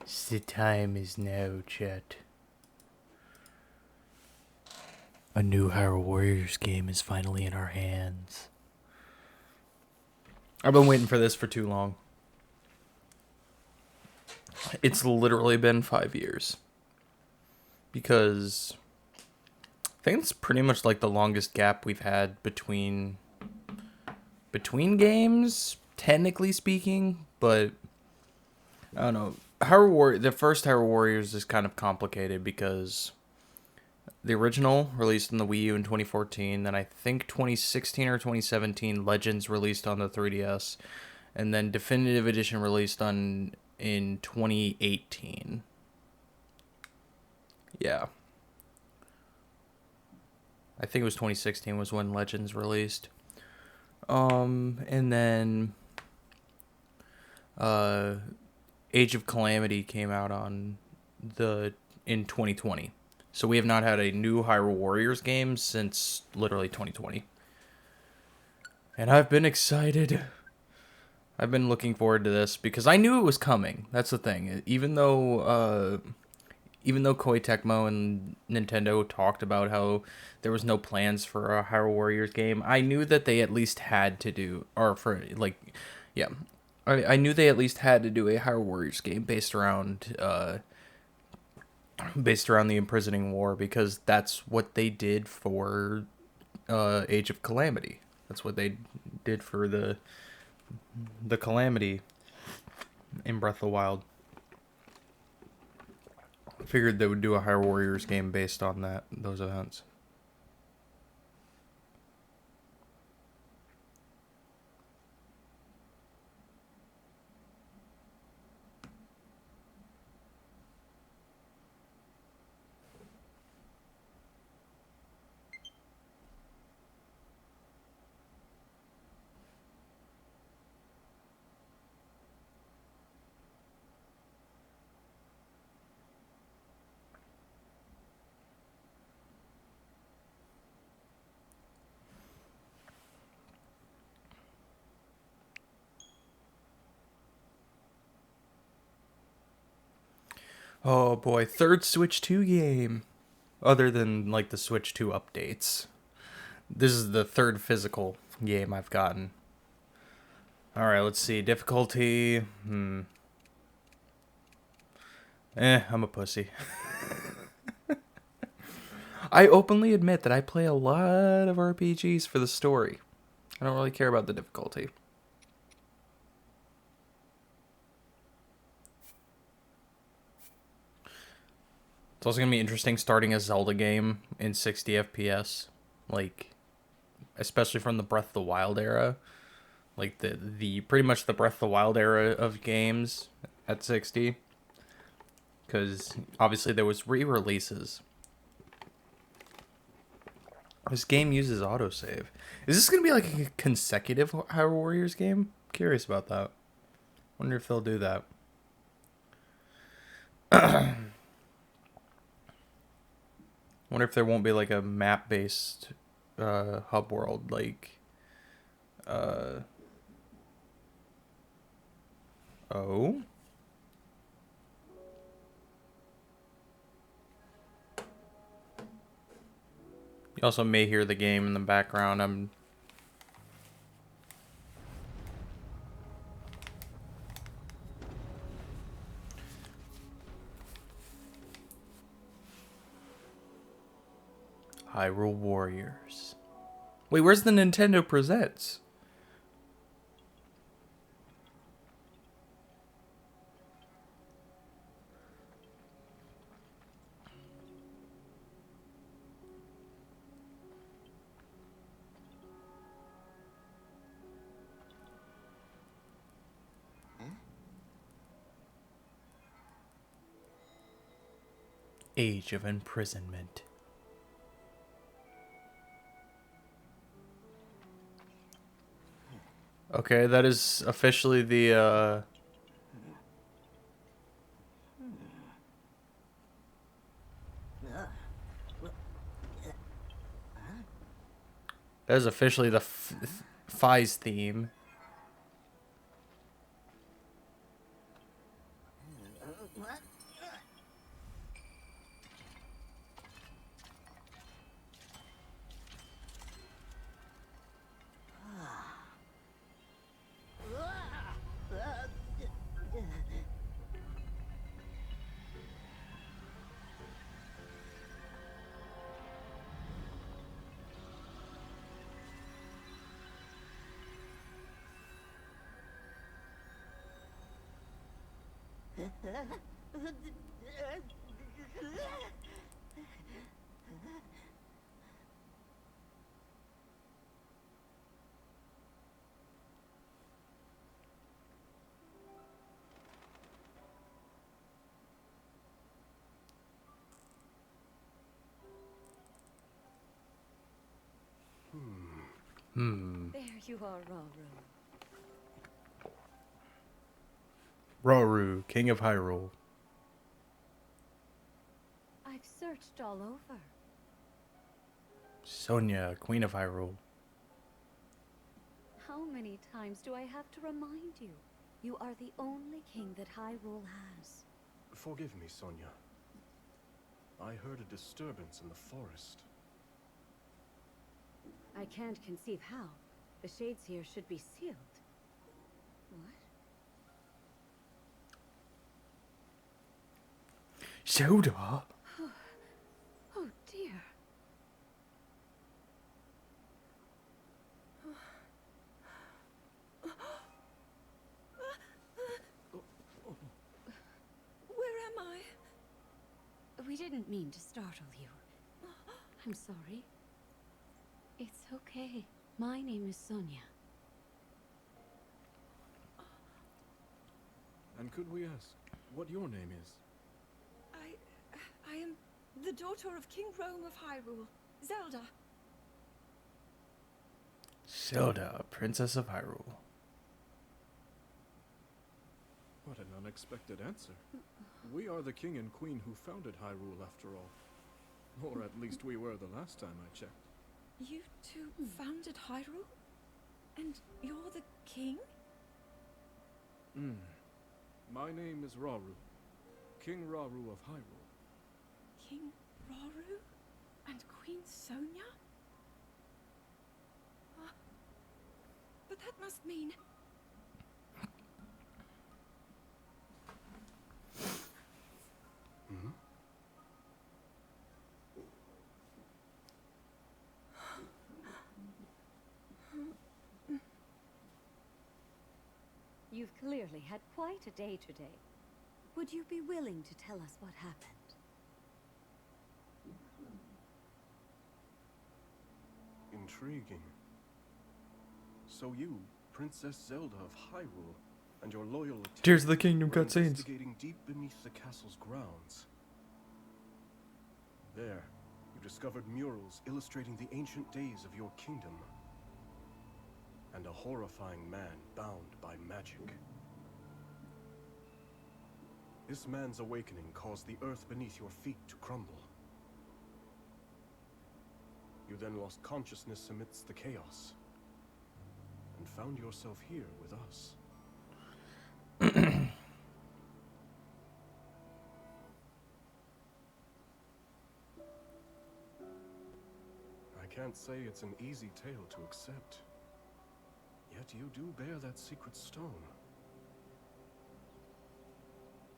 The time is now, chat. A new Hyrule Warriors game is finally in our hands. I've been waiting for this for too long. It's literally been 5 years. Because I think it's pretty much like the longest gap we've had between games, technically speaking, but I don't know. The first Hyrule Warriors is kind of complicated because the original released on the Wii U in 2014, then I think 2016 or 2017 Legends released on the 3DS, and then Definitive Edition released in 2018. Yeah. I think it was 2016 was when Legends released. And then Age of Calamity came out in 2020. So we have not had a new Hyrule Warriors game since literally 2020. And I've been excited. I've been looking forward to this because I knew it was coming. That's the thing. Even though Koei Tecmo and Nintendo talked about how there was no plans for a Hyrule Warriors game, I knew that they at least had to do, or for like, yeah, I knew they at least had to do a Hyrule Warriors game based around the Imprisoning War, because that's what they did for Age of Calamity. That's what they did for the Calamity in Breath of the Wild. I figured they would do a Hyrule Warriors game based on those events. Oh boy, third Switch 2 game. Other than like the Switch 2 updates. This is the third physical game I've gotten. Alright, let's see. Difficulty. I'm a pussy. I openly admit that I play a lot of RPGs for the story. I don't really care about the difficulty. It's also going to be interesting starting a Zelda game in 60 FPS. Like, especially from the Breath of the Wild era. Like, the pretty much the Breath of the Wild era of games at 60. Because, obviously, there was re-releases. This game uses autosave. Is this going to be like a consecutive Hyrule Warriors game? Curious about that. Wonder if they'll do that. Wonder if there won't be like a map-based hub world, like oh. You also may hear the game in the background. Hyrule Warriors. Wait, where's the Nintendo Presents? Age of Imprisonment. Okay, that is officially the that is officially the Fi's theme. Hmm. There you are, Rauru. Rauru, King of Hyrule. I've searched all over. Sonia, Queen of Hyrule. How many times do I have to remind you? You are the only king that Hyrule has. Forgive me, Sonia. I heard a disturbance in the forest. I can't conceive how. The shades here should be sealed. What? Zelda? Oh dear. Where am I? We didn't mean to startle you. I'm sorry. It's okay. My name is Sonia. And could we ask what your name is? I am the daughter of King Rome of Hyrule, Zelda. Zelda, Princess of Hyrule. What an unexpected answer. We are the king and queen who founded Hyrule, after all. Or at least we were the last time I checked. You two founded Hyrule? And you're the king? My name is Rauru. King Rauru of Hyrule. King Rauru? And Queen Sonia? But that must mean... You've clearly had quite a day today. Would you be willing to tell us what happened? Intriguing. So you, Princess Zelda of Hyrule, and your loyal Tears of the Kingdom were cutscenes. investigating deep beneath the castle's grounds. There, you discovered murals illustrating the ancient days of your kingdom. And a horrifying man bound by magic. This man's awakening caused the earth beneath your feet to crumble. You then lost consciousness amidst the chaos, and found yourself here with us. I can't say it's an easy tale to accept. Yet you do bear that secret stone.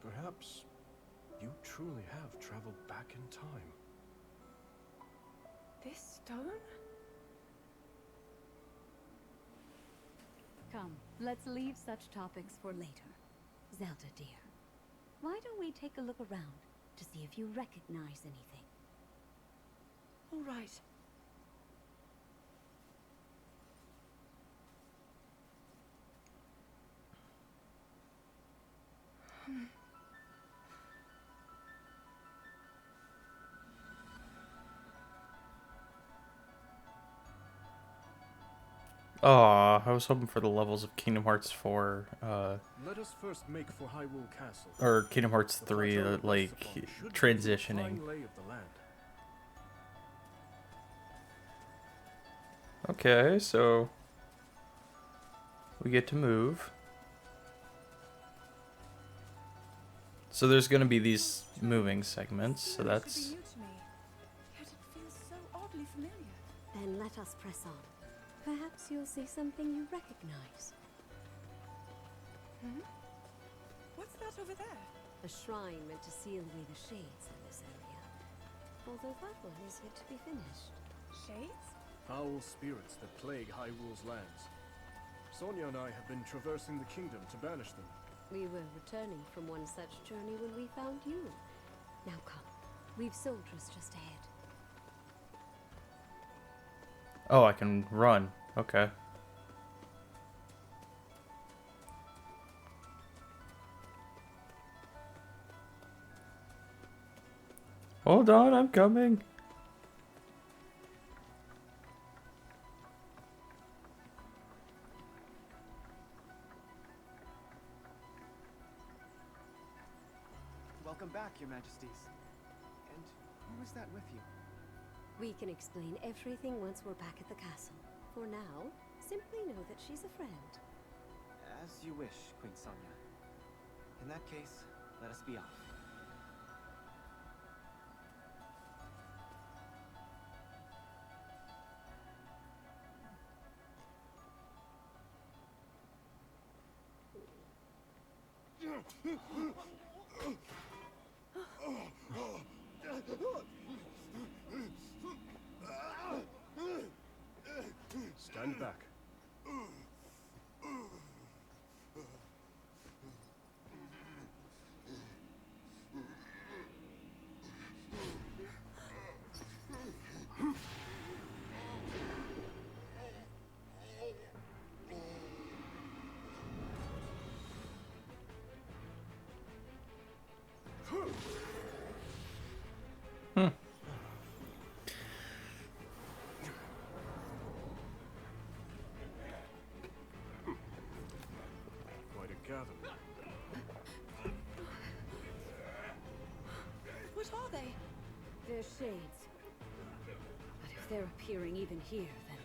Perhaps you truly have traveled back in time. This stone? Come, let's leave such topics for later. Zelda, dear, why don't we take a look around to see if you recognize anything? All right. Aw, I was hoping for the levels of Kingdom Hearts 4, Let us first make for Hyrule Castle. or Kingdom Hearts The 3, plateau it like, rests upon should give you a transitioning. fine lay of the land. Okay, so we get to move. So there's gonna be these moving segments, so This that's... should be new to me, yet it feels so oddly familiar. Then let us press on. Perhaps you'll see something you recognize. What's that over there? A shrine meant to seal away the shades in this area. Although that one is yet to be finished. Shades? Foul spirits that plague Hyrule's lands. Sonia and I have been traversing the kingdom to banish them. We were returning from one such journey when we found you. Now come. We've soldiers just ahead. Oh, I can run. Okay. Hold on, I'm coming. Welcome back, Your Majesties. And who is that with you? We can explain everything once we're back at the castle. For now, simply know that she's a friend. As you wish, Queen Sonia. In that case, let us be off. Stand back. Quite a gathering. What are they? They're shades. But if they're appearing even here, then...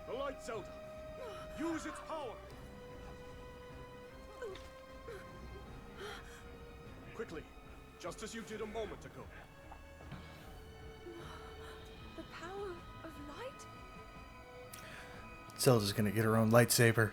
The Light Zelda! Use its power! Quickly, just as you did a moment ago. The power of light? Zelda's gonna get her own lightsaber.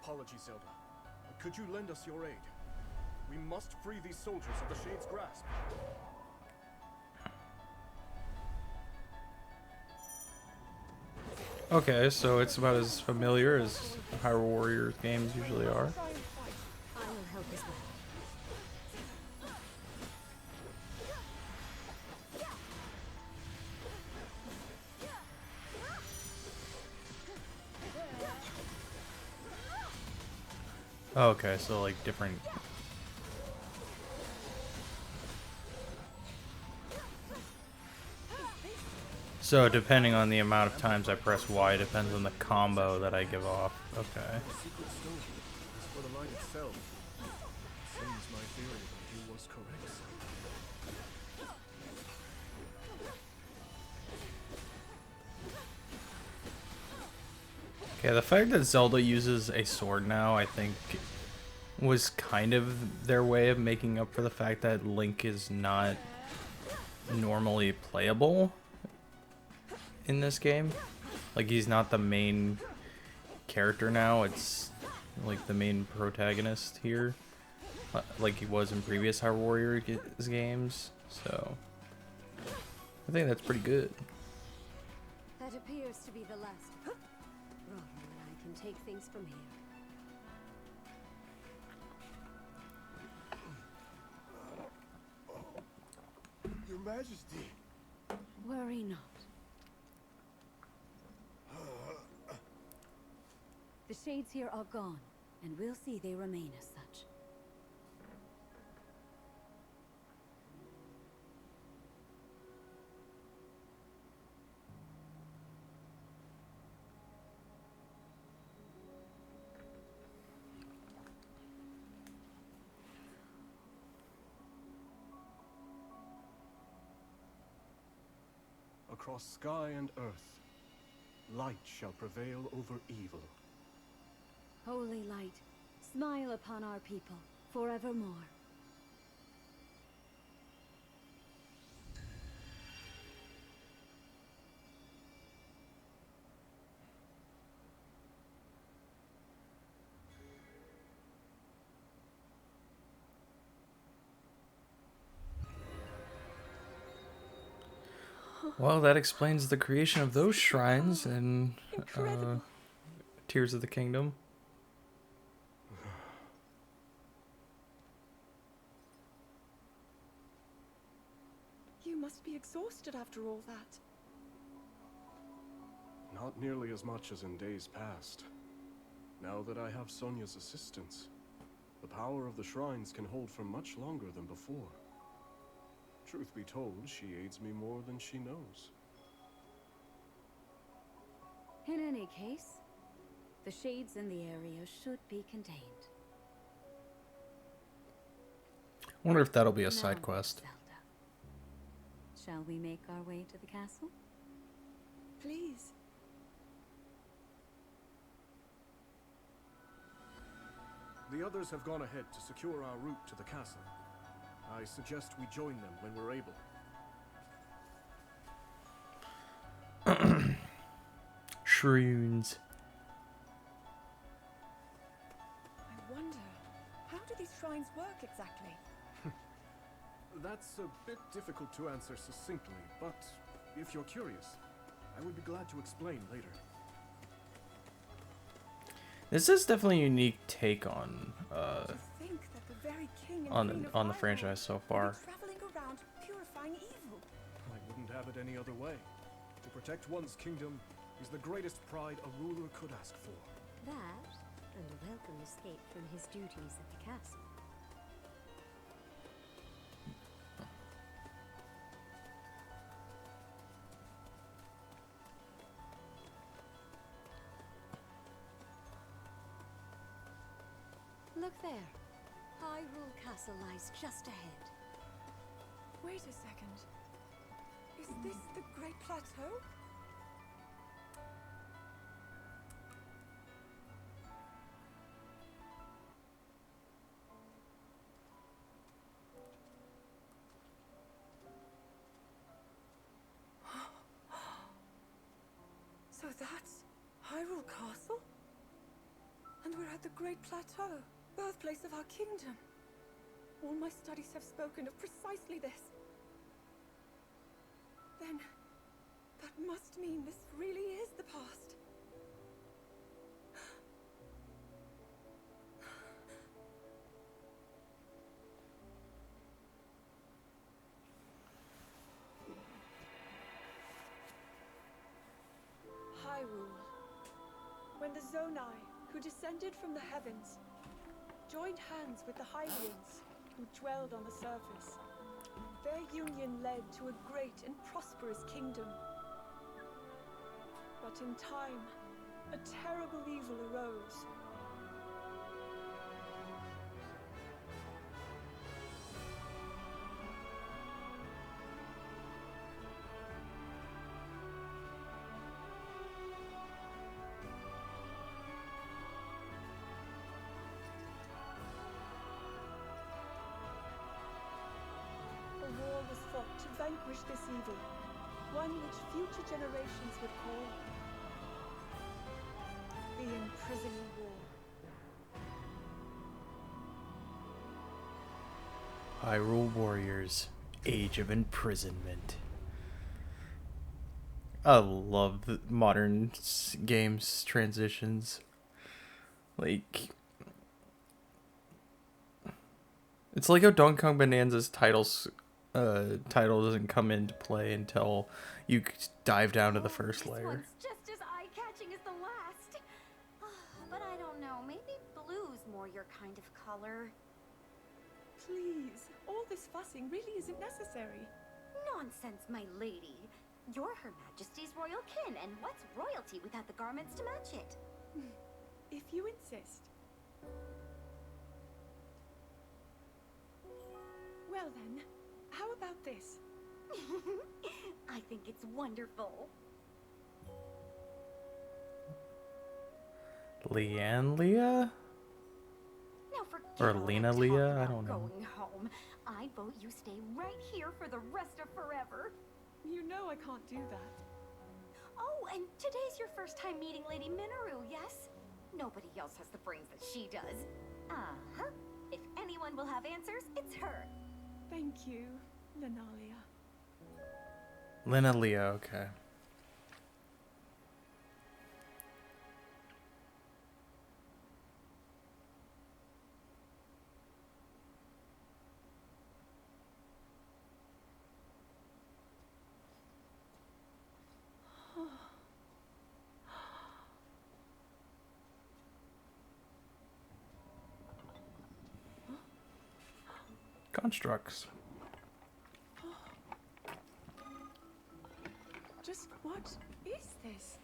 Apologies, Zelda. But could you lend us your aid? We must free these soldiers of the Shade's grasp. Okay, so it's about as familiar as Hyrule Warriors games usually are. I will help as well. Okay, so like different. So depending on the amount of times I press Y depends on the combo that I give off. Okay. The secret stone is for the light itself. Seems my theory about you was correct. Okay, the fact that Zelda uses a sword now, I think, was kind of their way of making up for the fact that Link is not normally playable in this game. Like, he's not the main character now, it's like the main protagonist here, like he was in previous Hyrule Warriors games, so I think that's pretty good. That appears to be the last of them. Rodman and I can take things from here. Your Majesty! Worry not. The shades here are gone, and we'll see they remain as such. Across sky and earth, light shall prevail over evil. Holy light, smile upon our people forevermore. Well, that explains the creation of those shrines in Incredible. Tears of the Kingdom. You must be exhausted after all that. Not nearly as much as in days past. Now that I have Sonia's assistance, the power of the shrines can hold for much longer than before. Truth be told, she aids me more than she knows. In any case, the shades in the area should be contained. Wonder if that'll be a Now, side quest. Zelda, shall we make our way to the castle? Please. The others have gone ahead to secure our route to the castle. I suggest we join them when we're able. Shrooms. I wonder, how do these shrines work exactly? That's a bit difficult to answer succinctly, but if you're curious, I would be glad to explain later. This is definitely a unique take on To think that the very king and on queen the of on the Hyrule franchise so will be far. traveling around purifying evil. I wouldn't have it any other way. To protect one's kingdom is the greatest pride a ruler could ask for. That, and a welcome escape from his duties at the castle. Look there. Hyrule Castle lies just ahead. Wait a second. Is this the Great Plateau? So that's Hyrule Castle? And we're at the Great Plateau, birthplace of our kingdom. All my studies have spoken of precisely this. Then, that must mean this really is the past. Hyrule. When the Zonai, who descended from the heavens, joined hands with the Hylians, who dwelled on the surface, their union led to a great and prosperous kingdom. But in time, a terrible evil arose. A war was fought to vanquish this evil, one which future generations would call the Imprisoning War. Hyrule Warriors, Age of Imprisonment. I love the modern games transitions. Like, it's like how Donkey Kong Bonanza's title doesn't come into play until you dive down to the first This layer. one's just as eye-catching as the last. But I don't know, maybe blue's more your kind of color. Please, all this fussing really isn't necessary. Nonsense, my lady. You're Her Majesty's royal kin, and what's royalty without the garments to match it? If you insist. Well then, how about this? I think it's wonderful. Leanne Leah? Now forget Or all Lena that Leah? talk I about don't know. going home. I vote you stay right here for the rest of forever. You know I can't do that. Oh, and today's your first time meeting Lady Minoru, yes? Nobody else has the brains that she does. Uh-huh. If anyone will have answers, it's her. Thank you, Lenalia. Lena Leah, okay. Constructs. Just what is this?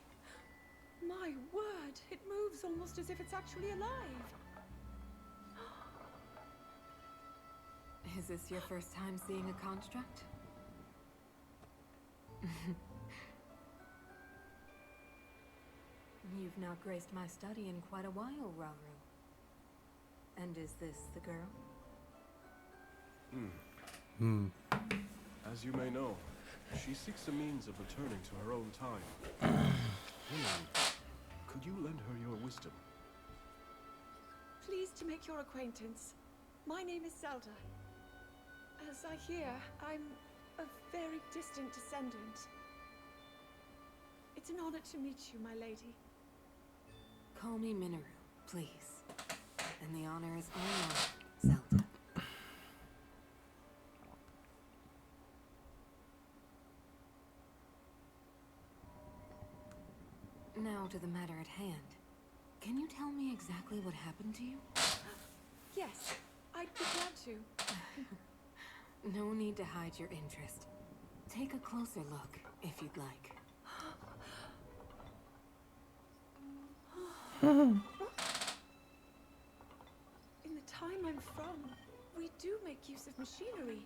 My word, it moves almost as if it's actually alive. Is this your first time seeing a construct? You've not graced my study in quite a while, Rauru. And is this the girl? As you may know, she seeks a means of returning to her own time. Could you lend her your wisdom? Pleased to make your acquaintance. My name is Zelda. As I hear, I'm a very distant descendant. It's an honor to meet you, my lady. Call me Minoru, please. And the honor is all mine, Zelda. Now to the matter at hand. Can you tell me exactly what happened to you? Yes, I'd be glad to. No need to hide your interest. Take a closer look, if you'd like. In the time I'm from, we do make use of machinery.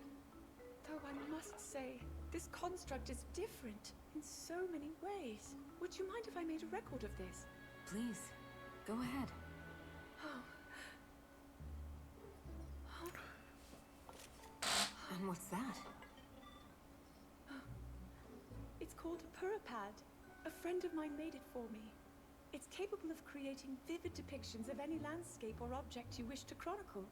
Though I must say, this construct is different in so many ways. Would you mind if I made a record of this? Please, go ahead. And what's that? It's called a Purapad. A friend of mine made it for me. It's capable of creating vivid depictions of any landscape or object you wish to chronicle.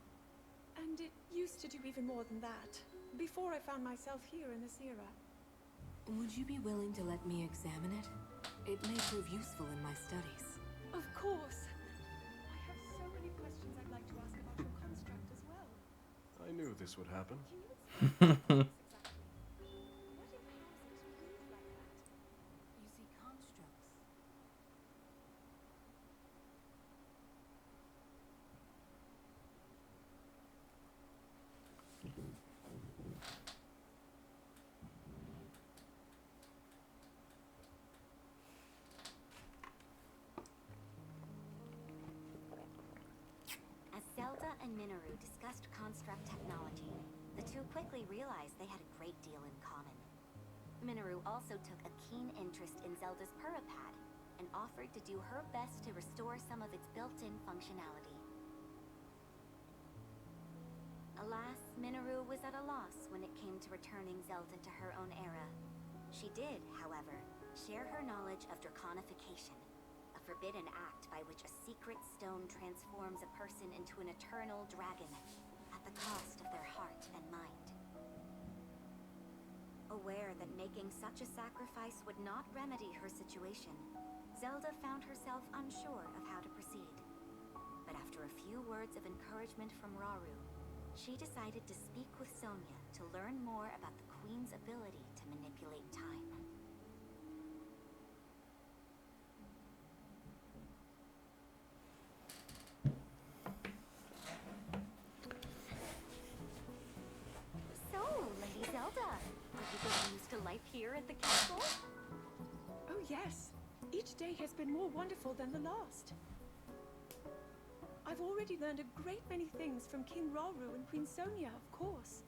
And it used to do even more than that, before I found myself here in this era. Would you be willing to let me examine it? It may prove useful in my studies. Of course. I have so many questions I'd like to ask about your construct as well. I knew this would happen. Can you explain what it is exactly? What empowers it to move like that? You see, constructs. As Zelda and Minoru discussed construct technology, the two quickly realized they had a great deal in common. Minoru also took a keen interest in Zelda's Purapad and offered to do her best to restore some of its built-in functionality. Alas, Minoru was at a loss when it came to returning Zelda to her own era. She did, however, share her knowledge of draconification, a forbidden act by which a secret stone transforms a person into an eternal dragon at the cost of their heart and mind. Aware that making such a sacrifice would not remedy her situation, Zelda found herself unsure of how to proceed. But after a few words of encouragement from Rauru, she decided to speak with Sonia to learn more about the Queen's ability to manipulate time. So, Lady Zelda, are you getting used to life here at the castle? Oh yes. Each day has been more wonderful than the last. I've already learned a great many things from King Rauru and Queen Sonia, of course.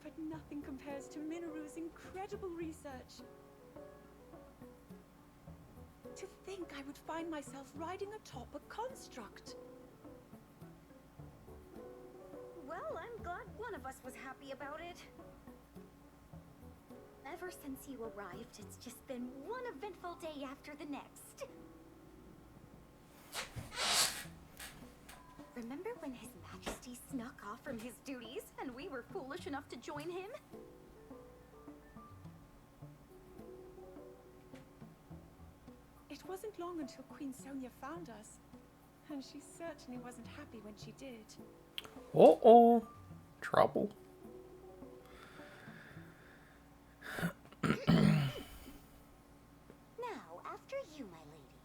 But nothing compares to Minoru's incredible research. To think I would find myself riding atop a construct. Well, I'm glad one of us was happy about it. Ever since you arrived, it's just been one eventful day after the next. Remember when His Majesty snuck off from his duties and we were foolish enough to join him? It wasn't long until Queen Sonia found us, and she certainly wasn't happy when she did. Uh-oh. Trouble. Now, after you, my lady.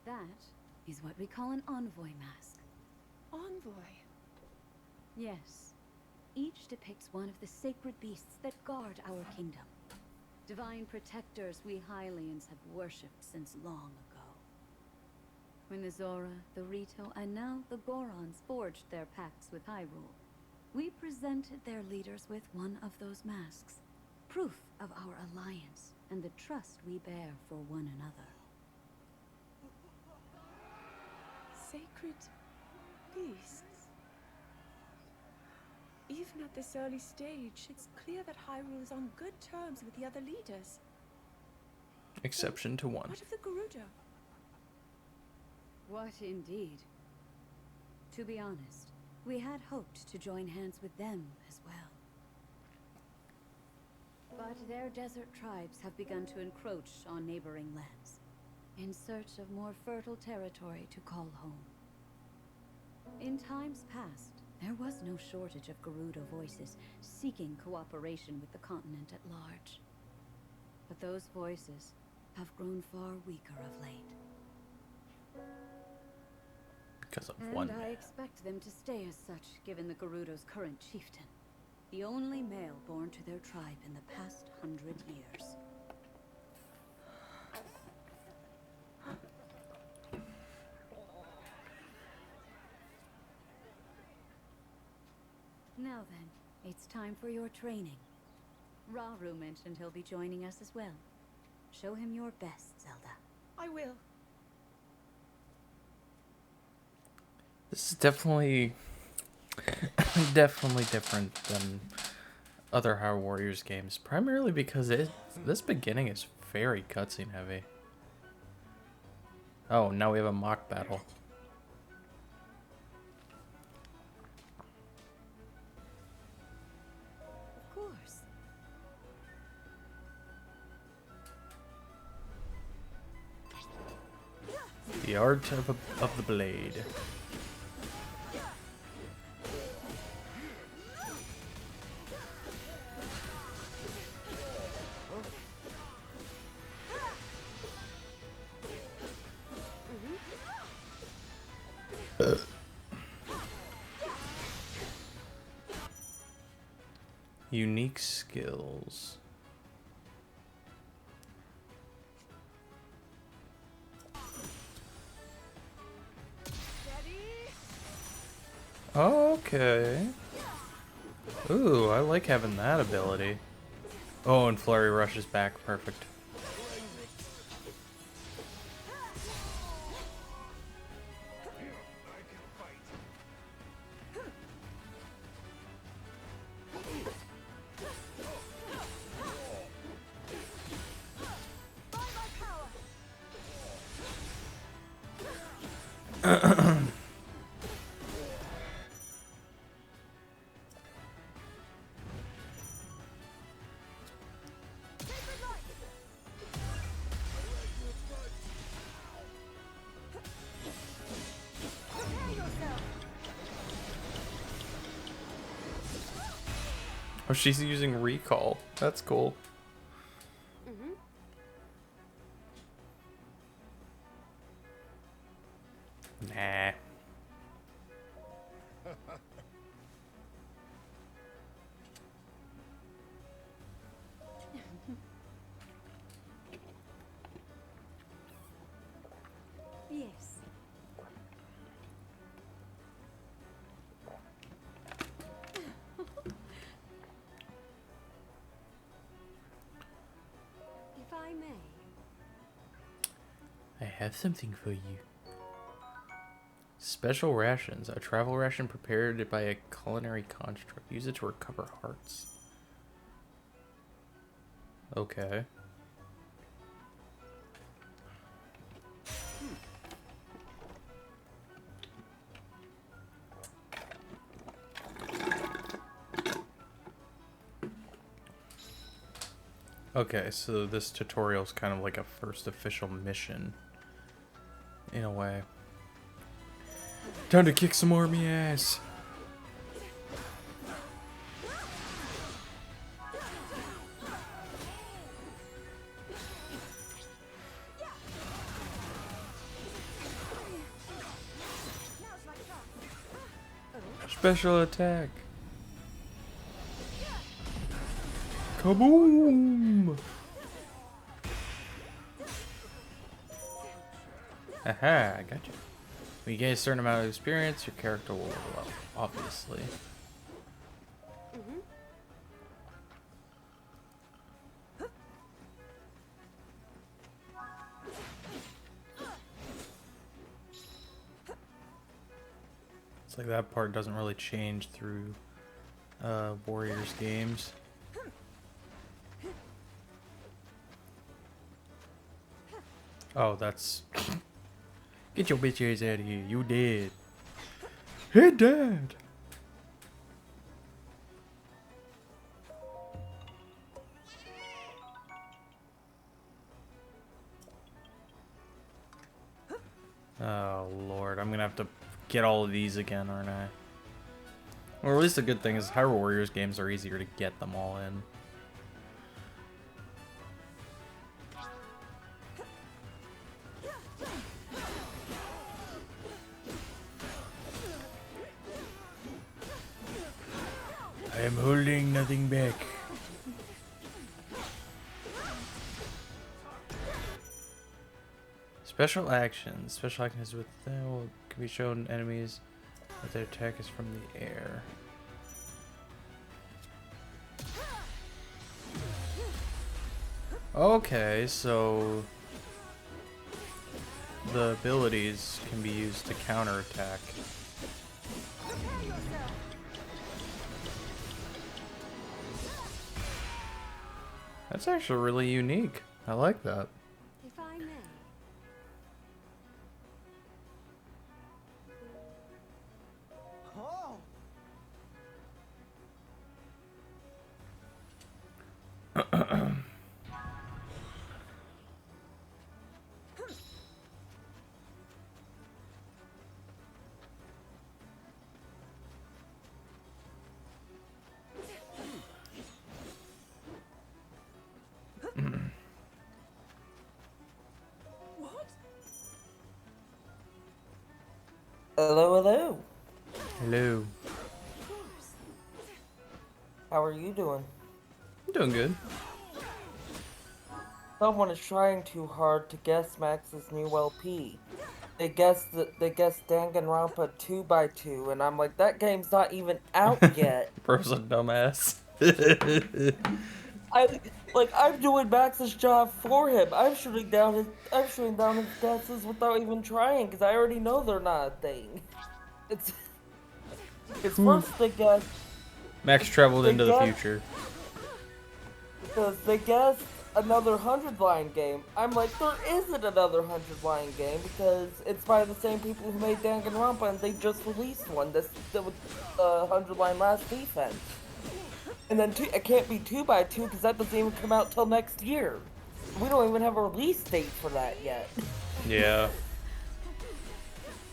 That is what we call an envoy mask. Envoy? Yes. Each depicts one of the sacred beasts that guard our kingdom. Divine protectors we Hylians have worshipped since long ago. When the Zora, the Rito, and now the Gorons forged their pacts with Hyrule, we presented their leaders with one of those masks. Proof of our alliance and the trust we bear for one another. Sacred beasts? Even at this early stage, it's clear that Hyrule is on good terms with the other leaders. Exception to one. What of the Gerudo? What indeed? To be honest, we had hoped to join hands with them as well. But their desert tribes have begun to encroach on neighboring lands, in search of more fertile territory to call home. In times past, there was no shortage of Gerudo voices seeking cooperation with the continent at large. But those voices have grown far weaker of late. Because of And one. I expect them to stay as such, given the Gerudo's current chieftain. The only male born to their tribe in the past 100 years. Now then, it's time for your training. Rauru mentioned he'll be joining us as well. Show him your best, Zelda. I will. This is definitely definitely different than other Hyrule Warriors games, primarily because this beginning is very cutscene heavy. Oh, now we have a mock battle. Of course. The art of the blade. Unique skills. Okay. Ooh, I like having that ability. Oh, and Flurry rushes back. Perfect. Oh, she's using recall. That's cool. Nah. Yes. have something for you. Special rations. A travel ration prepared by a culinary construct. Use it to recover hearts. Okay. Okay, so this tutorial is kind of like a first official mission, in a way. Time to kick some army ass! Special attack! Kaboom! Haha, I got you. When you gain a certain amount of experience, your character will level up, obviously. It's like that part doesn't really change through Warriors games. Oh, that's... Get your bitch ass out of here. You dead. Hey, Dad! Oh, Lord. I'm gonna have to get all of these again, aren't I? Or at least the good thing is Hyrule Warriors games are easier to get them all in. I am holding nothing back. Special actions. Special actions with can be shown enemies that their attack is from the air. Okay, so the abilities can be used to counterattack. That's actually really unique. I like that. If I may. Oh! What? Hello, hello. Hello. How are you doing? I'm doing good. Someone is trying too hard to guess Max's new LP. They guessed Danganronpa 2x2, and I'm like, that game's not even out yet. Bro's a dumbass. I'm doing Max's job for him. I'm shooting down his guesses without even trying, because I already know they're not a thing. It's first they guess. Max traveled into the future. Because they guessed another 100-line game. I'm like, there isn't another 100-line game because it's by the same people who made Danganronpa and they just released one that's with 100-line last defense. And then it can't be 2x2 because that doesn't even come out till next year. We don't even have a release date for that yet. Yeah.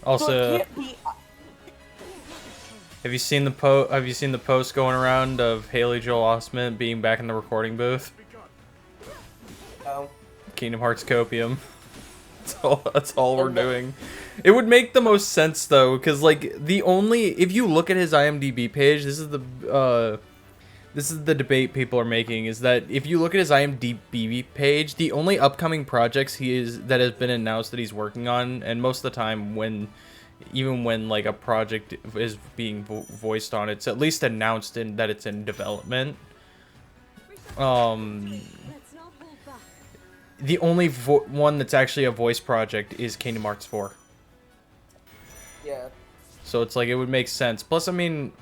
So Also, it can't be. have you seen the post going around of Haley Joel Osment being back in the recording booth? No. Kingdom Hearts Copium. That's all we're doing. It would make the most sense though, because like if you look at his IMDb page, this is the debate people are making, is that if you look at his IMDb page, the only upcoming projects that has been announced that he's working on, and most of the time even when like a project is being voiced on, it's at least announced that it's in development. Let's not hold back. the only one that's actually a voice project is Kingdom Hearts 4. Yeah. So it's like it would make sense. Plus, I mean,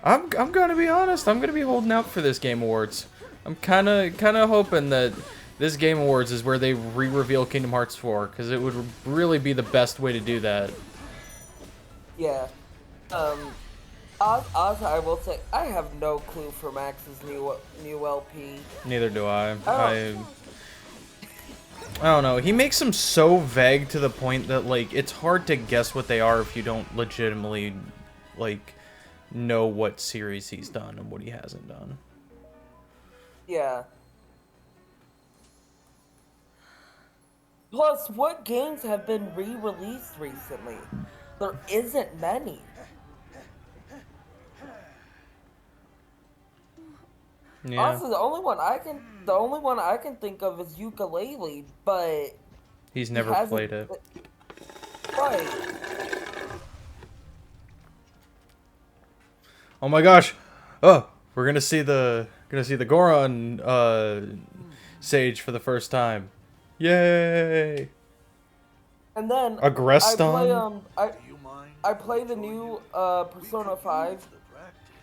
I'm gonna be honest. I'm gonna be holding out for this Game Awards. I'm kind of hoping that this Game Awards is where they re-reveal Kingdom Hearts 4, because it would really be the best way to do that. Yeah. Also, I will say I have no clue for Max's new LP. Neither do I. Oh. I don't know. He makes them so vague to the point that, like, it's hard to guess what they are if you don't legitimately, like, know what series he's done and what he hasn't done. Yeah. Plus, what games have been re-released recently? There isn't many. Yeah. Also, the only one I can think of is Ukulele, but He's never played it. Right. Oh my gosh! Oh, we're gonna see the Goron sage for the first time. Yay! And then Agreston? I play the new Persona 5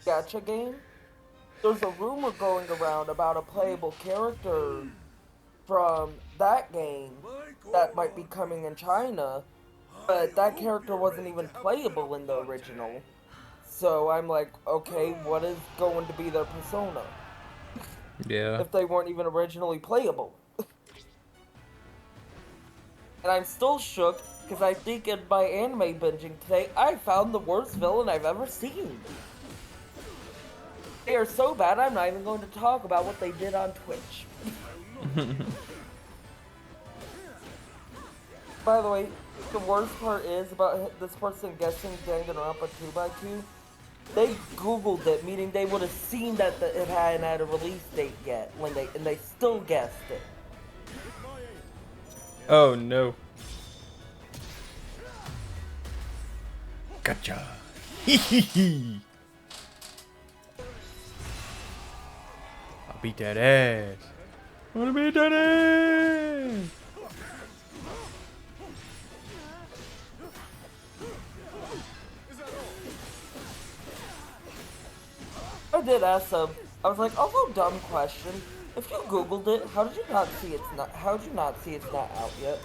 gacha game. There's a rumor going around about a playable character from that game that might be coming in China, but that character wasn't even playable in the original. So I'm like, okay, what is going to be their persona? Yeah. If they weren't even originally playable. And I'm still shook, because I think in my anime binging today, I found the worst villain I've ever seen. They are so bad, I'm not even going to talk about what they did on Twitch. By the way, the worst part is about this person guessing Danganronpa 2x2. They Googled it, meaning they would have seen that it hadn't had a release date yet, and they still guessed it. Oh no. Gotcha. Hee. I'll beat that ass. I wanna beat that ass. I did ask them. I was like, "Oh, dumb question. If you Googled it, how did you not see it's not? How did you not see it's not out yet?"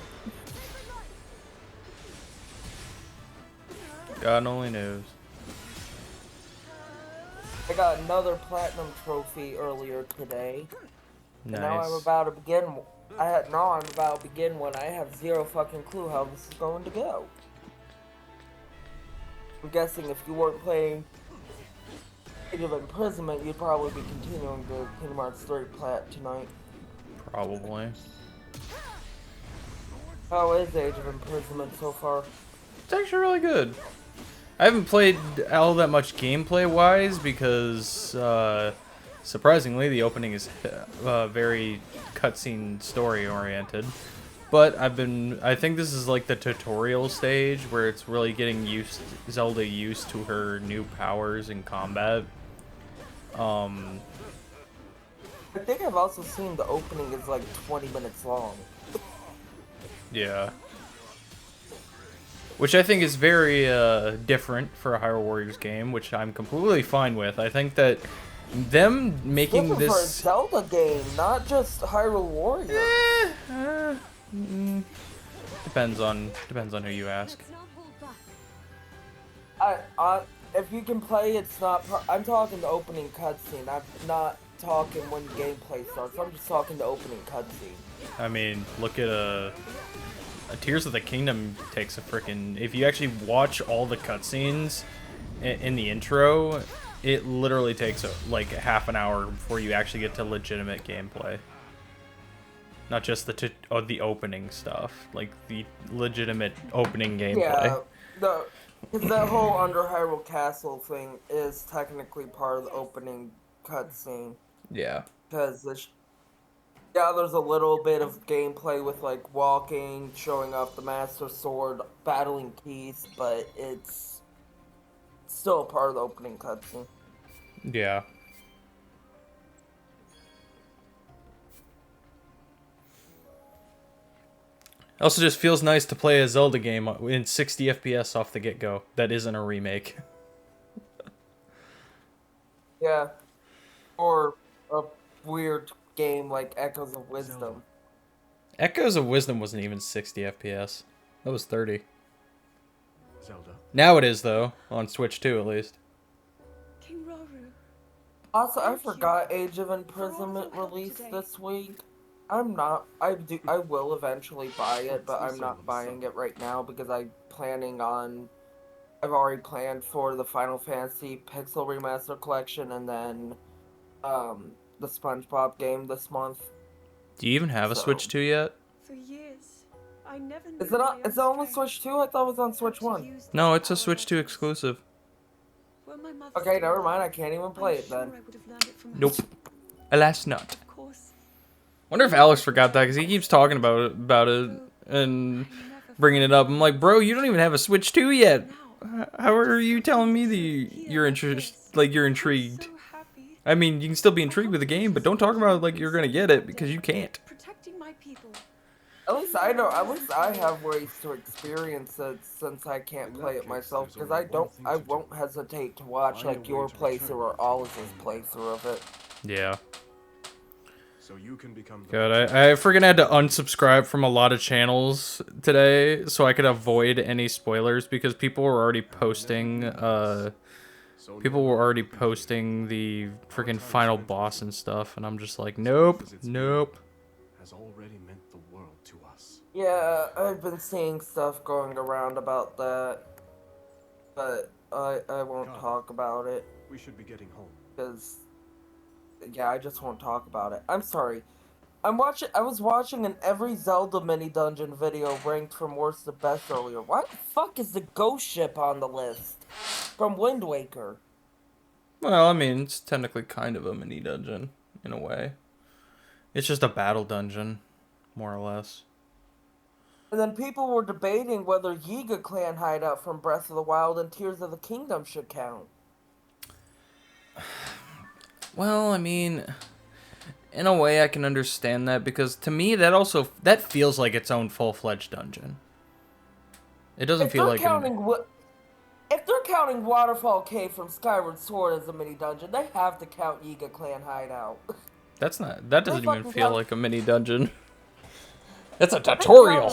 God only knows. I got another platinum trophy earlier today. Nice. And now I'm about to begin. I'm about to begin one. I have zero fucking clue how this is going to go. I'm guessing if you weren't playing Age of Imprisonment, you'd probably be continuing the Kingdom Hearts 3 plat tonight. Probably. How is Age of Imprisonment so far? It's actually really good. I haven't played all that much gameplay-wise because, surprisingly, the opening is very cutscene story-oriented. But I think this is like the tutorial stage where it's really getting Zelda used to her new powers in combat. I think I've also seen the opening is like 20 minutes long. Yeah. Which I think is very different for a Hyrule Warriors game, which I'm completely fine with. I think that them making Looking for a this... Zelda game, not just Hyrule Warriors. Depends on who you ask. If you can play, it's not. I'm talking the opening cutscene. I'm not talking when gameplay starts. I'm just talking the opening cutscene. I mean, look at Tears of the Kingdom takes a frickin'... If you actually watch all the cutscenes in the intro, it literally takes like half an hour before you actually get to legitimate gameplay. Not just the opening stuff, like the legitimate opening gameplay. Yeah, because that whole Under Hyrule Castle thing is technically part of the opening cutscene. Yeah. Because there's a little bit of gameplay with like walking, showing off the Master Sword, battling keys, but it's still part of the opening cutscene. Yeah. It also just feels nice to play a Zelda game in 60 FPS off the get-go that isn't a remake. Yeah. Or a weird game like Echoes of Wisdom. Zelda. Echoes of Wisdom wasn't even 60 FPS. That was 30. Zelda. Now it is, though, on Switch 2 at least. King Rauru, Also, I Thank you forgot Age of for all Imprisonment your help released today. this week. I will eventually buy it, but I'm not buying it right now because I've already planned for the Final Fantasy Pixel Remaster Collection and then, the SpongeBob game this month. Do you even have a So- Switch 2 yet? for years, I never knew Is it my on, own is it only strength, Switch 2? I thought it was on how Switch to 1. use No, these it's a power Switch 2 levels. exclusive. Were my mother Okay, still never mind, I alive, can't even I'm play it sure then. I would have learned it from her. Nope. Alas not. Of course, Wonder if Alex forgot that, because he keeps talking about it and bringing it up. I'm like, bro, you don't even have a Switch 2 yet. How are you telling me that you're you're intrigued? so happy. I mean, you can still be intrigued with the game, but don't talk about it like you're gonna get it, because you can't. Protecting my people. At least I have ways to experience it since I can't In play that it case, myself, there's because only one thing I to do. won't hesitate to watch Find like a your way to return playthrough or Alice's playthrough of it. Yeah. So you can become the God, I freaking had to unsubscribe from a lot of channels today so I could avoid any spoilers because people were already posting, the freaking final boss and stuff, and I'm just like, nope, nope. has already meant the world to us. Yeah, I've been seeing stuff going around about that, but I won't God. talk about it We should be getting home. because yeah, I just won't talk about it. I'm sorry. I was watching an every Zelda mini dungeon video ranked from worst to best earlier. Why the fuck is the ghost ship on the list from Wind Waker? Well, I mean, it's technically kind of a mini dungeon, in a way. It's just a battle dungeon, more or less. And then people were debating whether Yiga Clan hideout from Breath of the Wild and Tears of the Kingdom should count. Well, I mean, in a way I can understand that, because to me that feels like its own full-fledged dungeon. It doesn't feel like if they're counting Waterfall Cave from Skyward Sword as a mini dungeon, they have to count Yiga Clan hideout. that doesn't even fucking feel count- like a mini dungeon. It's a tutorial.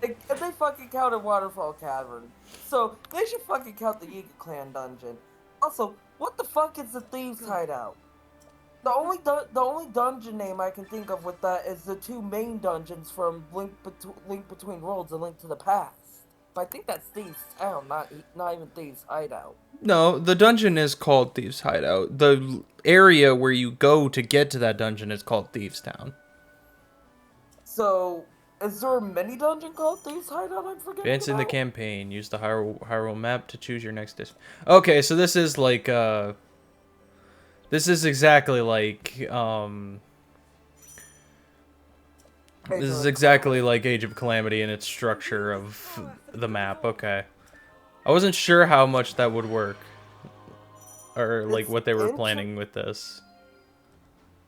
They fucking counted Waterfall Cavern, so they should fucking count the Yiga Clan dungeon. Also, what the fuck is the Thieves' Hideout? The only dungeon name I can think of with that is the two main dungeons from Link Between Worlds and Link to the Past. But I think that's Thieves' Town, not even Thieves' Hideout. No, the dungeon is called Thieves' Hideout. The area where you go to get to that dungeon is called Thieves' Town. So, is there a mini dungeon called Thieves' Hideout I'm forgetting Advance in the about? campaign. Use the Hyrule map to choose your next Okay, so this is like, this is exactly like, this is exactly like Age of Calamity in its structure of the map. Okay. I wasn't sure how much that would work. Or, like, It's what they were planning with this.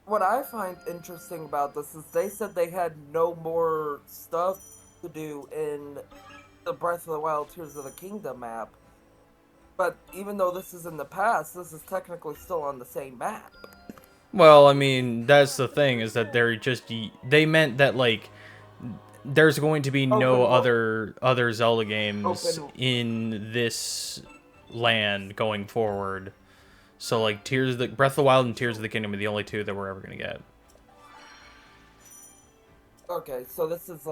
What I find interesting about this is they said they had no more stuff to do in the Breath of the Wild Tears of the Kingdom map. But even though this is in the past, this is technically still on the same map. Well, I mean, that's the thing, is that they meant that, like, there's going to be no other Zelda games in this land going forward. So, like, Breath of the Wild and Tears of the Kingdom are the only two that we're ever gonna get. Okay, so this is,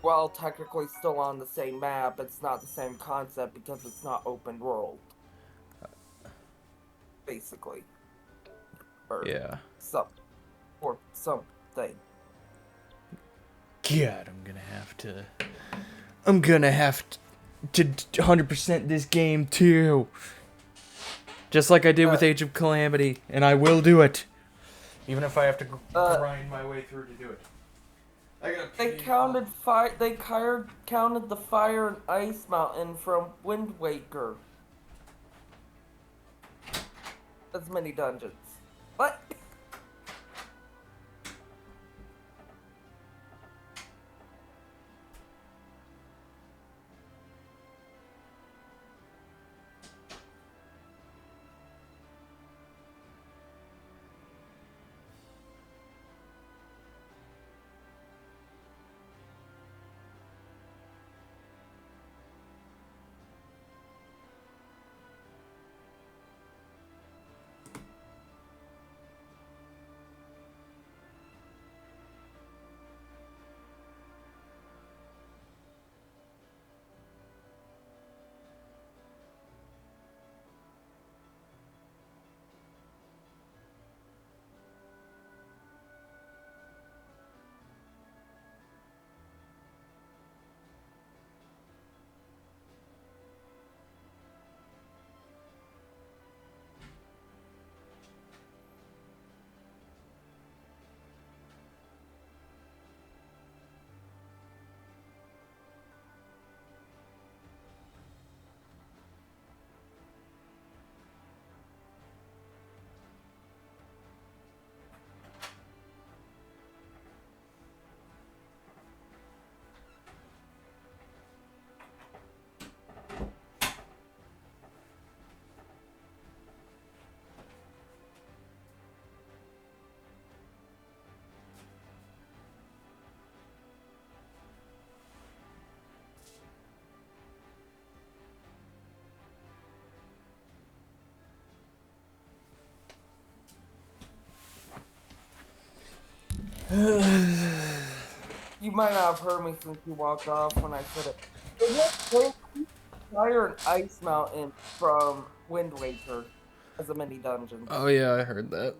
well, technically still on the same map, it's not the same concept because it's not open world. Basically. Yeah. Something. God, I'm gonna have to 100% this game too. Just like I did with Age of Calamity, and I will do it. Even if I have to grind my way through to do it. They counted the fire and ice mountain from Wind Waker. As many dungeons. What? You might not have heard me since you walked off when I said it. They Fire and Ice Mountain from Wind Waker as a mini dungeon. Oh yeah, I heard that.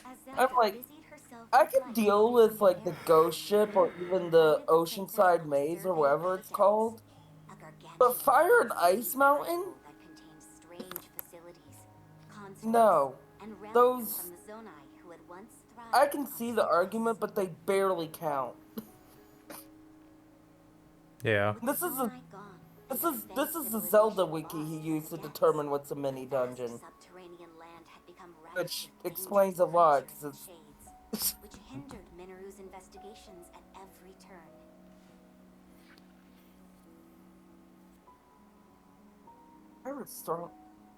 As I'm Zelda like, busied herself I with can life deal in with the like the era, ghost ship or even the guided princess Oceanside on a Maze or survey whatever of it's the called. depths. A gargantuan But Fire and undersea Ice Mountain? castle that contains strange facilities, constructs, No. and relics Those from the Zonai who had once thrived I can on see the the surface. argument, but they barely count. Yeah. With This the is a Zonai gone, this the is this advanced is the Zelda civilization wiki he lost used to in the determine depths. what's a mini The vast dungeon, subterranean land had become rife which with explains a dangerous lot. creatures 'Cause and shades, which hindered Minoru's investigations at every turn.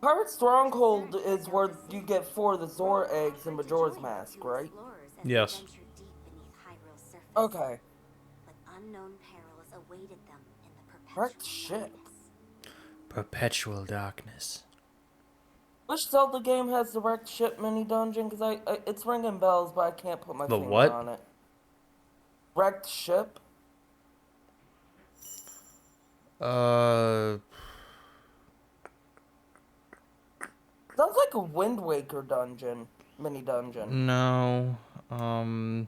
Pirate Stronghold is where you get 4 of the Zora eggs and Majora's Mask, right? Yes. Okay. But unknown perils awaited them in the Wrecked perpetual ship. darkness. Perpetual darkness. Which Zelda game has the wrecked ship mini dungeon? Because I it's ringing bells, but I can't put my The finger what? on it. Wrecked ship? Uh, Sounds like a Wind Waker dungeon, mini dungeon. no. I'll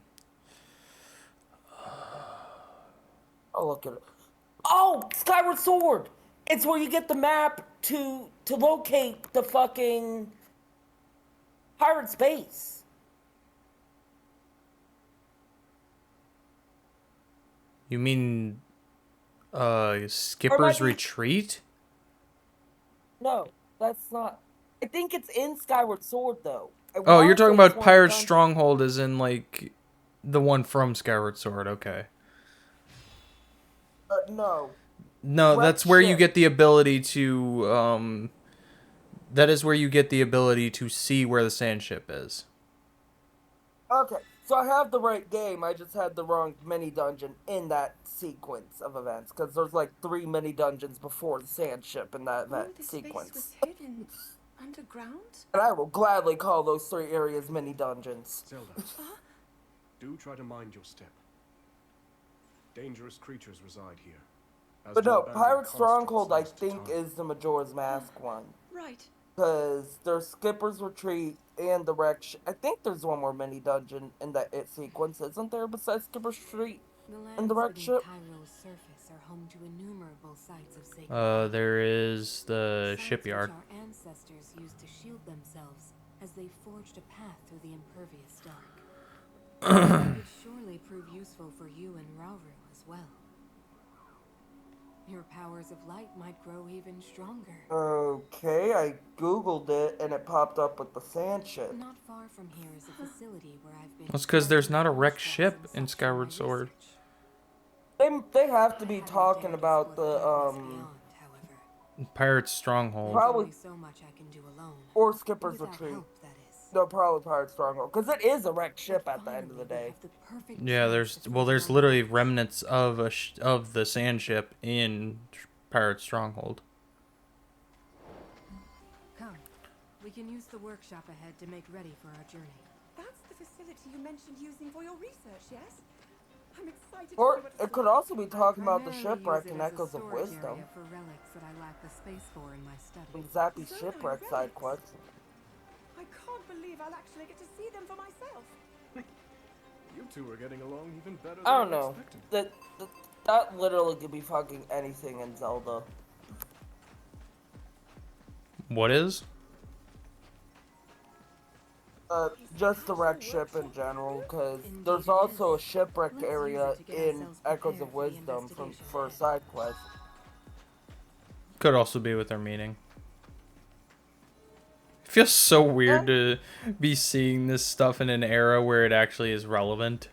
look at it. Oh, Skyward Sword! It's where you get the map to locate the fucking pirate base. You mean, Or Skipper's might be- Retreat? No, that's not. I think it's in Skyward Sword though. Oh, you're talking about Pirate's Stronghold as in, like, the one from Skyward Sword, okay. No. No, Wrecked that's where you ship. get the ability to, that is where you get the ability to see where the sand ship is. Okay, so I have the right game. I just had the wrong mini dungeon in that sequence of events because there's like 3 mini dungeons before the sand ship in that This sequence. space was hidden underground? And I will gladly call those 3 areas mini dungeons. Zelda, do try to mind your step. Dangerous creatures reside here. as But do no, abandoned Pirate Stronghold I constructs lost to think time. is the Majora's Mask one. Right. Because there's Skipper's Retreat and the wreck. I think there's one more mini dungeon in that sequence, isn't there? Besides Skipper's Retreat and the wreck ship. Hyrule's surface are home to innumerable sites of sacred. There is the Sites shipyard. which our ancestors used to shield themselves as they forged a path through the impervious dark. It would surely prove useful for you and Rauru as well. Your powers of light might grow even stronger. Okay, I googled it and it popped up with the sand ship. Not far from here is a facility where I've been. That's because there's not a wrecked ship in Skyward Sword. They have to be talking about the Pirate's Stronghold. Probably so much I can do alone. or Skipper's Without Retreat. help, that is. No, probably Pirate Stronghold because it is a wrecked ship at the end of the day. Yeah, there's literally remnants of of the sand ship in Pirate's Stronghold. Come, we can use the workshop ahead to make ready for our journey. That's the facility you mentioned using for your research, yes? I'm excited Or to see what it could also be talking about the Primarily shipwreck use it and as a Echoes of storage Wisdom. area for relics that I lack the space for in my study. And Zappy Zonai shipwreck relics. side quest. I can't believe I'll actually get to see them for myself. You two are getting along even better than I don't know. expected. That literally could be fucking anything in Zelda. What is? Just the wreck ship in general, because there's also a shipwreck area in Echoes of Wisdom for a side quest. Could also be with their meaning. It feels so weird to be seeing this stuff in an era where it actually is relevant.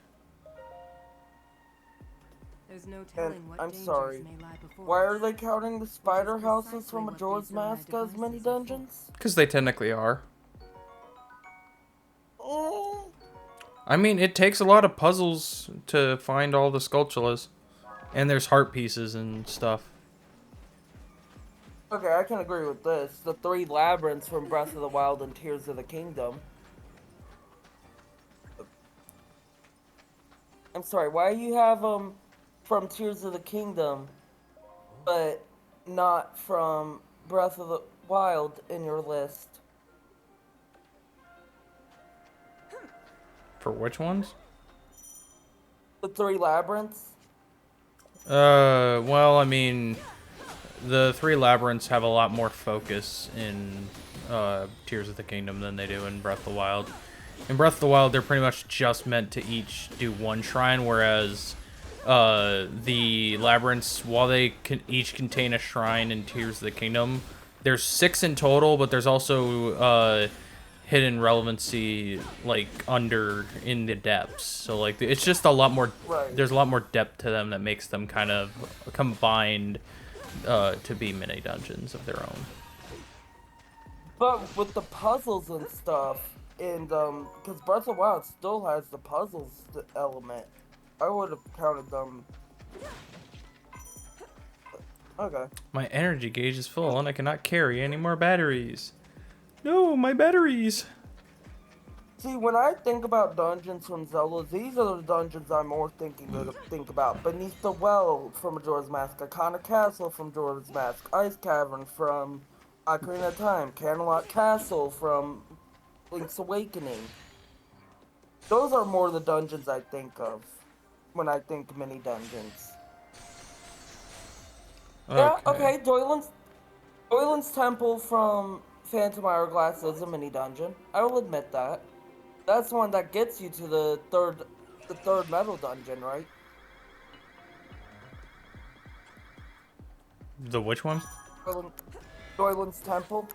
There's no And telling what I'm dangers sorry, may lie before why are us. they counting the spider houses precisely from what Majora's these Zonai Mask as mini devices are for. dungeons? Because they technically are. Oh. I mean, it takes a lot of puzzles to find all the sculptulas. And there's heart pieces and stuff. Okay, I can agree with this. The 3 labyrinths from Breath of the Wild and Tears of the Kingdom. I'm sorry, why you have from Tears of the Kingdom, but not from Breath of the Wild in your list? For which ones? The three labyrinths? Well, I mean, the three labyrinths have a lot more focus in Tears of the Kingdom than they do in Breath of the Wild. In Breath of the Wild, they're pretty much just meant to each do one shrine, whereas the labyrinths, while they can each contain a shrine in Tears of the Kingdom, there's 6 in total, but there's also hidden relevancy like under in the depths. So like it's just a lot more. Right. There's a lot more depth to them that makes them kind of combined to be mini dungeons of their own. But with the puzzles and stuff, and because Breath of the Wild still has the puzzles element, I would have counted them. Okay. My energy gauge is full and I cannot carry any more batteries. No, my batteries. See, when I think about dungeons from Zelda, these are the dungeons I'm more thinking to think about. Beneath the Well from Majora's Mask, Icona Castle from Majora's Mask, Ice Cavern from Ocarina of Time, Camelot Castle from Link's Awakening. Those are more the dungeons I think of when I think mini dungeons. Okay. Yeah, okay, Doylin's Temple from Phantom Hourglass is a mini dungeon. I will admit that. That's the one that gets you to the third metal dungeon, right? The which one? Doylin's Temple.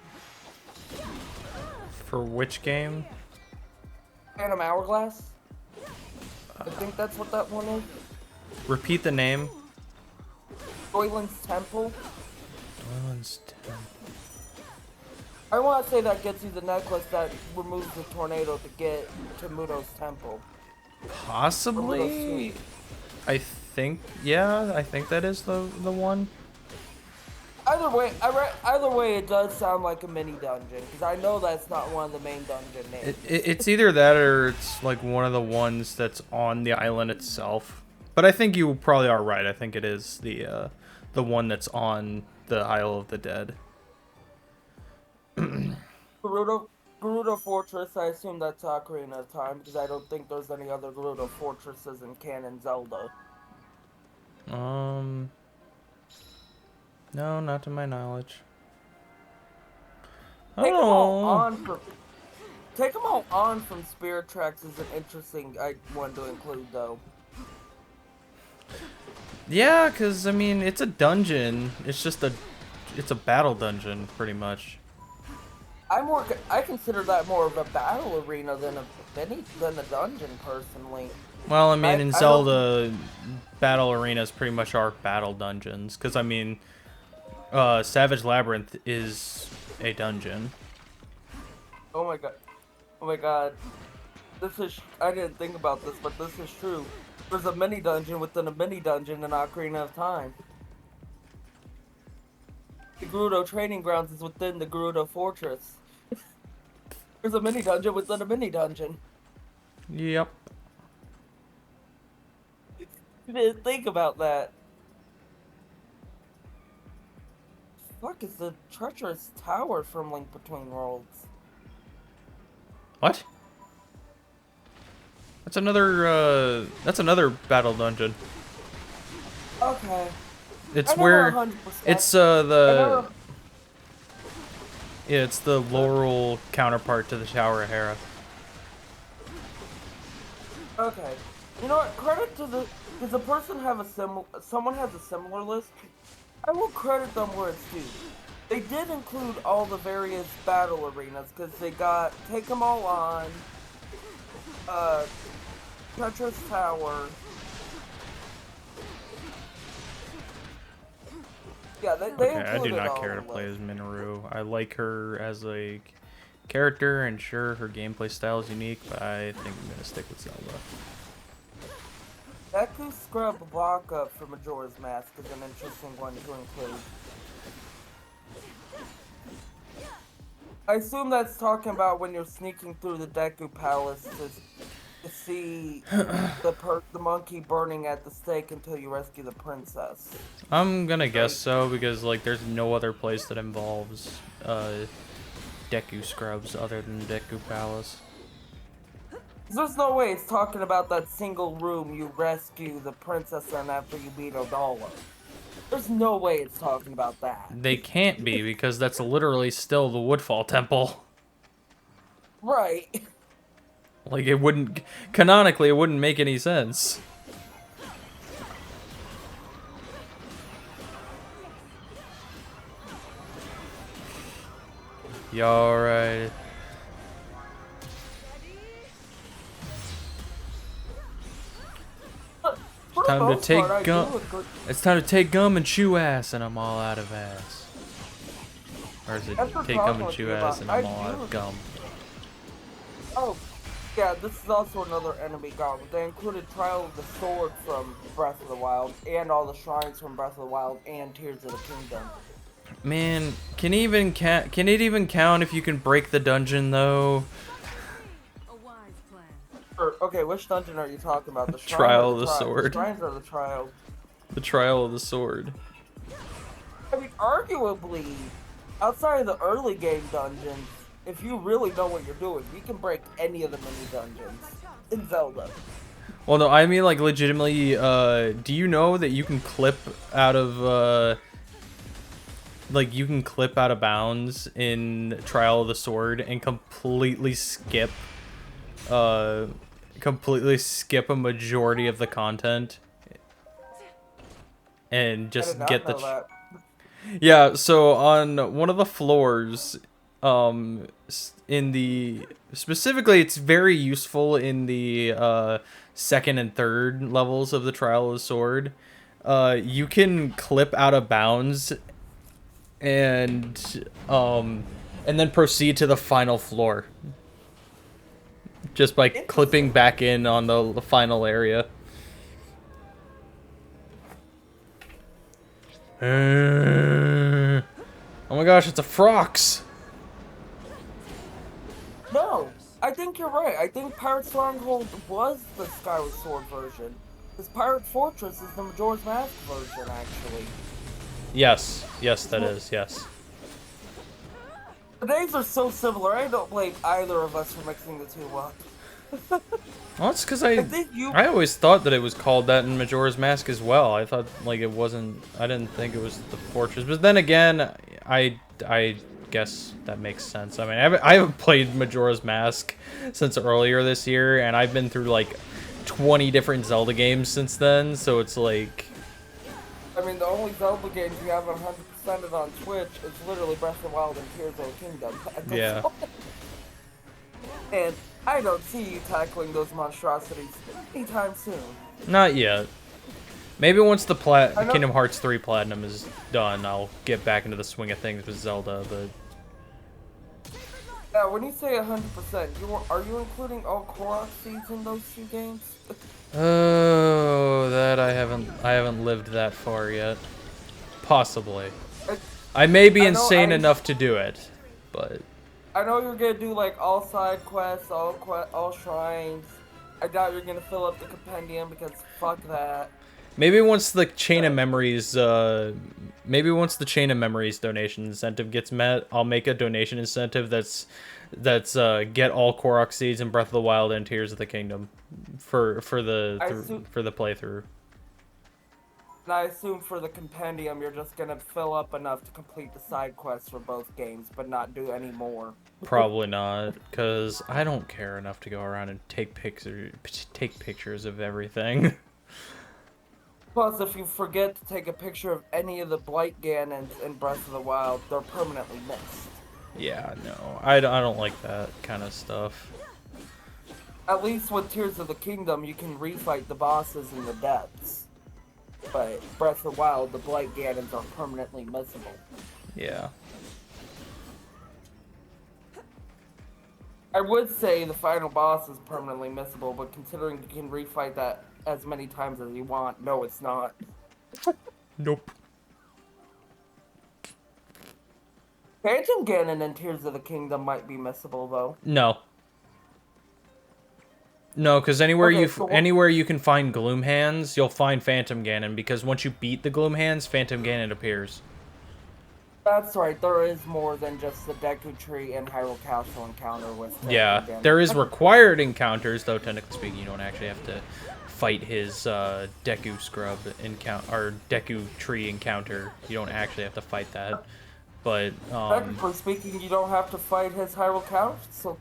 For which game? Phantom Hourglass. I think that's what that one is. Repeat the name. Doylin's Temple. Doylin's Temple. I want to say that gets you the necklace that removes the tornado to get to Mudo's Temple. Possibly. I think. Yeah, I think that is the one. Either way, it does sound like a mini dungeon because I know that's not one of the main dungeon names. It's either that or it's like one of the ones that's on the island itself. But I think you probably are right. I think it is the one that's on the Isle of the Dead. Gerudo Fortress, I assume that's Ocarina of Time because I don't think there's any other Gerudo Fortresses in canon Zelda. No, not to my knowledge. Take them all on from Spirit Tracks is an interesting one to include, though. Yeah, because, I mean, it's a dungeon. It's a battle dungeon, pretty much. I consider that more of a battle arena than a dungeon, personally. Well, I mean, in Zelda, battle arenas pretty much are battle dungeons. Because, I mean, Savage Labyrinth is a dungeon. Oh my god. I didn't think about this, but this is true. There's a mini dungeon within a mini dungeon in Ocarina of Time. The Gerudo Training Grounds is within the Gerudo Fortress. There's a mini dungeon within a mini dungeon. Yep. You didn't think about that. Fuck is the treacherous tower from Link Between Worlds? What? That's another battle dungeon. Okay. It's where 100%. it's yeah, it's the Laurel counterpart to the Tower of Hera. Okay. You know what? Credit to does a person have someone has a similar list? I will credit them where it's due. They did include all the various battle arenas because they got Take 'em All On, Treacherous Tower. Yeah, they Okay, included I do not all care to of play those. as Minoru. I like her as a character, and sure, her gameplay style is unique, but I think I'm gonna stick with Zelda. Deku Scrub Baka from Majora's Mask is an interesting one to include. I assume that's talking about when you're sneaking through the Deku Palace to see the monkey burning at the stake until you rescue the princess. I'm gonna guess Right. so because like there's no other place that involves Deku scrubs other than Deku Palace. There's no way it's talking about that single room you rescue the princess in after you beat Odala. There's no way it's talking about that. They can't be because that's literally still the Woodfall Temple. Right. Like it wouldn't canonically it wouldn't make any sense. You alright? For the Time to most take part, I gum. do agree. It's time to take gum and chew ass, and I'm all out of ass. Or is it After take talking gum and with chew you ass, about- and I'm I all out do- of gum? Oh, yeah, this is also another enemy gauntlet. They included Trial of the Sword from Breath of the Wild, and all the shrines from Breath of the Wild, and Tears of the Kingdom. Man, can it even count if you can break the dungeon though? A wise plan. Okay, which dungeon are you talking about? The shrine Trial or of the trial? Sword. The shrines or the trials? The Trial of the Sword. I mean, arguably, outside of the early game dungeons, if you really know what you're doing, you can break any of the mini dungeons in Zelda. Well, no, I mean like legitimately. Do you know that you can clip out of like you can clip out of bounds in Trial of the Sword and completely skip a majority of the content and I just did not get know the that. yeah, so on one of the floors in the specifically it's very useful in the second and third levels of the Trial of the Sword. You can clip out of bounds and then proceed to the final floor just by clipping back in on the final area. Oh my gosh, it's a Frox! No, I think you're right. I think Pirate Stronghold was the Skyward Sword version. This Pirate Fortress is the Majora's Mask version, actually. Yes, that is, yes. The names are so similar, I don't blame either of us for mixing the two up. Well, it's because I think you... I always thought that it was called that in Majora's Mask as well. I thought, like, it wasn't... I didn't think it was the Fortress. But then again, I guess that makes sense. I mean, I haven't played Majora's Mask since earlier this year, and I've been through, like, 20 different Zelda games since then, so it's like... I mean, the only Zelda games you have 100%ed on Twitch is literally Breath of the Wild and Tears of the Kingdom. Yeah. And I don't see you tackling those monstrosities anytime soon. Not yet. Maybe once the I know- Kingdom Hearts 3 Platinum is done, I'll get back into the swing of things with Zelda, but... Yeah, when you say 100%, are you including all Korok seeds in those two games? Oh, that I haven't lived that far yet. Possibly. I may be insane enough to do it, but... I know you're gonna do like all side quests, all shrines. I doubt you're gonna fill up the compendium because fuck that. Maybe once the Chain of Memories, donation incentive gets met, I'll make a donation incentive that's get all Korok seeds in Breath of the Wild and Tears of the Kingdom for the playthrough. And I assume for the compendium, you're just gonna fill up enough to complete the side quests for both games, but not do any more. Probably not, because I don't care enough to go around and take pictures of everything. Plus, if you forget to take a picture of any of the Blight Ganons in Breath of the Wild, they're permanently missed. Yeah, no, I don't like that kind of stuff. At least with Tears of the Kingdom, you can refight the bosses in the depths. But Breath of the Wild, the Blight Ganons are permanently missable. Yeah. I would say the final boss is permanently missable, but considering you can refight that as many times as you want, no, it's not. Nope. Phantom Ganon in Tears of the Kingdom might be missable, though. No. No, because Okay, so what- anywhere you can find Gloom Hands, you'll find Phantom Ganon. Because once you beat the Gloom Hands, Phantom Ganon appears. That's right, there is more than just the Deku Tree and Hyrule Castle encounter with Phantom Yeah, Ganon. there is required encounters, though technically speaking, you don't actually have to fight his Deku Scrub encounter or Deku Tree encounter. You don't actually have to fight that, but Technically speaking, you don't have to fight his Hyrule Council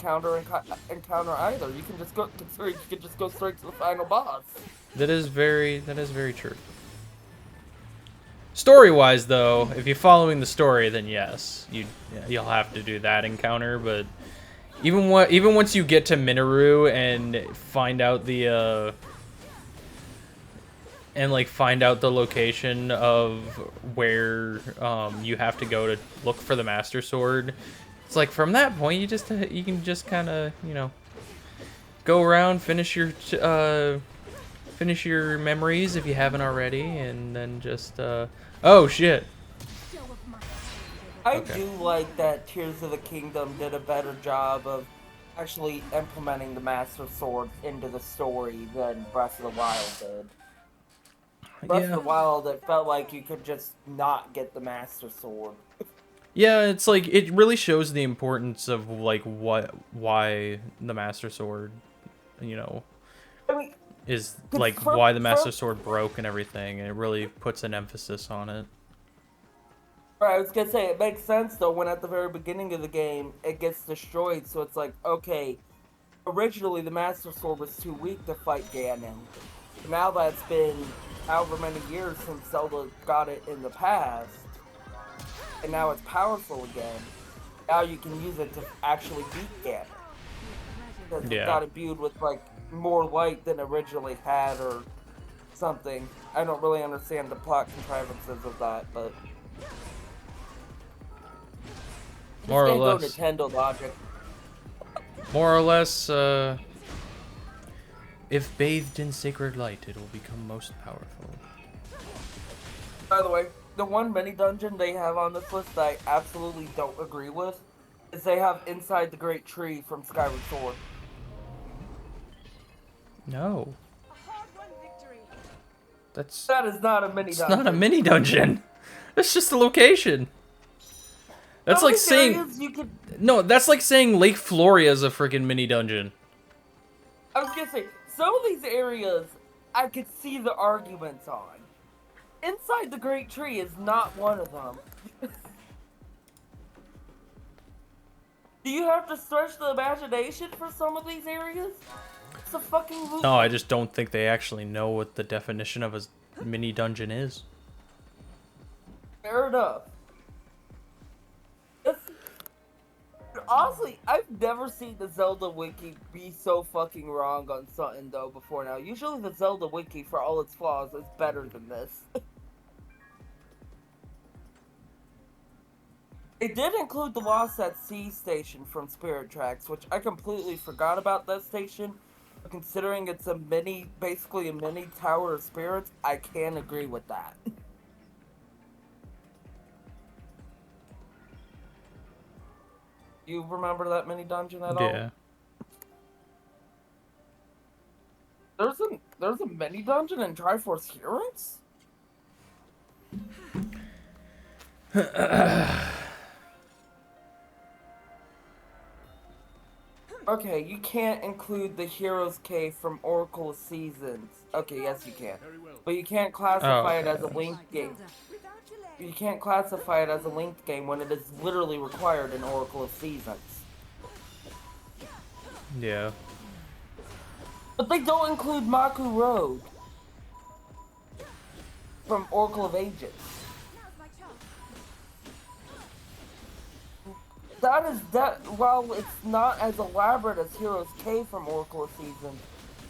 encounter either. You can just go. You can just go straight to the final boss. that is very true. Story-wise, though, if you're following the story, then yes, you'll have to do that encounter. But even once you get to Minoru and find out the location of where you have to go to look for the Master Sword, it's like from that point you can just kind of go around, finish your memories if you haven't already, and then just oh shit. I Okay. do like that Tears of the Kingdom did a better job of actually implementing the Master Sword into the story than Breath of the Wild did. Breath of the Wild, it felt like you could just not get the Master Sword. Yeah, it's like it really shows the importance of like why the Master Sword, I mean, is But like for- why the Master for- Sword broke and everything, and it really puts an emphasis on it. right, I was gonna say, it makes sense though when at the very beginning of the game it gets destroyed, so it's like, okay, originally the Master Sword was too weak to fight Ganon. Now that's been however many years since Zelda got it in the past, and now it's powerful again. Now you can use it to actually beat Ganon. Because Yeah. it got imbued with like more light than originally had or something. I don't really understand the plot contrivances of that, but More or just can't less. go Nintendo logic. More or less, if bathed in sacred light, it will become most powerful. By the way, the one mini dungeon they have on this list that I absolutely don't agree with is they have Inside the Great Tree from Skyward Sword. No, A hard-won victory. that's That is not a mini it's dungeon. not a mini dungeon. That's just a location. That's Some of like these saying areas you could. no. That's like saying Lake Floria is a freaking mini dungeon. I was gonna say some of these areas I could see the arguments on. Inside the Great Tree is not one of them. Do you have to stretch the imagination for some of these areas? It's a fucking loop. No, I just don't think they actually know what the definition of a mini dungeon is. Fair enough. Honestly, I've never seen the Zelda wiki be so fucking wrong on something though before now. Usually the Zelda wiki, for all its flaws, is better than this. It did include the Lost at Sea station from Spirit Tracks, which I completely forgot about that station. But considering it's basically a mini Tower of Spirits, I can agree with that. You remember that mini dungeon at all? Yeah. There's a mini dungeon in Triforce Heroes? Okay, you can't include the Hero's Cave from Oracle of Seasons. Okay, yes you can. But you can't classify it as a linked game. You can't classify it as a linked game when it is literally required in Oracle of Seasons. Yeah. But they don't include Maku Road from Oracle of Ages. While it's not as elaborate as Hero's Cave from Oracle of Seasons,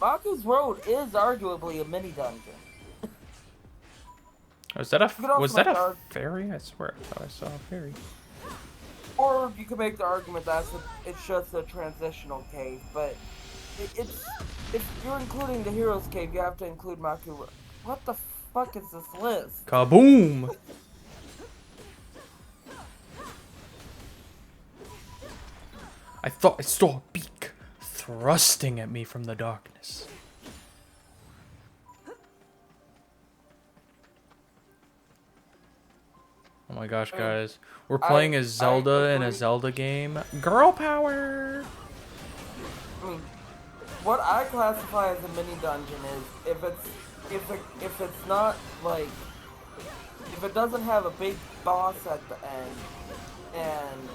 Maku's Road is arguably a mini dungeon. Was that could also make a fairy? I swear I thought I saw a fairy. Or you could make the argument that it's just a transitional cave, but if you're including the Hero's Cave, you have to include Maku Road. What the fuck is this list? Kaboom! I thought I saw a beak. thrusting at me from the darkness. Oh my gosh, guys. We're playing as Zelda in a Zelda game. Girl power! I mean, what I classify as a mini dungeon is if it's not like if it doesn't have a big boss at the end and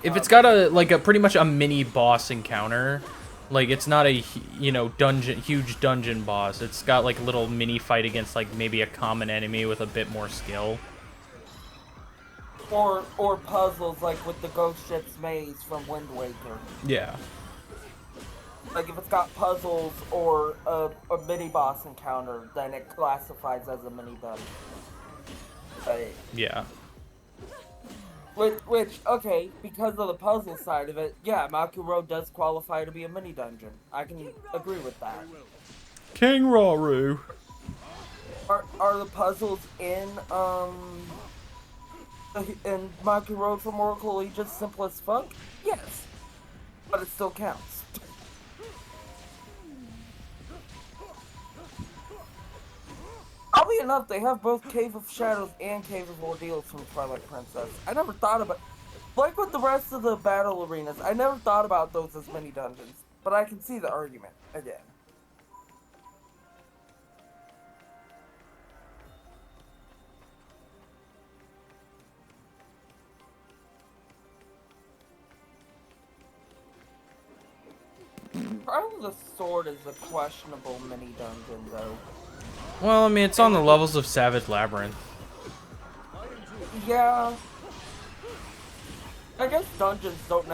If it's got a pretty much a mini boss encounter, like it's not a huge dungeon boss. It's got like a little mini fight against like maybe a common enemy with a bit more skill. or puzzles like with the Ghost Ship's Maze from Wind Waker. Yeah. Like if it's got puzzles or a mini boss encounter, then it classifies as a mini dungeon. Right. Yeah. Which, okay, because of the puzzle side of it, yeah, Maku Road does qualify to be a mini dungeon. I can agree with that. King Rauru. Are the puzzles in Maku Road from Oracle Legion's simple as fuck? Yes, but it still counts. Oddly enough, they have both Cave of Shadows and Cave of Ordeals from Twilight Princess. I never thought about, like with the rest of the battle arenas, I never thought about those as mini dungeons, but I can see the argument again. Trial of the Sword is a questionable mini dungeon, though. Well, I mean, it's on the levels of Savage Labyrinth. Yeah. I guess dungeons don't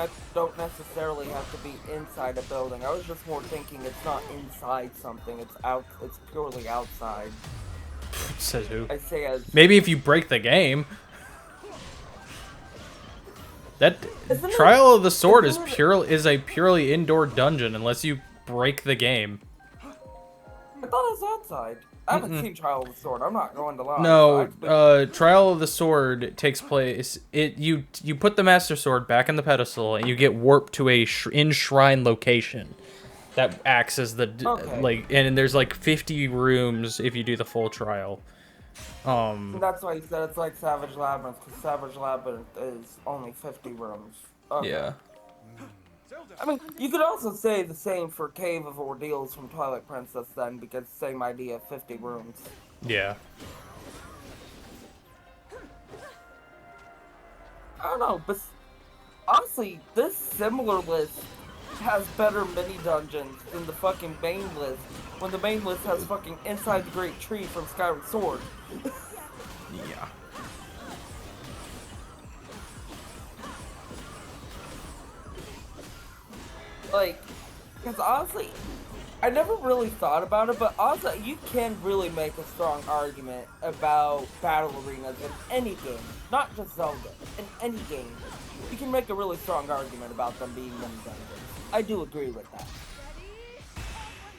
necessarily have to be inside a building. I was just more thinking it's not inside something. It's purely outside. Says who? I say as Maybe if you break the game. That Isn't it- Trial of the Sword is isn't it- is a purely indoor dungeon unless you break the game. I thought it was outside. I haven't seen Trial of the Sword. I'm not going to lie. No, Trial of the Sword takes place. You put the Master Sword back in the pedestal, and you get warped to a in-shrine location that acts as the Okay. and there's like 50 rooms if you do the full trial. That's why you said it's like Savage Labyrinth, because Savage Labyrinth is only 50 rooms. Okay. Yeah. I mean, you could also say the same for Cave of Ordeals from Twilight Princess then, because same idea, 50 rooms. Yeah. I don't know, but honestly, this similar list has better mini dungeons than the fucking main list, when the main list has fucking Inside the Great Tree from Skyward Sword. Yeah. Like, because honestly, I never really thought about it, but honestly, you can really make a strong argument about battle arenas in any game, not just Zelda, in any game. You can make a really strong argument about them being mini dungeons. I do agree with that.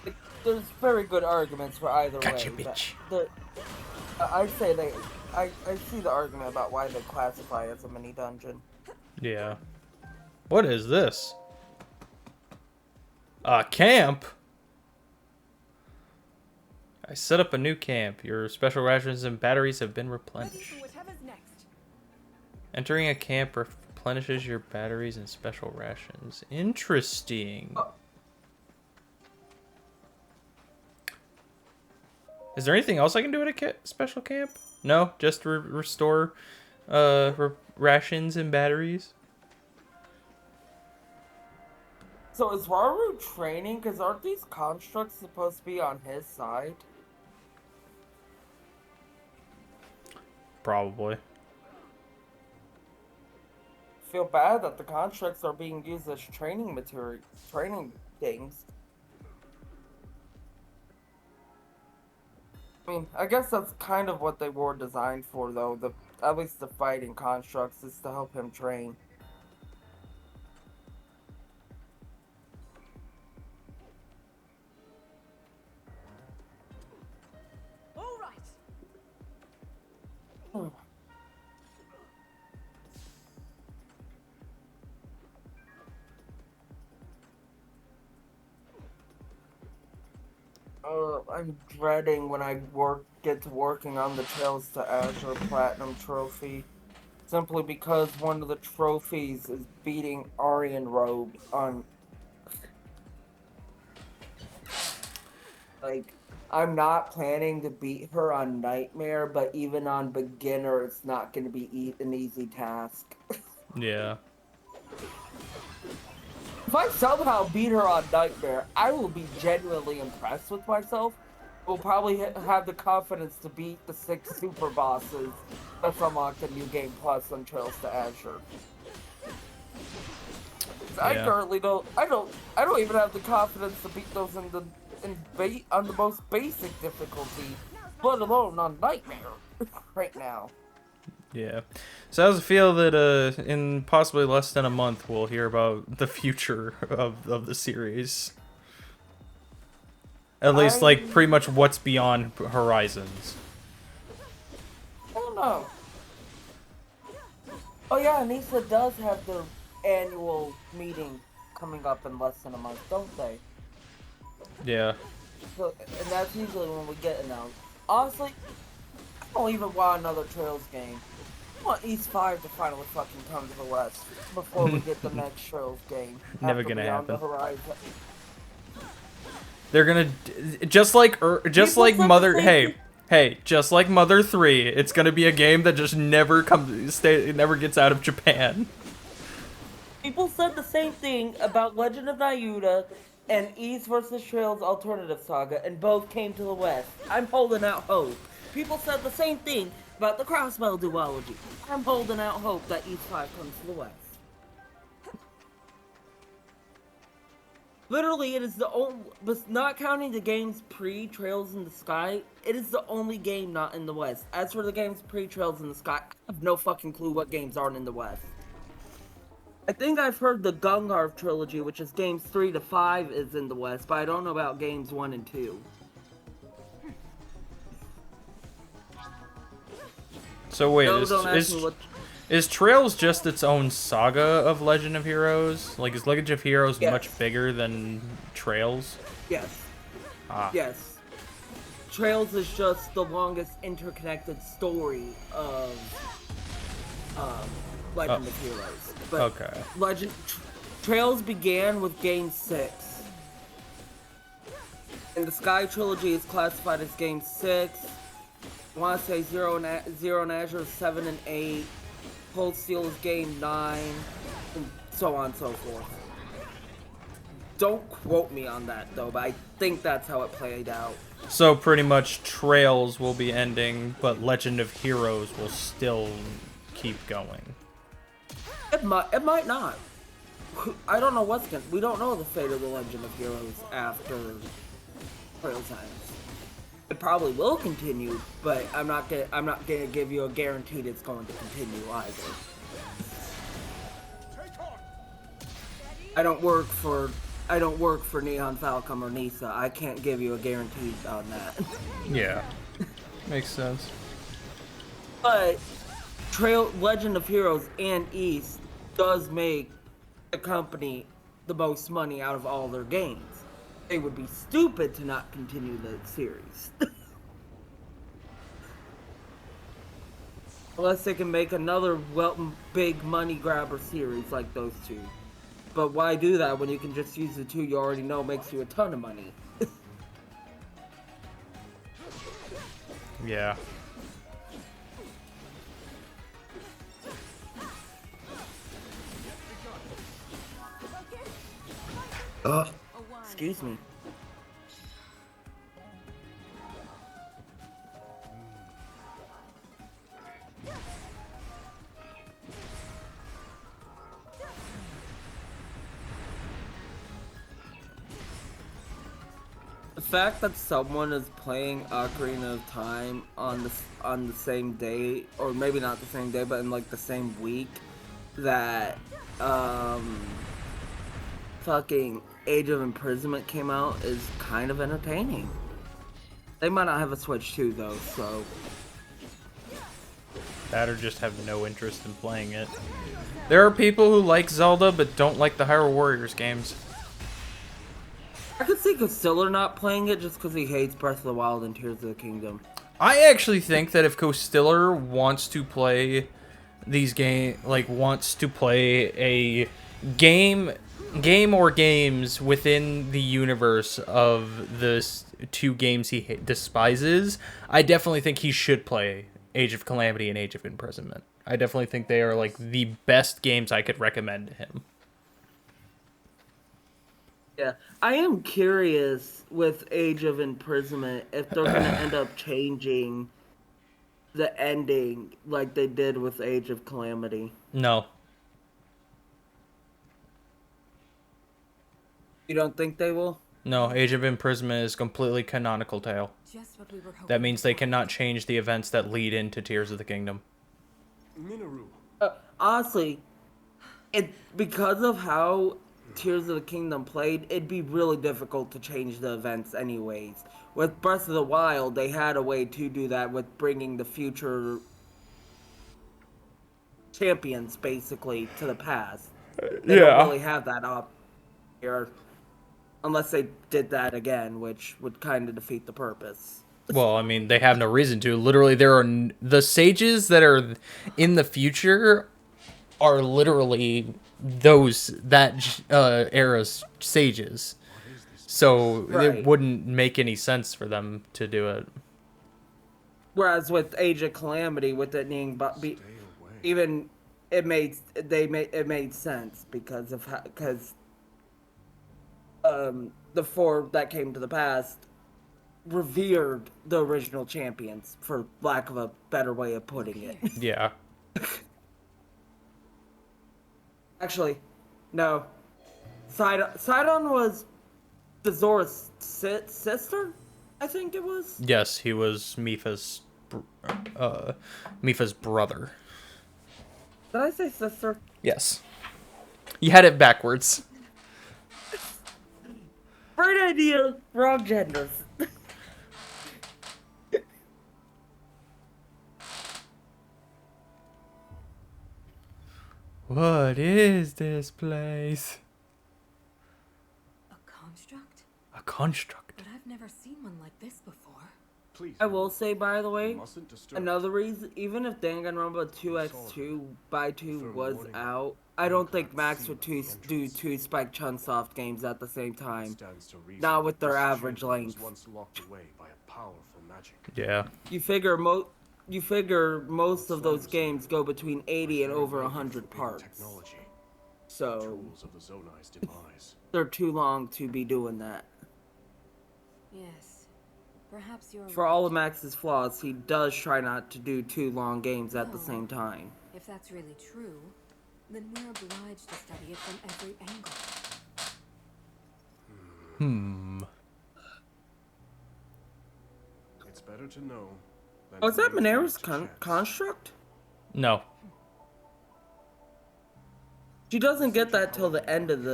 Like, there's very good arguments for either Gotcha, way. bitch. I'd say I see the argument about why they classify as a mini dungeon. Yeah. What is this? Camp? I set up a new camp. Your special rations and batteries have been replenished. Whatever's next. Entering a camp replenishes your batteries and special rations. Interesting. Is there anything else I can do at a special camp? No? Just restore rations and batteries? So is Rauru training? Because aren't these constructs supposed to be on his side? Probably. Feel bad that the constructs are being used as training things. I mean, I guess that's kind of what they were designed for, though. At least the fighting constructs is to help him train. All right. I'm dreading when I get to working on the Trails to Azure Platinum Trophy. Simply because one of the trophies is beating Aryan Rogue on, like, I'm not planning to beat her on Nightmare, but even on Beginner, it's not going to be an easy task. Yeah. If I somehow beat her on Nightmare, I will be genuinely impressed with myself. Will probably have the confidence to beat the 6 super bosses that's unlocked in New Game Plus on Trails to Azure. I Yeah. currently don't. I don't even have the confidence to beat those on the most basic difficulty, let alone on Nightmare right now. Yeah. So how does it feel that in possibly less than a month we'll hear about the future of the series? At least like pretty much what's beyond Horizons. I don't know. Oh yeah, Nisa does have their annual meeting coming up in less than a month, don't they? Yeah. So, and that's usually when we get announced. Honestly, I don't even want another Trails game. I want East 5 to finally fucking come to the West before we get the next Trails game. Never after gonna Beyond happen. The Horizon. They're gonna just like Mother. Hey, just like Mother 3, it's gonna be a game that just never never gets out of Japan. People said the same thing about Legend of Nayuta and East vs. Trails Alternative Saga, and both came to the West. I'm holding out hope. People said the same thing about the Crossbow duology. I'm holding out hope that East 5 comes to the West. Literally, it is the only, but not counting the games pre-Trails in the Sky, it is the only game not in the West. As for the games pre-Trails in the Sky, I have no fucking clue what games aren't in the West. I think I've heard the Gungarv trilogy, which is games 3 to 5, is in the West, but I don't know about games 1 and 2. So wait, No, is Trails just its own saga of Legend of Heroes? Like, is Legend of Heroes much bigger than Trails? Yes. Ah. Yes. Trails is just the longest interconnected story of Legend of Heroes. But okay. Trails began with Game 6. And the Sky Trilogy is classified as Game 6. I want to say Zero and Azure is 7 and 8. Cold Steel is Game 9. And so on and so forth. Don't quote me on that, though, but I think that's how it played out. So pretty much Trails will be ending, but Legend of Heroes will still keep going. It might not. I don't know we don't know the fate of the Legend of Heroes after Trails ends. It probably will continue, but I'm not gonna give you a guarantee that it's going to continue either. I don't work for Neon Falcom or Nisa. I can't give you a guarantee on that. Yeah. Makes sense. But Legend of Heroes and East does make the company the most money out of all their games. They would be stupid to not continue the series. Unless they can make another big money grabber series like those two. But why do that when you can just use the two you already know makes you a ton of money? Yeah. Excuse me. The fact that someone is playing Ocarina of Time on the same day, or maybe not the same day, but in like the same week that fucking Age of Imprisonment came out is kind of entertaining. They might not have a Switch 2 though, so That or just have no interest in playing it. There are people who like Zelda but don't like the Hyrule Warriors games. I could see Castiller not playing it just because he hates Breath of the Wild and Tears of the Kingdom. I actually think that if Costiller wants to play wants to play a game or games within the universe of the two games he despises, I definitely think he should play Age of Calamity and Age of Imprisonment. I definitely think they are like the best games I could recommend to him. Yeah, I am curious with Age of Imprisonment if they're gonna end up changing the ending like they did with Age of Calamity. No. You don't think they will? No, Age of Imprisonment is completely canonical tale. Just what we were hoping That means they for. cannot change the events that lead into Tears of the Kingdom. Minoru. Honestly, because of how Tears of the Kingdom played, it'd be really difficult to change the events anyways. With Breath of the Wild, they had a way to do that with bringing the future champions, basically, to the past. They don't really have that up here. Unless they did that again, which would kind of defeat the purpose. Well, I mean, they have no reason to. Literally, there are the sages that are in the future are literally that era's sages. So Right. it wouldn't make any sense for them to do it. Whereas with Age of Calamity, with it being even it made sense because of the four that came to the past revered the original champions, for lack of a better way of putting it. Yeah. Actually, no. Sidon was Zora's sister, I think it was. Yes, he was Mipha's brother. Did I say sister? Yes. You had it backwards. Great idea. Wrong genders. What is this place? A construct? A construct. But I've never seen one like this before. Please. I will say, by the way, Mustn't disturb. another reason, even if Danganronpa 2x2 by 2 was out, I don't think Max would do two Spike Chunsoft games at the same time. Stands to reason Not with that their this average chamber was length. once locked away by a powerful magic. Yeah. You figure most of those games go between 80 and over 100 parts. Technology, So tools of the Zonai's demise. they're too long to be doing that. Yes. Perhaps you're For all of Max's flaws, he does try not to do two long games at the No. same time. If that's really true, then we're obliged to study it from every angle. It's better to know than Oh, is to that leave Mineru's things to chance. construct? No. She doesn't get that till the end of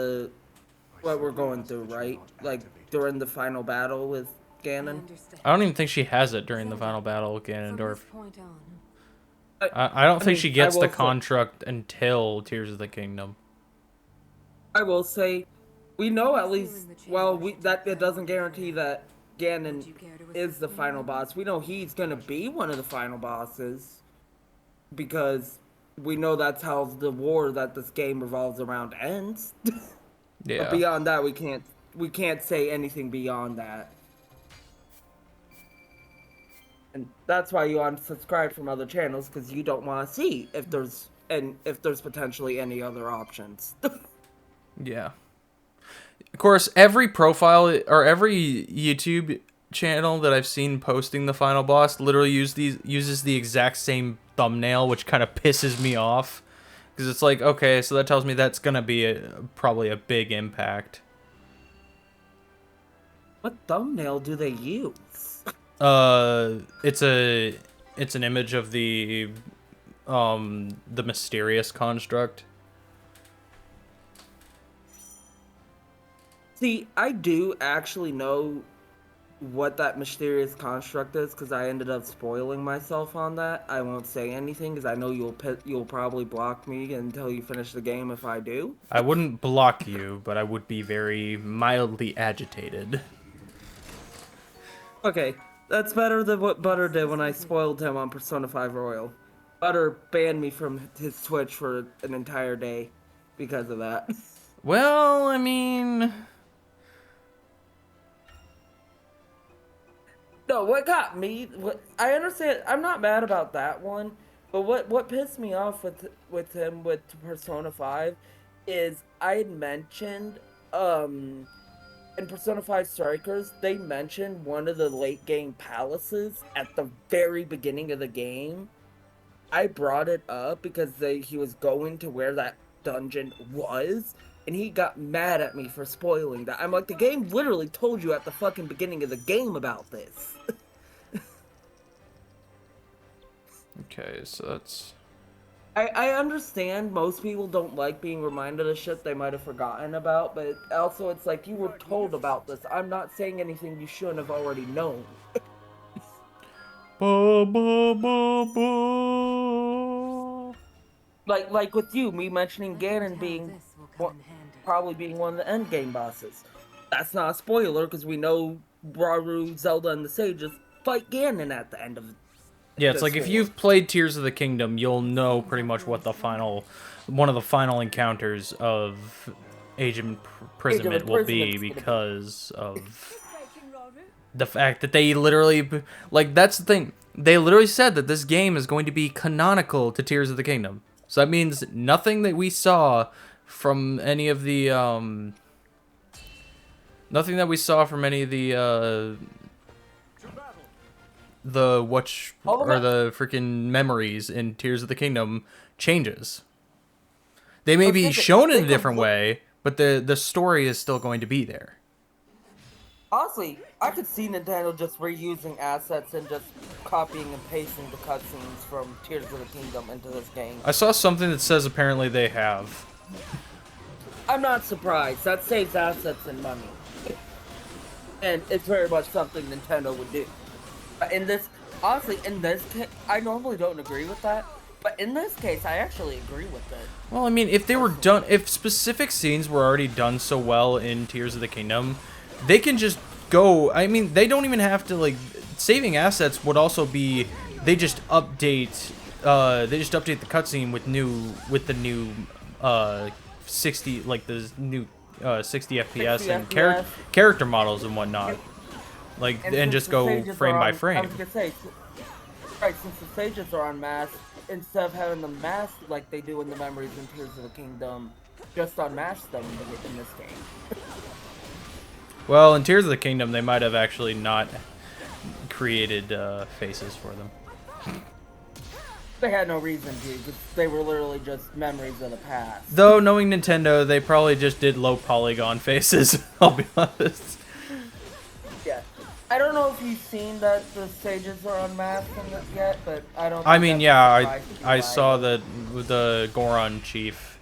what we're going through, right? Like during the final battle with I Ganon. understand. I don't even think she has it during the final battle with From Ganondorf. this point on, I don't think mean, she gets I the will say- construct until Tears of the Kingdom. I will say, we know at least. Well, it doesn't guarantee that Ganon is the final boss. We know he's gonna be one of the final bosses because we know that's how the war that this game revolves around ends. Yeah. But beyond that, we can't say anything beyond that. And that's why you unsubscribe from other channels, because you don't want to see if there's potentially any other options. Yeah. Of course, every profile or every YouTube channel that I've seen posting the final boss literally uses the exact same thumbnail, which kind of pisses me off. Because it's like, okay, so that tells me that's going to be probably a big impact. What thumbnail do they use? It's an image of the mysterious construct. See, I do actually know what that mysterious construct is because I ended up spoiling myself on that. I won't say anything because I know you'll probably block me until you finish the game if I do. I wouldn't block you, but I would be very mildly agitated. Okay, that's better than what Butter did when I spoiled him on Persona 5 Royal. Butter banned me from his Twitch for an entire day because of that. Well, I mean... No, what got me? I understand. I'm not mad about that one, but what pissed me off with him with Persona 5 is I had mentioned in Persona 5 Strikers they mentioned one of the late game palaces at the very beginning of the game. I brought it up because he was going to where that dungeon was, and he got mad at me for spoiling that. I'm like, the game literally told you at the fucking beginning of the game about this. Okay, so that's... I understand most people don't like being reminded of shit they might have forgotten about, but also it's like, you were told about this. I'm not saying anything you shouldn't have already known. Ba, ba, ba, ba. Like with you, me mentioning Ganon How being this will come in handy. probably being one of the endgame bosses. That's not a spoiler because we know Rauru, Zelda, and the Sages fight Ganon at the end of Yeah, it's like if you've played Tears of the Kingdom, you'll know pretty much what one of the final encounters of Age of Imprisonment will be because of the fact that they literally, like, that's the thing. They literally said that this game is going to be canonical to Tears of the Kingdom. So that means nothing that we saw from any of the, nothing that we saw from any of the freaking memories in Tears of the Kingdom changes. They may be shown in a different way, but the story is still going to be there. Honestly, I could see Nintendo just reusing assets and just copying and pasting the cutscenes from Tears of the Kingdom into this game. I saw something that says apparently they have. I'm not surprised. That saves assets and money. And it's very much something Nintendo would do. But honestly, in this case, I normally don't agree with that. But in this case, I actually agree with it. Well, I mean, if they were done, if specific scenes were already done so well in Tears of the Kingdom, they can just go, I mean, they don't even have to, like, saving assets would also be, they just update the cutscene with the new, 60, like, the new, 60 FPS and character models and whatnot. Like, and just go frame by frame. I was gonna say, right, since the sages are unmasked, instead of having them masked like they do in the memories in Tears of the Kingdom, just unmask them in this game. Well, in Tears of the Kingdom, they might have actually not created faces for them. They had no reason to, because they were literally just memories of the past. Though, knowing Nintendo, they probably just did low polygon faces, I'll be honest. Yeah. I don't know if you've seen that the sages are unmasked yet, but I don't think I mean, yeah, I saw that with the Goron Chief.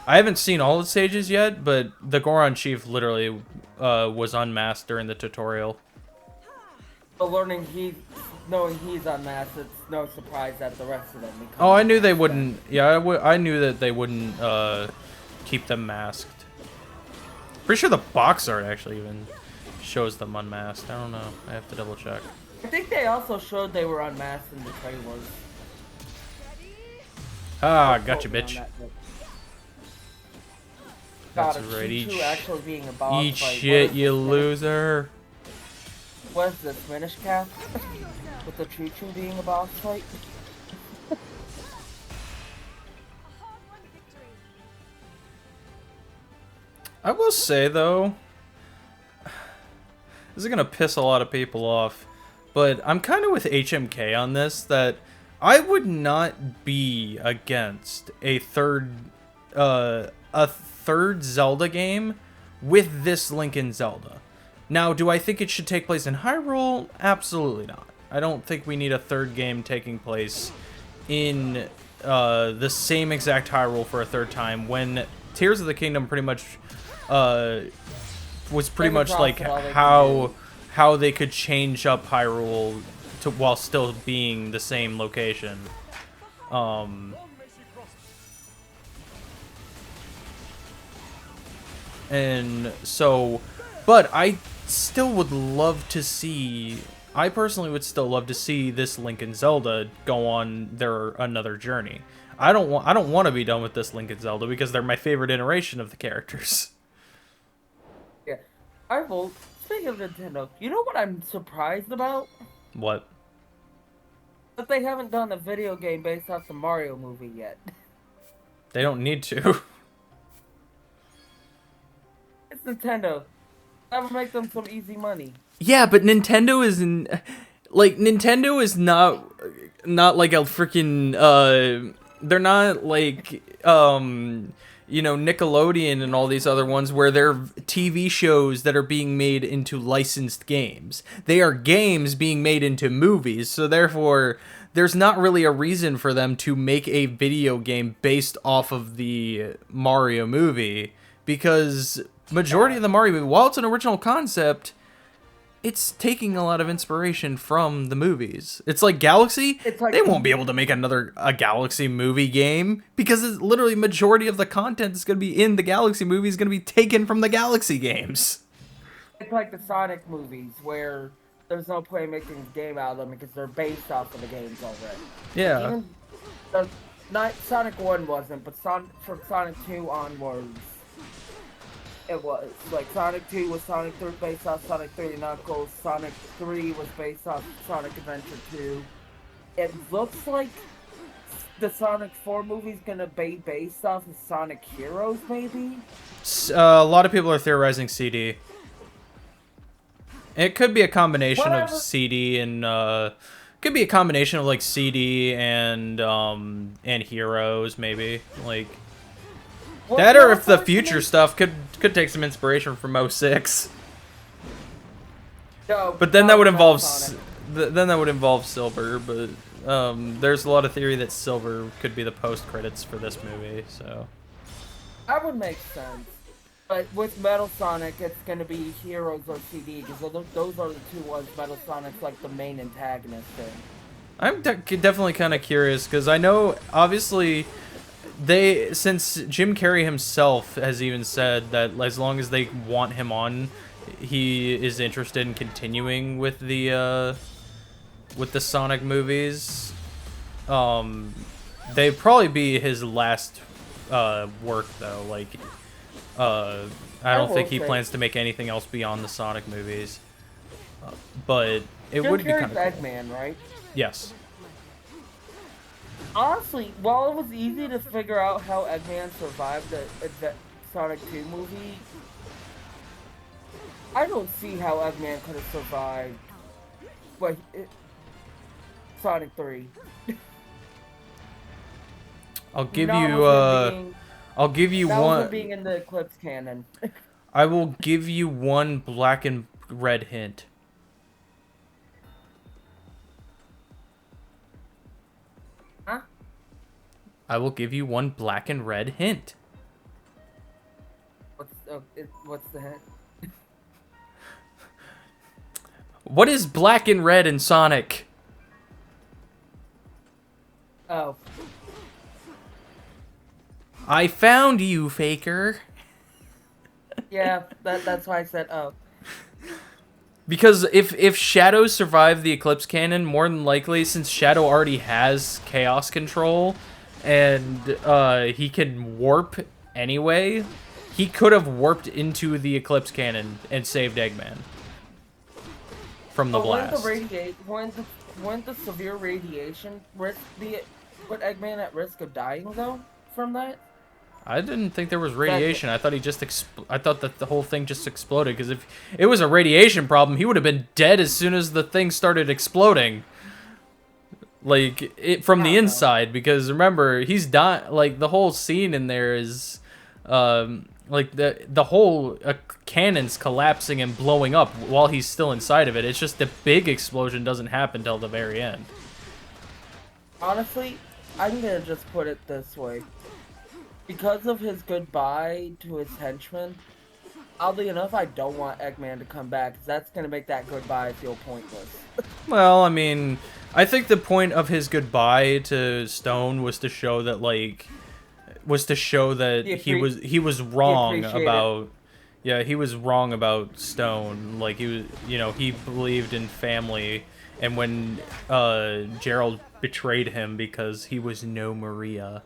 I haven't seen all the sages yet, but the Goron Chief literally was unmasked during the tutorial. But knowing he's unmasked, it's no surprise that the rest of them become. Oh, I knew they wouldn't. Yeah, I knew that they wouldn't keep them masked. Pretty sure the box art actually even shows them unmasked. I don't know. I have to double check. I think they also showed they were unmasked in the trailers. Ah, gotcha, bitch. That's God, right. Eat shit, you loser. What is this, Minish Cap? With the Choo-Choo being a boss fight? I will say, though, this is going to piss a lot of people off, but I'm kind of with HMK on this, that I would not be against a third Zelda game with this Link in Zelda. Now, do I think it should take place in Hyrule? Absolutely not. I don't think we need a third game taking place in the same exact Hyrule for a third time when Tears of the Kingdom pretty much was pretty much like how how they could change up Hyrule to while still being the same location. And so, but I still would love to see. I personally would still love to see this Link and Zelda go on their another journey. I don't want to be done with this Link and Zelda because they're my favorite iteration of the characters. Yeah. I will. Speaking of Nintendo, you know what I'm surprised about? What? That they haven't done a video game based off the Mario movie yet. They don't need to. It's Nintendo. That would make them some easy money. Yeah, but Nintendo is Nintendo is not like a freaking they're not like Nickelodeon and all these other ones where they're TV shows that are being made into licensed games. They are games being made into movies, so therefore there's not really a reason for them to make a video game based off of the Mario movie, because majority of the Mario movie, while it's an original concept, it's taking a lot of inspiration from the movies. It's like Galaxy. They won't be able to make a Galaxy movie game because it's literally majority of the content that's going to be in the Galaxy movie is going to be taken from the Galaxy games. It's like the Sonic movies where there's no point making a game out of them because they're based off of the games already. Yeah. Even Sonic 1 wasn't, but from Sonic 2 onwards, it was. Like, Sonic 2 was based off Sonic 3 Knuckles. Sonic 3 was based off Sonic Adventure 2. It looks like the Sonic 4 movie's gonna be based off of Sonic Heroes, maybe? A lot of people are theorizing CD. It could be a combination of CD and could be a combination of like CD and Heroes, maybe. Like that, or if the future stuff could take some inspiration from 06. No, but then that would involve Silver. But there's a lot of theory that Silver could be the post credits for this movie. So that would make sense. But with Metal Sonic, it's gonna be Heroes or CD because those are the two ones Metal Sonic's like the main antagonist in. I'm definitely kind of curious because I know obviously. Since Jim Carrey himself has even said that as long as they want him on, he is interested in continuing with the Sonic movies. They'd probably be his last work though. Like, I don't think he plans to make anything else beyond the Sonic movies. But it would be kind of cool. Eggman, right? Yes. Honestly, while it was easy to figure out how Eggman survived the Sonic 2 movie, I don't see how Eggman could have survived Sonic 3. I'll give you one being in the Eclipse canon. I will give you one black and red hint. Huh? I will give you one black and red hint. What's the hint? What is black and red in Sonic? Oh. I found you, faker. Yeah, that's why I said oh. Because if Shadow survived the Eclipse Cannon, more than likely, since Shadow already has Chaos Control, and he can warp anyway, he could have warped into the Eclipse Cannon and saved Eggman from the blast. Wouldn't the severe radiation put Eggman at risk of dying though from that? I didn't think there was radiation. I thought I thought that the whole thing just exploded, because if it was a radiation problem, he would have been dead as soon as the thing started exploding. Like, from the inside, because remember, he's dying. Like, the whole scene in there is like the whole cannon's collapsing and blowing up while he's still inside of it. It's just the big explosion doesn't happen till the very end. Honestly, I'm gonna just put it this way. Because of his goodbye to his henchmen, Oddly enough, I don't want Eggman to come back, because that's going to make that goodbye feel pointless. Well, I mean, I think the point of his goodbye to Stone was to show that, like, he was He wrong appreciated. about, yeah, he was wrong about Stone. Like, he was, he believed in family, and when Gerald betrayed him because he was no Maria,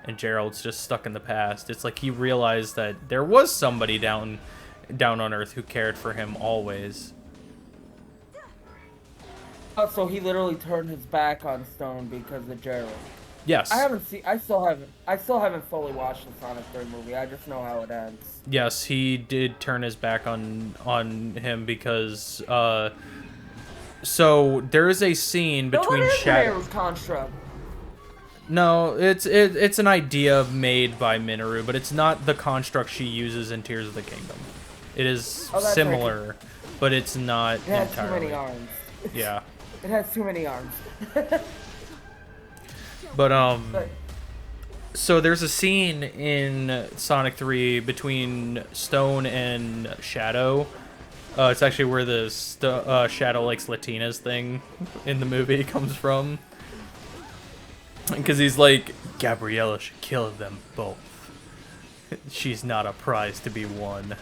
and Gerald's just stuck in the past, it's like he realized that there was somebody down on Earth who cared for him always. Oh, so he literally turned his back on Stone because of Gerald. Yes. I still haven't fully watched the Sonic 3 movie. I just know how it ends. Yes, he did turn his back on him because so there is a scene No, between what is Shadow. Ray's construct? No, it's an idea made by Minoru, but it's not the construct she uses in Tears of the Kingdom. It is Oh, that's similar, but it's not It has entirely. too many arms. Yeah. It has too many arms. But But so there's a scene in Sonic 3 between Stone and Shadow. It's actually where the Shadow likes Latinas thing in the movie comes from. Because he's like, Gabriella should kill them both. She's not a prize to be won.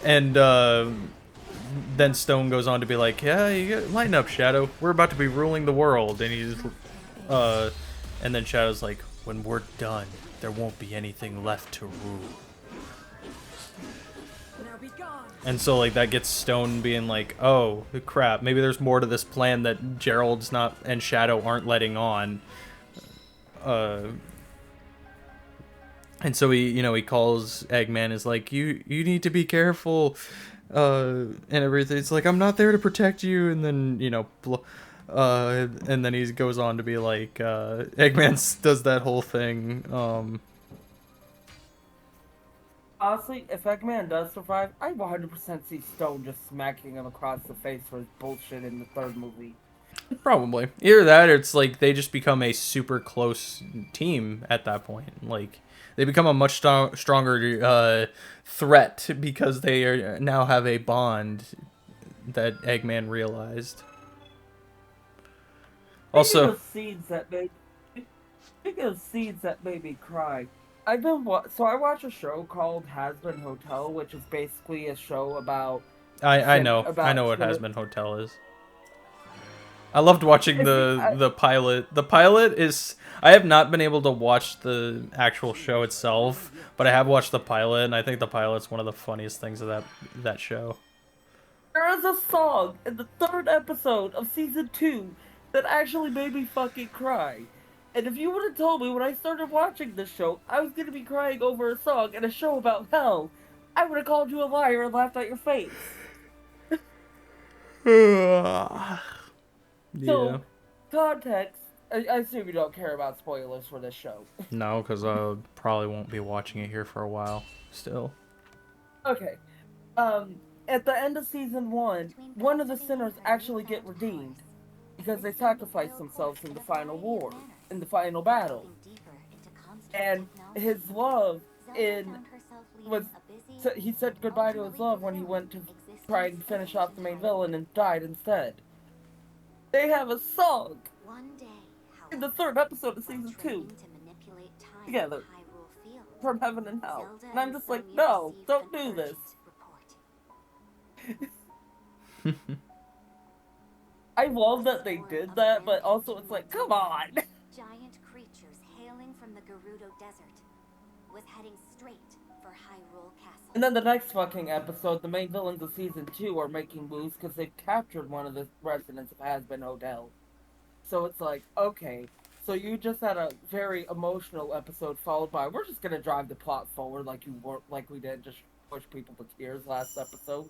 And then Stone goes on to be like, yeah, lighten up, Shadow. We're about to be ruling the world. And he's, and then Shadow's like, when we're done, there won't be anything left to rule. And so, like, that gets Stone being like, oh, crap, maybe there's more to this plan that Gerald's not, and Shadow aren't letting on. And so he calls Eggman, is like, you need to be careful, and everything. It's like, I'm not there to protect you, and then, and then he goes on to be like, Eggman does that whole thing, honestly, if Eggman does survive, I 100% see Stone just smacking him across the face for his bullshit in the third movie. Probably. Either that or it's like they just become a super close team at that point. Like, they become a much stronger threat because now have a bond that Eggman realized. Also, Speaking of scenes that made me cry, I watch a show called Has Been Hotel, which is basically a show about I know what Hasbin Hotel is. I loved watching the pilot. The pilot is... I have not been able to watch the actual show itself, but I have watched the pilot, and I think the pilot's one of the funniest things of that show. There is a song in the third episode of season 2 that actually made me fucking cry. And if you would have told me when I started watching this show I was gonna be crying over a song in a show about hell, I would have called you a liar and laughed at your face. Yeah. So, context. I assume you don't care about spoilers for this show. No, because I probably won't be watching it here for a while. Still. Okay. At the end of season 1, one of the sinners actually get redeemed because they sacrificed themselves in the final war, in the final battle. And his love he said goodbye to his love when he went to try and finish off the main villain and died instead. They have a song in the third episode of season 2 together from Heaven and Hell. And I'm just like, no, don't do this. I love that they did that, but also it's like, come on! Giant creatures hailing from the Gerudo Desert was heading straight for Hyrule Castle. And then the next fucking episode, the main villains of season 2 are making moves because they've captured one of the residents of Has Been Hotel. So it's like, okay, so you just had a very emotional episode followed by, we're just gonna drive the plot forward like we did, just push people to tears last episode.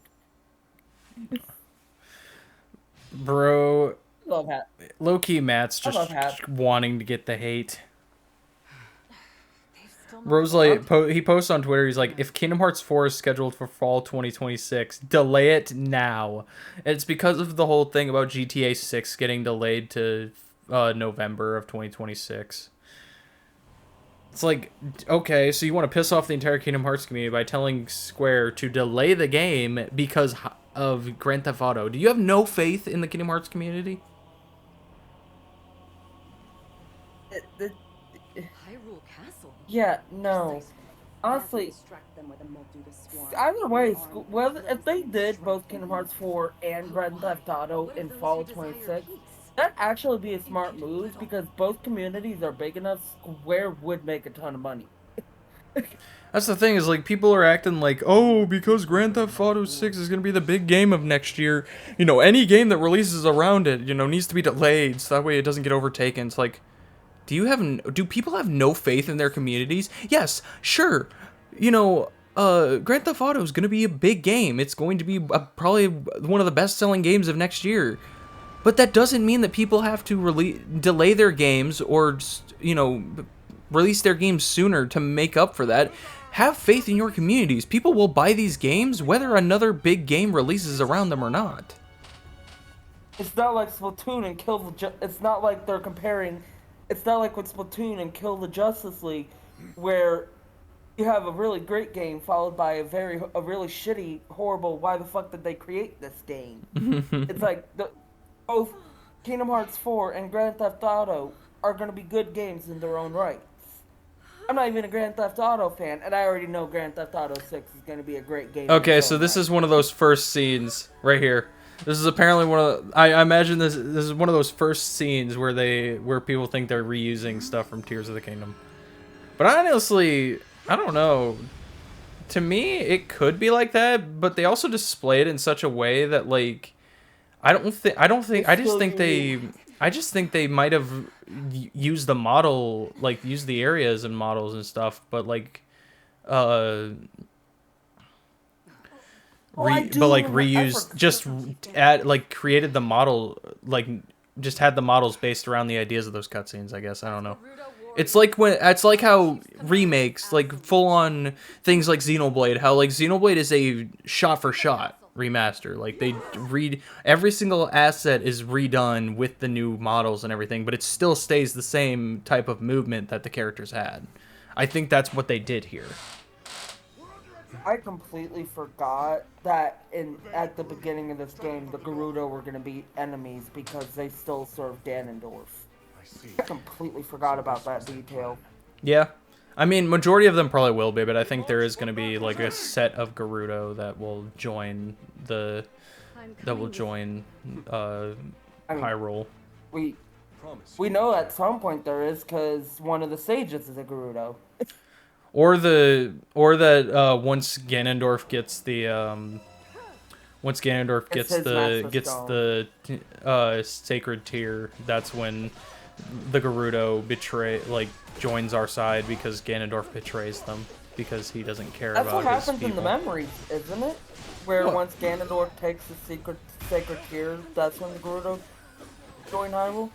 Bro, Love hat. low-key Matt's just wanting to get the hate. Rose he posts on Twitter, he's like, if Kingdom Hearts 4 is scheduled for fall 2026, delay it now. And it's because of the whole thing about GTA 6 getting delayed to November of 2026. It's like, okay, so you want to piss off the entire Kingdom Hearts community by telling Square to delay the game because of Grand Theft Auto. Do you have no faith in the Kingdom Hearts community? Hyrule Castle. Yeah, no. Honestly, either way, well, if they did both Kingdom Hearts 4 and Grand Theft Auto in fall 26, that'd actually be a smart move because both communities are big enough. Square would make a ton of money. That's the thing, is like people are acting like, oh, because Grand Theft Auto 6 is going to be the big game of next year, you know, any game that releases around it, you know, needs to be delayed so that way it doesn't get overtaken. It's like, do people have no faith in their communities? Yes, sure. You know, Grand Theft Auto is going to be a big game. It's going to be probably one of the best-selling games of next year. But that doesn't mean that people have to delay their games or, you know, release their games sooner to make up for that. Have faith in your communities. People will buy these games whether another big game releases around them or not. It's not like Splatoon and it's not like they're comparing. It's not like with Splatoon and Kill the Justice League, where you have a really great game followed by a really shitty, horrible. Why the fuck did they create this game? It's like both Kingdom Hearts 4 and Grand Theft Auto are going to be good games in their own rights. I'm not even a Grand Theft Auto fan, and I already know Grand Theft Auto 6 is going to be a great game. Okay, so this is one of those first scenes right here. This is apparently one of I imagine this is one of those first scenes where people think they're reusing stuff from Tears of the Kingdom. But honestly, I don't know. To me, it could be like that, but they also display it in such a way that like I just think they might have used the model, like used the areas and models and stuff, but like reused, just add, like created the model, like just had the models based around the ideas of those cutscenes, I guess. I don't know. It's like how remakes, like full on things like Xenoblade, how like Xenoblade is a shot for shot remaster. Like they every single asset is redone with the new models and everything, but it still stays the same type of movement that the characters had. I think that's what they did here. I completely forgot that at the beginning of this game, the Gerudo were going to be enemies because they still serve Ganondorf. I completely forgot about that detail. Yeah. I mean, majority of them probably will be, but I think there is going to be like a set of Gerudo that will join Hyrule. We know at some point there is, because one of the sages is a Gerudo. Or that once Ganondorf gets the sacred tear, that's when the Gerudo joins our side because Ganondorf betrays them because he doesn't care about his people. That's what happens in the memories, isn't it? Where once Ganondorf takes the sacred tear, that's when the Gerudo join Hyrule?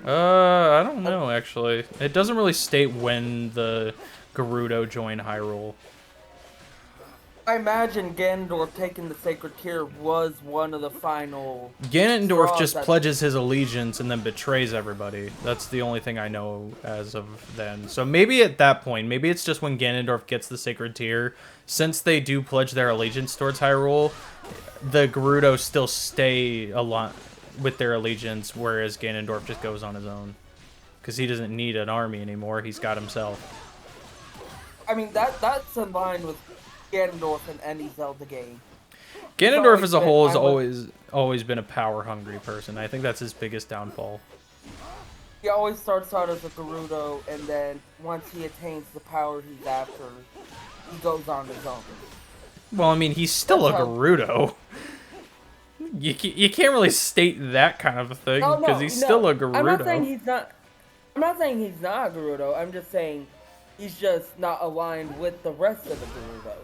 I don't know, actually. It doesn't really state when the Gerudo join Hyrule. I imagine Ganondorf taking the sacred tear was one of the final... Ganondorf just pledges his allegiance and then betrays everybody. That's the only thing I know as of then. So maybe at that point, maybe it's just when Ganondorf gets the sacred tear. Since they do pledge their allegiance towards Hyrule, the Gerudo still stay with their allegiance, whereas Ganondorf just goes on his own. Because he doesn't need an army anymore, he's got himself. I mean, that's in line with Ganondorf in any Zelda game. Ganondorf as a whole has always been a power-hungry person. I think that's his biggest downfall. He always starts out as a Gerudo, and then once he attains the power he's after, he goes on his own. Well, I mean, he's still a Gerudo. You can't really state that kind of a thing, because he's still a Gerudo. I'm not saying he's not a Gerudo. I'm just saying he's just not aligned with the rest of the Gerudo.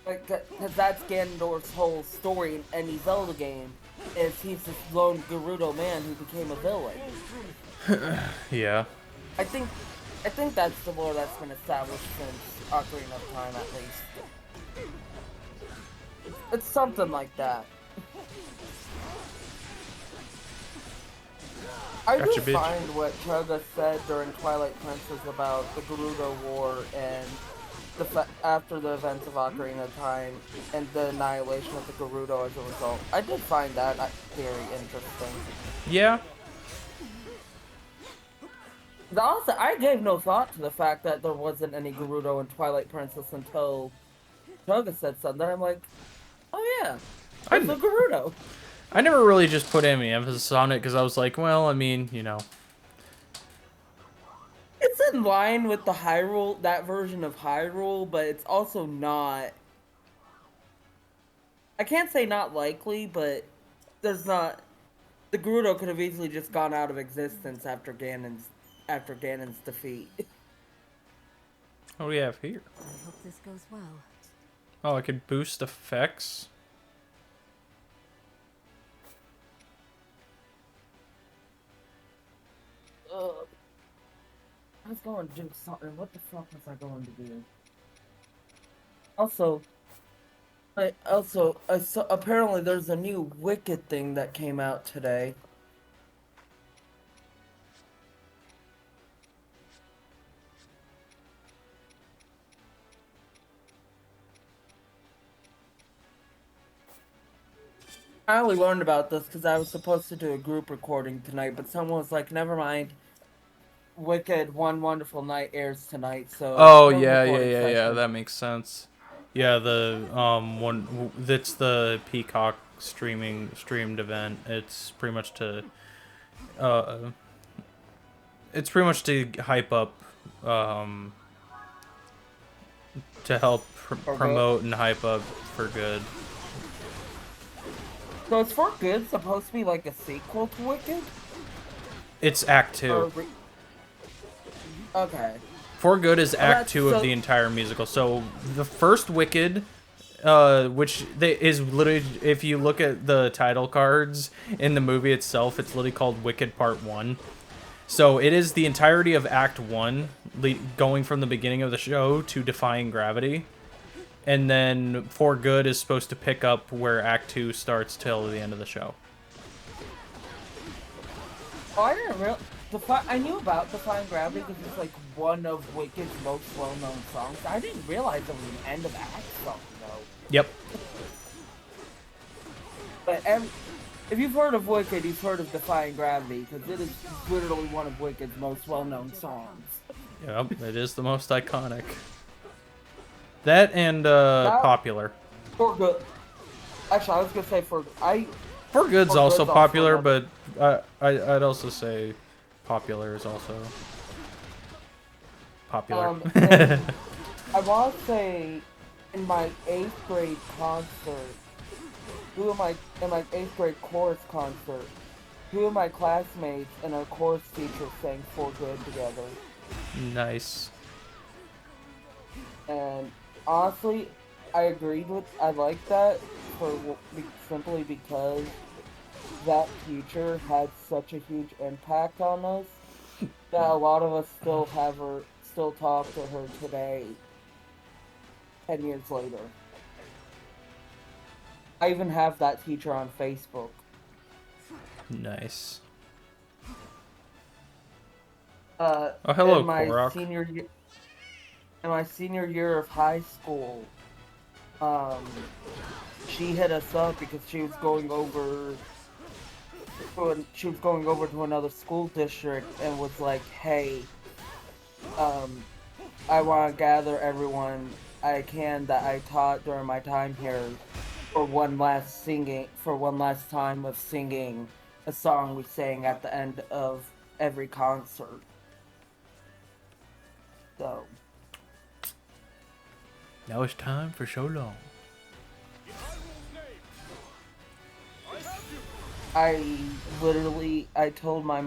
Because that's Ganondorf's whole story in any Zelda game, is he's this lone Gerudo man who became a villain. Yeah. I think that's the lore that's been established since Ocarina of Time, at least. It's something like that. I do Gotcha, bitch. find what Choga said during Twilight Princess about the Gerudo War and after the events of Ocarina of Time and the annihilation of the Gerudo as a result. I did find that very interesting. Yeah. Also, I gave no thought to the fact that there wasn't any Gerudo in Twilight Princess until Choga said something. I'm like, oh yeah, there's a Gerudo. I never really just put any emphasis on it because I was like, well, I mean, you know. It's in line with the Hyrule, that version of Hyrule, but it's also not. I can't say not likely, but there's not. The Gerudo could have easily just gone out of existence after Ganon's defeat. What do we have here? I hope this goes well. Oh, I could boost effects. I was going to do something. What the fuck was I going to do? Also, I saw, apparently there's a new Wicked thing that came out today. I only learned about this because I was supposed to do a group recording tonight, but someone was like, never mind. Wicked One Wonderful Night airs tonight, so... Oh, no yeah, recording session. that makes sense. Yeah, the, that's the Peacock streamed event. It's pretty much to, hype up, to help promote and hype up For Good. So is For Good supposed to be like a sequel to Wicked? It's Act 2. Okay. For Good is Act 2 of the entire musical. So the first Wicked, which is literally, if you look at the title cards in the movie itself, it's literally called Wicked Part 1. So it is the entirety of Act 1, going from the beginning of the show to Defying Gravity. And then For Good is supposed to pick up where Act 2 starts till the end of the show. Oh, I didn't realize... I knew about Defying Gravity because it's like one of Wicked's most well-known songs. I didn't realize it was an end of act song, though. Yep. But if you've heard of Wicked, you've heard of Defying Gravity, because it is literally one of Wicked's most well-known songs. Yep, it is the most iconic. That and Popular. For Good. Actually, I was gonna say For Good's also popular, also but I'd also say Popular is also popular. I want to say, in my 8th grade concert, in my 8th grade chorus concert, 2 of my classmates and our chorus teacher sang For Good together. Nice. And honestly, I like that simply because that teacher had such a huge impact on us that a lot of us still talk to her today, 10 years later. I even have that teacher on Facebook. Nice. Oh, hello, in my Korok. In my senior year of high school, she hit us up because she was going over to another school district and was like, hey, I want to gather everyone I can that I taught during my time here for one last time of singing a song we sang at the end of every concert. So Now it's time for So Long. I told my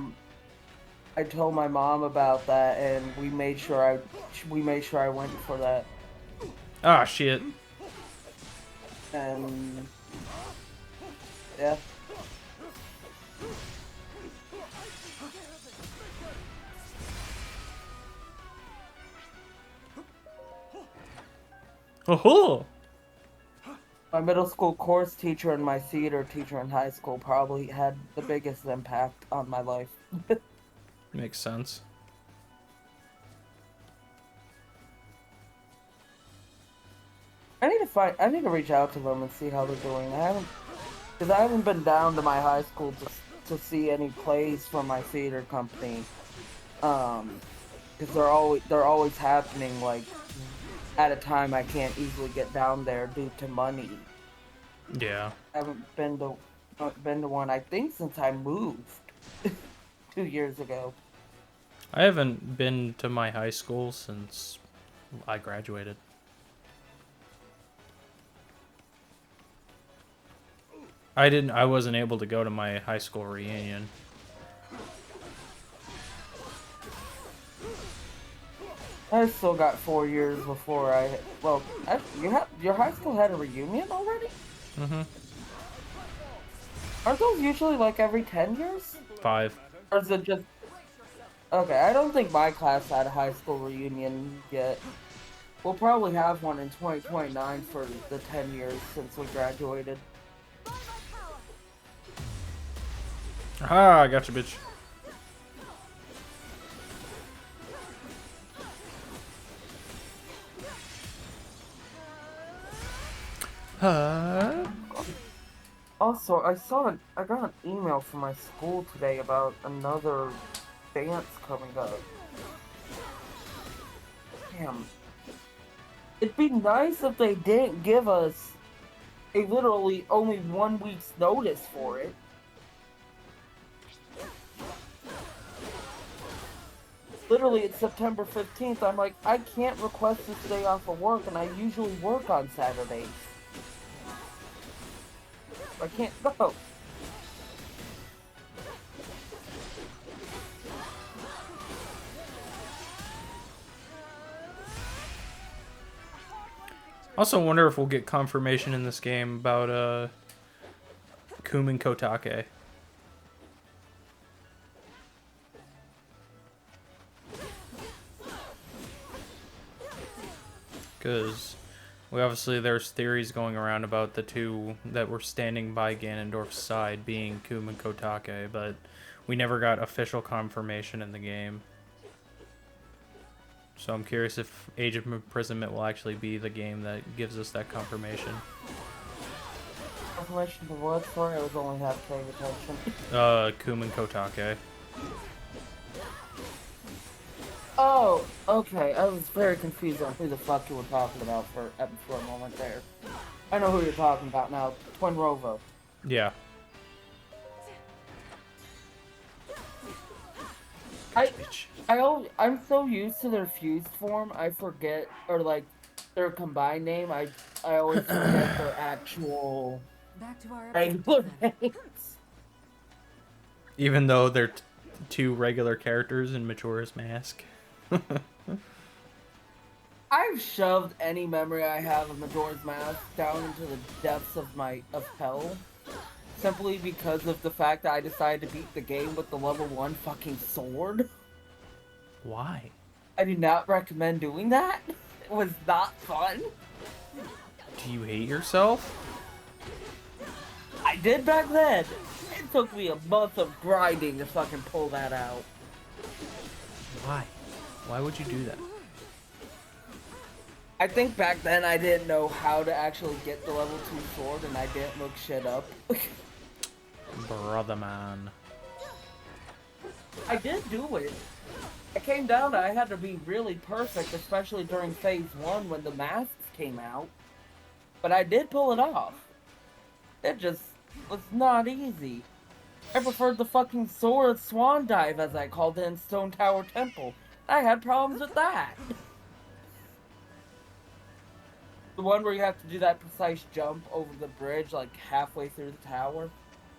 mom about that, and we made sure I went for that. Ah, shit. And yeah. Oh-ho! My middle school course teacher and my theater teacher in high school probably had the biggest impact on my life. Makes sense. I need to reach out to them and see how they're doing. Because I haven't been down to my high school to see any plays from my theater company. Because they're always happening like at a time I can't easily get down there due to money. Yeah. I haven't been to one I think since I moved 2 years ago. I haven't been to my high school since I graduated. I wasn't able to go to my high school reunion. I still got 4 years before your high school had a reunion already? Mm-hmm. Aren't those usually like every 10 years? 5. Or is it just... Okay, I don't think my class had a high school reunion yet. We'll probably have one in 2029 for the 10 years since we graduated. Ah, I got you, bitch. Also, I got an email from my school today about another dance coming up. Damn. It'd be nice if they didn't give us a literally only 1 week's notice for it. Literally, it's September 15th. I'm like, I can't request this day off of work, and I usually work on Saturdays. I can't go. Also wonder if we'll get confirmation in this game about Kumin Kotake. Because there's theories going around about the two that were standing by Ganondorf's side being Kumin Kotake, but we never got official confirmation in the game. So I'm curious if Age of Imprisonment will actually be the game that gives us that confirmation. Confirmation for what? Sorry, I was only half paying attention. Kumin Kotake. Oh, okay. I was very confused on who the fuck you were talking about for a moment there. I know who you're talking about now. Twin Rovo. Yeah. I'm so used to their fused form, I forget, or like their combined name. I always forget their actual Back to our regular names. Even though they're two regular characters in Majora's Mask. I've shoved any memory I have of Majora's Mask down into the depths of hell, simply because of the fact that I decided to beat the game with the level 1 fucking sword. Why? I do not recommend doing that. It was not fun. Do you hate yourself? I did back then. It took me a month of grinding to fucking pull that out. Why? Why would you do that? I think back then I didn't know how to actually get the level 2 sword and I didn't look shit up. Brother man. I did do it. I came down and I had to be really perfect, especially during phase 1 when the masks came out. But I did pull it off. It just was not easy. I preferred the fucking sword swan dive, as I called it, in Stone Tower Temple. I had problems with that. The one where you have to do that precise jump over the bridge, like halfway through the tower.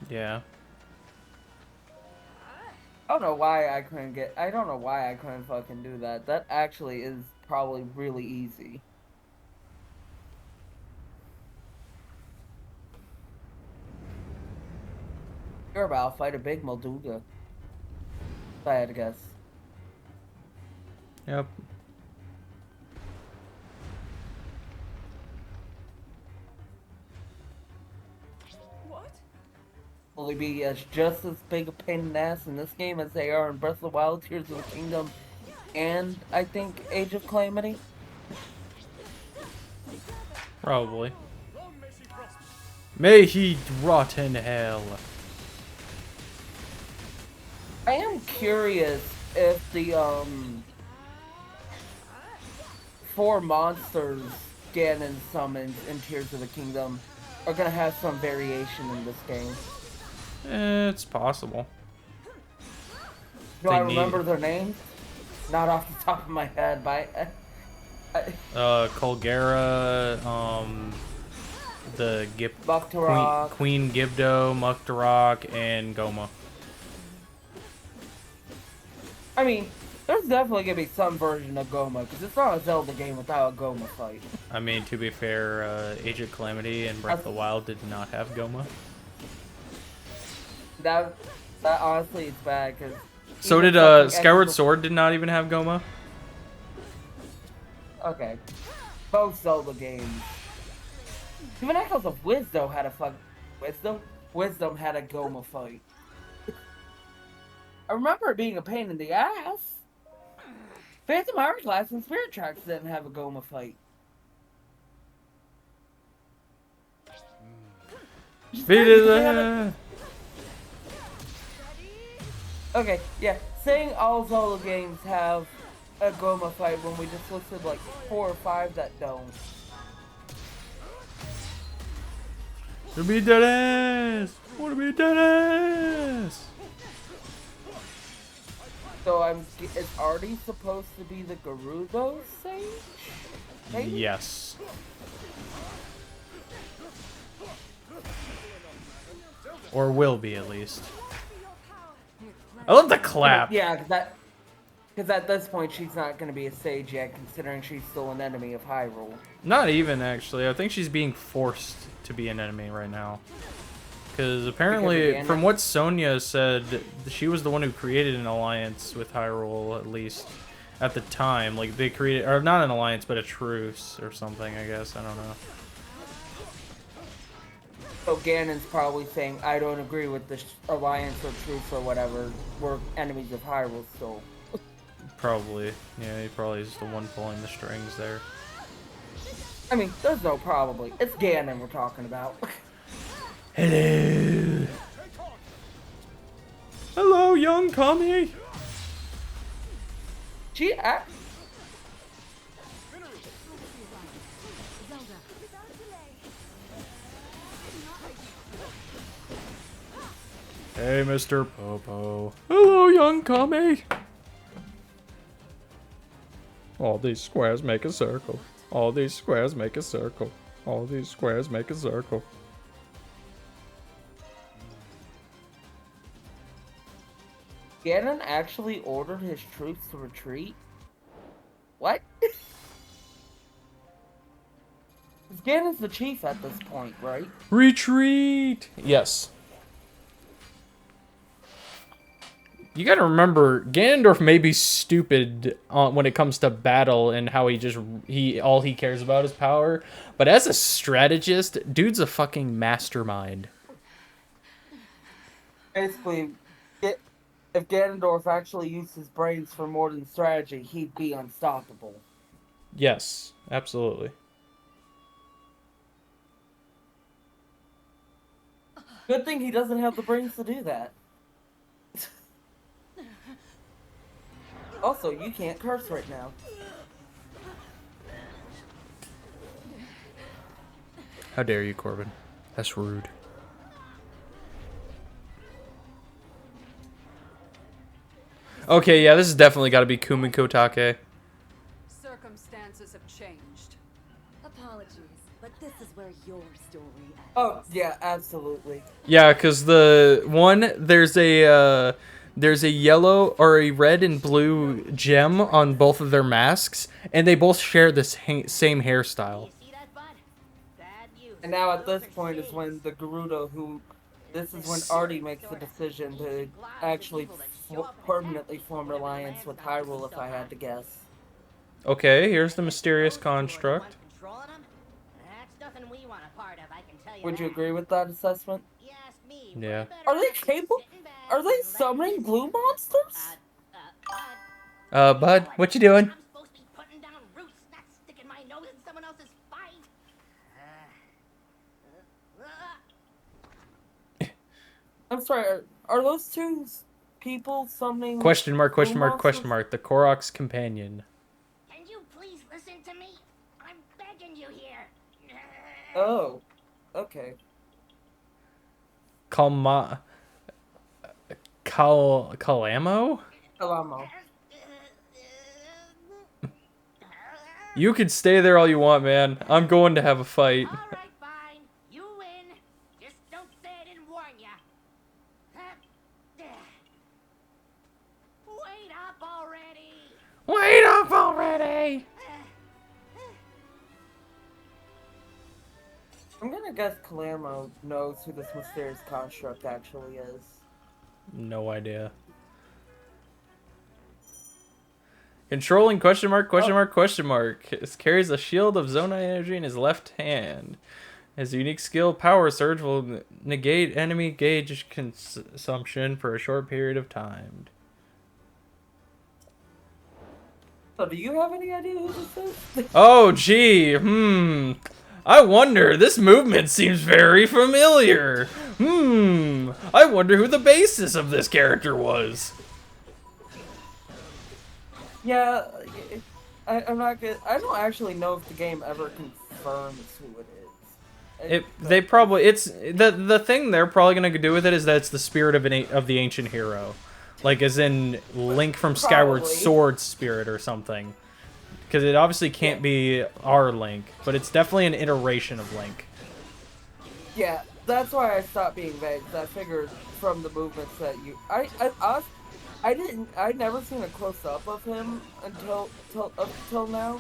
Yeah. I don't know why I couldn't fucking do that. That actually is probably really easy. You're about to fight a big Molduga. If I had to guess. Yep. probably be as just as big a pain in the ass in this game as they are in Breath of the Wild, Tears of the Kingdom, and I think Age of Calamity. Probably. May he rot in hell. I am curious if the 4 monsters Ganon summons in Tears of the Kingdom are gonna have some variation in this game. It's possible. Do I remember their names? Not off the top of my head, but Colgera, the Muktarok. Queen Gibdo, Muktarok, and Goma. I mean, there's definitely gonna be some version of Goma, because it's not a Zelda game without a Goma fight. I mean, to be fair, Age of Calamity and Breath of the Wild did not have Goma. That honestly is bad, because... So did Skyward Sword did not even have Goma? Okay. Both Zelda games. Even Echoes of Wisdom had a Wisdom had a Goma fight. I remember it being a pain in the ass. Phantom Hourglass and Spirit Tracks didn't have a Goma fight. Okay, yeah. Saying all Zelda games have a Goma fight when we just listed like 4 or 5 that don't. Wanna be dead ass! Wanna be dead ass! So it's already supposed to be the Gerudo Sage? Maybe? Yes. Or will be, at least. I love the clap. Yeah, because at this point she's not going to be a sage yet, considering she's still an enemy of Hyrule. Not even, actually. I think she's being forced to be an enemy right now. Because apparently, from what Sonya said, she was the one who created an alliance with Hyrule, at least at the time. Like, they created, or not an alliance, but a truce or something, I guess. I don't know. So Ganon's probably saying, I don't agree with this alliance or truce or whatever. We're enemies of Hyrule still. Probably. Yeah, he probably is the one pulling the strings there. I mean, there's no probably. It's Ganon we're talking about. Hello. Hello, young Kami. Hey, Mr. Popo. Hello, young Kami. All these squares make a circle. All these squares make a circle. All these squares make a circle. Ganon actually ordered his troops to retreat? What? Ganon's the chief at this point, right? Retreat! Yes. You gotta remember, Ganondorf may be stupid when it comes to battle and how all he cares about is power, but as a strategist, dude's a fucking mastermind. Basically, if Ganondorf actually used his brains for more than strategy, he'd be unstoppable. Yes, absolutely. Good thing he doesn't have the brains to do that. Also, you can't curse right now. How dare you, Corbin? That's rude. Okay, yeah, this has definitely got to be Kumiko Take. Circumstances have changed. Apologies, but this is where your story ends. Oh, yeah, absolutely. Yeah, because there's a yellow or a red and blue gem on both of their masks, and they both share the same hairstyle. And now at this point is when the Gerudo this is when Artie makes the decision to actually permanently form an alliance with Hyrule, if I had to guess. Okay, here's the mysterious construct. Would you agree with that assessment? Yeah. Are they capable? Are they summoning blue monsters? Bud, what you doing? I'm supposed to be putting down roots, not sticking my nose in someone else's fight. I'm sorry. Are those two people summoning Question mark, blue question mark, question monsters? mark. The Korok's companion. Can you please listen to me? I'm begging you here. Oh, okay. Kalamo? Alamo. You can stay there all you want, man. I'm going to have a fight. All right, fine. You win. Just don't say I didn't warn ya. Wait up already. Wait up already! I'm gonna guess Calamo knows who this mysterious construct actually is. No idea. Controlling question mark, question mark, question mark. It carries a shield of Zonai energy in his left hand. His unique skill, Power Surge, will negate enemy gauge consumption for a short period of time. So, do you have any idea who this is? Oh, gee, I wonder, this movement seems very familiar. I wonder who the basis of this character was. Yeah, I'm not good. I don't actually know if the game ever confirms who it is. They probably, it's the thing they're probably gonna do with it is that it's the spirit of the ancient hero, like as in Link from Skyward Probably. Sword spirit or something, because it obviously can't be our Link, but it's definitely an iteration of Link. Yeah, that's why I stopped being vague. 'Cause I figured from the movements that you, I never seen a close up of him until now.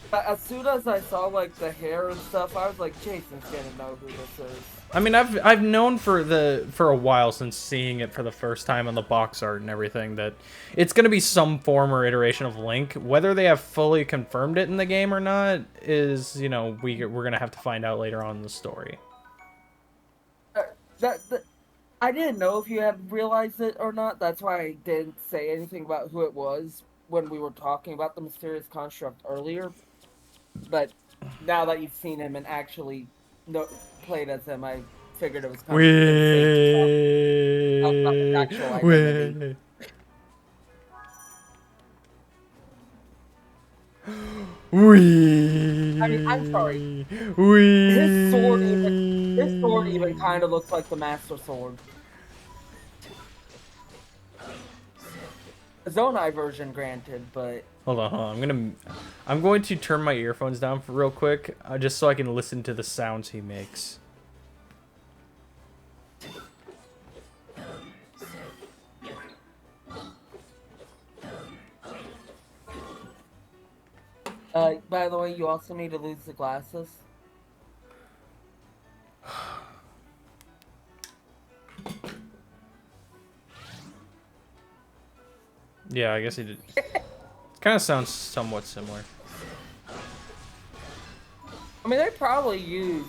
But as soon as I saw like the hair and stuff, I was like, Jason's gonna know who this is. I mean, I've known for a while since seeing it for the first time on the box art and everything that it's gonna be some form or iteration of Link. Whether they have fully confirmed it in the game or not is, you know, we're gonna have to find out later on in the story. I didn't know if you had realized it or not. That's why I didn't say anything about who it was when we were talking about the mysterious construct earlier. But now that you've seen him and actually played as him, I figured it was kind of safe to talk about his actual identity. I mean, I'm sorry. His sword even kind of looks like the Master Sword. Zonai version, granted, but Hold on. I'm going to turn my earphones down for real quick, just so I can listen to the sounds he makes. by the way, you also need to lose the glasses. Yeah, I guess he did. Kind of sounds somewhat similar. I mean, they probably use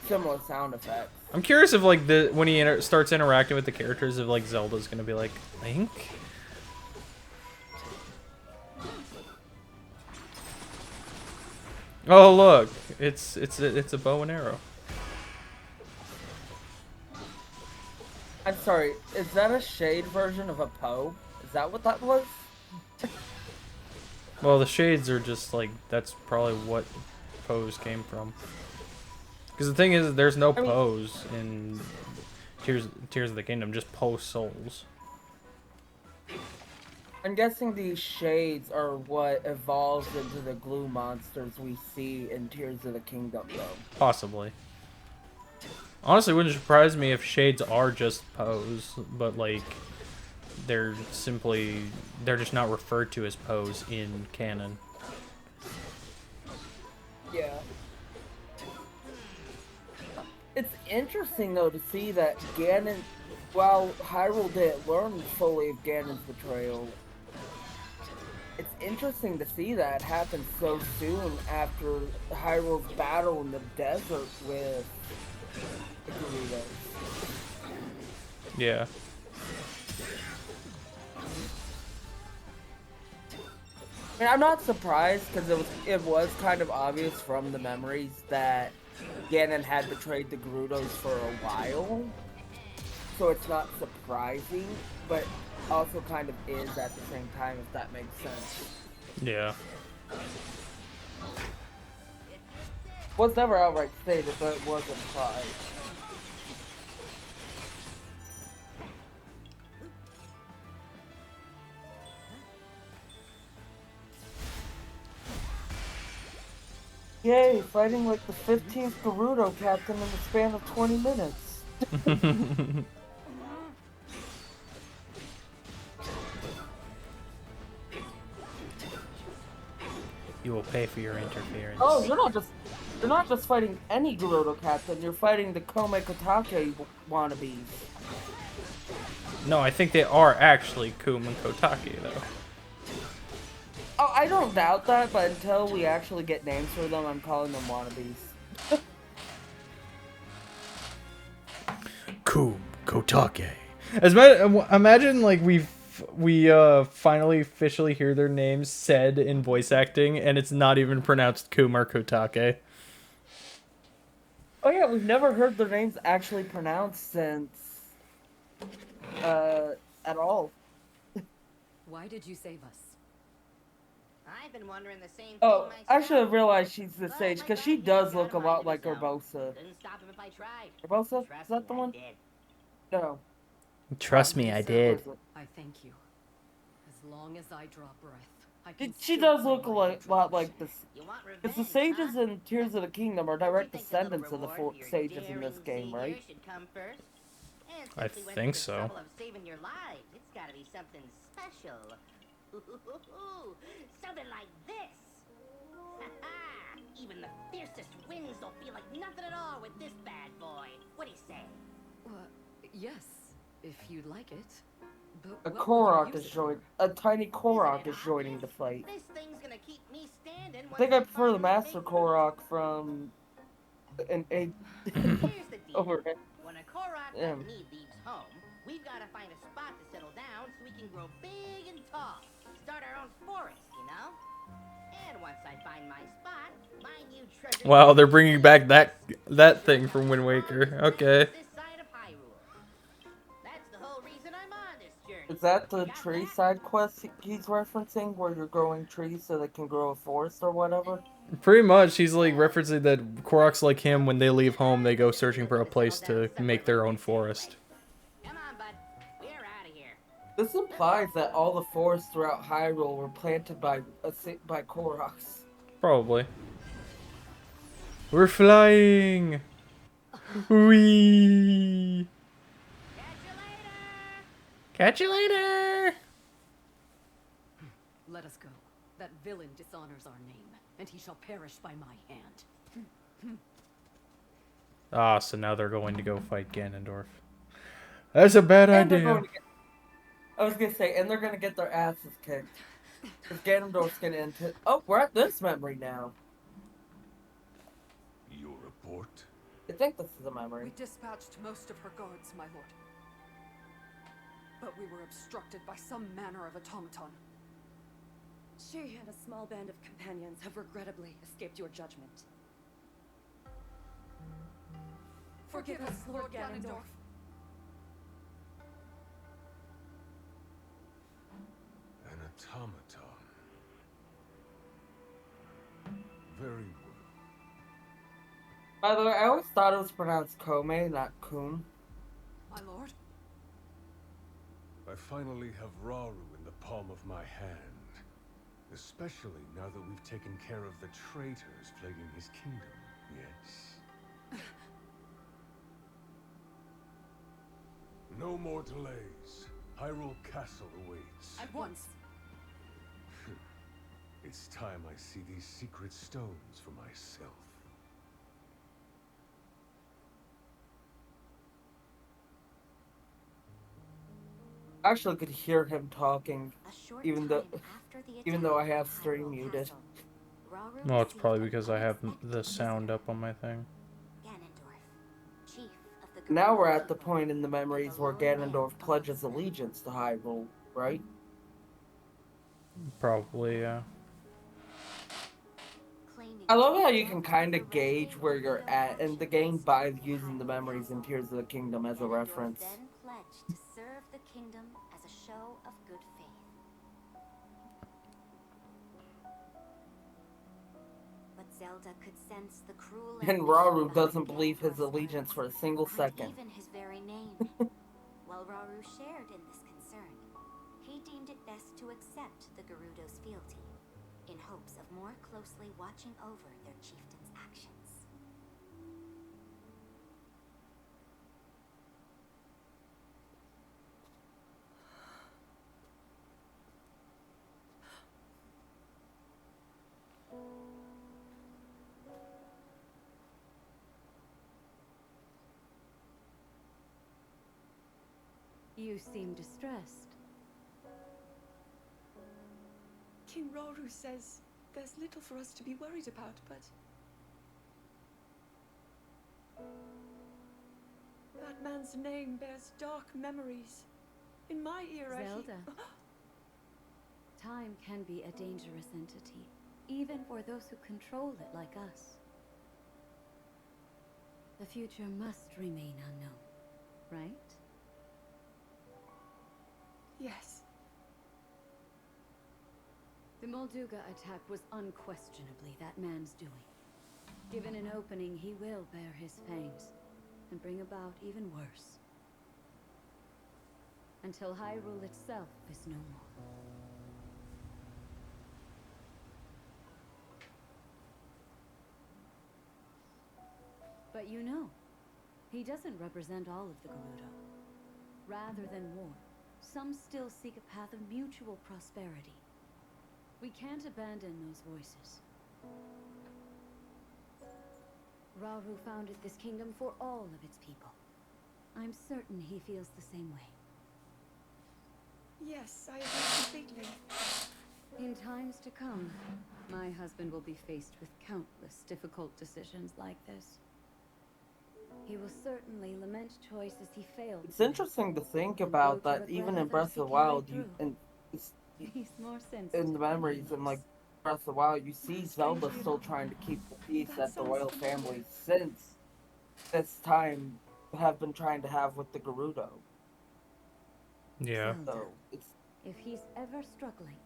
similar sound effects. I'm curious if, like, when he starts interacting with the characters, if, like, Zelda's gonna be like, Link? Oh, look. It's a bow and arrow. I'm sorry, is that a shade version of a Poe? Is that what that was? Well, the shades are just, like, that's probably what Pose came from. Because the thing is, there's no Pose in Tears of the Kingdom, just Poe souls. I'm guessing these shades are what evolves into the glue monsters we see in Tears of the Kingdom, though. Possibly. Honestly, it wouldn't surprise me if shades are just Pose, but, like, they're just not referred to as Pose in canon. Yeah. It's interesting, though, to see that Ganon, while Hyrule didn't learn fully of Ganon's betrayal, it's interesting to see that happen so soon after Hyrule's battle in the desert with the Gerudos. Yeah. I mean, I'm not surprised because it was kind of obvious from the memories that Ganon had betrayed the Gerudos for a while, so it's not surprising, but also kind of is at the same time, if that makes sense. Yeah. Was never outright stated, but it was implied. Yay, fighting like the 15th Gerudo captain in the span of 20 minutes. You will pay for your interference. Oh, you're not just fighting any Gerudo captain, you're fighting the Kome Kotake wannabes. No, I think they are actually Kum and Kotake, though. Oh, I don't doubt that, but until we actually get names for them, I'm calling them wannabes. Kum Kotake. Imagine like we finally officially hear their names said in voice acting, and it's not even pronounced Kum or Kotake. Oh yeah, we've never heard their names actually pronounced since, at all. Why did you save us? I've been wondering the same thing Oh, myself. I should have realized she's the But sage, my because she bad does dad look a got lot him like himself. Urbosa. Couldn't stop him if I tried. Urbosa? Trust Is that me, the I one? did. No. Trust me, I did. I thank you. As long as I draw breath, I can She still does claim look a my lot like retribution. this. You want Because the revenge, sages huh? in Tears of the Kingdom are Don't you direct think the little descendants of the reward for your sages in this daring game, right? seizure should come first? And I since we went think to the so. trouble of saving your lives, it's gotta be something special. Something like this. Even the fiercest winds don't feel like nothing at all with this bad boy. What do you say? Yes, if you'd like it. But A what will you Korok use is it for? joining. A tiny Korok Isn't it is joining the obvious? fight. This thing's gonna keep me standing. I think I prefer the Master Korok from an a Here's the deal. over it. When a Korok Yeah. like me leaves home, we've got to find a spot to settle down so we can grow big and tall. Start our own forest, you know? And once I find my spot, my new treasure... Wow, they're bringing back that thing from Wind Waker. Okay. This side of Hyrule. That's the whole reason I'm on this journey. Is that the Got tree that? side quest he's referencing, where you're growing trees so they can grow a forest or whatever? Pretty much, he's like referencing that Koroks like him, when they leave home, they go searching for a place to make their own forest. Come on, bud. We're out of here. This implies that all the forests throughout Hyrule were planted by Koroks. Probably. We're flying! Whee! Catch you later! Catch you later! Let us go. That villain dishonors our name, and he shall perish by my hand. Ah, so now they're going to go fight Ganondorf. That's a bad And they're idea. going to get, I was gonna say, and they're gonna get their asses kicked. Because Ganondorf's gonna enter. Oh, we're at this memory now. Your report? I think this is a We memory. dispatched most of her guards, my lord. But we were obstructed by some manner of automaton. She and a small band of companions have regrettably escaped your judgment. Forgive us, Lord Ganondorf. An automaton. Very well. By the way, I always thought it was pronounced Kome, not Kun. My lord? I finally have Rauru in the palm of my hand. Especially now that we've taken care of the traitors plaguing his kingdom, yes? No more delays. Hyrule Castle awaits. At once. It's time I see these secret stones for myself. I actually could hear him talking, A short even time though after the even though I attack have on stream Hyrule muted. Castle, Rauru Well, it's received probably an because I have unexpected the sound visitor. up on my thing. Ganondorf, chief of the the Now we're Gerudo at the people, point in the memories where lone man Ganondorf finds pledges them. allegiance to Hyrule, right? Probably, yeah. Claiming I to love be how you can dead kind for of gauge renegade where you're Gerudo at in the game factions by against using the the Hyrule memories in Castle. Tears of the Kingdom as a Ganondorf reference. then pledged to serve the kingdom as a show of good faith. But Zelda could sense the cruel And ambition Rauru behind doesn't believe his Ganondorf's allegiance words, for a single behind second. even his very name. While Rauru shared in this concern, he deemed it best to accept the Gerudo's fealty, in hopes of more closely watching over their chieftain's actions. You seem distressed. King Rauru says there's little for us to be worried about, but that man's name bears dark memories. In my era, Zelda. Time can be a dangerous entity, even for those who control it like us. The future must remain unknown, right? Yes. The Molduga attack was unquestionably that man's doing. Given an opening, he will bear his fangs and bring about even worse. Until Hyrule itself is no more. But you know, he doesn't represent all of the Gerudo. Rather than war, some still seek a path of mutual prosperity. We can't abandon those voices. Rauru founded this kingdom for all of its people. I'm certain he feels the same way. Yes, I agree completely. In times to come, my husband will be faced with countless difficult decisions like this. He will certainly lament choices he failed It's to make, interesting to think and grow about to that regret even in events Breath of he the carried Wild, through. He's more in the sensitive than he memories in like looks. Breath of the Wild, you see Zelda Strangely still enough, trying to keep the peace that that the sounds royal familiar. family since this time have been trying to have with the Gerudo. Yeah. Zelda, So if he's ever struggling,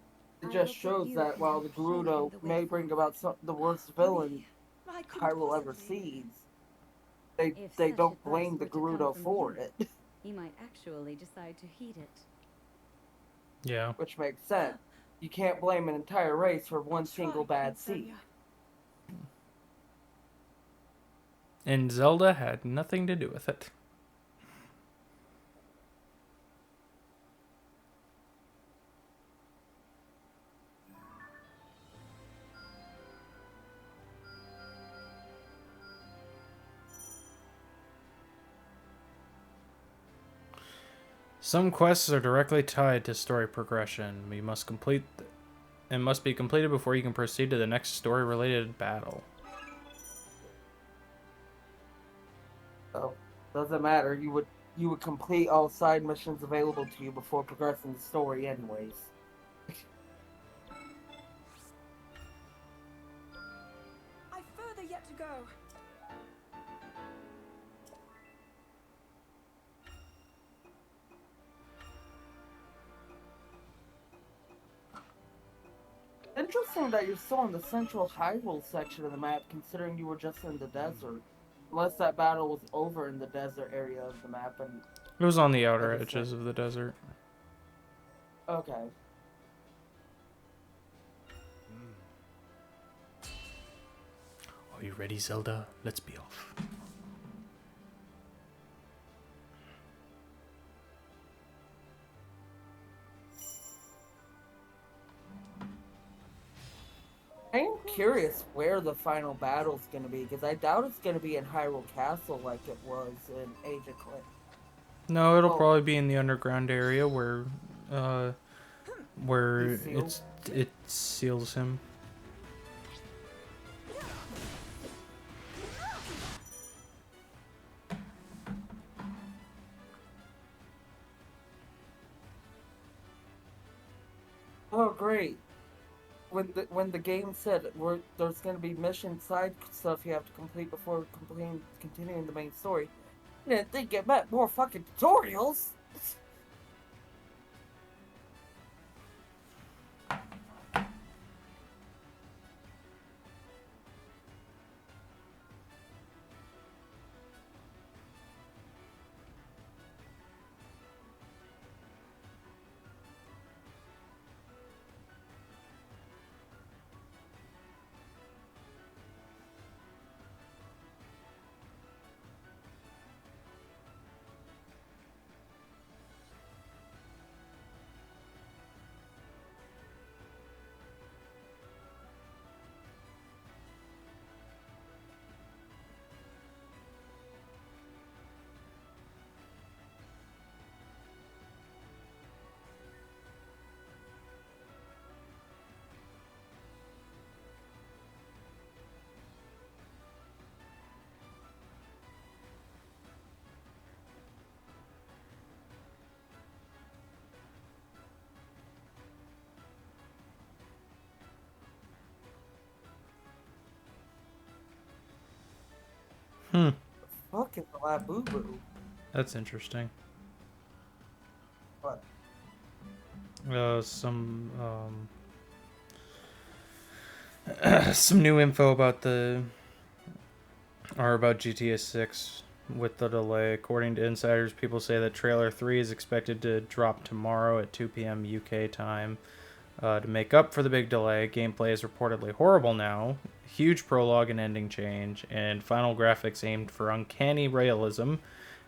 it I just hope that shows you that can while help the show him Gerudo the way may bring forward. about the worst villain Me? I couldn't Hyrule ever possibly. sees, If they such don't advice blame the were to come Gerudo from for you, it, he might actually decide to heed it. Yeah. which makes sense. You can't blame an entire race for one I'll try, single Queen bad seed. Sonia. And Zelda had nothing to do with it. Some quests are directly tied to story progression. We must complete and must be completed before you can proceed to the next story-related battle. So doesn't matter. You would complete all side missions available to you before progressing the story, anyways. I've further yet to go. Interesting that you're still in the central Hyrule section of the map, considering you were just in the desert. Unless that battle was over in the desert area of the map, and It was on the outer like I said, edges of the desert. okay. Are you ready, Zelda? Let's be off. I'm curious where the final battle's gonna be, because I doubt it's gonna be in Hyrule Castle like it was in Age of Calamity. No, it'll Well, probably be in the underground area where He's sealed? it seals him. Oh, great. When the game said there's gonna be mission side stuff you have to complete before continuing the main story, I didn't think it meant more fucking tutorials. Hmm. Fucking la boo boo. That's interesting. What? Some some new info about about GTA 6 with the delay. According to insiders, people say that trailer 3 is expected to drop tomorrow at 2 p.m. UK time. To make up for the big delay, gameplay is reportedly horrible now. Huge prologue and ending change, and final graphics aimed for uncanny realism,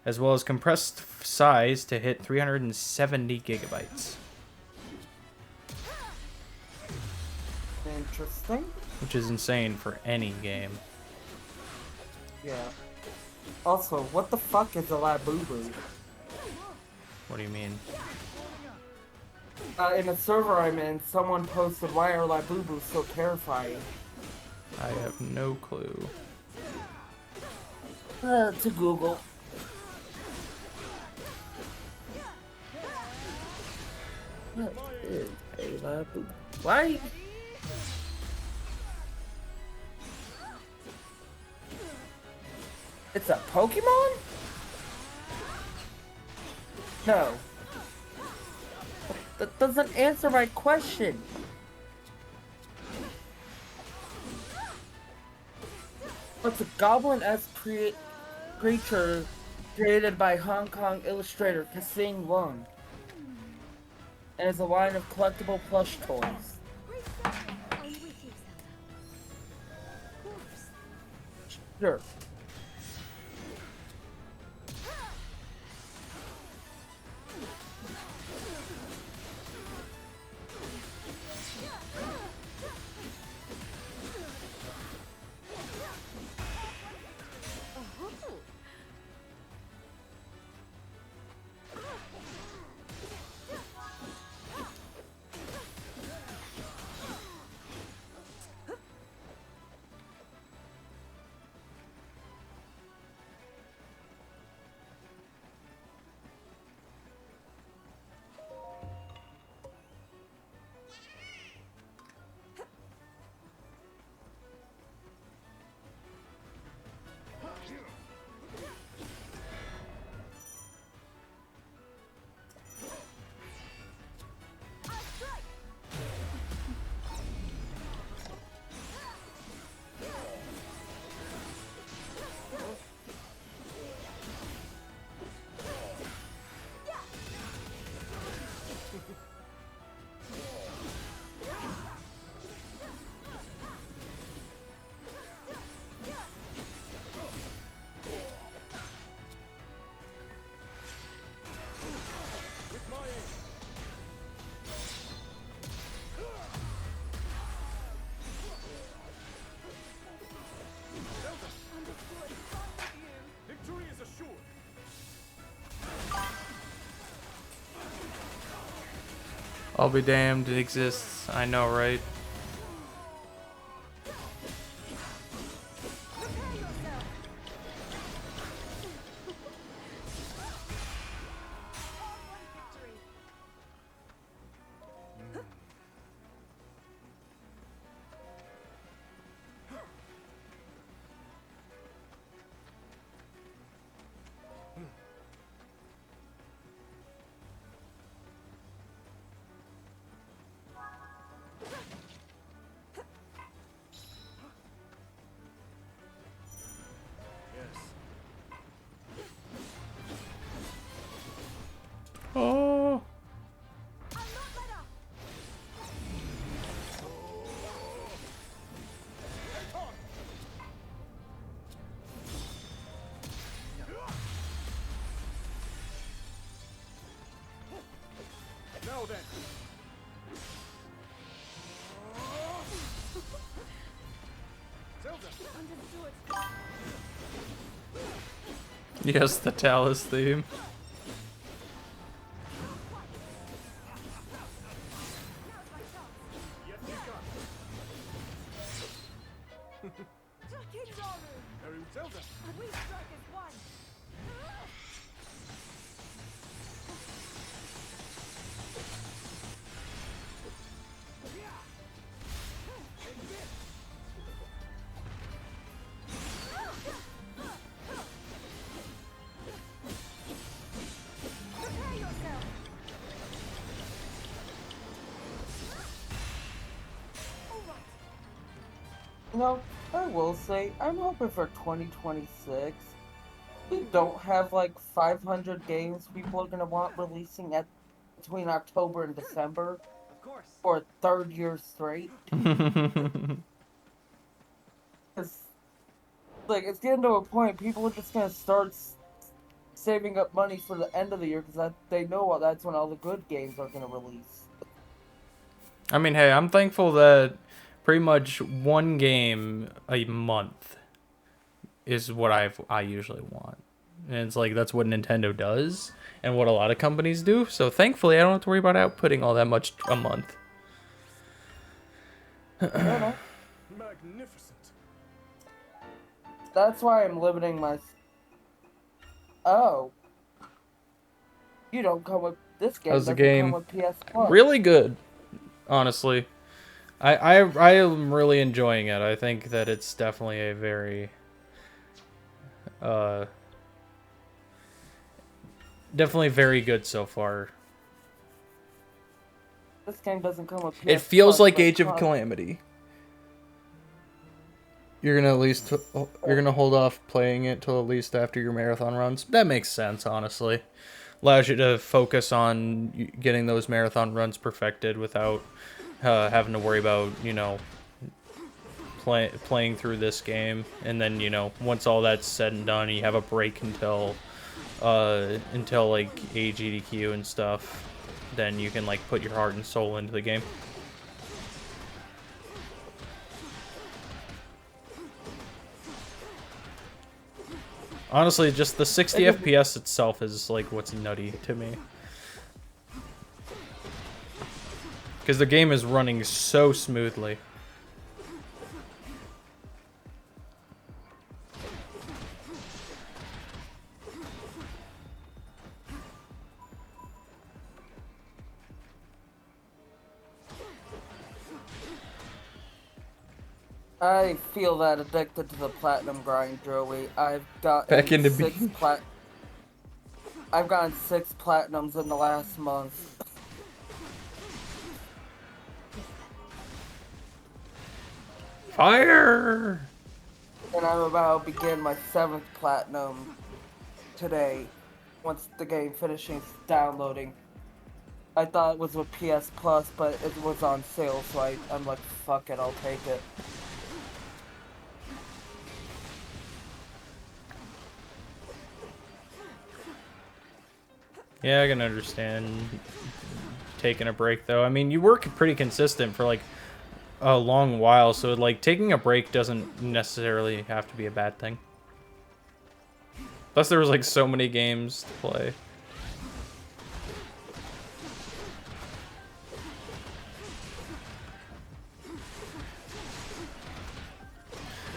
as well as compressed size to hit 370 gigabytes. Interesting. Which is insane for any game. Yeah. Also, what the fuck is a la boo boo? What do you mean? In a server I'm in, someone posted, "Why are la boo boos so terrifying?" I have no clue. To Google. What is a la boo? Why? It's a Pokemon? No. That doesn't answer my question. It's a goblin-esque creature created by Hong Kong illustrator Kasing Lung. And is a line of collectible plush toys. Are you with you, Zelda? Of course. Sure. I'll be damned, it exists. I know, right? now then. Zelda. Yes, the Talus theme. Yet you got. Hyrule, Zelda. We strike as one. You know, I will say, I'm hoping for 2026. We don't have like 500 games people are gonna want releasing at between October and December Of course. for a third year straight. Because, like, it's getting to a point people are just gonna start saving up money for the end of the year because they know that's when all the good games are gonna release. I mean, hey, I'm thankful that pretty much one game a month is what I usually want. And it's like, that's what Nintendo does and what a lot of companies do. So thankfully, I don't have to worry about outputting all that much a month. Magnificent. That's why I'm limiting my... Oh. You don't come with... This game How's the doesn't game? come with PS Plus. Really good, honestly. I am really enjoying it. I think that it's definitely a very definitely very good so far. This game doesn't come with PS It feels Plus, like but Age of Calamity. You're gonna at least you're gonna hold off playing it till at least after your marathon runs. That makes sense, honestly. Allows you to focus on getting those marathon runs perfected without having to worry about, you know, playing through this game. And then, you know, once all that's said and done, you have a break until like AGDQ and stuff. Then you can like put your heart and soul into the game. Honestly, just the 60 FPS itself is like what's nutty to me. Because the game is running so smoothly. I feel that addicted to the platinum grind, Joey. I've Back into I've gotten 6 platinums in the last month. Fire! And I'm about to begin my 7th platinum today, once the game finishes downloading. I thought it was with PS Plus, but it was on sale, so I'm like, fuck it, I'll take it. Yeah, I can understand taking a break, though. I mean, you work pretty consistent for, like, a long while, so, like, taking a break doesn't necessarily have to be a bad thing. Plus, there was, like, so many games to play.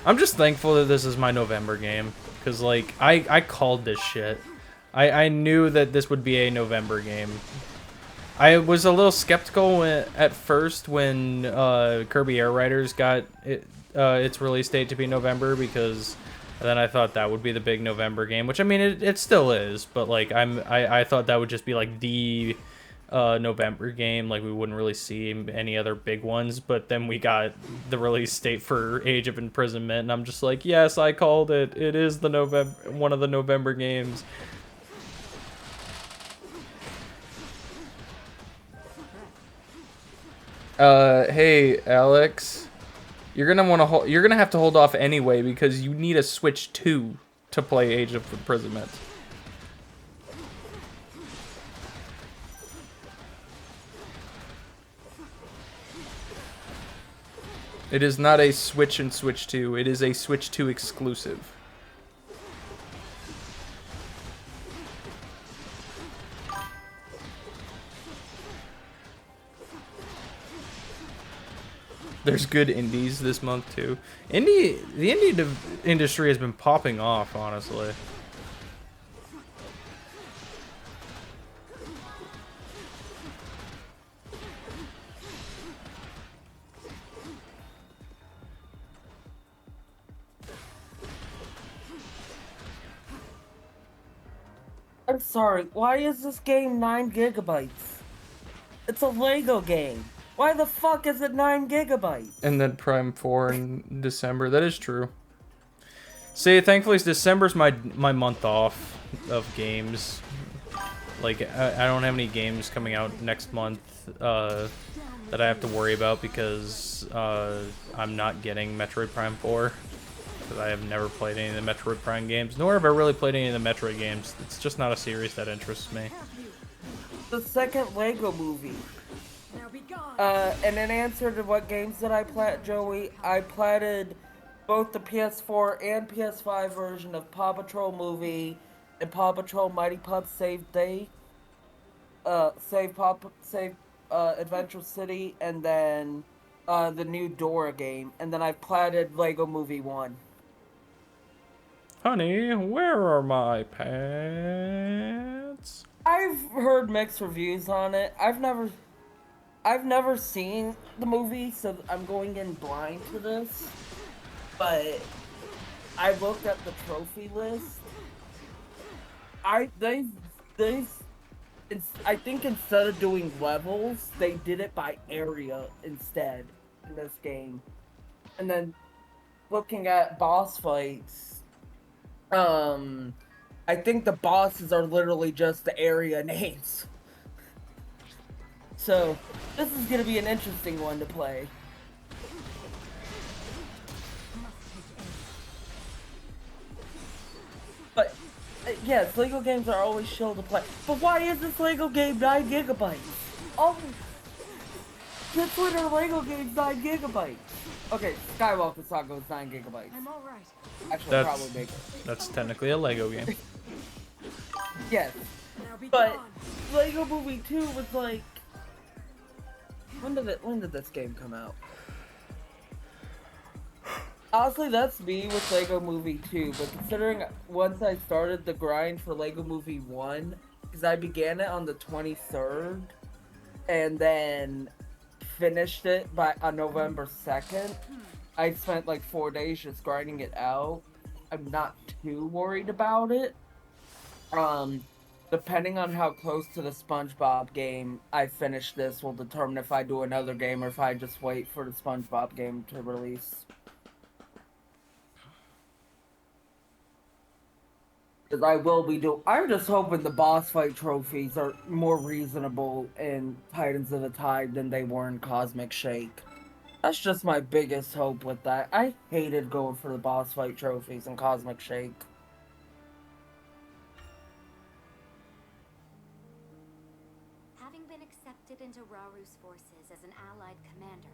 I'm just thankful that this is my November game, because, like, I called this shit. I knew that this would be a November game. I was a little skeptical at first when Kirby Air Riders got its release date to be November, because then I thought that would be the big November game, which I mean it still is, but like I thought that would just be like the November game, like we wouldn't really see any other big ones. But then we got the release date for Age of Imprisonment, and I'm just like, yes, I called it. It is the one of the November games. Hey, Alex, you're gonna have to hold off anyway because you need a Switch 2 to play Age of Imprisonment. It is not a Switch and Switch 2. It is a Switch 2 exclusive. There's good indies this month too. The indie industry has been popping off, honestly. I'm sorry, why is this game 9 gigabytes? It's a Lego game. Why the fuck is it 9 gigabytes? And then Prime 4 in December. That is true. See, thankfully December's my month off of games. Like, I don't have any games coming out next month that I have to worry about because I'm not getting Metroid Prime 4. Because I have never played any of the Metroid Prime games, nor have I really played any of the Metroid games. It's just not a series that interests me. The second Lego movie. And in answer to what games did I plat, Joey, I platted both the PS4 and PS5 version of Paw Patrol movie and Paw Patrol Mighty Pup Save Day. Save Adventure City, and then the new Dora game, and then I platted Lego Movie 1. Honey, where are my pants? I've heard mixed reviews on it. I've never seen the movie, so I'm going in blind to this. But I looked at the trophy list. I think instead of doing levels, they did it by area instead in this game. And then looking at boss fights, I think the bosses are literally just the area names. So, this is gonna be an interesting one to play. But, yes, Lego games are always chill to play. But why is this Lego game 9 gigabytes? Oh, just when our Lego game's 9 gigabytes. Okay, Skywalker Saga is 9 gigabytes. I'm all right. Actually, probably bigger. That's technically a Lego game. Yes, but Lego Movie 2 was like, when did this game come out? Honestly, that's me with Lego Movie 2, but considering once I started the grind for Lego Movie 1, because I began it on the 23rd, and then finished it on November 2nd, I spent like 4 days just grinding it out. I'm not too worried about it. Depending on how close to the SpongeBob game I finish this will determine if I do another game or if I just wait for the SpongeBob game to release. Because I will be I'm just hoping the boss fight trophies are more reasonable in Titans of the Tide than they were in Cosmic Shake. That's just my biggest hope with that. I hated going for the boss fight trophies in Cosmic Shake. Having been accepted into Raru's forces as an allied commander,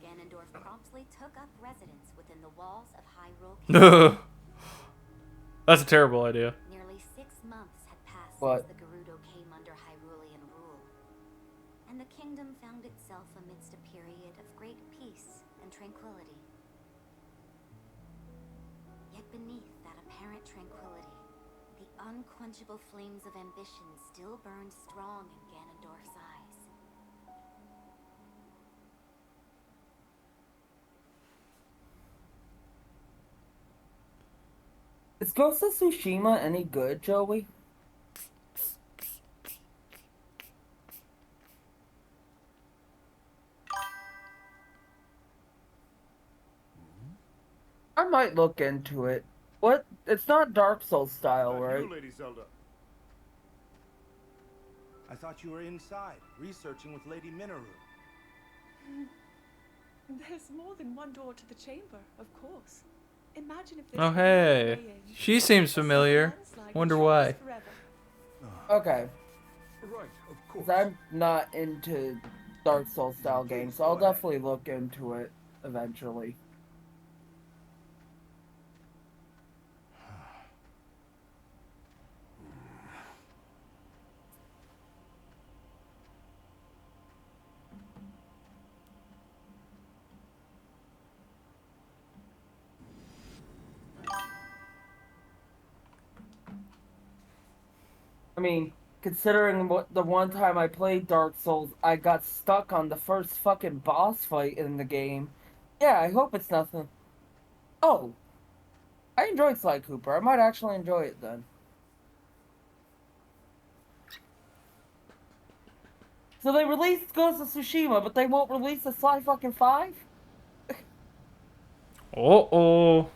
Ganondorf promptly took up residence within the walls of Hyrule. That's a terrible idea. Nearly 6 months had passed What? since the Gerudo came under Hyrulean rule, and the kingdom found itself amidst a period of great peace and tranquility. Yet beneath that apparent tranquility, the unquenchable flames of ambition still burned strong in Ganondorf's eyes. Is Ghost of Tsushima any good, Joey? I might look into it. What? It's not Dark Souls style, right? You, Lady Zelda. I thought you were inside, researching with Lady Minoru. There's more than one door to the chamber, of course. Imagine if this Oh, hey. She seems familiar. Wonder why. Okay. Right, of course. Because I'm not into Dark Souls style games, so I'll definitely look into it. eventually. I mean, considering what the one time I played Dark Souls, I got stuck on the first fucking boss fight in the game. Yeah, I hope it's nothing. Oh, I enjoyed Sly Cooper. I might actually enjoy it then. So they released Ghost of Tsushima, but they won't release the Sly fucking 5? Oh.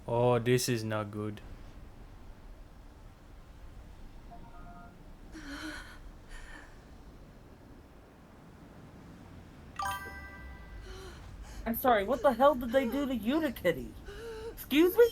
Oh, this is not good. I'm sorry, what the hell did they do to Unikitty? Excuse me?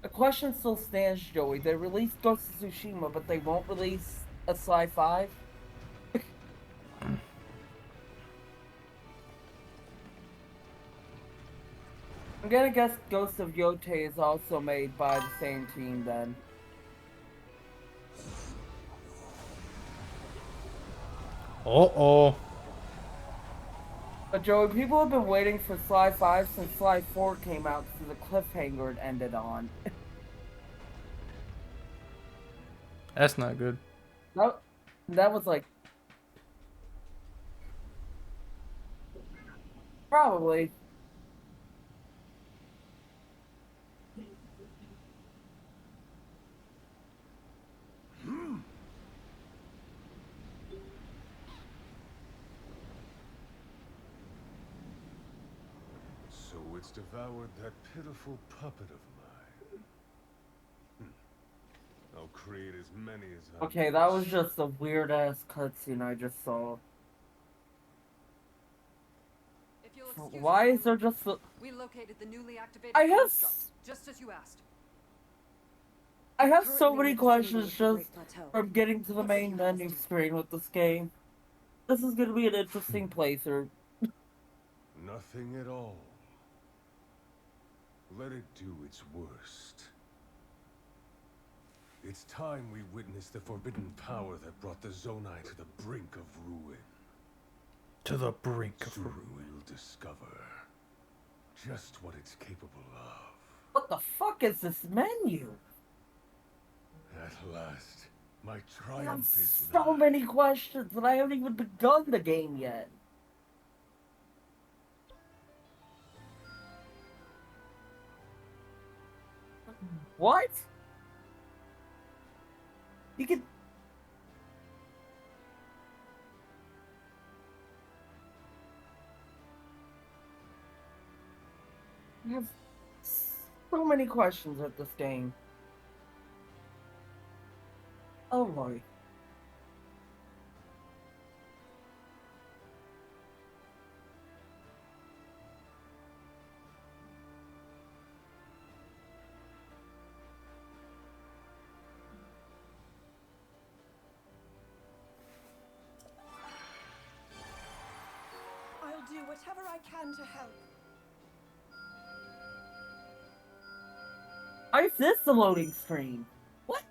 The question still stands, Joey. They released Ghost of Tsushima, but they won't release a Sly 5? I'm gonna guess Ghost of Yotei is also made by the same team then. Oh. But Joey, people have been waiting for Sly 5 since Sly 4 came out because of the cliffhanger it ended on. That's not good. That was like... Probably. So it's devoured that pitiful puppet of mine. I'll create as many as I Okay, that was wish. just a weird-ass cutscene I just saw. If you'll excuse Why us, is there just a... we located the newly activated I have... construct, just as you asked. I have so Currently many in the vicinity questions of the just Great Plateau. from getting to the What would main you have us menu do? screen with this game. This is gonna be an interesting playthrough. Nothing at all. Let it do its worst. It's time we witness the forbidden power that brought the Zonai to the brink of ruin. To the brink of Soon ruin. we'll discover just what it's capable of. What the fuck is this menu? At last, my I have triumph is so nigh. many questions and I haven't even begun the game yet. What? You can... I have so many questions at this game. Oh boy. I'll do whatever I can to help. Why is this the loading screen? What?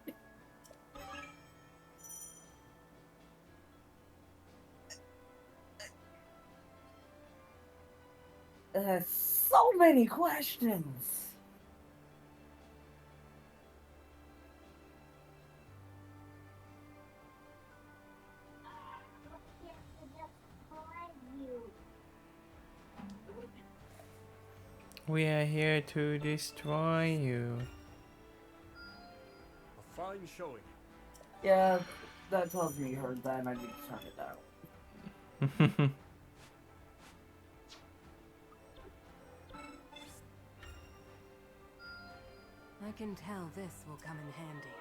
So many questions. We are here to destroy you. A fine showing. Yeah, that tells me you heard that and I need to turn it down. I can tell this will come in handy.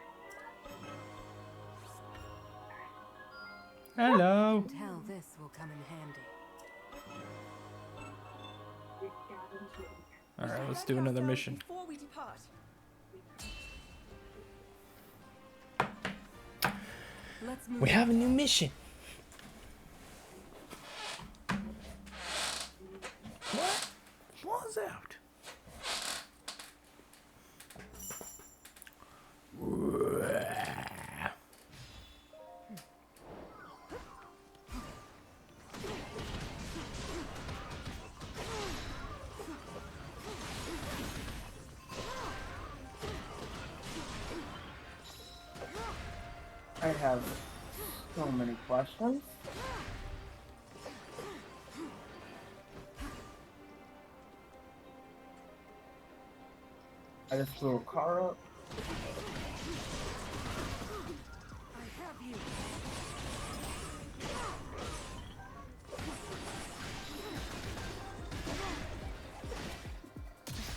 Hello. I can tell this will come in handy. Alright, let's do another mission. Before we depart. Let's move. We have a new mission. What was out? I have so many questions. I just threw a car up. I have you.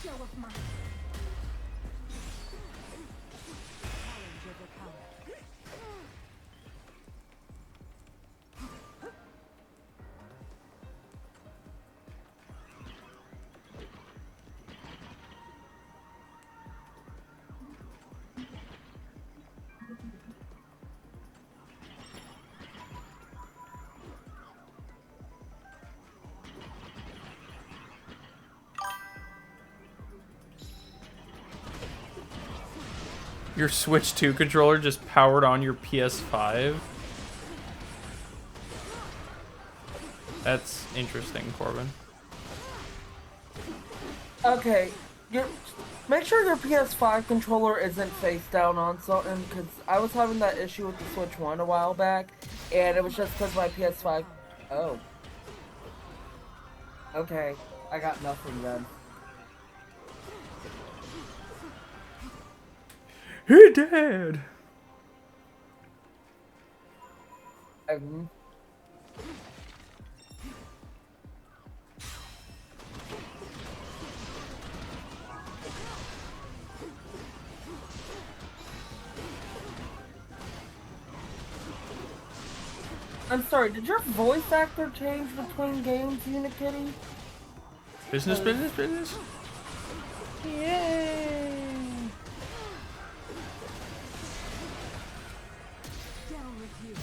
Show of mine. Challenge overcome. Your Switch 2 controller just powered on your PS5? That's interesting, Corbin. Okay, make sure your PS5 controller isn't face down on something, because I was having that issue with the Switch 1 a while back, and it was just because my PS5... Oh. Okay, I got nothing then. He did! I'm sorry, did your voice actor change between games, Unikitty? Business, business, business? Yay! Down with you.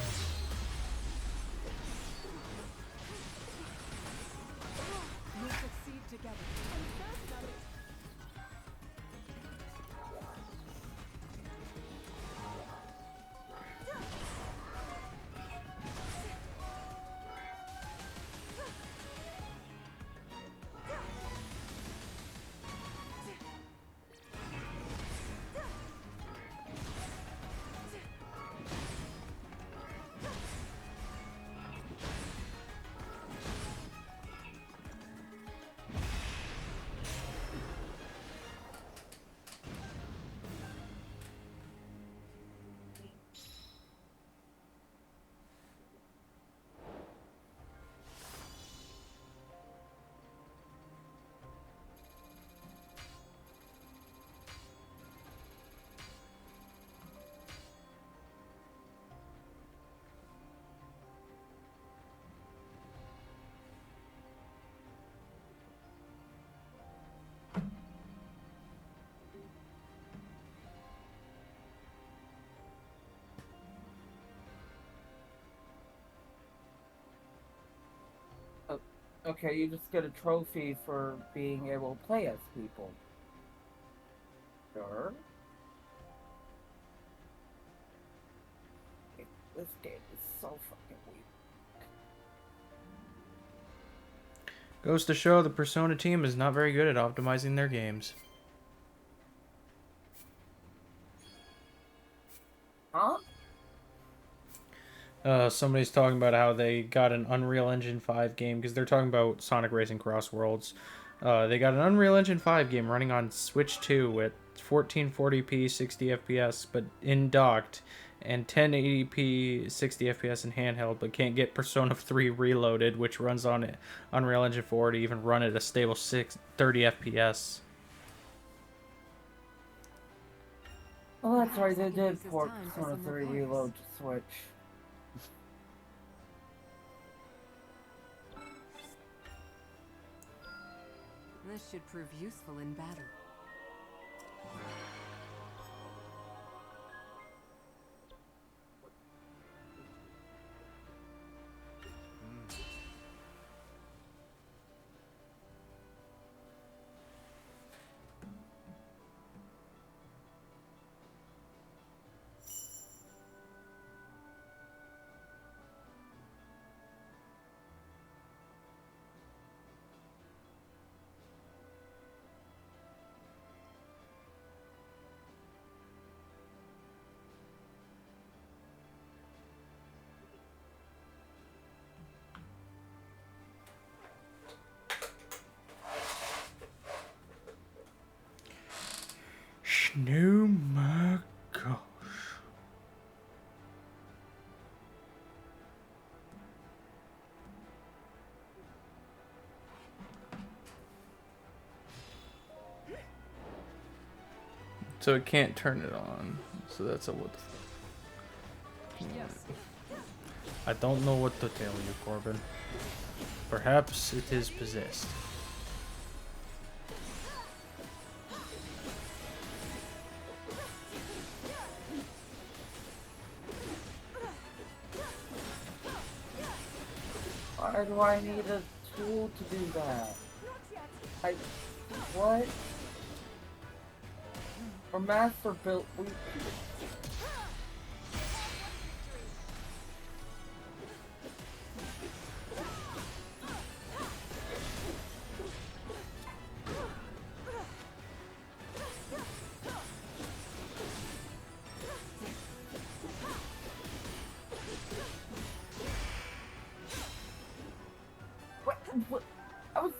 We'll succeed together. Okay, you just get a trophy for being able to play as people. Sure. This game is so fucking weird. Goes to show the Persona team is not very good at optimizing their games. Huh? Somebody's talking about how they got an Unreal Engine 5 game, because they're talking about Sonic Racing Cross Worlds. They got an Unreal Engine 5 game running on Switch 2 at 1440p 60 FPS, but in docked, and 1080p 60 FPS in handheld, but can't get Persona 3 Reloaded, which runs on Unreal Engine 4 to even run at a stable 30 FPS. Oh, that's right, they did port Persona 3 Reload to Switch. The This should prove useful in battle. Oh my gosh. So it can't turn it on. So that's a what the I don't know what to tell you, Corbin. Perhaps it is possessed. Why do I need a tool to do that? What? Or master built we what? I was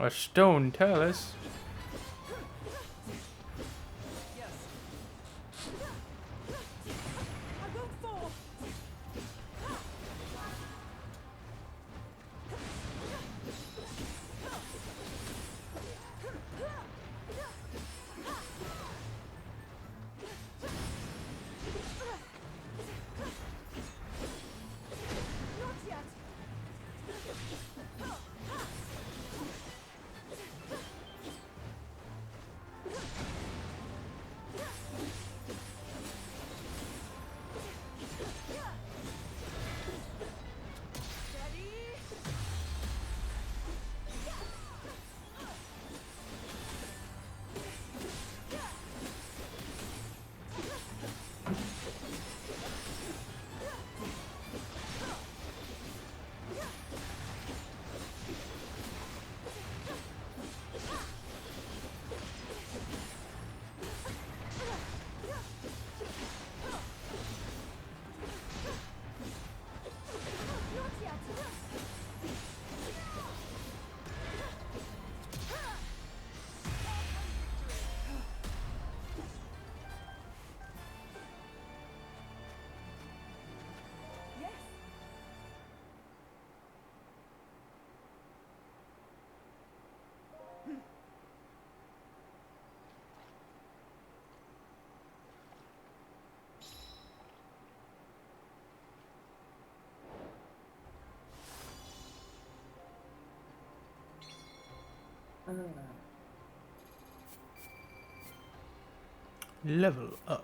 A stone talus. Level up.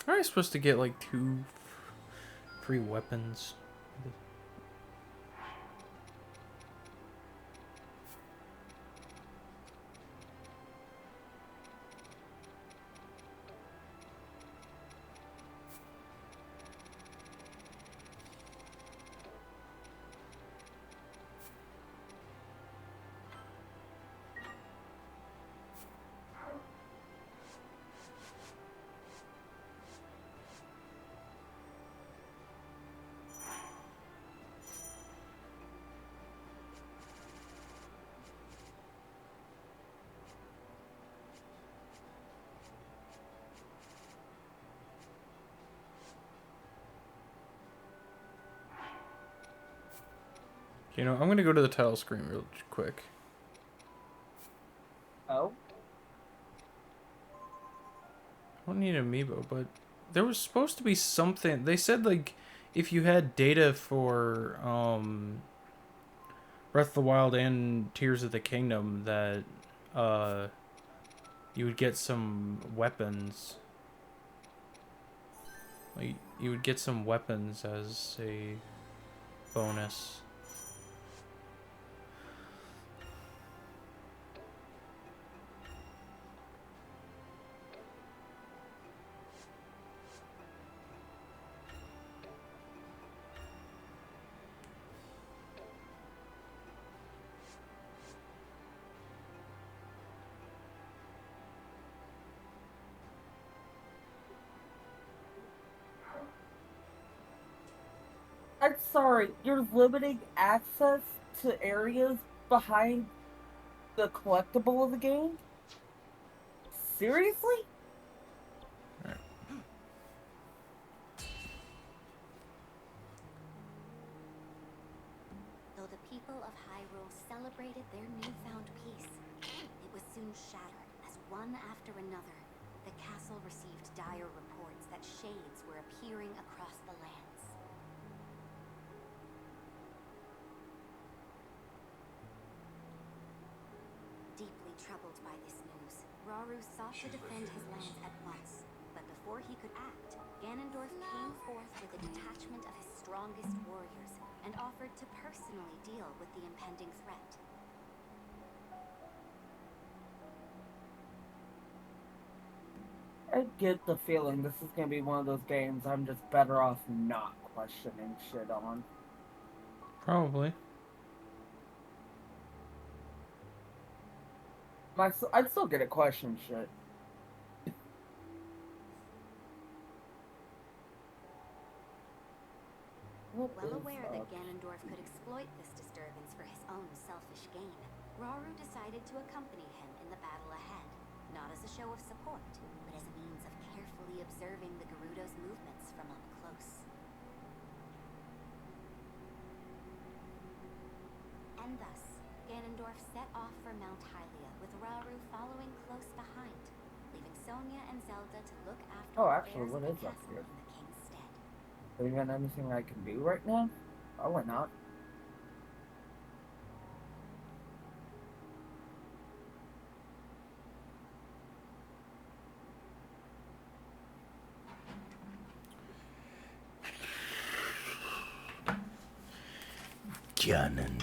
Aren't I supposed to get like 2 free weapons? You know, I'm gonna go to the title screen real quick. Oh? I don't need amiibo, but there was supposed to be something. They said, like, if you had data for Breath of the Wild and Tears of the Kingdom, that uh, you would get some weapons. Like, you would get some weapons as a bonus. I'm sorry, you're limiting access to areas behind the collectible of the game? Seriously? Though the people of Hyrule celebrated their newfound peace, it was soon shattered as one after another, the castle received dire reports that shades were appearing across the lands. Deeply troubled by this news, Rauru sought to defend his lands at once. But before he could act, Ganondorf came forth with a detachment of his strongest warriors and offered to personally deal with the impending threat. I get the feeling this is gonna be one of those games I'm just better off not questioning shit on. Probably. I'd still get a question shit. Well aware that Ganondorf could exploit this disturbance for his own selfish gain, Rauru decided to accompany him in the battle ahead, not as a show of support, but as a means of carefully observing the Gerudo's movements from up close. And thus, Ganondorf set off for Mount Hylia, with Rauru following close behind, leaving Sonia and Zelda to look after Oh, actually, affairs what of is the up castle here? in the king's stead. Even anything I can do right now? Probably not. Ganon.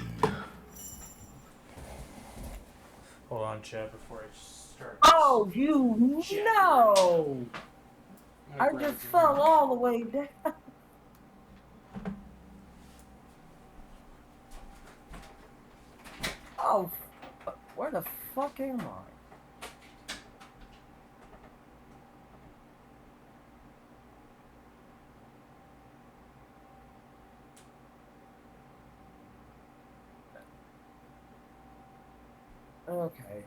Hold on, chat, before I start. Oh, you know! I grab just a drink. fell all the way down. Oh, where the fuck am I? Okay.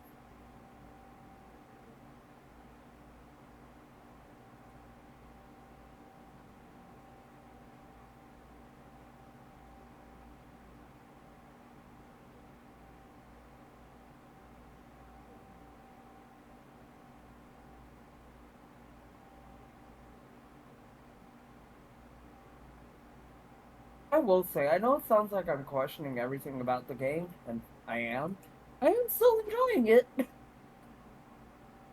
I will say, I know it sounds like I'm questioning everything about the game, and I am. I am still enjoying it.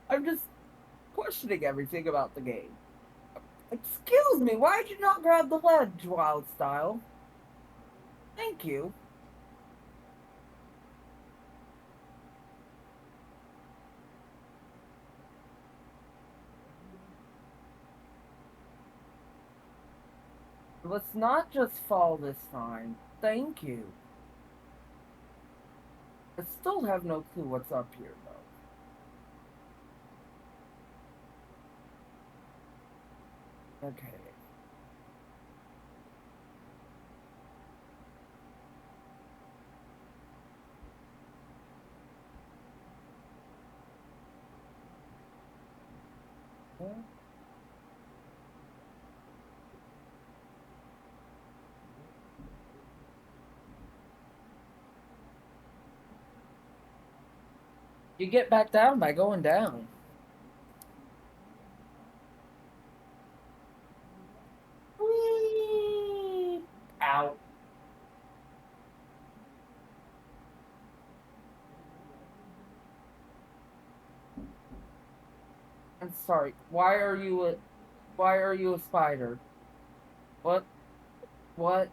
I'm just questioning everything about the game. Excuse me, why'd you not grab the ledge, Wild Style? Thank you. Let's not just fall this time. Thank you. I still have no clue what's up here, though. Okay. You get back down by going down. Whee! Ow. I'm sorry. Why are you a spider? What? What?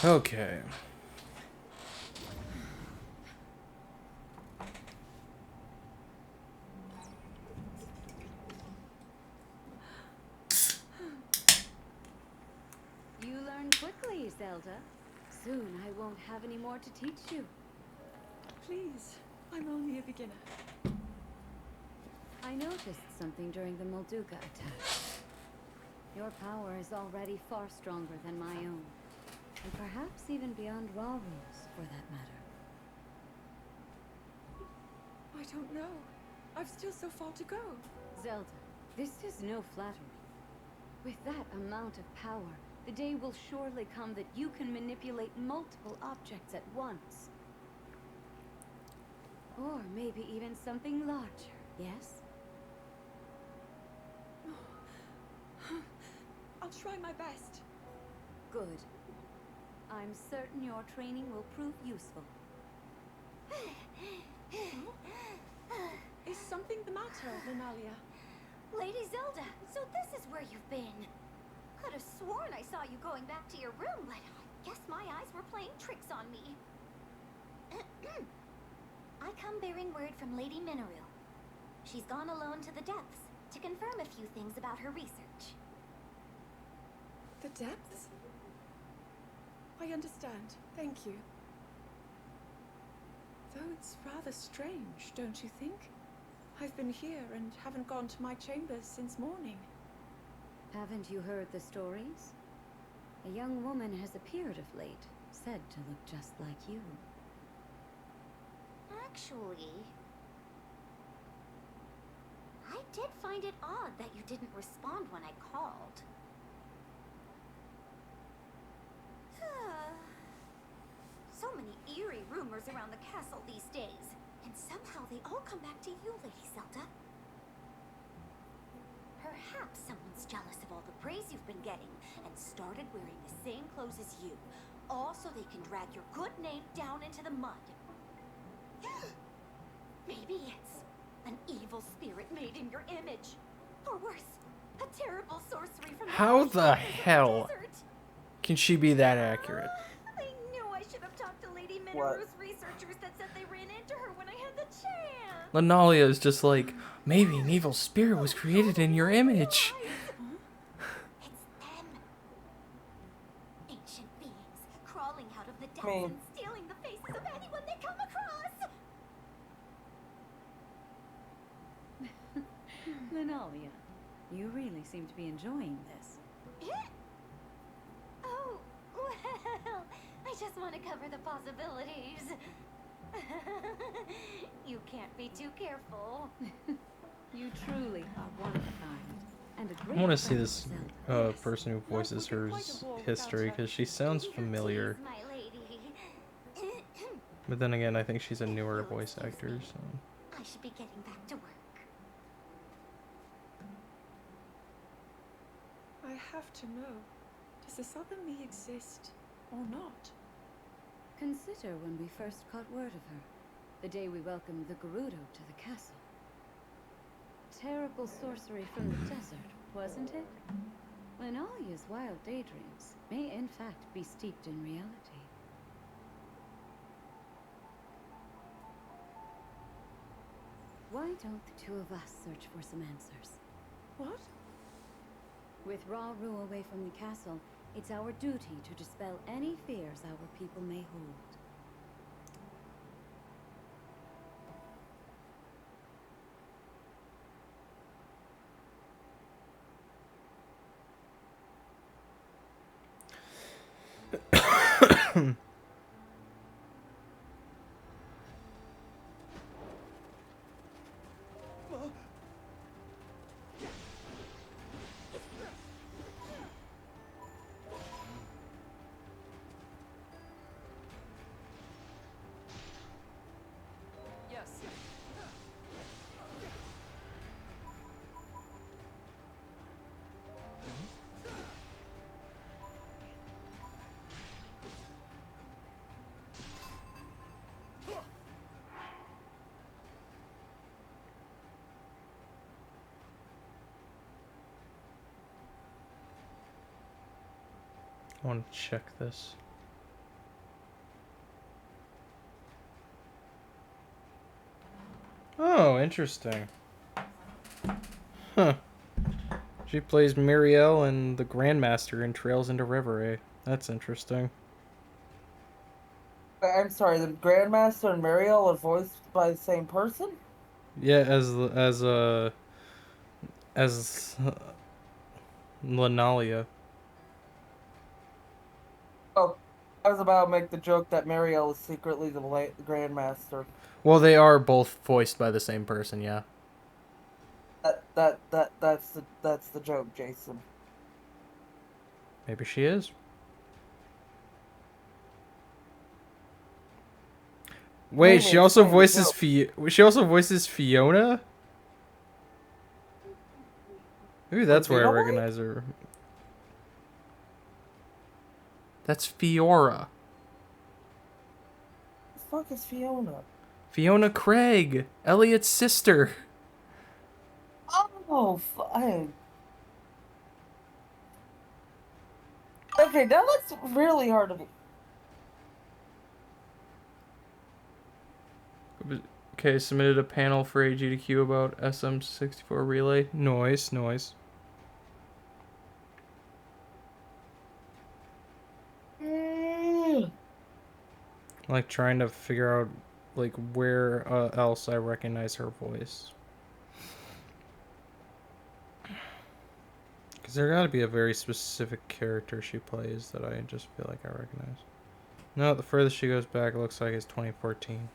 Okay. You learn quickly, Zelda. Soon I won't have any more to teach you. Please, I'm only a beginner. I noticed something during the Molduga attack. Your power is already far stronger than my own. And perhaps even beyond Raru's, for that matter. I don't know. I've still so far to go. Zelda, this is no flattery. With that amount of power, the day will surely come that you can manipulate multiple objects at once. Or maybe even something larger, yes? I'll try my best. Good. I'm certain your training will prove useful. Is something the matter, Lenalia? Lady Zelda, so this is where you've been. Could have sworn I saw you going back to your room, but I guess my eyes were playing tricks on me. I come bearing word from Lady Mineru. She's gone alone to the depths to confirm a few things about her research. The depths? I understand. Thank you. Though it's rather strange, don't you think? I've been here and haven't gone to my chambers since morning. Haven't you heard the stories? A young woman has appeared of late, said to look just like you. Actually, I did find it odd that you didn't respond when I called. So many eerie rumors around the castle these days, and somehow they all come back to you, Lady Zelda. Perhaps someone's jealous of all the praise you've been getting and started wearing the same clothes as you, all so they can drag your good name down into the mud. Maybe it's an evil spirit made in your image, or worse, a terrible sorcery from How the hell desert. can she be that accurate? I knew I should have talked to Lady What? Mineru's researchers that said they ran into her when I had the chance. Lenalia is just like, maybe an evil spirit was created in your image. It's them. Ancient beings crawling out of the depths Me. and stealing the faces of anyone they come across. Lenalia, you really seem to be enjoying this. Oh, well, I just want to cover the possibilities. You can't be too careful. You truly are one of a kind, and a great I want to see friend, this Zelda. person who voices her's history because she sounds familiar. Tease, my lady. But then again, I think she's a newer voice actor, so. I should be getting back to work. I have to know, does this other me exist or not? Consider when we first caught word of her, the day we welcomed the Gerudo to the castle. Terrible sorcery from the desert, wasn't it? Lenalia's wild daydreams may in fact be steeped in reality. Why don't the two of us search for some answers? What? With Hyrule away from the castle, it's our duty to dispel any fears our people may hold. I want to check this. Oh, interesting. Huh. She plays Miriel and the Grandmaster in Trails into River, eh? That's interesting. I'm sorry, the Grandmaster and Mariel are voiced by the same person? Yeah, as Linalia. Oh, I was about to make the joke that Mariel is secretly the Grandmaster. Well, they are both voiced by the same person, yeah. That's the joke, Jason. Maybe she is. Wait, she also voices Fiona? Maybe that's where I recognize her. That's Fiora. The fuck is Fiona? Fiona Craig, Elliot's sister. Oh, fine. Okay, now that's really hard to be. Okay, submitted a panel for AG2Q about SM64 Relay. Noise. Like trying to figure out like where else I recognize her voice. Because there gotta be a very specific character she plays that I just feel like I recognize. No, the furthest she goes back, it looks like it's 2014.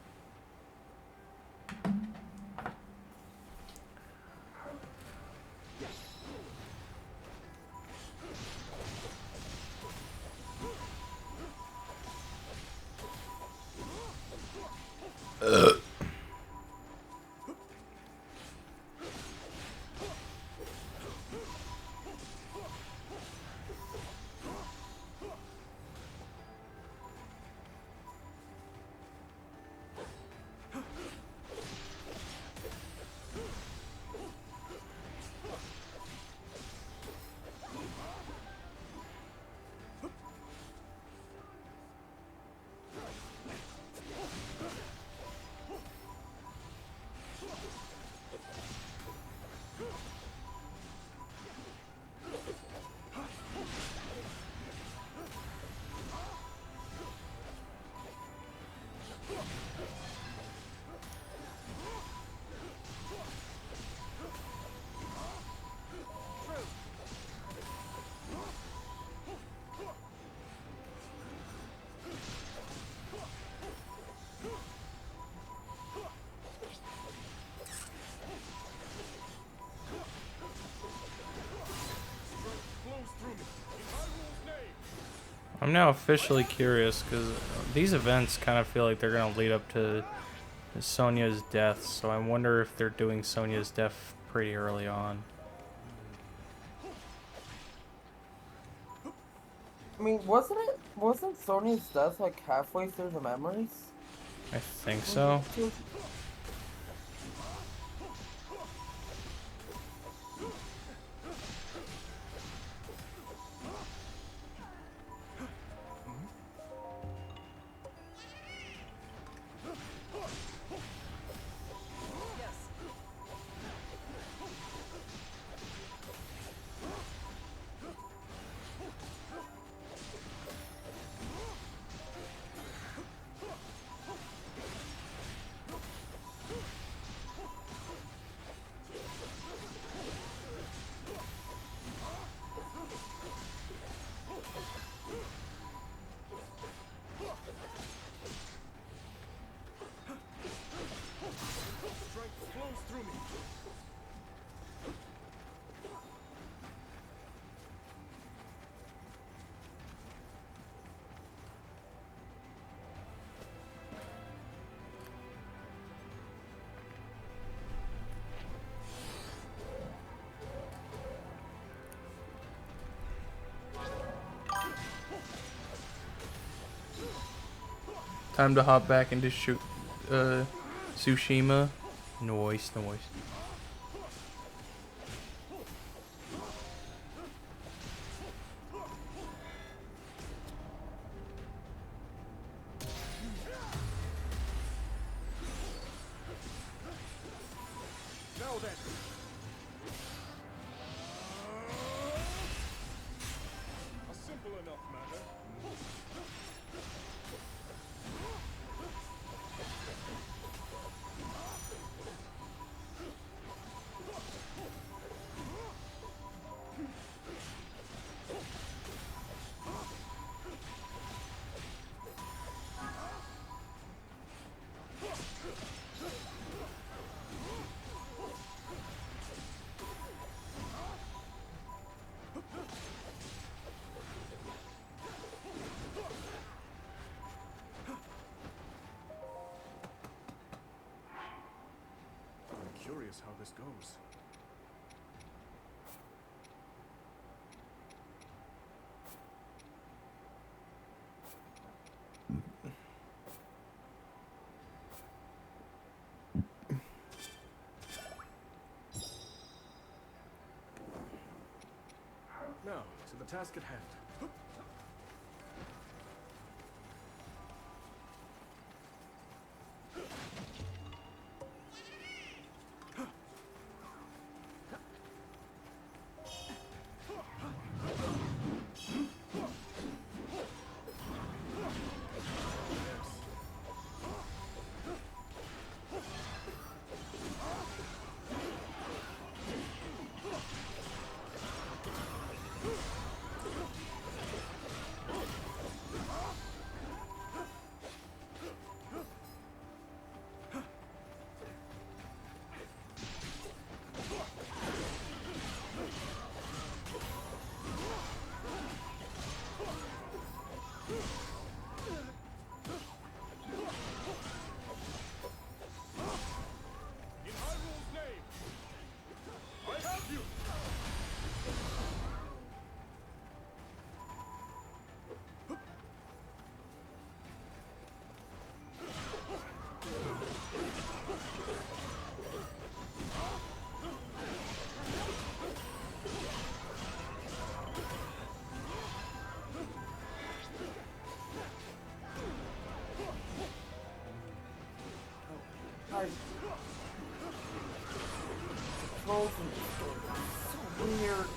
I'm now officially curious because these events kind of feel like they're going to lead up to Sonia's death, so I wonder if they're doing Sonia's death pretty early on. I mean, wasn't Sonia's death like halfway through the memories? I think so. through me. Time to hop back into Tsushima. Noise. Now then. A simple enough matter. I'm curious how this goes. Now, to the task at hand. In Hyrule's name, I have you! I... Controls in this game are so weird.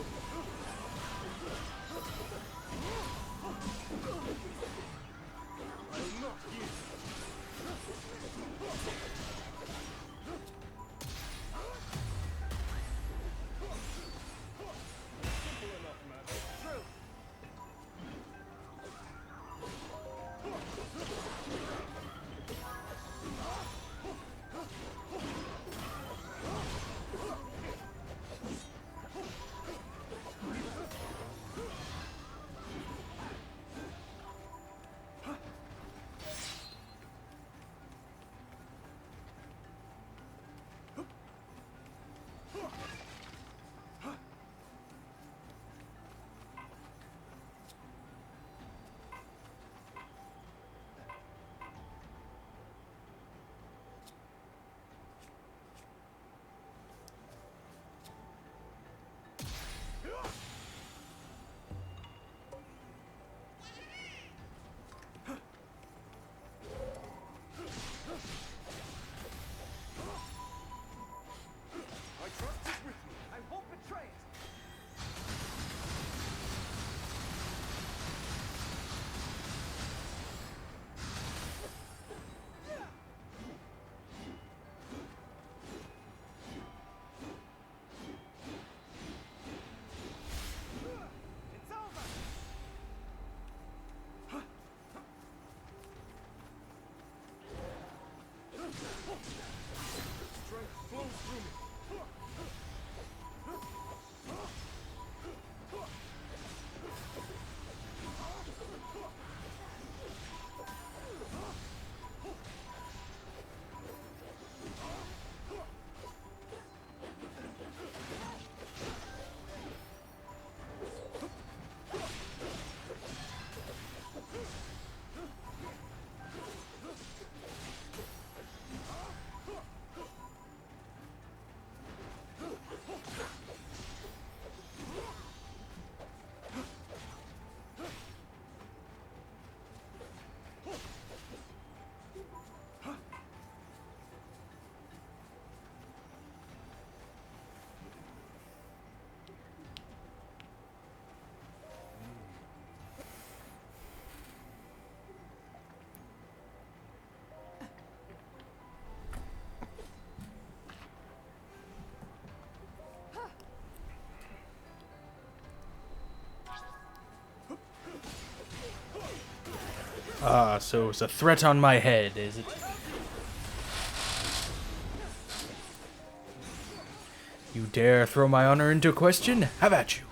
I will not yield. Simple enough matter. True. Ah, so it's a threat on my head, is it? You dare throw my honor into question? Have at you.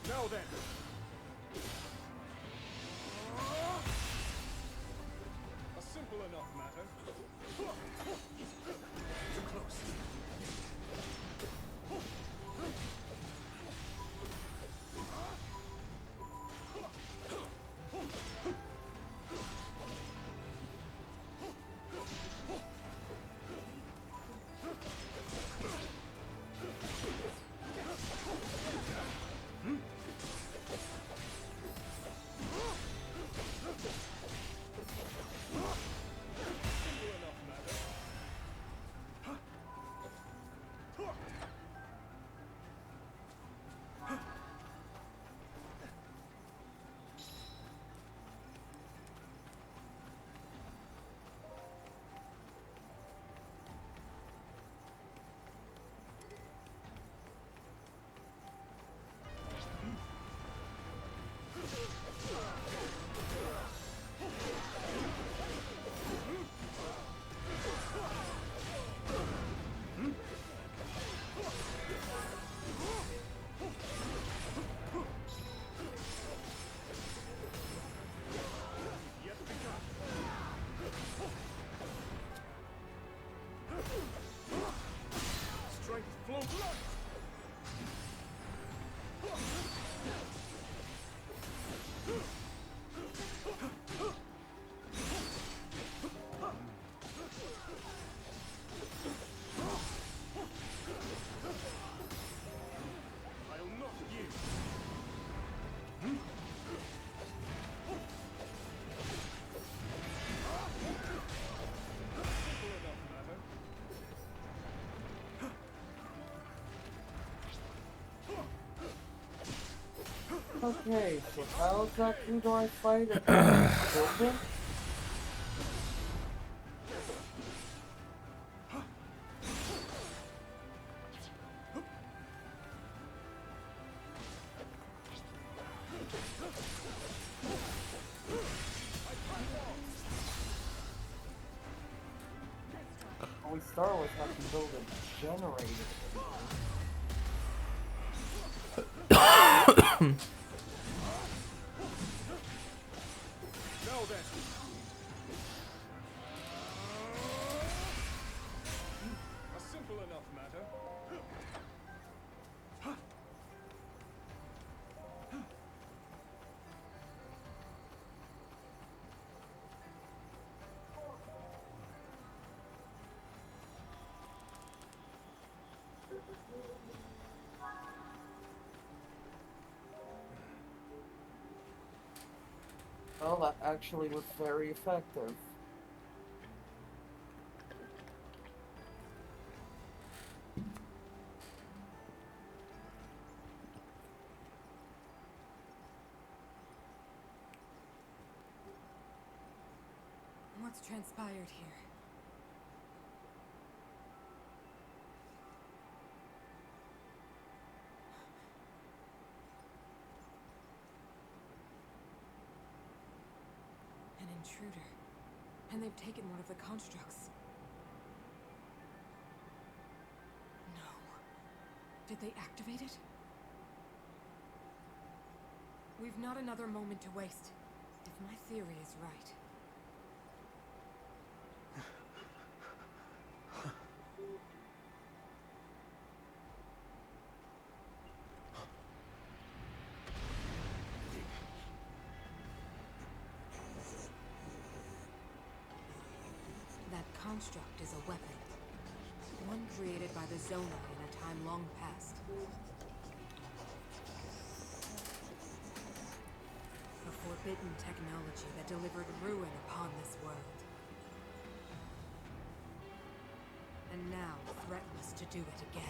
Now then. A simple enough matter. Too close. Strength flow blood. I'll not yield. Simple enough matter. Okay, so how exactly do I fight against children? We start with having to build a generator. Now then. A simple enough matter. Well, that actually was very effective. What's transpired here? An intruder. And they've taken one of the constructs. No. Did they activate it? We've not another moment to waste. If my theory is right. That construct is a weapon. One created by the Zonai in a time long past. A forbidden technology that delivered ruin upon this world. And now threatens to do it again.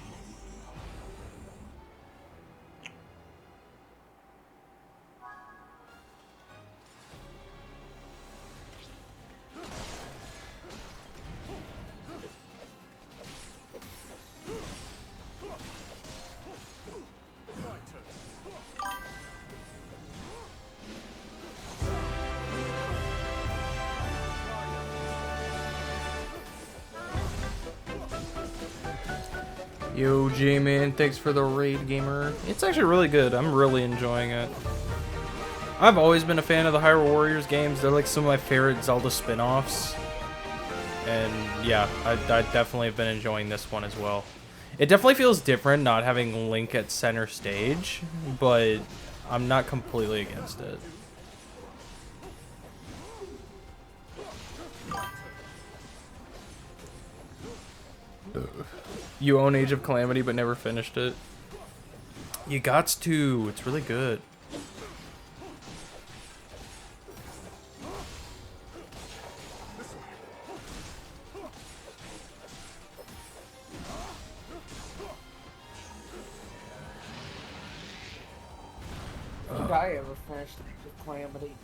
Yo, J-Man, thanks for the raid, gamer. It's actually really good. I'm really enjoying it. I've always been a fan of the Hyrule Warriors games. They're like some of my favorite Zelda spin-offs. And yeah, I definitely have been enjoying this one as well. It definitely feels different not having Link at center stage, but I'm not completely against it. You own Age of Calamity but never finished it. You gots to. It's really good. Did I ever finish Age of Calamity?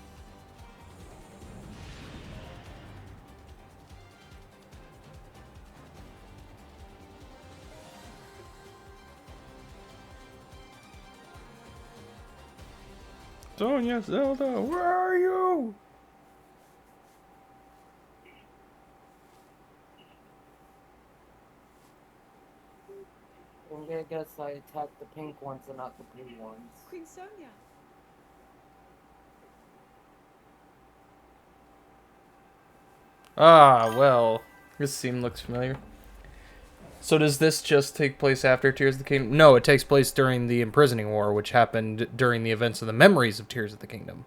Sonya, Zelda, where are you? I guess I attacked the pink ones and not the blue ones. Queen Sonia. Ah, well. This scene looks familiar. So does this just take place after Tears of the Kingdom? No, it takes place during the Imprisoning War, which happened during the events of the Memories of Tears of the Kingdom.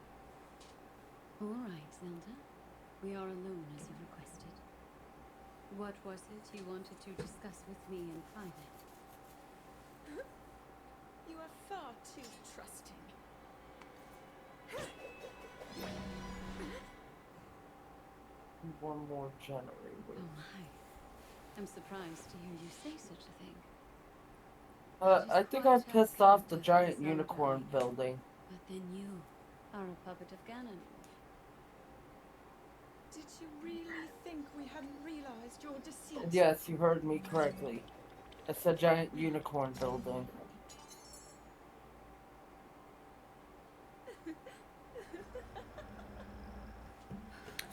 All right, Zelda. We are alone as you requested. What was it you wanted to discuss with me in private? You are far too trusting. One more generator. Oh my. I'm surprised to hear you say such a thing. I think I pissed off the giant unicorn building. But then you are a puppet of Ganon. Did you really think we hadn't realized your deceit? Yes, you heard me correctly. It's a giant unicorn building.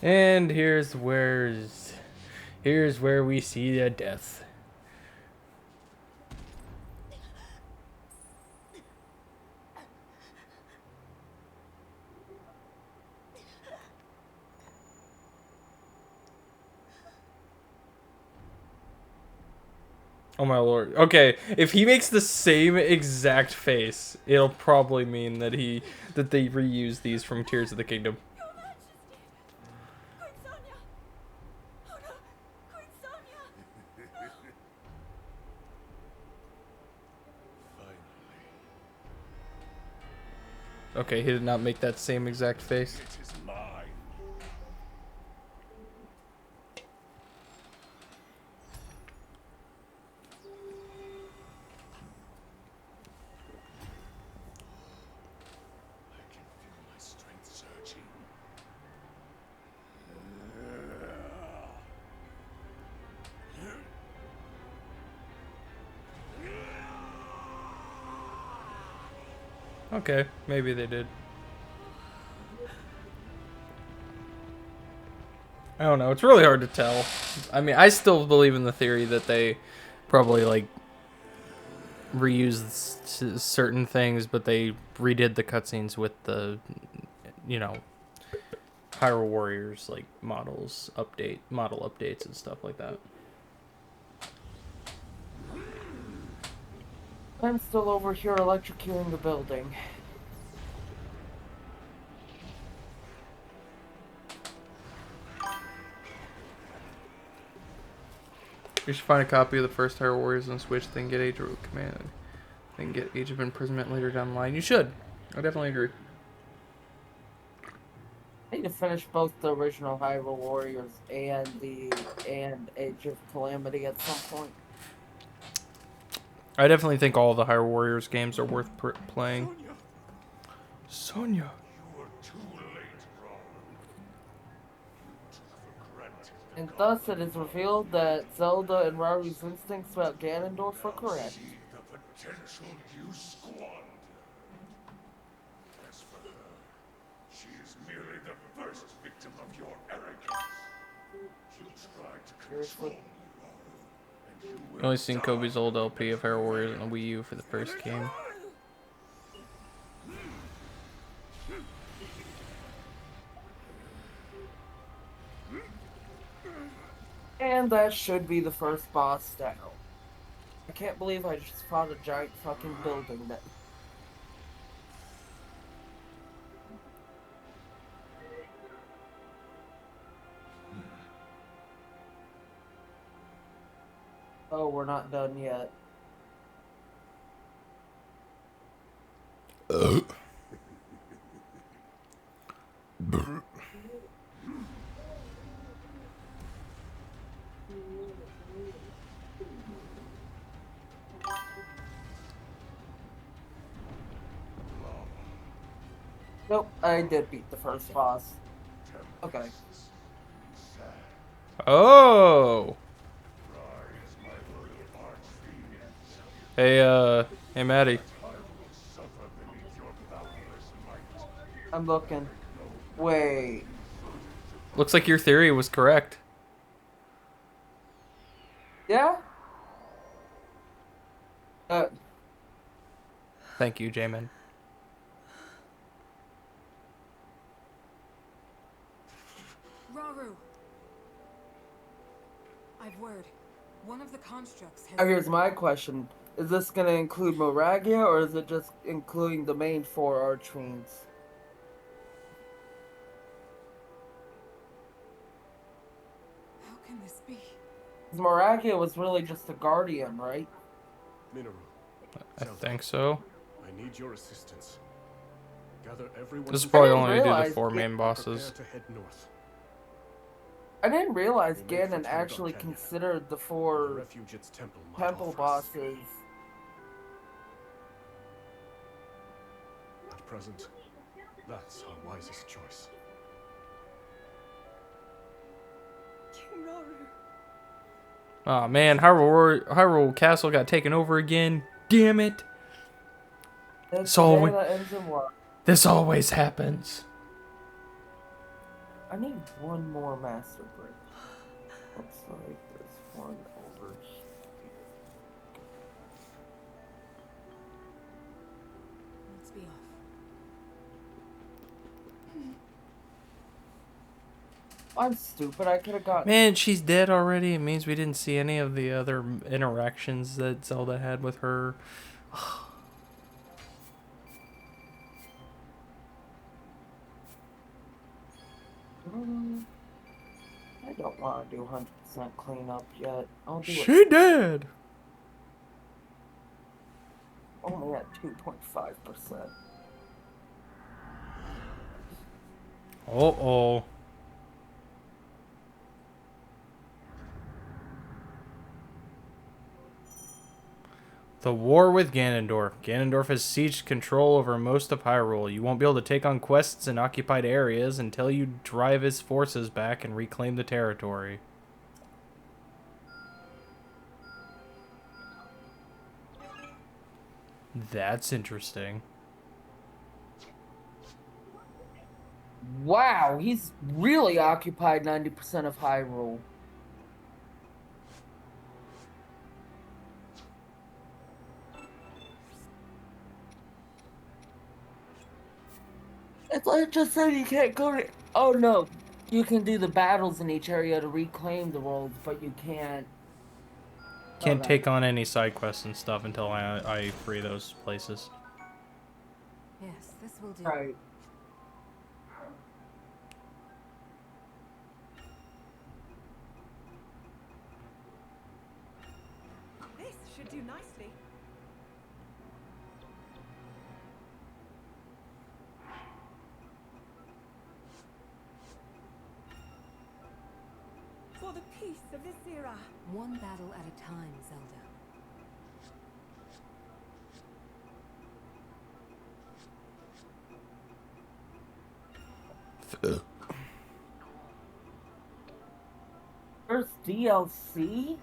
And here's where we see the death. Oh my lord. Okay, if he makes the same exact face, it'll probably mean that they reuse these from Tears of the Kingdom. Your Majesty! Queen Sonia! Oh no! Queen Sonia! Okay, he did not make that same exact face. It is mine. I can feel my strength surging. Okay, maybe they did. I don't know. It's really hard to tell. I mean, I still believe in the theory that they probably like reused certain things, but they redid the cutscenes with the, you know, Hyrule Warriors like model updates and stuff like that. I'm still over here electrocuting the building. You should find a copy of the first Hyrule Warriors on Switch, then get Age of Command, then get Age of Imprisonment later down the line. You should. I definitely agree. I need to finish both the original Hyrule Warriors and Age of Calamity at some point. I definitely think all the Hyrule Warriors games are worth playing. Sonya. And thus it is revealed that Zelda and Raru's instincts about Ganondorf were correct. The potential you squandered. As for her, she is merely the first victim of your arrogance. She'll try to control you, and you will I've only seen Kobe's old LP of Hyrule Warriors on the Wii U for the first game. And that should be the first boss down. I can't believe I just fought a giant fucking building that... Oh, we're not done yet. Nope, I did beat the first boss. Okay. Oh. Hey, Maddie. I'm looking. Wait. Looks like your theory was correct. Yeah? Thank you, Jamin. Rauru! I've word. One of the constructs has... Now here's my question. Is this gonna include Moragia, or is it just including the main 4 Archfiends? How can this be? Moragia was really just a guardian, right? Minoru. I think so. I need your assistance. Gather everyone. This is probably I only didn't do the realize 4 it- main bosses. Prepare to head north. I didn't realize We wait for Ganon Tundra actually Canyon. considered the The 4 refuge its temple might temple offer us. bosses. At present, that's our wisest choice. King Rauru. Oh man, Hyrule Castle got taken over again. Damn it. That's So the day that ends in what? This always happens. I need one more master brick. Looks like there's one over here. Let's be off. I'm stupid. I could have gotten. Man, she's dead already. It means we didn't see any of the other interactions that Zelda had with her. I don't want to do 100% cleanup yet. I'll do it She did. only at 2.5%. Uh-oh. The war with Ganondorf. Ganondorf has sieged control over most of Hyrule. You won't be able to take on quests in occupied areas until you drive his forces back and reclaim the territory. That's interesting. Wow, he's really occupied 90% of Hyrule. It's like just said you can't go to. Oh no, you can do the battles in each area to reclaim the worlds, but you can't. Can't Okay. take on any side quests and stuff until I free those places. Yes, this will do. Right. This should do nicely. For the peace of this era. One battle at a time, Zelda. First DLC?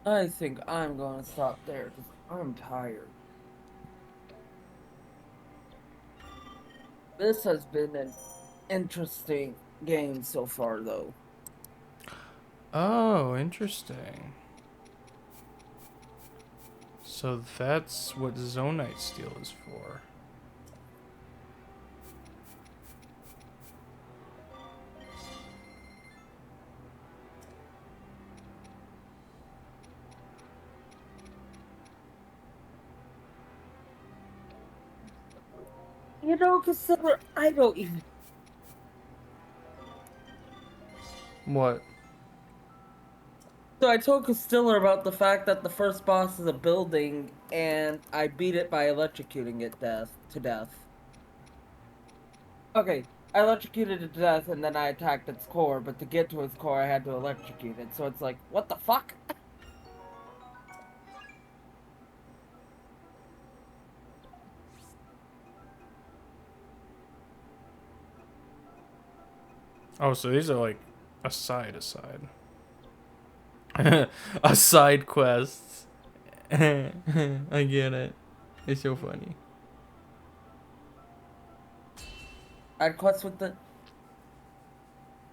I think I'm gonna stop there because I'm tired. This has been an interesting game so far, though. Oh, interesting. So that's what Zonite Steel is for. You know, consider I don't even. What? So I told Castiller about the fact that the first boss is a building, and I beat it by electrocuting it to death. Okay, I electrocuted it to death, and then I attacked its core, but to get to its core, I had to electrocute it. So it's like, what the fuck? Oh, so these are like a side. A side quests. I get it. It's so funny. I'd quest with the.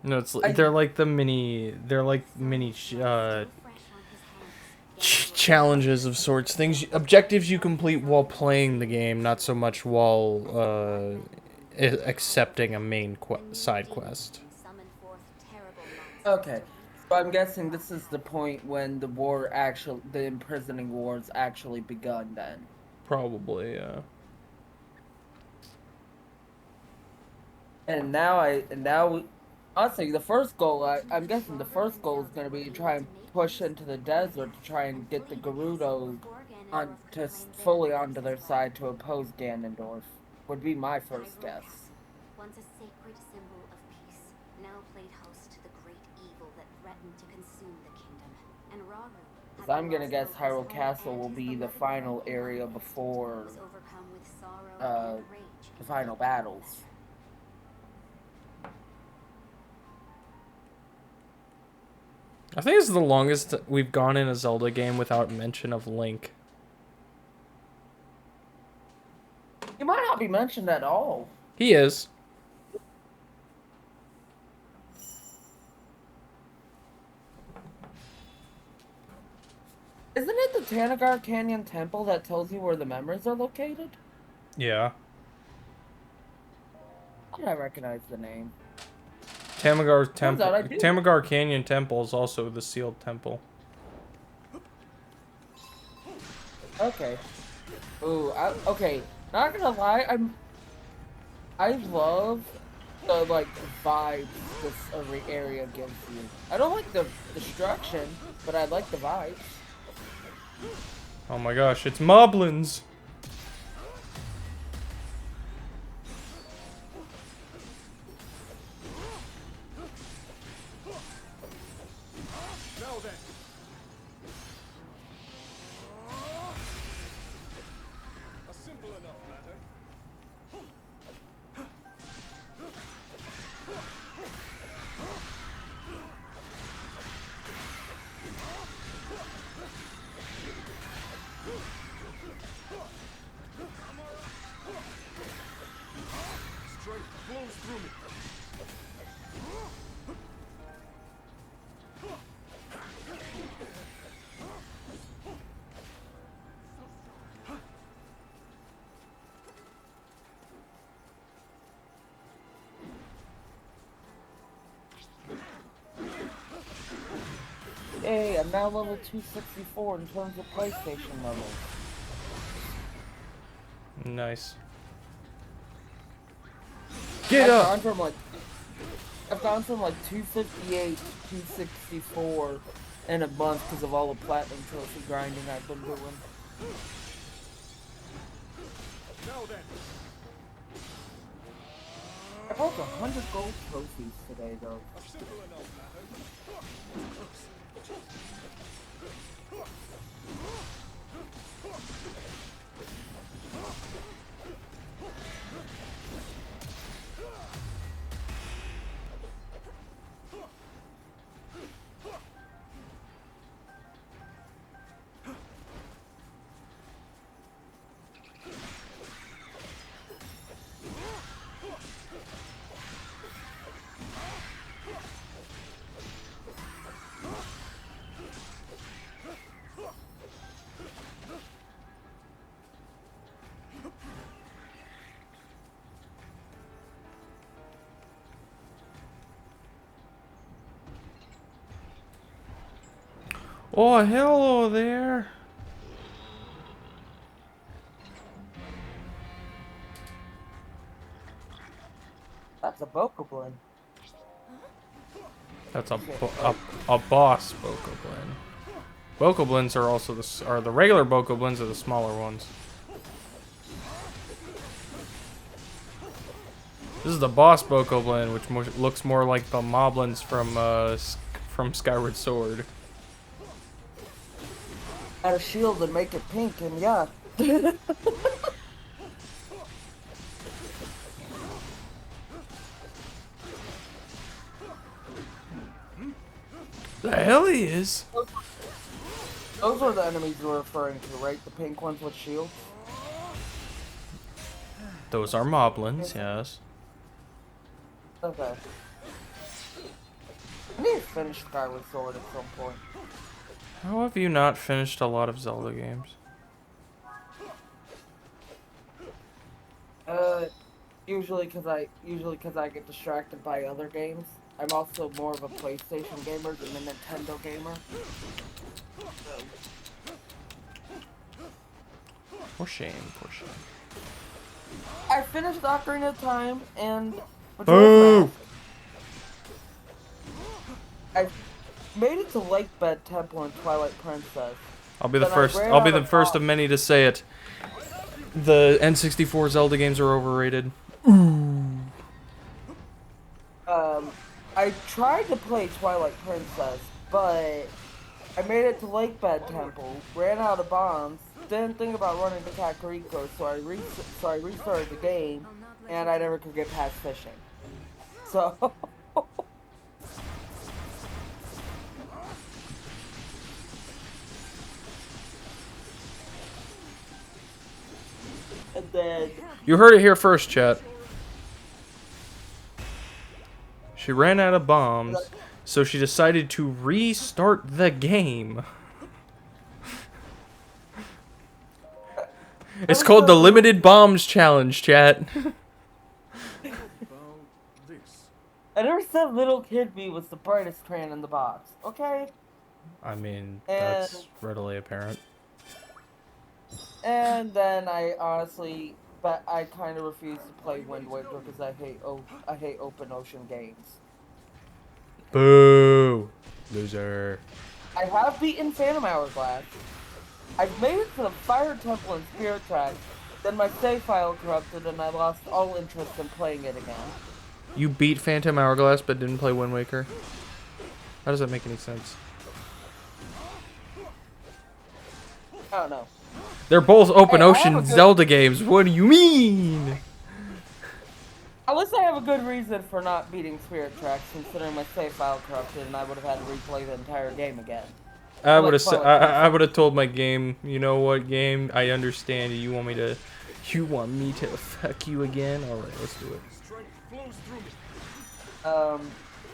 No, they're like the mini. They're like mini challenges of sorts. Objectives you complete while playing the game, not so much while accepting a main side quest. Okay, so I'm guessing this is the point when the imprisoning war's actually begun. Then. Probably, yeah. And honestly, the first goal, I'm guessing the first goal is going to be to try and push into the desert to try and get the Gerudo fully onto their side to oppose Ganondorf. Would be my first guess. Once a sacred symbol of peace, now played host to the great evil that threatened to consume the kingdom. And Rauru, Because I'm going to guess Hyrule Castle will be the final area before the final battles. I think it's the longest we've gone in a Zelda game without mention of Link. He might not be mentioned at all. He is. Isn't it the Tanagar Canyon Temple that tells you where the memories are located? Yeah. How did I recognize the name? Tamagar Canyon Temple is also the sealed temple. Okay. Ooh, okay. Not gonna lie, I love the vibes this area gives you. I don't like the destruction, but I like the vibes. Oh my gosh, it's Moblins! Hey, I'm now level 264 in terms of PlayStation levels. Nice. Get up! I've gone from like 258 to 264 in a month because of all the platinum trophy grinding I've been doing. Now then. I broke 100 gold trophies today, though. Simple enough, Oh, hello there. That's a Bokoblin. That's a boss Bokoblin. Bokoblins are also the regular Bokoblins are the smaller ones. This is the boss Bokoblin, which looks more like the Moblins from Skyward Sword. Add a shield and make it pink, and yeah. The hell he is? Those are the enemies you're referring to, right? The pink ones with shields? Those are Moblins, yes. Okay. I need to finish Skyward Sword at some point. How have you not finished a lot of Zelda games? Usually because I get distracted by other games. I'm also more of a PlayStation gamer than a Nintendo gamer. For shame, for shame. I finished Ocarina of Time and Boo! I made it to Lakebed Temple and Twilight Princess. I'll be the first. I'll be the first of many to say it. The N64 Zelda games are overrated. I tried to play Twilight Princess, but I made it to Lakebed Temple, ran out of bombs, didn't think about running to Kakariko, so I restarted the game, and I never could get past fishing. So... and then... You heard it here first, chat. She ran out of bombs, so she decided to restart the game. It's called the Limited Bombs Challenge, chat. I never said little kid me was the brightest crayon in the box, okay? I mean, that's readily apparent. And then I honestly, but I kind of refuse to play Wind Waker because I hate open ocean games. Boo! Loser. I have beaten Phantom Hourglass. I've made it to the Fire Temple and Spirit Tracks. Then my save file corrupted and I lost all interest in playing it again. You beat Phantom Hourglass but didn't play Wind Waker? How does that make any sense? I don't know. They're both open ocean Zelda games. What do you mean? At least I have a good reason for not beating Spirit Tracks, considering my save file corrupted and I would have had to replay the entire game again. I would have told my game, you know what, game? I understand you want me to fuck you again? All right, let's do it.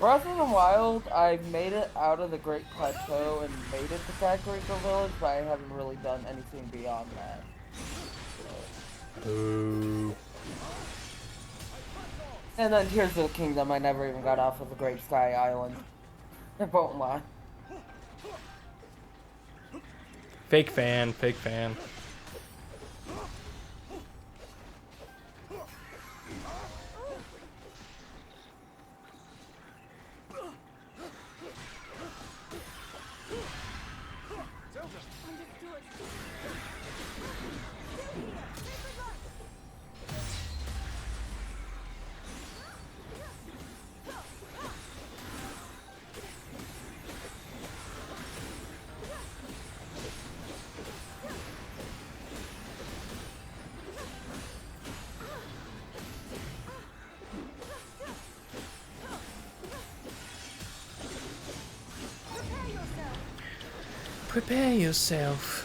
Breath of the Wild, I made it out of the Great Plateau and made it to Kakariko Village, but I haven't really done anything beyond that. Boo. And then Tears of the Kingdom, I never even got off of the Great Sky Island. I won't lie. Fake fan, fake fan. Prepare yourself.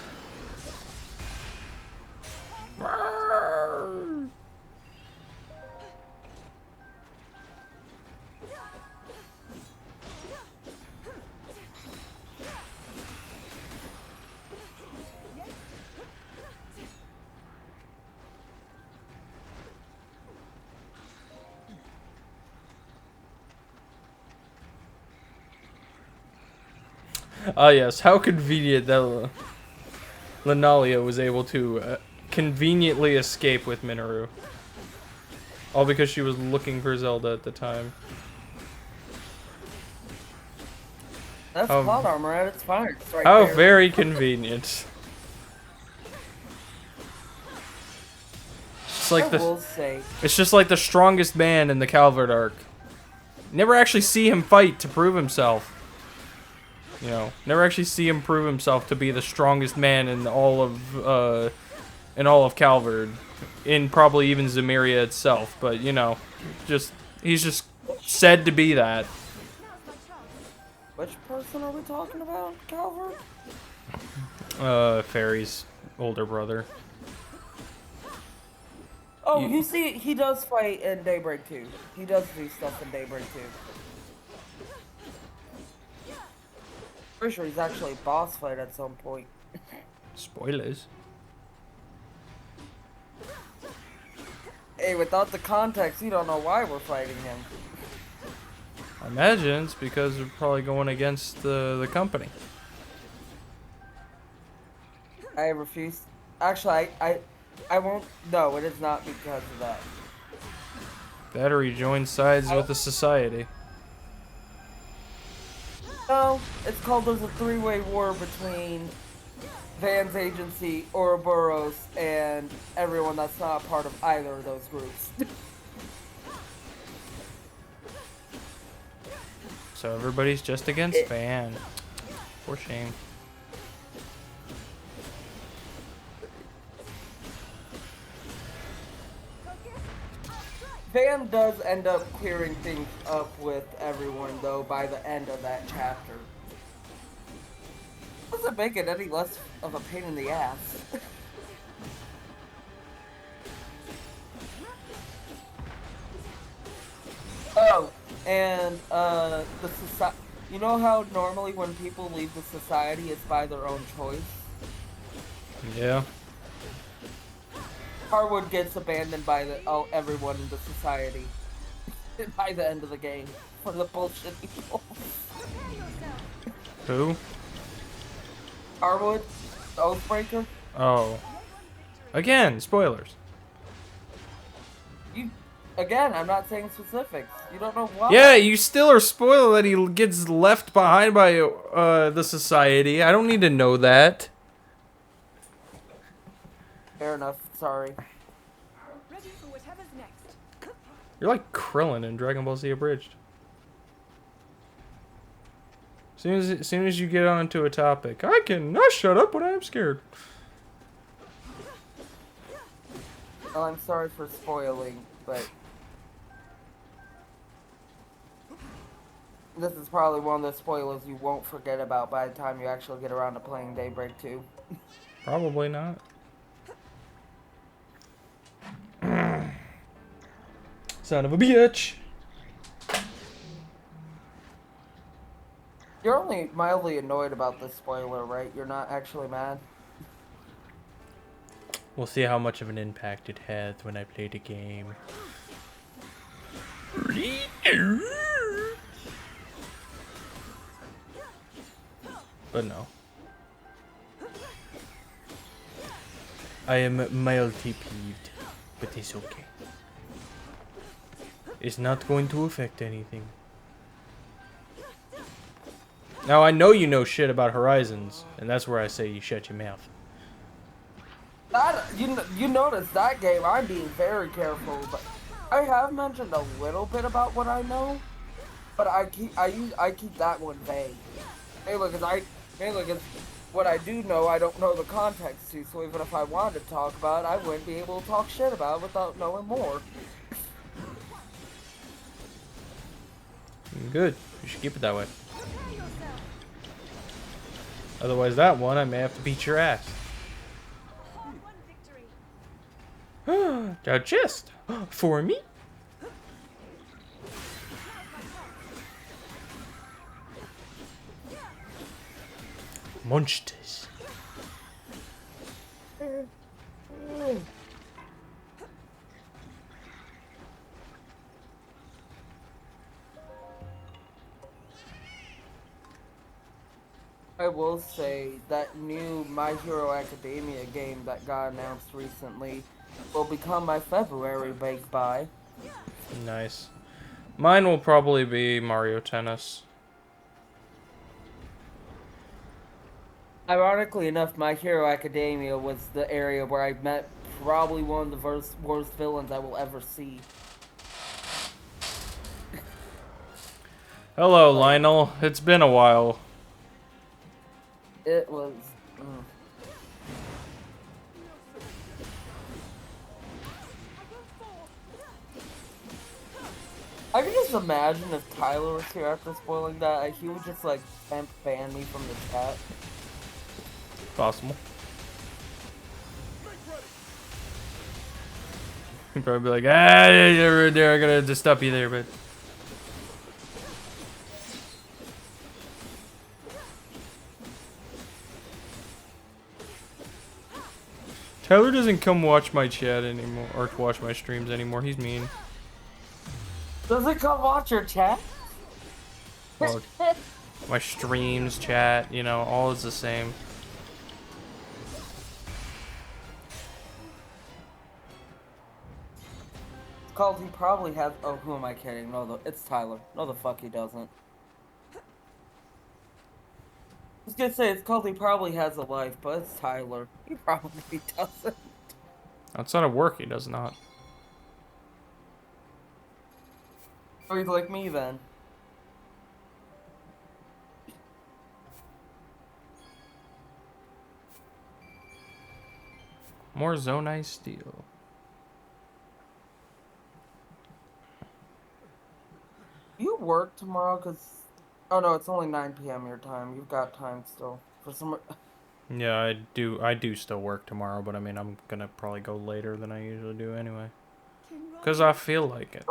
Ah yes, how convenient that Linalia was able to conveniently escape with Minoru. All because she was looking for Zelda at the time. That's plot armor at its finest, right how there. very convenient. It's like it's just like the strongest man in the Calvert arc. Never actually see him fight to prove himself. You know, never actually see him prove himself to be the strongest man in all of Calvard, in probably even Zemiria itself. But you know, he's just said to be that. Which person are we talking about, Calvert? Fairy's older brother. Oh, you see, he does fight in Daybreak 2. He does do stuff in Daybreak 2. Pretty sure he's actually a boss fight at some point. Spoilers. Hey, without the context, you don't know why we're fighting him. I imagine it's because we're probably going against the company. I refuse. Actually, I won't. No, it is not because of that. Battery joins sides with the society. No, it's called there's a three-way war between Van's agency, Ouroboros, and everyone that's not part of either of those groups. So everybody's just against Van. For shame. Van does end up clearing things up with everyone, though, by the end of that chapter. Doesn't make it any less of a pain in the ass. Oh, and, the society... You know how normally when people leave the society, it's by their own choice? Yeah. Harwood gets abandoned by everyone in the society by the end of the game for the bullshit people. Who? Harwood, the Oathbreaker. Oh. Again, spoilers. Again, I'm not saying specifics. You don't know why. Yeah, you still are spoiled that he gets left behind by the society. I don't need to know that. Fair enough. Sorry. Ready for whatever's next. You're like Krillin in Dragon Ball Z Abridged. As soon as you get onto a topic, I shut up when I'm scared. Well, I'm sorry for spoiling, but this is probably one of the spoilers you won't forget about by the time you actually get around to playing Daybreak 2. Probably not. Son of a bitch. You're only mildly annoyed about this spoiler, right? You're not actually mad? We'll see how much of an impact it has when I play the game. But no. I am mildly peeved, but it's okay. It's not going to affect anything. Now I know you know shit about Horizons, and that's where I say you shut your mouth. You notice that game, I'm being very careful, but I have mentioned a little bit about what I know, but I keep that one vague. Mainly because what I do know, I don't know the context to, so even if I wanted to talk about it, I wouldn't be able to talk shit about it without knowing more. Good. You should keep it that way. Otherwise, that one, I may have to beat your ass. A chest for me. Monsters. I will say that new My Hero Academia game that got announced recently will become my February big buy. Nice. Mine will probably be Mario Tennis. Ironically enough, My Hero Academia was the area where I met probably one of the worst villains I will ever see. Hello, Lionel. It's been a while. It was... I can just imagine if Tyler was here after spoiling that, he would just like temp ban me from the chat. Possible. He'd probably be like, ah, you're gonna just stop you there, but. Tyler doesn't come watch my chat anymore, or watch my streams anymore. He's mean. Doesn't come watch your chat? Well, my streams, chat, you know, all is the same. It's called he probably has... Oh, who am I kidding? No, it's Tyler. No, the fuck he doesn't. I was gonna say, it's called he probably has a life, but it's Tyler. He probably doesn't. Outside of work, he does not. Oh, he's like me then. More Zonai Steel. You work tomorrow? Cause... Oh no, it's only 9 p.m. your time. You've got time still. For some... Yeah, I do still work tomorrow, but I mean, I'm gonna probably go later than I usually do anyway. Because I feel like it.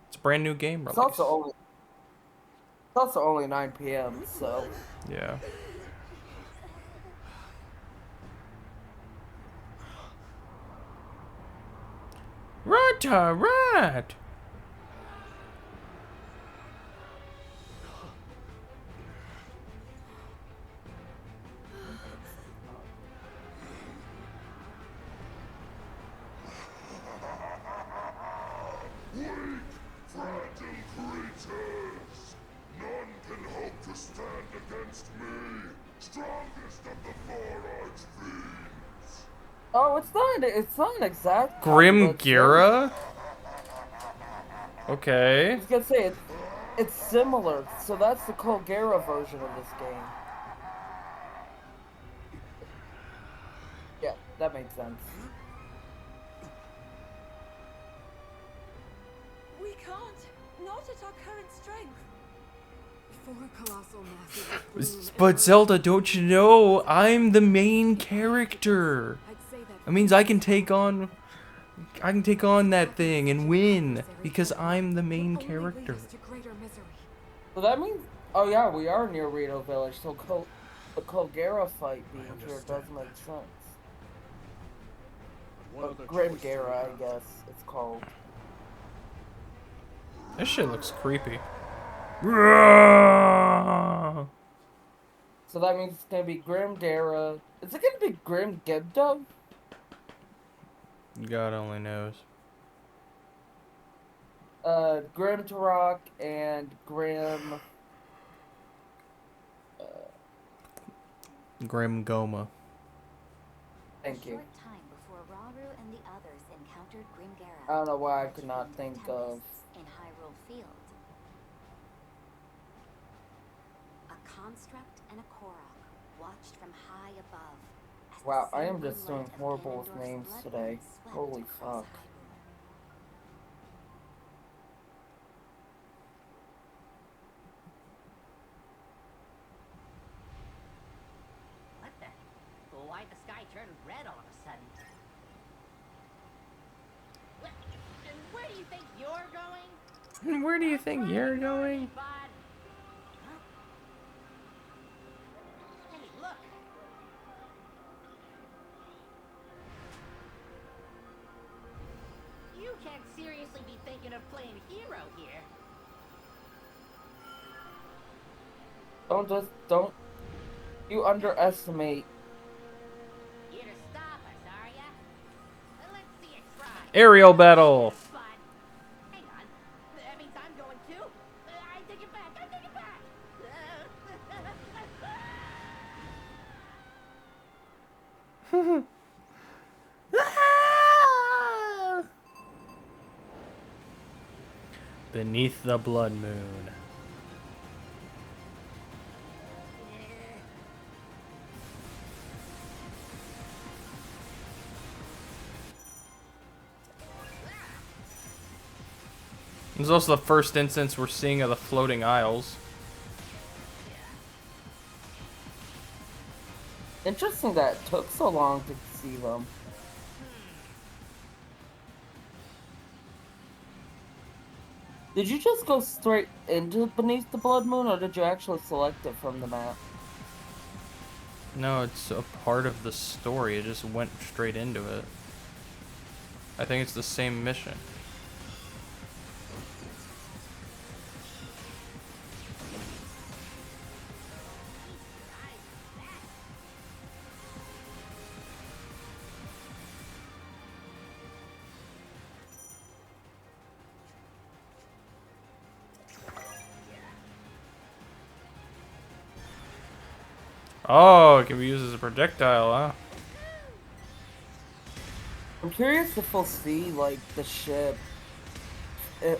It's a brand new game release. It's also only 9 p.m., so... Yeah. Right, right. Weak, fragile creatures! None can hope to stand against me, strongest of the Four Archfiends! Oh, it's not an exact... Grim Gira? Okay. I was gonna say, it's similar, so that's the Colgera version of this game. Yeah, that makes sense. We can't. Not at our current strength. Four colossal masses of gloom But Zelda, don't you know I'm the main character? I'd say That means I can take on that thing and win because I'm the main character. So that means, oh yeah, we are near Rito Village, so the Colgera fight being here does make sense. Grim Gera, I guess it's called. This shit looks creepy. So that means it's gonna be Grim Dara. Is it gonna be Grim Gibdo? God only knows. Grim Turok and Grim. Grim Goma. Thank you. A short time before Rauru and the others encountered Grimgera, I don't know why I which could not fueled think of. tempests in Hyrule Field. A construct and a Korok watched from high above. As the Wow, I am silvery just doing light of horrible with Ganondorf's names blood today. moon swept Holy across fuck. Hyrule. What the? Why'd the sky turn red all of a sudden? What? And where do you think you're going? Where do you think you're going? Bud? Huh? Hey, look! You can't seriously be thinking of playing hero here. Don't. You underestimate. Here to stop us, are ya? Well, let's see you try. Aerial battle. Bud. Hang on. That means I'm going too. I take it back. I take it back. Beneath the blood moon. This is also the first instance we're seeing of the floating isles. Interesting that it took so long to see them. Did you just go straight into Beneath the Blood Moon, or did you actually select it from the map? No, it's a part of the story. It just went straight into it. I think it's the same mission. Oh, it can be used as a projectile, huh? I'm curious if we'll see, like, the ship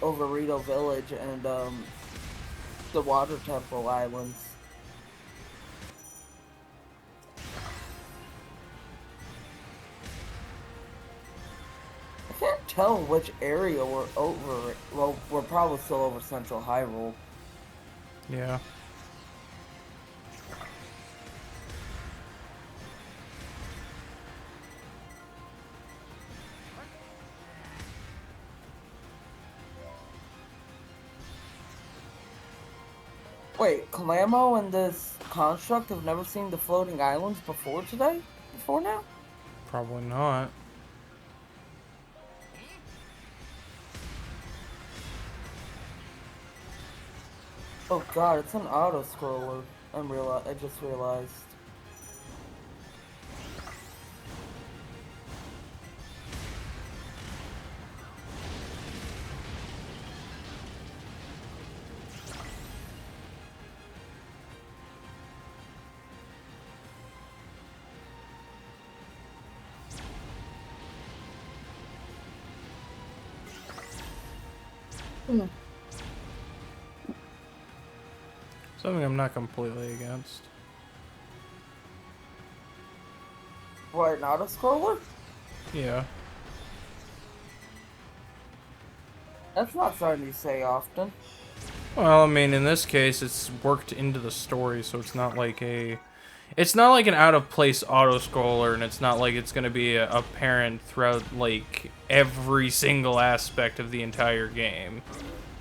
over Rito Village and, the Water Temple Islands. I can't tell which area we're over. Well, we're probably still over Central Hyrule. Yeah. Wait, Kalamo and this construct have never seen the floating islands before today? Before now? Probably not. Oh god, it's an auto-scroller. I just realized. Something I'm not completely against. What, an auto-scroller? Yeah. That's not something you say often. Well, I mean, in this case, it's worked into the story, so it's not like a... It's not like an out-of-place auto-scroller, and it's not like it's going to be apparent throughout, like, every single aspect of the entire game.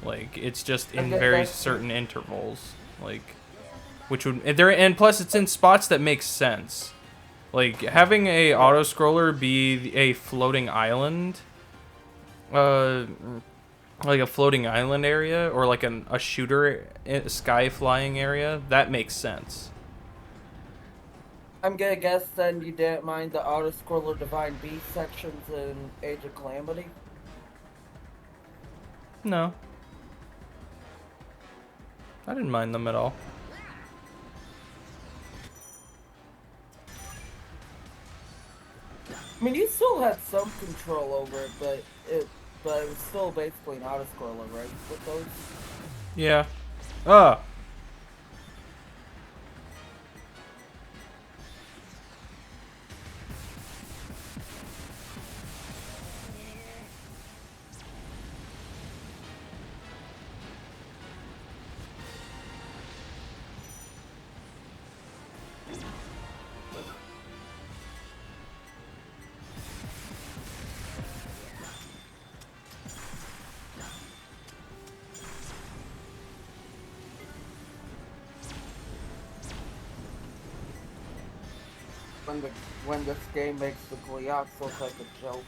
Like, it's just in very certain intervals. Like, which would... And plus, it's in spots that make sense. Like, having a auto-scroller be a floating island... like a floating island area, or like a shooter sky flying area, that makes sense. I'm gonna guess then you didn't mind the auto-scroller Divine Beast sections in Age of Calamity? No. I didn't mind them at all. I mean, you still had some control over it, but it was still basically an auto-scroller, right? With those? Yeah. Ah! When this game makes the Gleox look like a joke.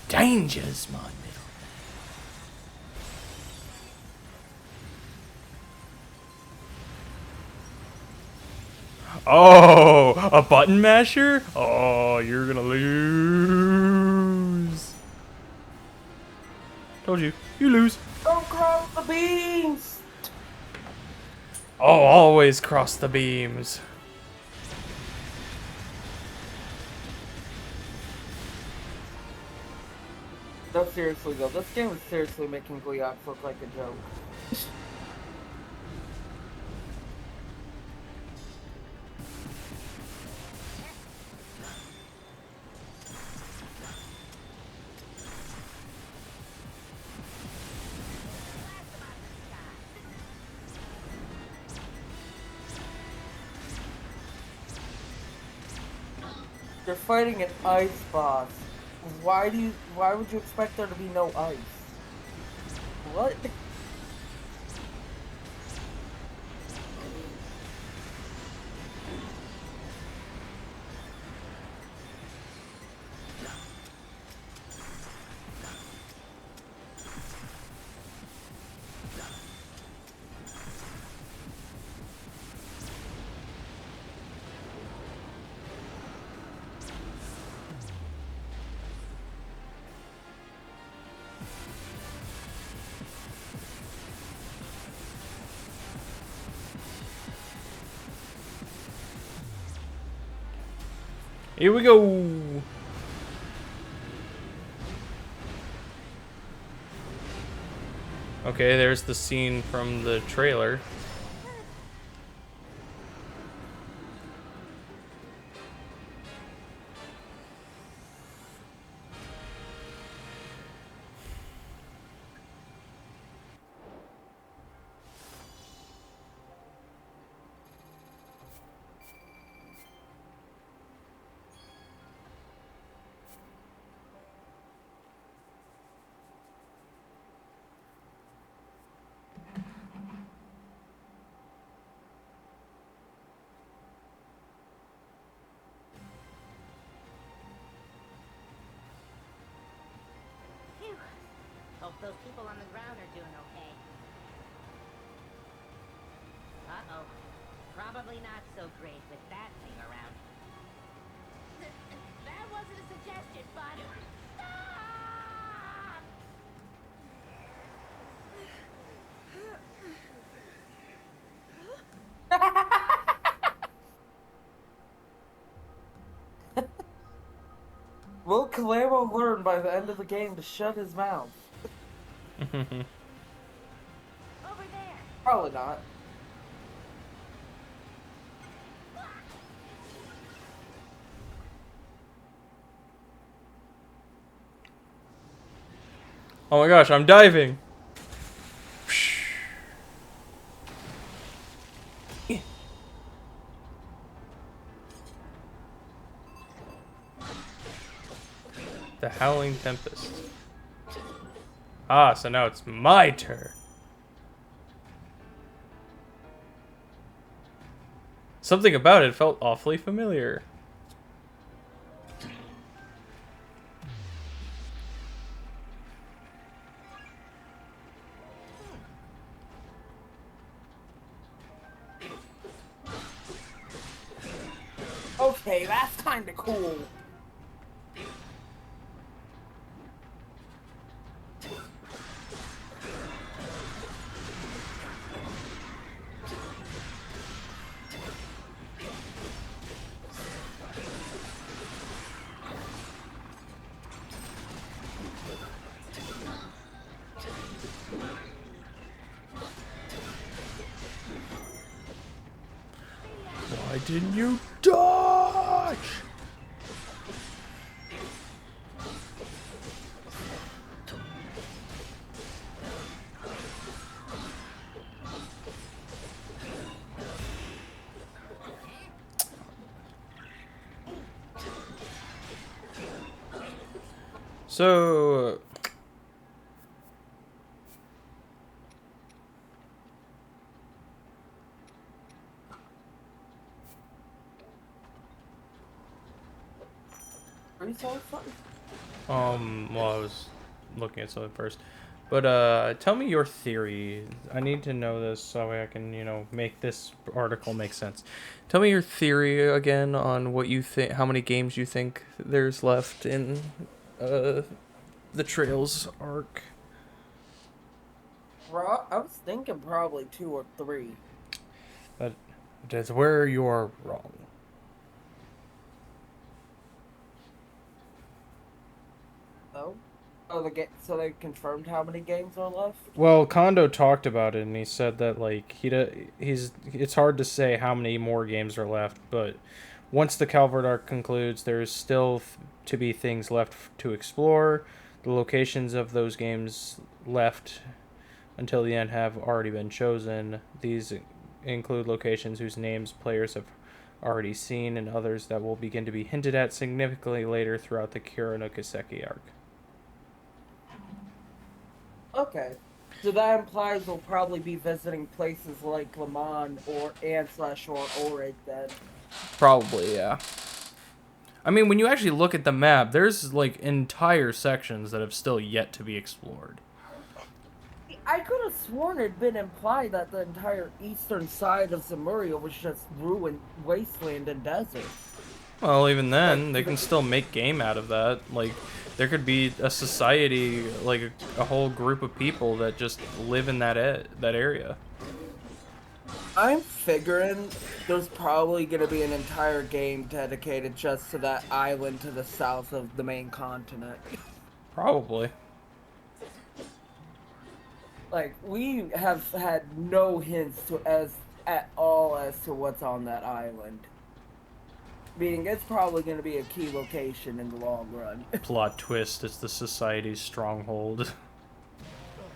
Dangers, my middle. Oh, a button masher? Oh, you're gonna lose. Told you, you lose. Don't cross the beams! Oh, always cross the beams. No, seriously though, this game is seriously making Gleox look like a joke. You're fighting an ice boss. Why would you expect there to be no ice? What? Here we go. Okay, there's the scene from the trailer. Phew. Hope those people on the ground are doing okay. Uh-oh. Probably not so great with that thing around. That wasn't a suggestion, bud. Stop! Will Calero learn by the end of the game to shut his mouth? Over there. Probably not. Oh my gosh, I'm diving. The Howling Tempest. Ah, so now it's my turn. Something about it felt awfully familiar. Okay, that's kind of cool. Why didn't you dodge? So well, I was looking at something first. But tell me your theory. I need to know this so I can, make this article make sense. Tell me your theory again on what you think, how many games you think there's left in the Trails arc. I was thinking probably 2 or 3. That's where you're wrong. Oh? So they confirmed how many games are left? Well, Kondo talked about it, and he said that like it's hard to say how many more games are left, but once the Calvert arc concludes, there's still to be things left to explore. The locations of those games left until the end have already been chosen. These include locations whose names players have already seen, and others that will begin to be hinted at significantly later throughout the Kira no Kiseki arc. Okay. So that implies we'll probably be visiting places like Le Mans or Orid then. Probably, yeah. I mean, when you actually look at the map, there's like entire sections that have still yet to be explored. I could have sworn it'd been implied that the entire eastern side of Zemuria was just ruined wasteland and desert. Well, even then, they can still make game out of that. Like, there could be a society, like a whole group of people that just live in that area. I'm figuring there's probably going to be an entire game dedicated just to that island to the south of the main continent. Probably. Like, we have had no hints at all as to what's on that island. Meaning it's probably going to be a key location in the long run. Plot twist, it's the society's stronghold.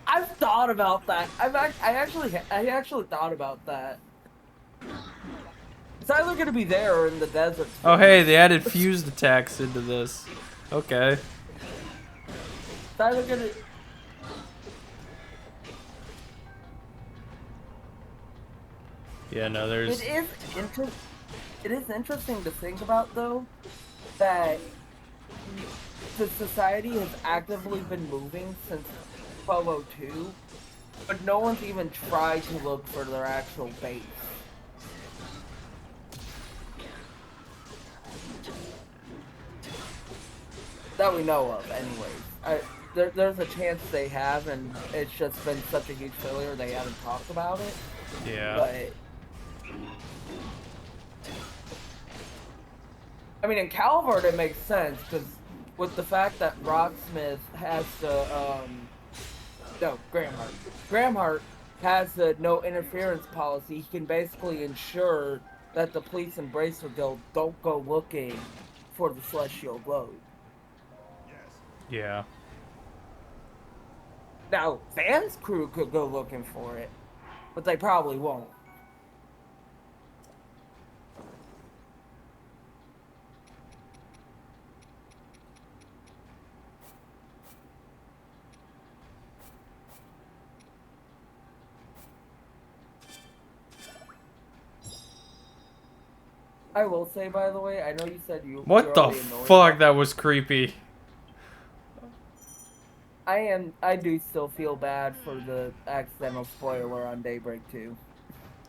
I've thought about that. I actually thought about that. It's either gonna be there or in the desert. Oh hey, they added fused attacks into this. Okay. It's either gonna. Yeah, no, there's. It is interesting to think about though that the society has actively been moving since 1202, but no one's even tried to look for their actual base. That we know of, anyways. There's a chance they have, and it's just been such a huge failure they haven't talked about it. Yeah. But I mean, in Calvert it makes sense because with the fact that Rocksmith has the Gramhart has the no interference policy, he can basically ensure that the police and Bracer Guild don't go looking for the Celestial Globe. Yeah. Now, Van's crew could go looking for it, but they probably won't. I will say, by the way, I know you said you're What the already annoyed. fuck? That was creepy. I do still feel bad for the accidental spoiler on Daybreak 2.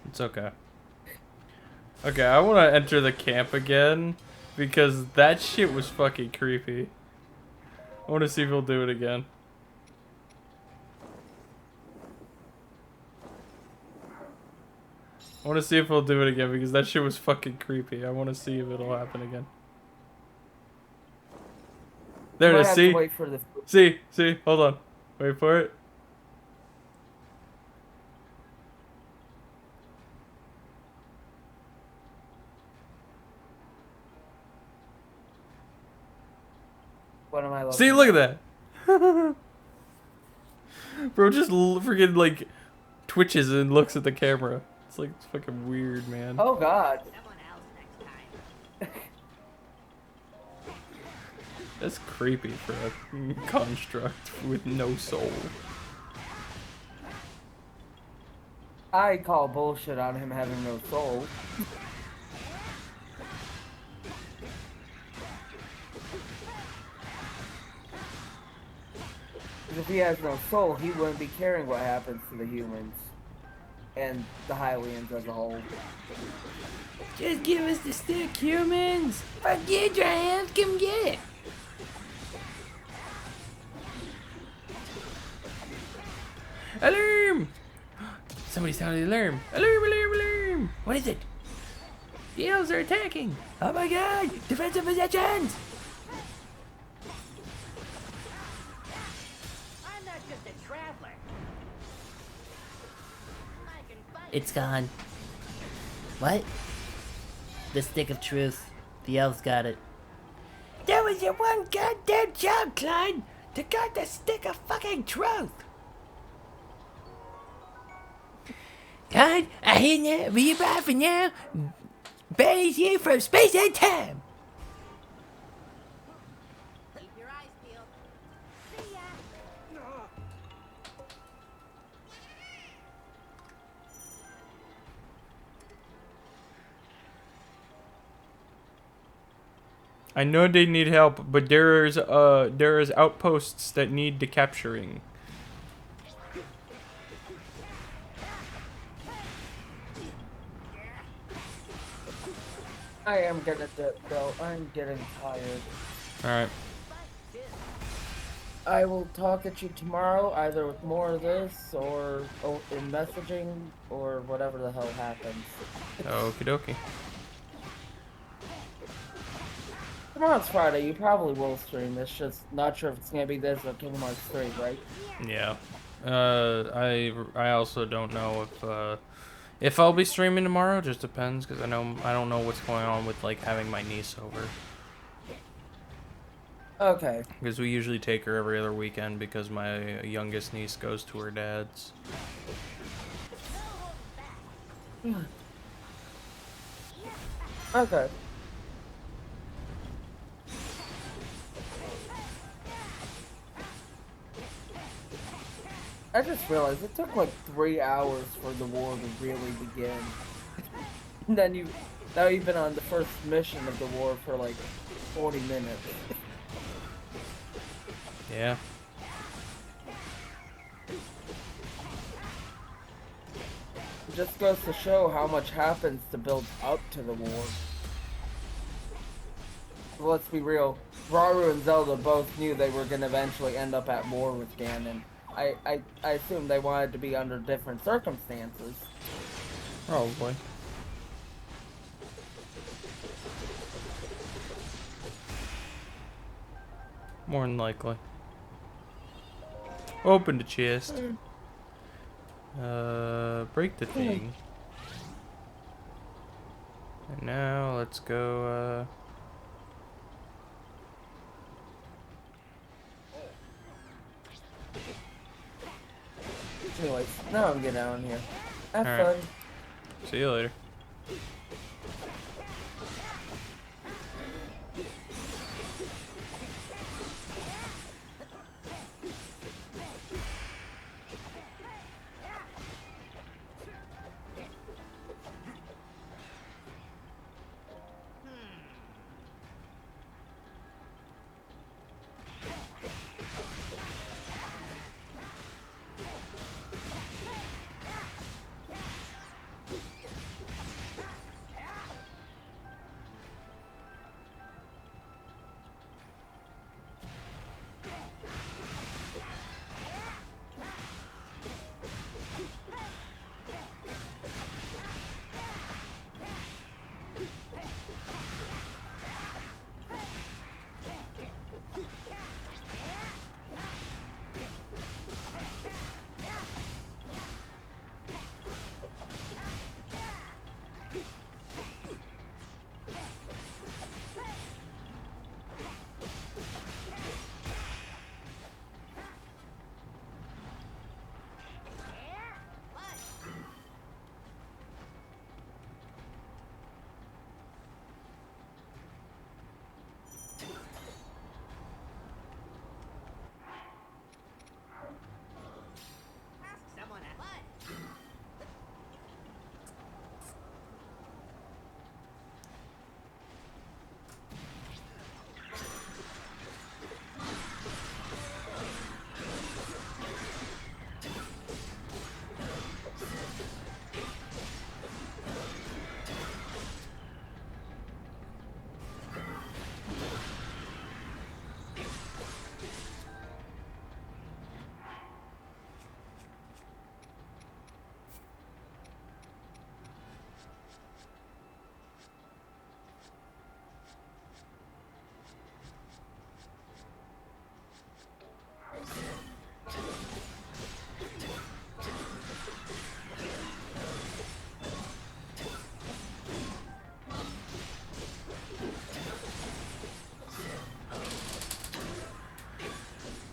It's okay. Okay, I want to enter the camp again because that shit was fucking creepy. I want to see if he'll do it again. I want to see if he'll do it again because that shit was fucking creepy. I want to see if it'll happen again. There it is. See? Wait for the... See? Hold on. Wait for it. What am I looking See, look at that. Bro just freaking like twitches and looks at the camera. It's like, it's fucking weird, man. Oh god. That's creepy for a construct with no soul. I call bullshit on him having no soul. If he has no soul, he wouldn't be caring what happens to the humans and the Hylians as a whole. Just give us the stick, humans! Fuck you, Giants! Come get it! Alarm! Somebody sounded the alarm. Alarm! What is it? The elves are attacking! Oh my god! Defensive positions! I'm not just a traveler. I can fight. It's gone. What? The stick of truth. The elves got it. That was your one goddamn job, Klein! To guard the stick of fucking truth! Klein, I hear now. Will you bye for now? Benny's here from space and time! Keep your eyes peeled. See ya. I know they need help, but there is outposts that need decapturing. I am gonna dip, though. I'm getting tired. Alright. I will talk at you tomorrow, either with more of this, or in messaging, or whatever the hell happens. Okie dokie. Tomorrow's Friday, you probably will stream. It's just not sure if it's gonna be this or Kingdom Hearts 3, right? Yeah. I also don't know if I'll be streaming tomorrow. Just depends, because I don't know what's going on with like having my niece over. Okay. Because we usually take her every other weekend because my youngest niece goes to her dad's. Okay. I just realized it took like 3 hours for the war to really begin. And then now you've been on the first mission of the war for like 40 minutes. Yeah. It just goes to show how much happens to build up to the war. Well, let's be real. Rauru and Zelda both knew they were going to eventually end up at war with Ganon. I assume they wanted to be under different circumstances. Probably. More than likely. Open the chest. Break the thing. And now let's go, Anyways, now I'm getting down here. Have All right. fun. See you later.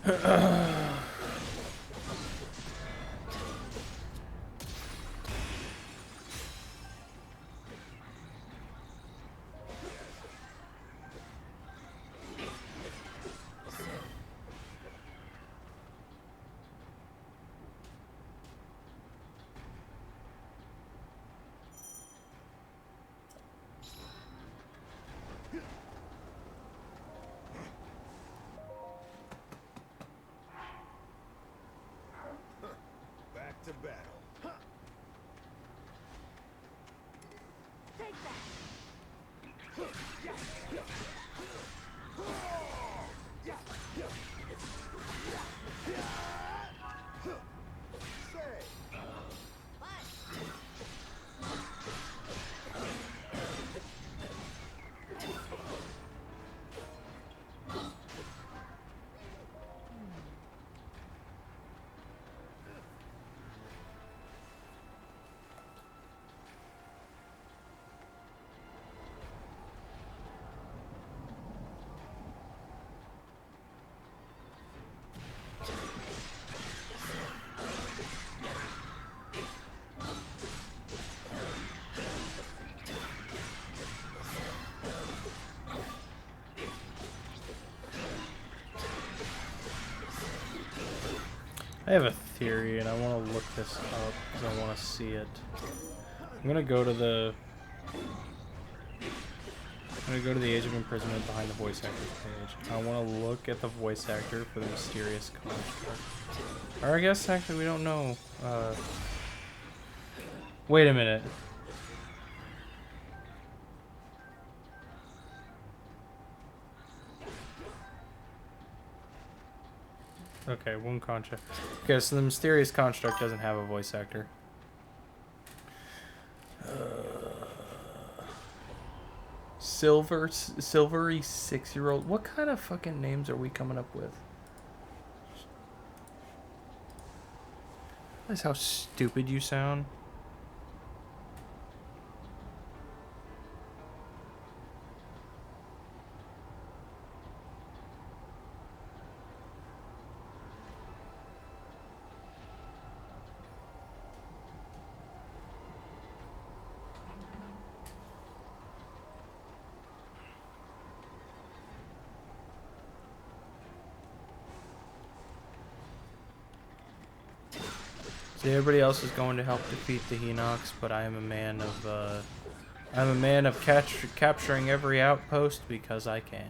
Back to battle. Take that! I have a theory, and I want to look this up because I want to see it. I'm gonna go to the Age of Imprisonment behind the voice actors page. I want to look at the voice actor for the mysterious construct. Or I guess actually we don't know. Wait a minute. Okay, one construct. Okay, so the mysterious construct doesn't have a voice actor. Silvery 6-year-old. What kind of fucking names are we coming up with? That's how stupid you sound. See, everybody else is going to help defeat the Hinox, but I am a man of capturing every outpost because I can.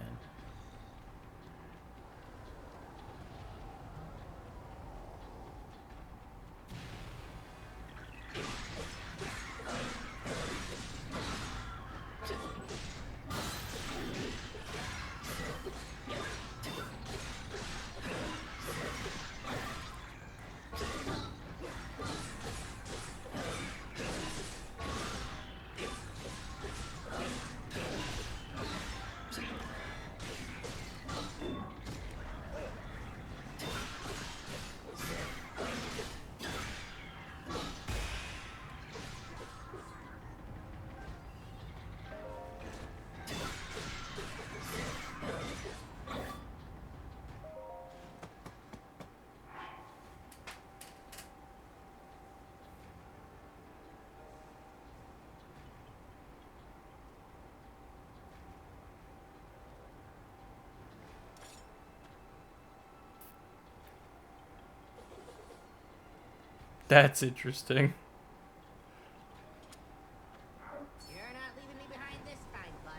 That's interesting. You're not leaving me behind this time, bud.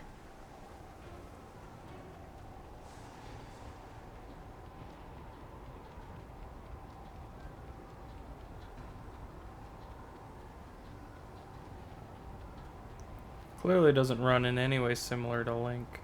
Clearly doesn't run in any way similar to Link.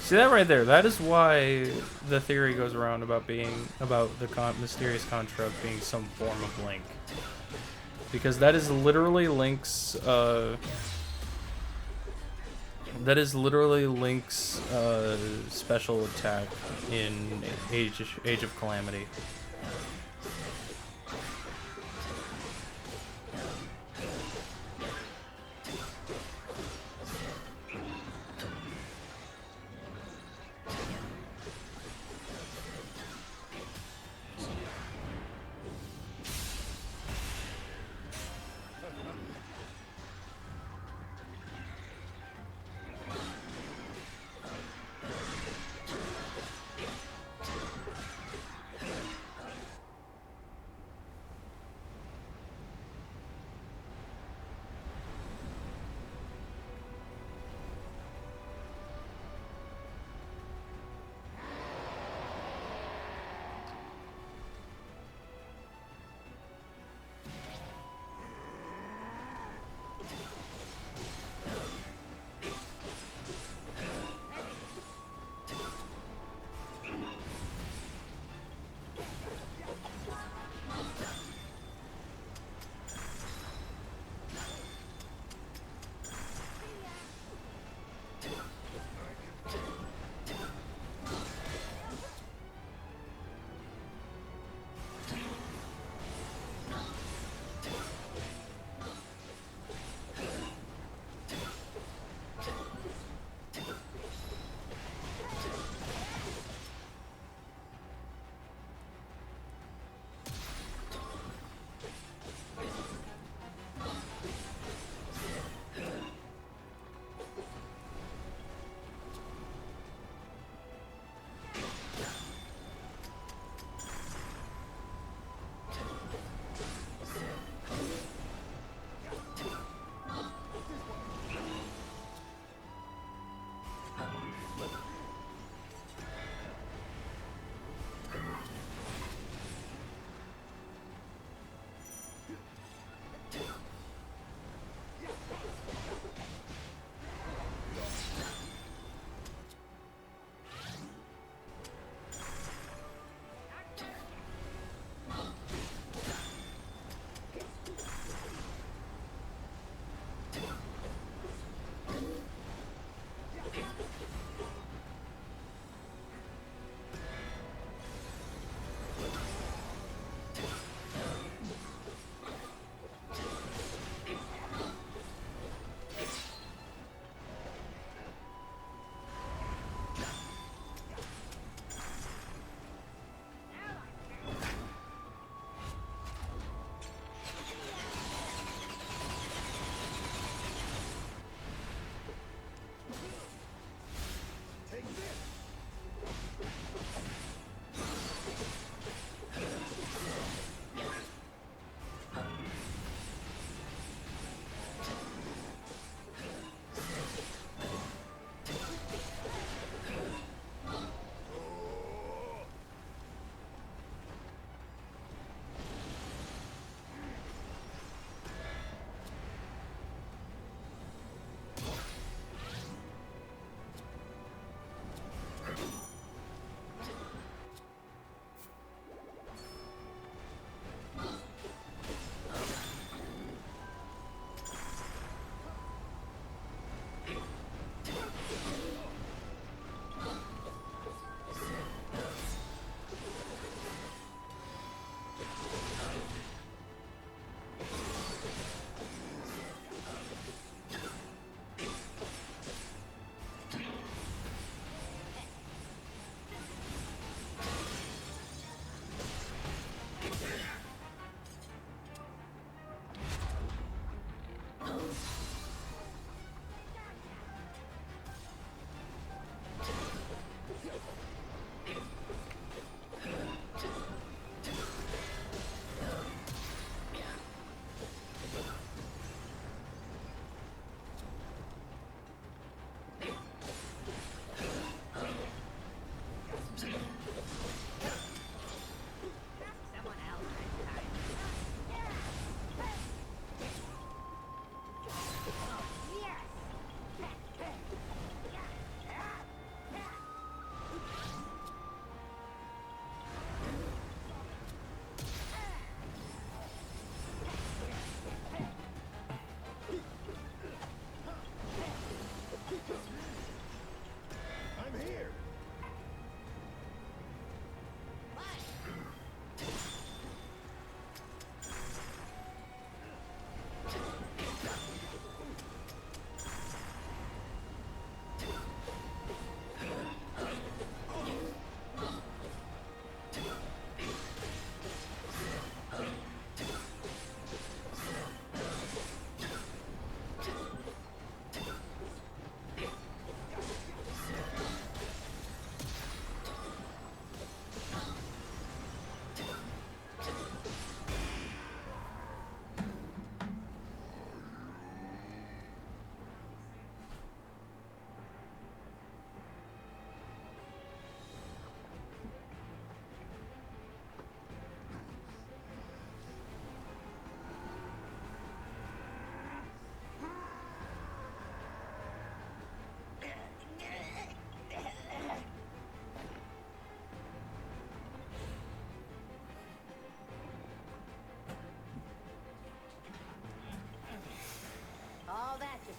See that right there? That is why the theory goes around about the mysterious construct being some form of Link, because that is literally Link's. That is literally Link's special attack in Age of Calamity.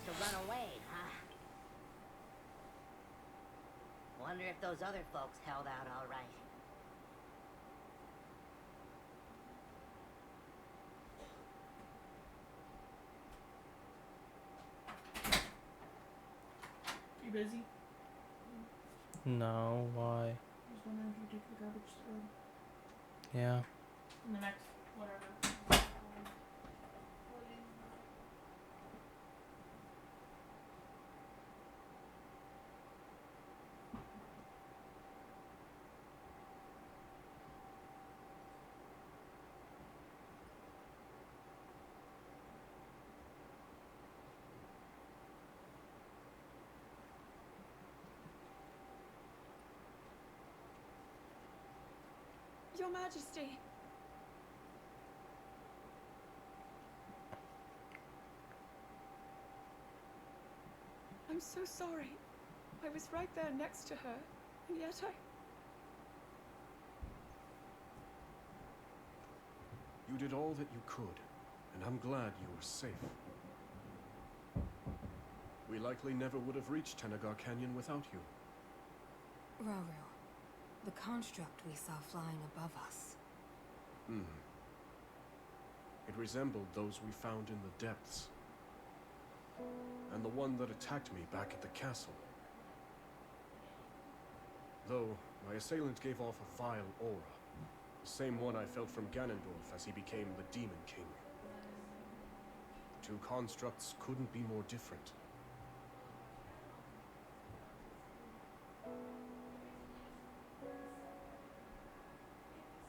to run away, huh? Wonder if those other folks held out all right. You busy? No, why? Just wondering if you take the garbage Yeah. in the next whatever. Your Majesty. I'm so sorry. I was right there next to her, and yet You did all that you could, and I'm glad you were safe. We likely never would have reached Tenagar Canyon without you. Rauru, the construct we saw flying above us. It resembled those we found in the depths. And the one that attacked me back at the castle. Though, my assailant gave off a vile aura. The same one I felt from Ganondorf as he became the Demon King. The two constructs couldn't be more different.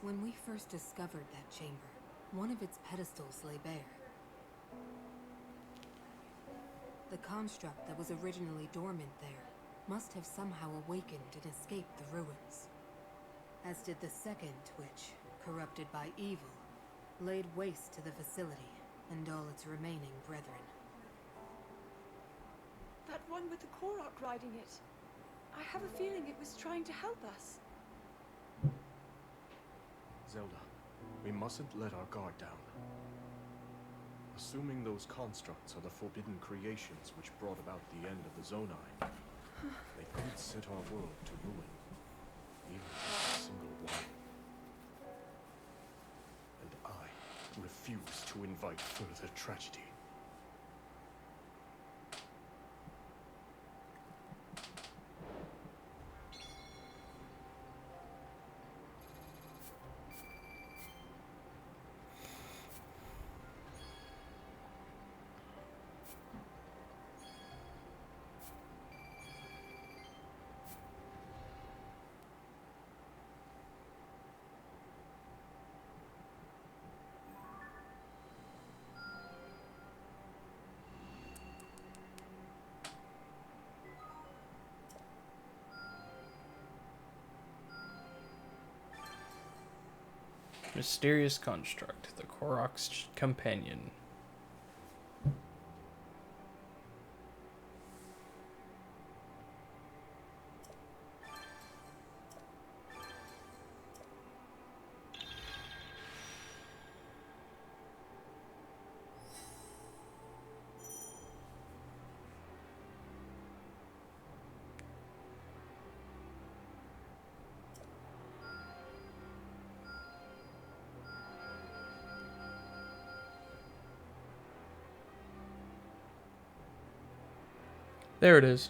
When we first discovered that chamber, one of its pedestals lay bare. The construct that was originally dormant there must have somehow awakened and escaped the ruins. As did the second, which, corrupted by evil, laid waste to the facility and all its remaining brethren. that one with the Korok riding it. I have a feeling it was trying to help us. Zelda, we mustn't let our guard down. Assuming those constructs are the forbidden creations which brought about the end of the Zonai, they could set our world to ruin. Even with a single one. And I refuse to invite further tragedy. Mysterious construct, the Korok's companion. There it is.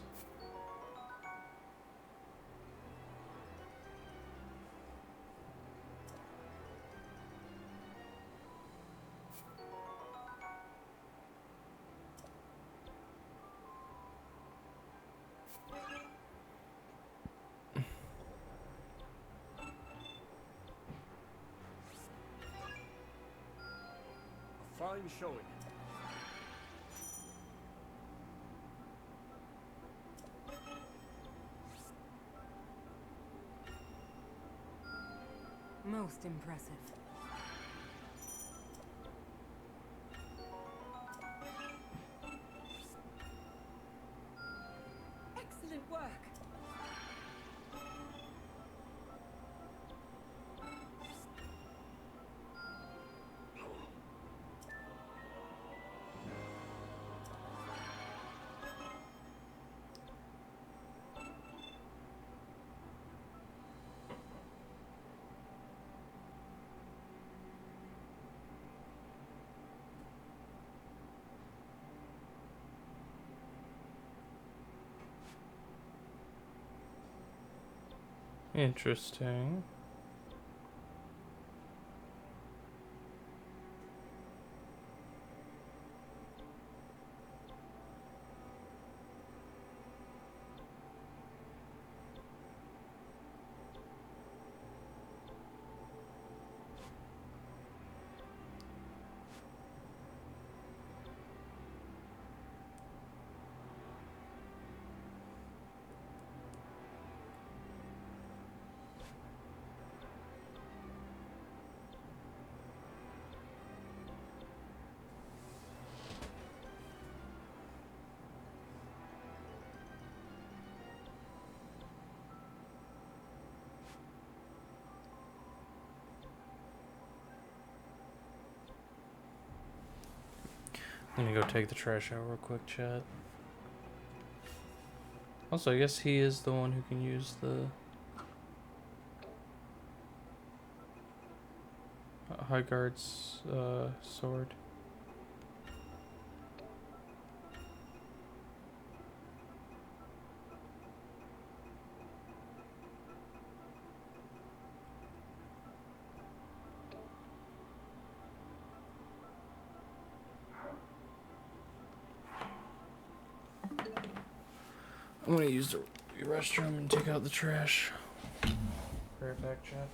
A fine showing. Most impressive. Excellent work. Interesting. I'm gonna go take the trash out real quick, chat. Also, I guess he is the one who can use the High Guard's sword. I'm gonna use the restroom and take out the trash. Be right back, chat.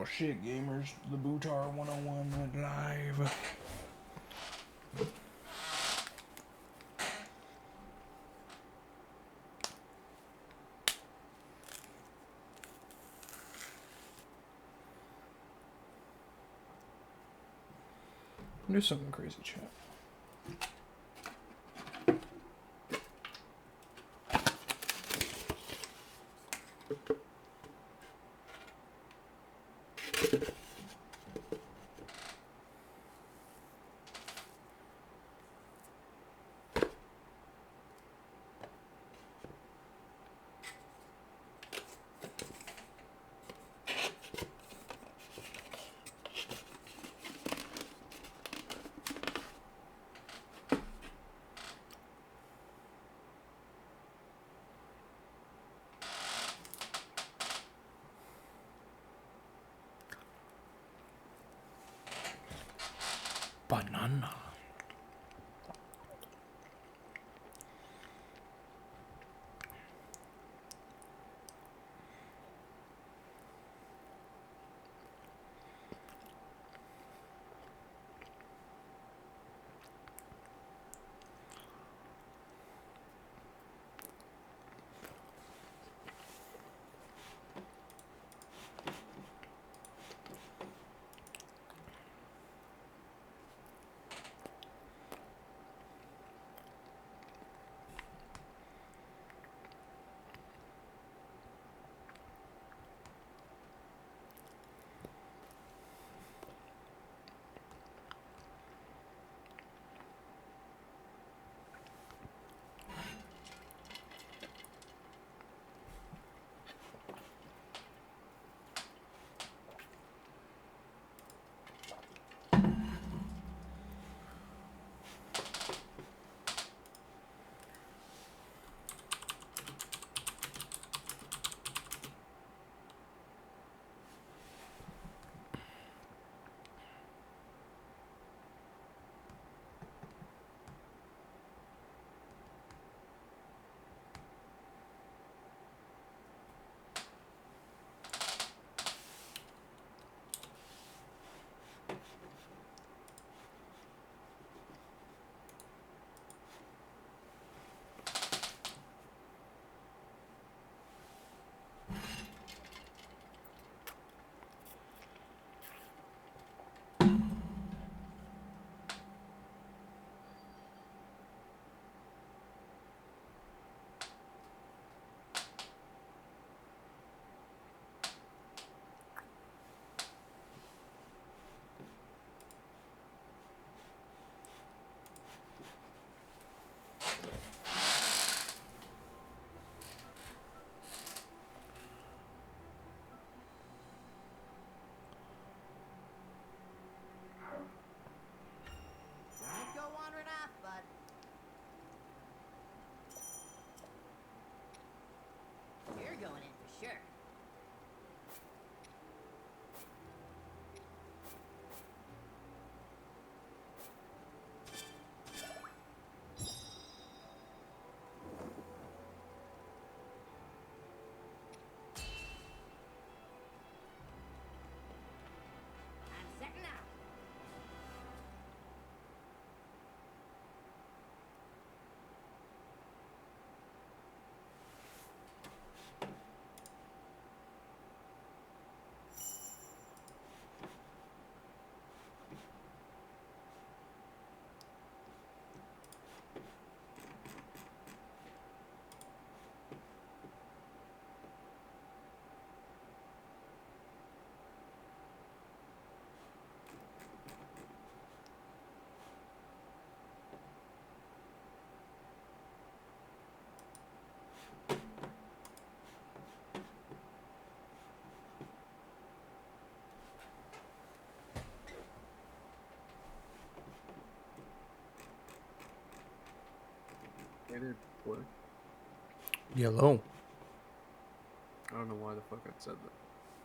Oh shit, gamers. The Bootar 101 went live. Do something crazy, chat. Banana. Don't go wandering off, bud. You're going in for sure. I'm setting out. Later, what? Yellow. I don't know why the fuck I said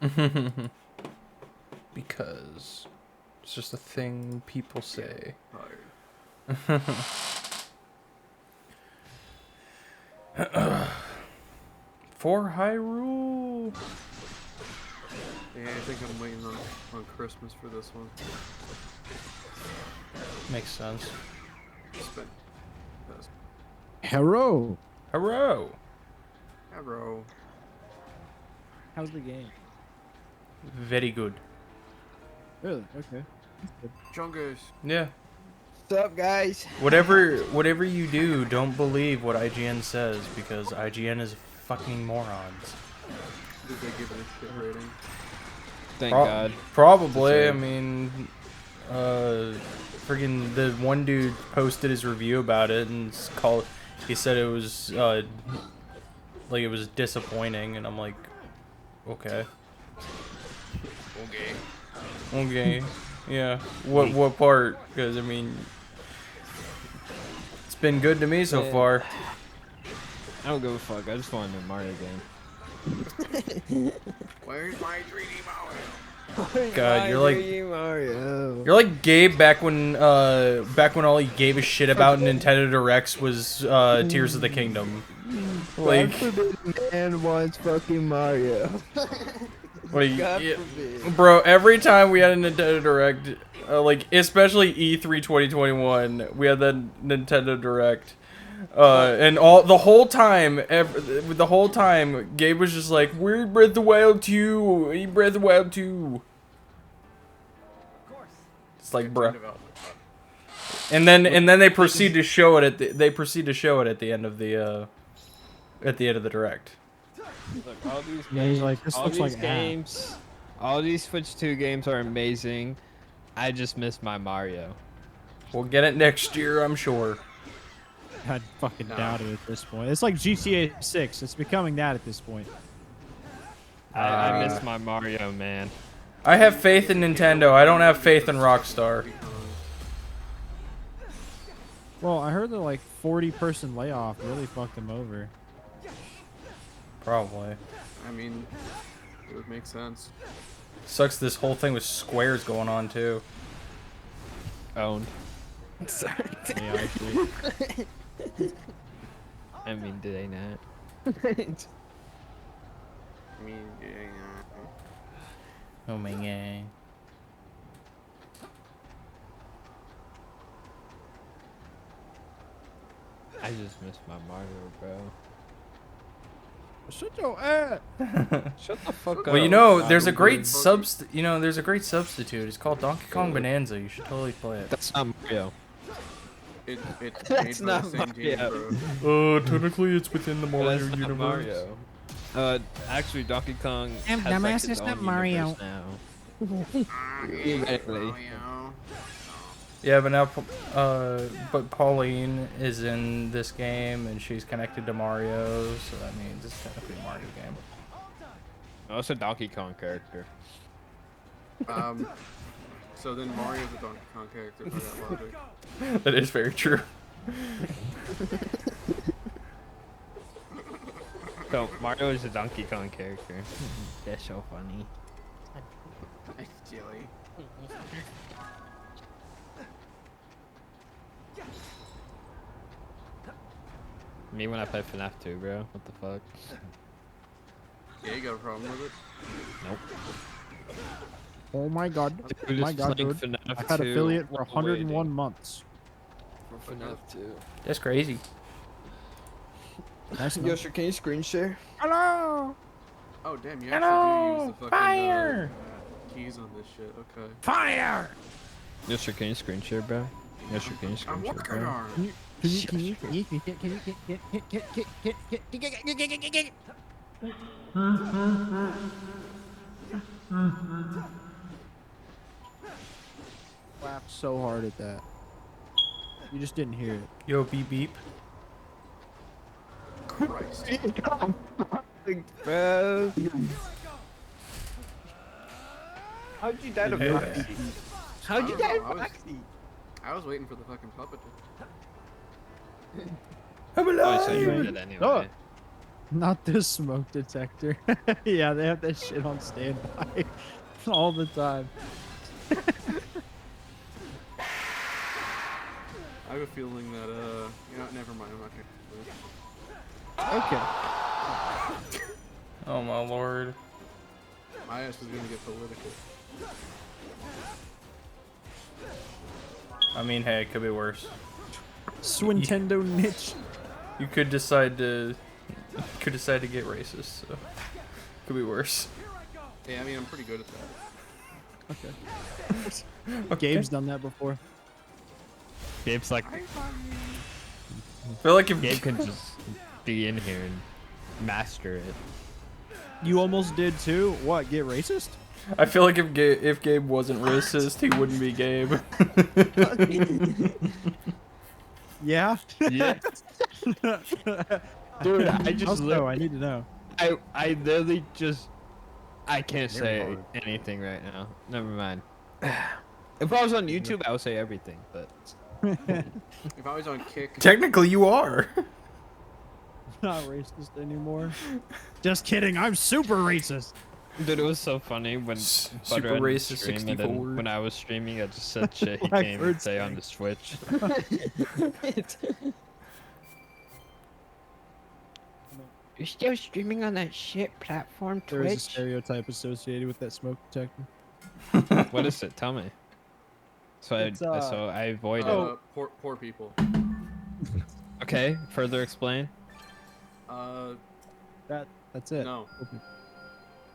that. Because it's just a thing people say. Tired. For Hyrule. Yeah, I think I'm waiting on Christmas for this one. Makes sense. Spent. Hello. Hello. Hello. How's the game? Very good. Really? Okay. Chungus. Yeah. What's up, guys? Whatever you do, don't believe what IGN says because IGN is fucking morons. Did they give it a shit rating? Thank God. Probably. I mean, friggin' the one dude posted his review about it and he said it was like it was disappointing, and I'm like, okay. Okay. Yeah. What part? Because I mean, it's been good to me so far. I don't give a fuck. I just want a new Mario game. Where's my 3D Mario? God, Mario. you're like Gabe back when all he gave a shit about in Nintendo Directs was Tears of the Kingdom. Like, man wants fucking Mario. Bro, every time we had a Nintendo Direct, like especially E3 2021, we had that Nintendo Direct. And the whole time, Gabe was just like, "We're Breath of the Wild 2, eat Breath of the Wild 2." It's like, bro. And then they proceed to show it at the end of the Direct. Look, all these games, all these Switch 2 games are amazing. I just miss my Mario. We'll get it next year, I'm sure. I fucking doubt it at this point. It's like GTA 6. It's becoming that at this point. I miss my Mario, man. I have faith in Nintendo. I don't have faith in Rockstar. Well, I heard the like 40-person layoff really fucked them over. Probably. I mean, it would make sense. Sucks this whole thing with Squares going on too. Owned. Sorry. Yeah, actually. I mean, did they not? Oh my god. I just miss my Mario, bro. Shut your ass. Shut the fuck up. Well, you know, there's a great substitute. It's called Donkey Kong Bonanza. You should totally play it. That's not Mario. It's That's made by not the same team, Mario. Technically it's within the Mario That's not universe. Mario. Actually, Donkey Kong has dumbass, like its it's own not Mario. universe now. Exactly. Yeah, but now, but Pauline is in this game, and she's connected to Mario, so that means it's technically a Mario game. Oh, it's a Donkey Kong character. So then Mario's a Donkey Kong character by that logic. That is very true. So Mario is a Donkey Kong character. That's so funny. It's silly. Me when I play FNAF 2, bro. What the fuck? Yeah, you got a problem with it? Nope. Oh my god. Dude, My it's god, playing dude. FNAF I've had 2 affiliate for while 101 waiting. months. For FNAF 2. That's crazy. That's Yosher, can you screen share? Hello. Oh damn, you Hello, actually do use the fucking fire! keys on this shit. Okay. Fire! Yosher, can you screen share, bro? Yosher, can you screen I'm share, working bro? on it. Laughed so hard at that. You just didn't hear it. Yo, beep beep. Christ. Bro. How'd you die to Yeah. Foxy? How'd you die to I was- Foxy? I was waiting for the fucking puppet to... Oh, so you did anyway. Oh. Not this smoke detector. Yeah, they have that shit on standby all the time. I have a feeling that, you know, never mind, I'm not gonna... Okay. Oh my lord. My ass is gonna get political. I mean, hey, it could be worse. Swintendo niche. You could decide to get racist. So could be worse. Yeah, I mean, I'm pretty good at that. Okay. Gabe's done that before. Gabe's like, I feel like if Gabe can just be in here and master it. You almost did too. What? Get racist? I feel like if Gabe wasn't racist, he wouldn't be Gabe. Yeah. Yeah. Dude, I just also, I need to know. I literally just I can't say anything right now. Never mind. If I was on YouTube, I would say everything, but If I was on Kick, Technically, you are. Not racist anymore. Just kidding. I'm super racist. dude, it was so funny when Super Butter racist streamed, and 64. then when I was streaming, I just said shit he Black can't even bird say on sting. the Switch. You're still streaming on that shit platform, There is a Twitch? stereotype associated with that smoke detector. What is it? Tell me. So It's, I avoid poor people. it. Okay, further explain. That's it. No.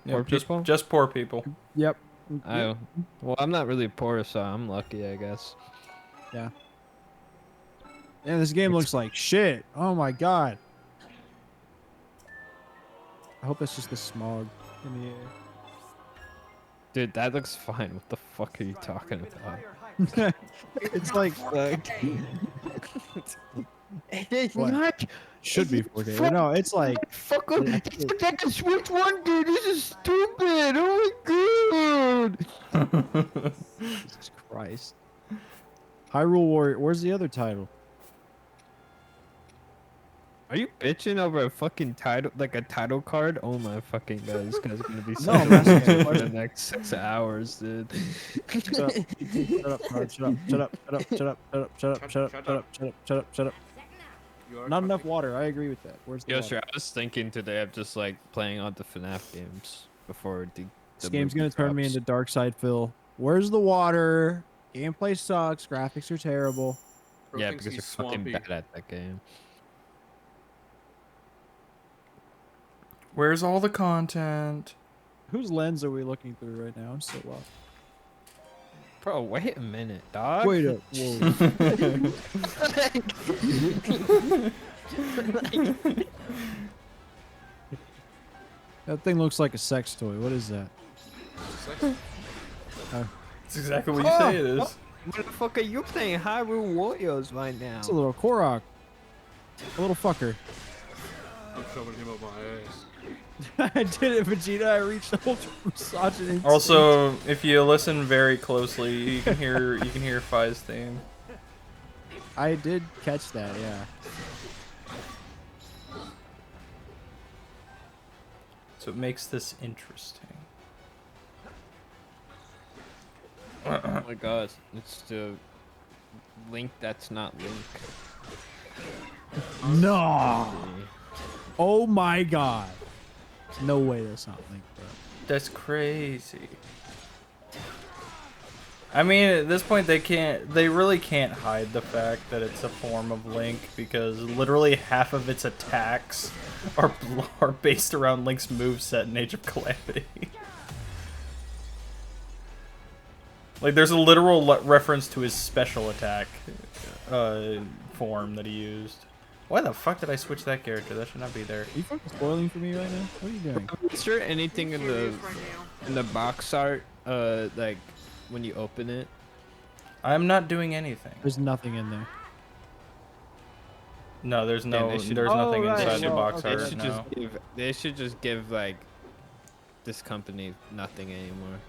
Yeah, Poor just, people? just poor people. Yep. Oh, well, I'm not really poor, so I'm lucky, I guess. Yeah. And this game looks like shit. Oh my god. I hope that's just the smog in the air. Dude, that looks fine. What the fuck are you talking about? It's like It is What? not. should be 4K. No, it's like Fuck up. Look at the Switch One, dude. This is stupid. Oh my god. Jesus Christ. Hyrule Warrior. Where's the other title? Are you bitching over a fucking title, like a title card? Oh my fucking god, this guy's gonna be so No, I'm asking you a for the question. next 6 hours, dude. Shut up. Shut up, Card. Shut up. Shut up. Shut up. Shut up. Shut up. Shut up. Shut up. Shut up. Shut up. Shut up. Shut up. You are Not enough fucking- water. I agree with that. Where's the Yo, water? sure. I was thinking today of just like playing all the FNAF games before the This game's movie gonna turn me drops. into Dark Side Phil. Where's the water? Gameplay sucks. Graphics are terrible. Bro Yeah, thinks because you're he's fucking swampy. bad at that game. Where's all the content? Whose lens are we looking through right now? I'm so lost. Bro, wait a minute, dog. Wait up. Whoa. That thing looks like a sex toy. What is that? That's exactly what you say it is. Motherfucker, you're playing Hyrule Warriors right now. It's a little Korok. A little fucker. I'm shoving him up my ass. I did it, Vegeta. I reached ultra misogynist. Also, if you listen very closely, you can hear Fi's theme. I did catch that, yeah. So it makes this interesting. Oh my god, it's the Link that's not Link. No. Oh my god. No way that's not Link, bro. That's crazy. I mean, at this point, they really can't hide the fact that it's a form of Link, because literally half of its attacks are based around Link's moveset in Age of Calamity. Like, there's a literal reference to his special attack form that he used. Why the fuck did I switch that character? That should not be there. Are you fucking spoiling for me right now? What are you doing? Is there anything in the box art, like when you open it? I'm not doing anything. There's nothing in there. No, there's Damn, no, they should- there's nothing right, inside the well, box okay. art. No. They should just give like this company nothing anymore.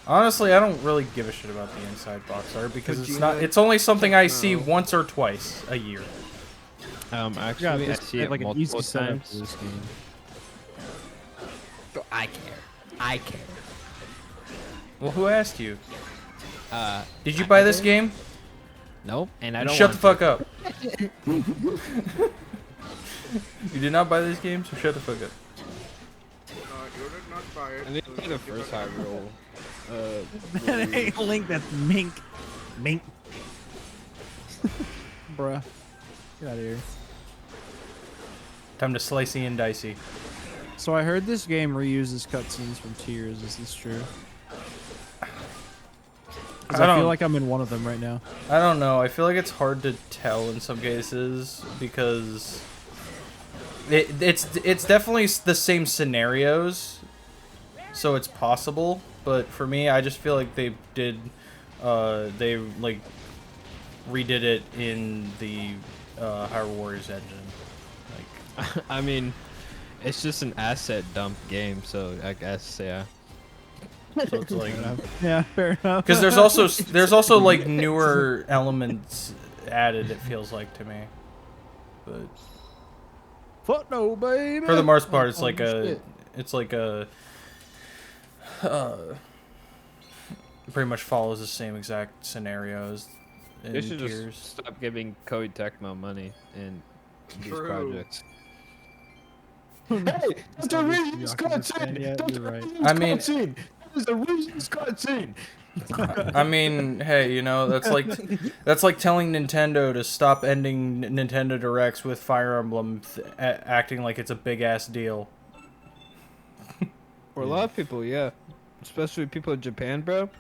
Honestly, I don't really give a shit about the inside box art because But it's you not. know- It's only something I see No. once or twice a year. Actually, Yeah, I this see is it like an easy multiple setup times. for this game. I care. I care. Well, who asked you? Did you I buy this did. game? Nope, and I Then don't. shut the want fuck up. You did not buy this game, so shut the fuck up. Fire. I need to play the first Hyrule. That ain't Link, that's Mink. Mink. Bruh. Get out of here. Time to slicey and dicey. So I heard this game reuses cutscenes from Tears. Is this true? 'Cause I feel like I'm in one of them right now. I don't know. I feel like it's hard to tell in some cases because it's definitely the same scenarios, so it's possible. But for me, I just feel like they like redid it in the Hyrule Warriors engine. Like, I mean, it's just an asset dump game, so I guess yeah. so it's like yeah, fair enough. Because there's also like newer elements added. It feels like to me, but fuck no, baby. for the most part, it's Oh, like shit. pretty much follows the same exact scenarios. In They should Tears. just stop giving Koei Tecmo money in these True. projects. Hey, it's a reuse cutscene. Yeah, you're right. I mean- cutscene. It's a reuse cutscene. I mean, hey, you know, that's like telling Nintendo to stop ending Nintendo Directs with Fire Emblem acting like it's a big ass deal. For a lot of people, yeah, especially people in Japan, bro.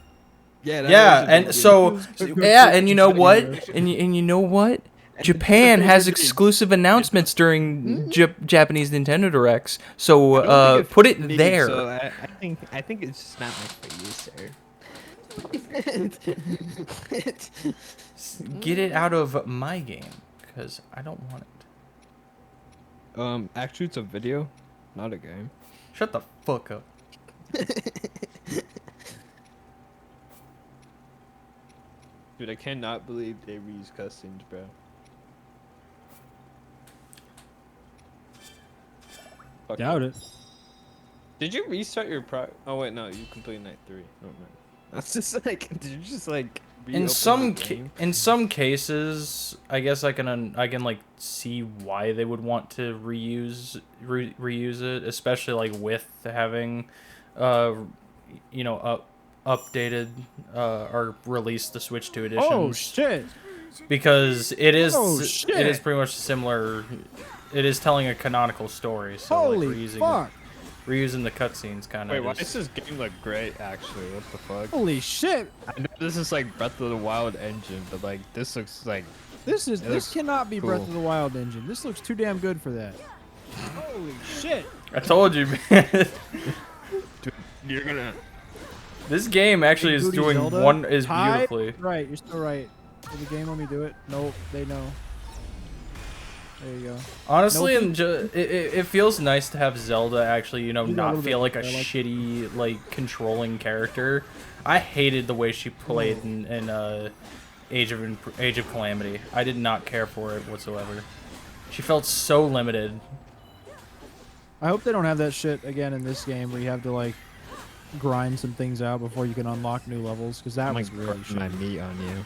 Yeah, that Yeah, is a and big so deal. yeah, and you know what? And you know what? Japan has exclusive announcements during Japanese Nintendo Directs, so put it Me, there. So I think it's just not meant for you, sir. Get it out of my game, because I don't want it. Actually, it's a video, not a game. Shut the fuck up. Dude, I cannot believe they reuse cutscenes, bro. Fuck Doubt yeah. it. Did you restart your Oh wait, no, you completed night 3. Oh man, that's just like, did you just like? In reopen the game? in some cases, I guess I can like see why they would want to reuse it, especially like with having, you know, updated or released the Switch 2 editions. Oh shit! Because it is Oh, shit. it is pretty much similar. It is telling a canonical story. So Holy like reusing the cutscenes kind of. Wait, why does this game look great? Actually, what the fuck? Holy shit! I know this is like Breath of the Wild engine, but like this looks like This looks cannot be Breath cool. of the Wild engine. This looks too damn good for that. Holy shit! I told you, man. Dude, you're gonna. This game actually is Booty doing Zelda? is Tied? beautifully. Right, you're still right. Will the game let me do it? Nope, they know. There you go. Honestly, Nope. and it feels nice to have Zelda actually, you know, You got a not little feel bit like a better, like- shitty, like, controlling character. I hated the way she played in Age of Calamity. I did not care for it whatsoever. She felt so limited. I hope they don't have that shit again in this game where you have to like grind some things out before you can unlock new levels, because that was really put my shitty. meat on you.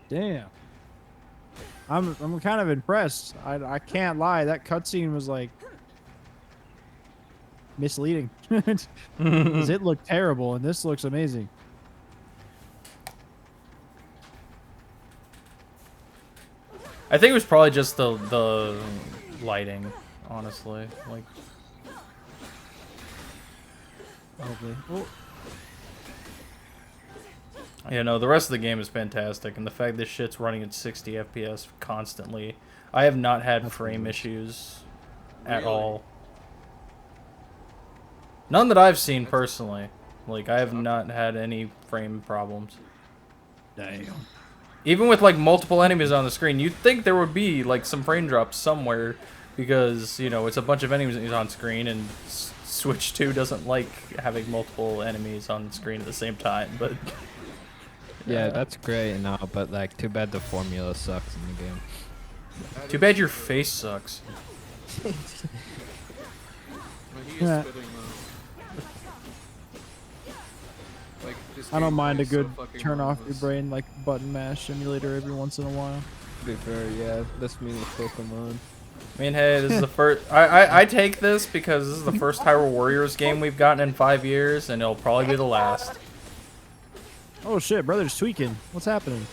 Damn. I'm kind of impressed. I can't lie. That cutscene was like misleading. 'Cause it looked terrible, and this looks amazing. I think it was probably just the lighting, honestly. Like, Probably. Oh, you know, the rest of the game is fantastic, and the fact this shit's running at 60 FPS constantly. I have not had frame issues at all. None that I've seen personally. Like, I have not had any frame problems. damn. Even with like multiple enemies on the screen, you'd think there would be like some frame drops somewhere, because you know it's a bunch of enemies on screen, and Switch 2 doesn't like having multiple enemies on screen at the same time. But Yeah, that's great and all, but like, too bad the formula sucks in the game. too bad your face sucks. But he is Yeah. spitting, like, this I don't gameplay mind a is so good fucking turn off your relentless. brain like button mash simulator every once in a while. To be fair, yeah, that's me with Pokemon. I mean, hey, this is the first. I take this because this is the first Hyrule Warriors game we've gotten in 5 years, and it'll probably be the last. Oh shit, brother's tweaking. What's happening?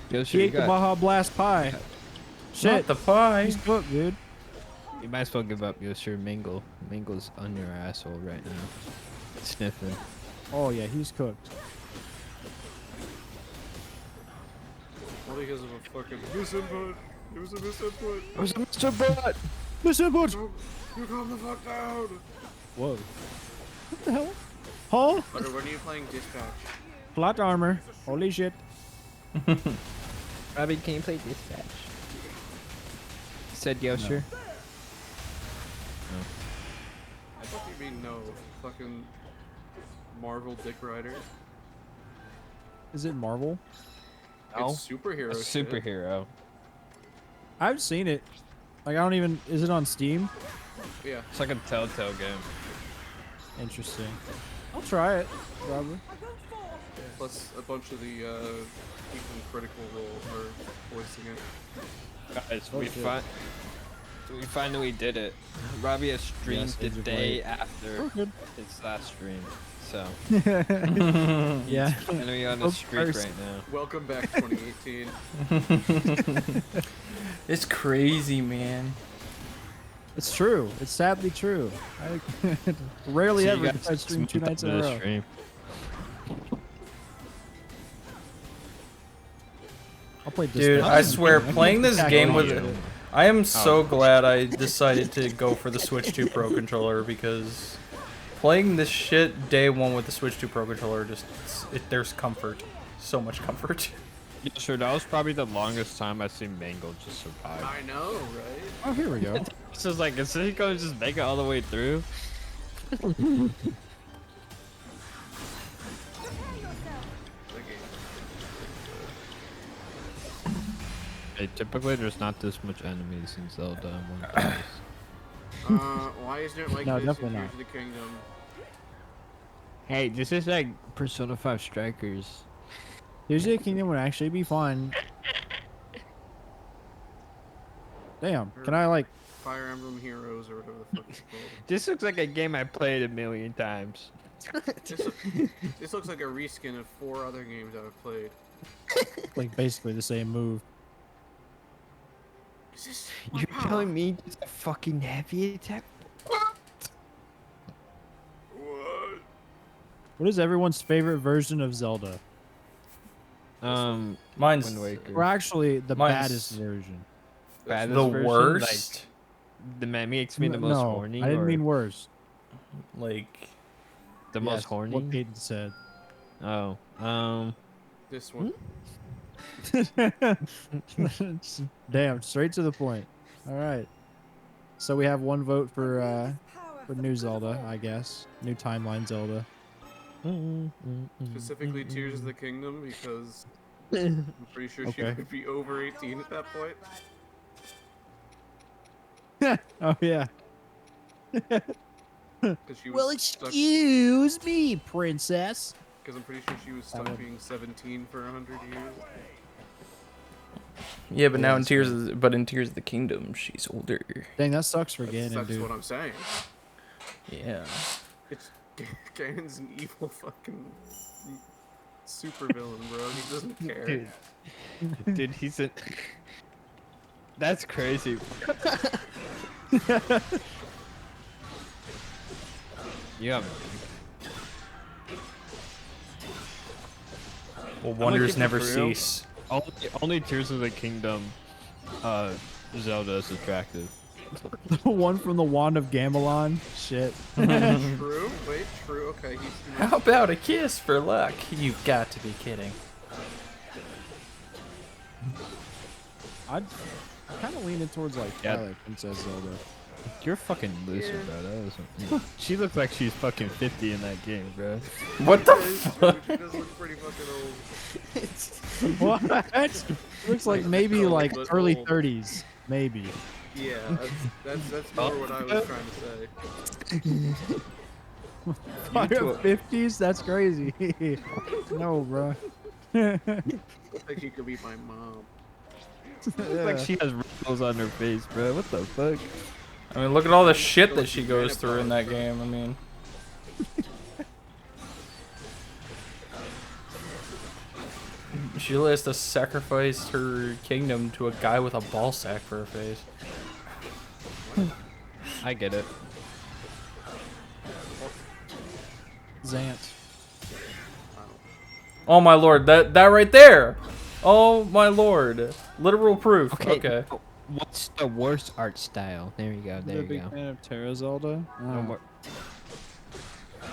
Yoshi, He you ate the got... Baja Blast pie. Shit. Not the pie. He's cooked, dude. You might as well give up, Yoshi. Mingle. Mingle's on your asshole right now. Sniffing. Oh yeah, he's cooked. All because of a fucking misinput. It was a misinput. It was a misinput. Misinput. You calm the fuck down. Whoa. What the hell? Huh? Butter, when are you playing Dispatch? Plot armor. Holy shit. Robbie, can you play Dispatch? Said Yoshi. No. I thought you mean no. Fucking Marvel Dick Rider. Is it Marvel? No. It's superhero. A superhero. I've seen it. Like I don't even. Is it on Steam? Yeah. It's like a Telltale game. Interesting. I'll try it. Probably. Plus a bunch of the people in Critical Role are voicing it. Guys, Oh, we finally did it. Robbie has streamed Yes, the as of day late. after Good. his last stream. So Yeah. he's finally on a streak right now. Welcome back 2018. It's crazy, man. It's true. It's sadly true. I rarely So you ever guys decide to stream 2 smoked nights in a up this row. stream. I'll play Dude, Dispatch. I swear, playing this game with... it. I am so glad I decided to go for the Switch 2 Pro Controller, because playing this shit day one with the Switch 2 Pro Controller, just... there's comfort. So much comfort. Yeah, sure, that was probably the longest time I've seen Mango just survive. I know, right? Oh, here we go. It's just like, is he going to just make it all the way through? Hey, typically there's not this much enemies in Zelda in one place. Why isn't it like No, this in definitely Tears not. of the Kingdom? Hey, this is like Persona 5 Strikers. Tears of the Kingdom would actually be fun. Damn. Can I like? Fire Emblem Heroes or whatever the fuck it's called. This looks like a game I played a million times. This looks like a reskin of 4 other games I've played. Like basically the same move. Is this You're telling me it's a fucking heavy attack? What is everyone's favorite version of Zelda? Mine's Wind Waker. Or actually, the Mine's baddest version. Baddest the version, worst. Like, the man makes me the most no, horny. I didn't or mean worse. Like... the Yes, most horny. What Peyton said. Oh, This one. Damn, straight to the point. All right. So we have one vote for new Zelda, I guess. New timeline Zelda. Specifically Tears of the Kingdom, because I'm pretty sure she Okay. would be over 18 at that point. Oh yeah. Because she was Well, excuse me, princess. Because I'm pretty sure she was stuck being 17 for 100 years. Yeah, but Yeah, now in that's Tears of the Kingdom, she's older. Dang, that sucks for Ganon, That's dude. what I'm saying. Yeah. It's Ganon's an evil fucking super villain, bro. He doesn't care. dude, he's a. That's crazy. Yeah. Well, wonders never cease. Only Tears of the Kingdom, Zelda is attractive. The one from the Wand of Gamelon. Shit. True? Wait, true. Okay, he's. How about a kiss for luck? You've got to be kidding. I'm kind of leaning towards like Twilight Princess Zelda. You're a fucking loser, bro. That wasn't. She looks like she's fucking 50 in that game, bro. What the fuck? She does look pretty fucking old. What? Looks like maybe like early 30s, maybe. Yeah, that's more what I was trying to say. 50s? That's crazy. No, bro. Like he could be my mom. Looks like she has wrinkles on her face, bro. What the fuck? I mean, look at all the shit that she goes through in that game. I mean, she has to sacrifice her kingdom to a guy with a ball sack for a face. I get it. Zant. Oh my lord, that right there! Oh my lord. Literal proof. Okay. What's the worst art style? There you go. There You're a you big go. fan of Terra Zelda? No more.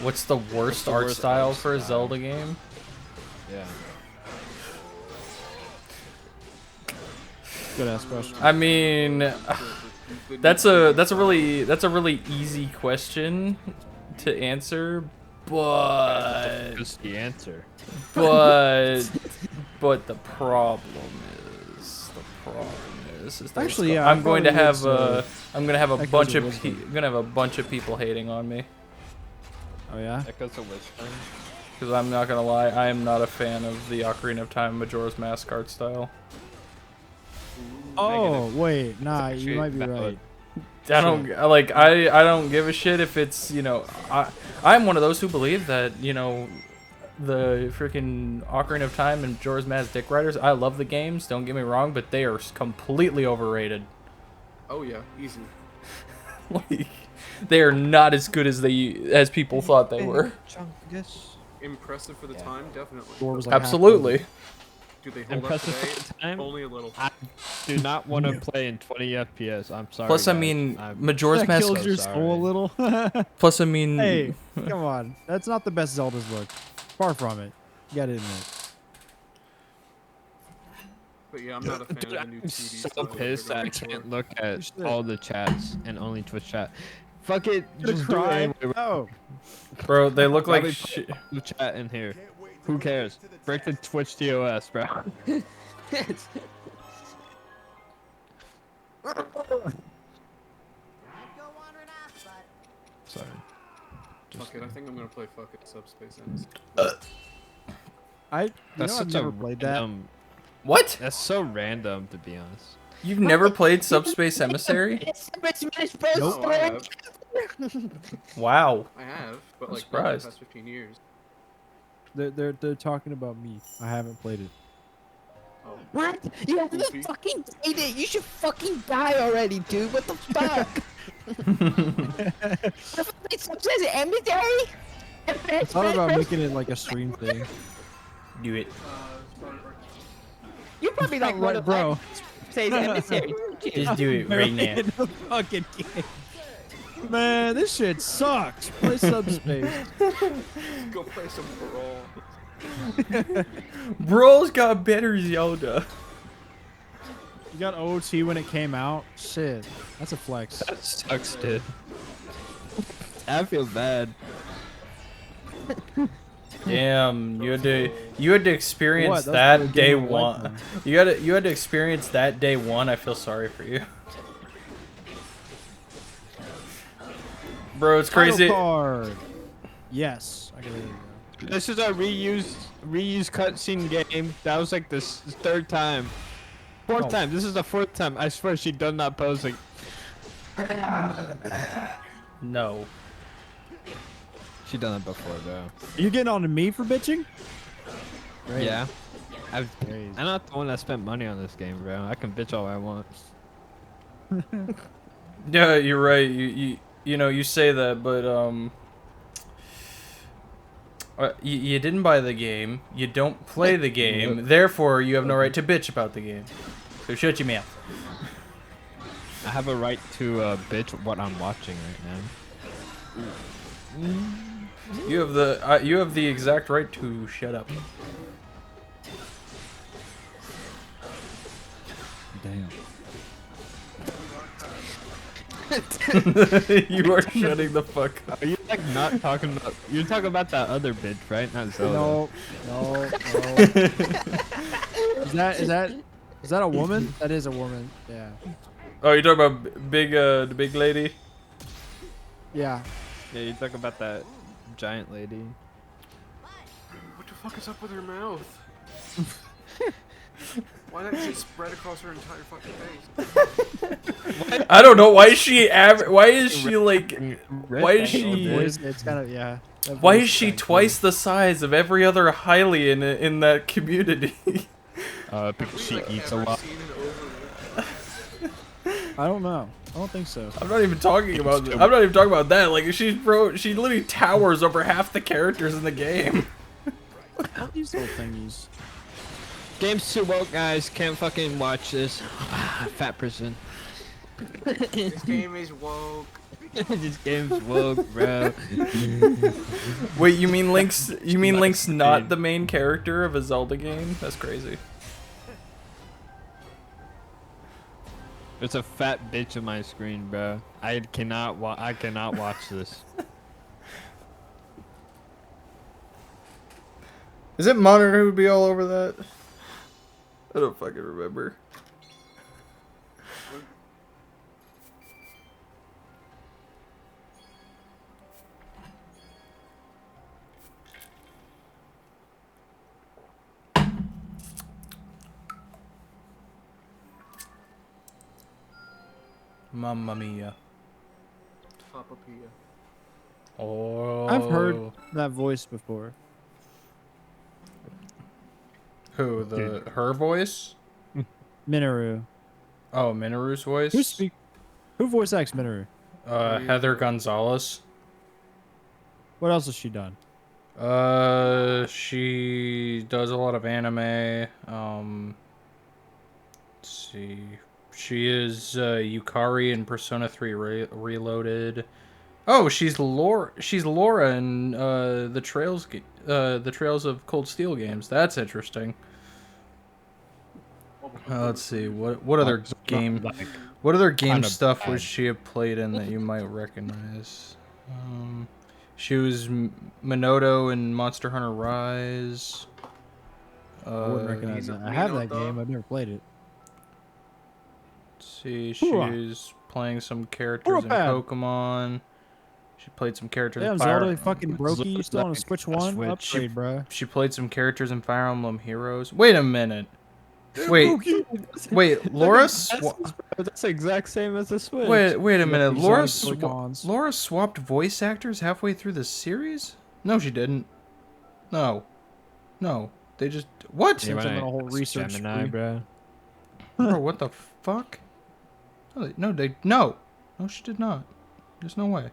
What's the worst art style for a Zelda game? Yeah. Good ass question. I mean, that's a really easy question to answer, but Just the answer. But the problem is that Actually, yeah, I'm going to have a bunch of people hating on me. Oh yeah. Echoes of Wisdom. Because I'm not gonna lie, I am not a fan of the Ocarina of Time Majora's Mask art style. Oh wait, nah, you might be right. I don't like. I don't give a shit if it's, you know. I'm one of those who believe that, you know, the freaking Ocarina of Time and Majora's Mask Dick Riders. I love the games. Don't get me wrong, but they are completely overrated. Oh yeah, easy. Like, they are not as good as people thought they were. Impressive for the time, definitely. Absolutely. Do they hold Impressive up for today? the time? Only a little. I do not want to play in 20 FPS. I'm sorry. Plus, I guys. mean, I'm Majora's That Mask. kills your sorry. soul a little. Plus, I mean, hey, come on, that's not the best Zelda's look. Far from it. You gotta admit. But yeah, I'm not a fan Dude, of the new I'm 2D so style that pissed they're that I going can't for. look at should. all the chats and only Twitch chat. Fuck it, Gonna just do it cry. anyway. Oh, bro, they look like Probably shit. put the chat in here. Who cares? Break the Twitch TOS, bro. Sorry. Fuck it, I think I'm gonna play fuck it Subspace Emissary. I've never played that. What? That's so random, to be honest. You've never played Subspace Emissary? No, I have. Wow. I have, but I'm like not in the surprised. past 15 years. They're talking about me. I haven't played it. Oh. What? You haven't Goofy. fucking played it. You should fucking die already, dude. What the fuck? Subspace Emissary? I thought about making it like a stream thing. Do it. You're probably like one of bro. Subspace Emissary. Just do it right now. In the fucking game. Man, this shit sucks. Play Subspace. Go play some Brawl. Bro's got better Zelda. You got OT when it came out. Shit, that's a flex. That sucks, dude. I feel bad. Damn, you had to experience What? That's that the game day of my one. lifetime. You had to experience that day one. I feel sorry for you. Bro, it's crazy. Title card. Yes. Okay, there you go. This is a reused cutscene game. That was like this third time. Fourth Oh. time. This is the fourth time. I swear she done not posing. No. She done it before though. You getting on to me for bitching? Great. Yeah. I'm Crazy. not the one that spent money on this game, bro. I can bitch all I want. Yeah, you're right. You know, you say that, but you didn't buy the game. You don't play the game. Therefore, you have no right to bitch about the game. So shut your mouth. I have a right to bitch what I'm watching right now. You have the exact right to shut up. Damn. You are shutting the fuck up. Are you like not talking about? You're talking about that other bitch, right? Not Zelda. No. Is that a woman? That is a woman. Yeah. Oh, you talking about the big lady? Yeah. Yeah, you talk about that giant lady. What the fuck is up with her mouth? Why not just spread across her entire fucking face? I don't know why is she why is she like why is she It's kind of yeah. why is she twice the size of every other Hylian in that community? Because she eats a lot. I don't know. I don't think so. I'm not even talking about that. I'm not even talking about that. Like she literally towers over half the characters in the game. What these little thingies? Game's too woke, guys. Can't fucking watch this. Fat person. This game is woke. This game's woke, bro. Wait, you mean Link's? You mean Link's not the main character of a Zelda game? That's crazy. There's a fat bitch on my screen, bro. I cannot watch this. Is it Monitor who would be all over that? I don't fucking remember. Mamma mia. Papa Pia. Oh. I've heard that voice before. Who? Her voice? Minoru. Oh, Minoru's voice? Who voice acts Minoru? Heather Gonzalez. What else has she done? She does a lot of anime. Let's see. She is Yukari in Persona 3 Reloaded. Oh, she's Laura. She's Laura in the Trails of Cold Steel games. That's interesting. Let's see. What other game? What other game stuff would she have played in that you might recognize? She was Minoto in Monster Hunter Rise. I wouldn't recognize that. I have that game. I've never played it. Let's see. She's playing some characters in Pokemon. She played some characters in Fire Zelda fucking brokey. You still on a Switch 1? Upgrade, bro. She played some characters in Fire Emblem Heroes. Wait a minute. Wait, Laura? That's the exact same as the Switch. Wait a minute. Laura swapped voice actors halfway through the series? No, she didn't. No. They just what? A whole research Gemini, bro. Bro, what the fuck? No, she did not. There's no way.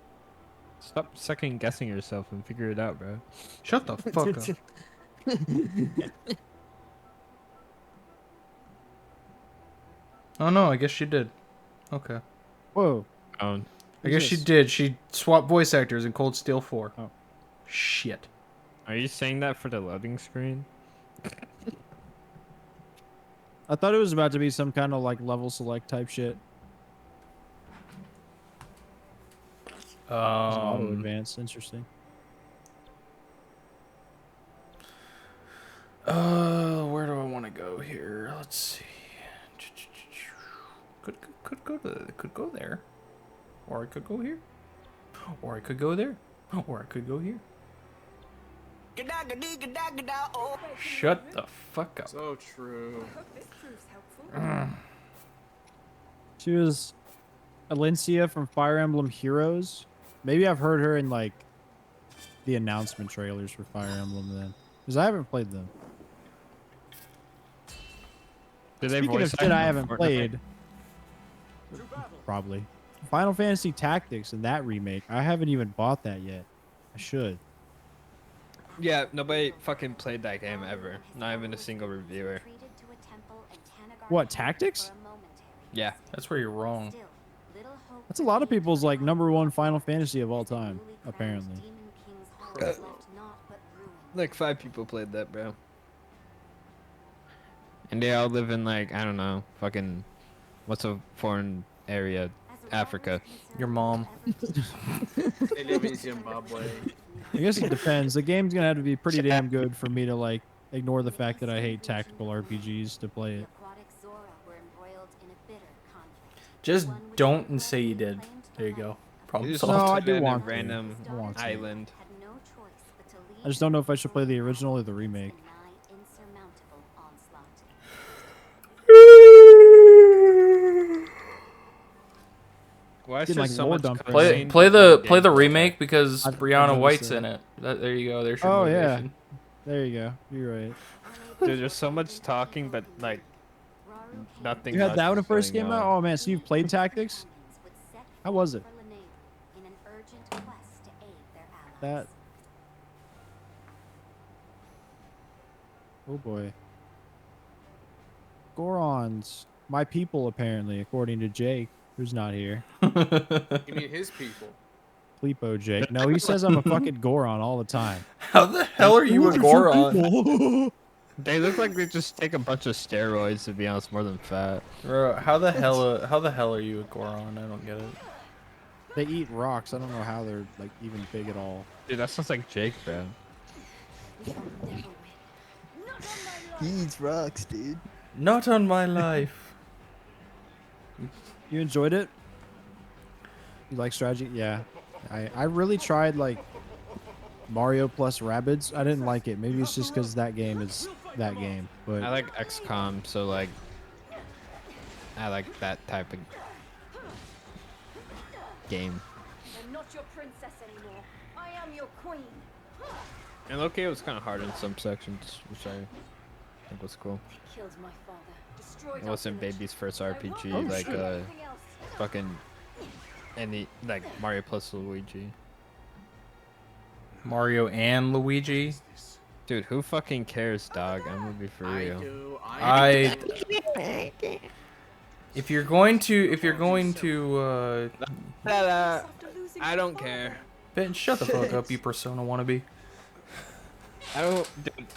Stop second guessing yourself and figure it out, bro. Shut the fuck up. Oh no, I guess she did. Okay. Whoa. I guess she did. She swapped voice actors in Cold Steel 4. Oh. Shit. Are you saying that for the loading screen? I thought it was about to be some kind of like level select type shit. Auto advance, interesting. Where do I want to go here? Let's see. Could go there, or I could go here, or I could go there, or I could go here. Shut the fuck up. So true. She was Alencia from Fire Emblem Heroes. Maybe I've heard her in like the announcement trailers for Fire Emblem then, because I haven't played them. Speaking of shit I haven't played, probably Final Fantasy Tactics and that remake. I haven't even bought that yet. I should. Yeah, nobody fucking played that game ever. Not even a single reviewer. What, Tactics? Yeah. That's where you're wrong. That's a lot of people's like #1 Final Fantasy of all time, apparently. Like 5 people played that, bro. And they all live in like, I don't know, fucking, what's a foreign area? Africa. Your mom. They live in Zimbabwe. I guess it depends. The game's gonna have to be pretty damn good for me to like ignore the fact that I hate tactical RPGs to play it. Just don't and say you did. There you go. Problem solved. No, I do want random to. island. I just don't know if I should play the original or the remake. Why is Getting, there like, so lore much dump right Play now. play the remake because I've Brianna noticed White's that. in it. There you go. There's your Oh yeah, motivation. there you go. You're right. Dude, there's so much talking, but like nothing. You had much that when is it first going came out. on. Oh man, so you've played Tactics? How was it? In an urgent quest to aid their That. allies. Oh boy. Gorons, my people apparently, according to Jake, who's not here. You mean his people? Pleepo Jake. No, he says I'm a fucking Goron all the time. How the hell are you a Goron? They look like they just take a bunch of steroids, to be honest, more than fat. Bro, how the hell are you a Goron? I don't get it. They eat rocks. I don't know how they're like even big at all. Dude, that sounds like Jake, bro. He eats rocks, dude. Not on my life. You enjoyed it? You like strategy? Yeah. I really tried like Mario plus Rabbids. I didn't like it. Maybe it's just because that game is that game. But I like XCOM, so like I like that type of game. I'm not your princess anymore. I am your queen. And okay, it was kind of hard in some sections, which I think was cool. Killed my father. Destroyed It wasn't our village. baby's first RPG, Oh, like shit. fucking any like Mario plus Luigi. Mario and Luigi. Dude, who fucking cares, dog? I'm gonna be for real. If you're going to I don't care. Ben, shut the fuck up, you Persona wannabe. I don't. Dude,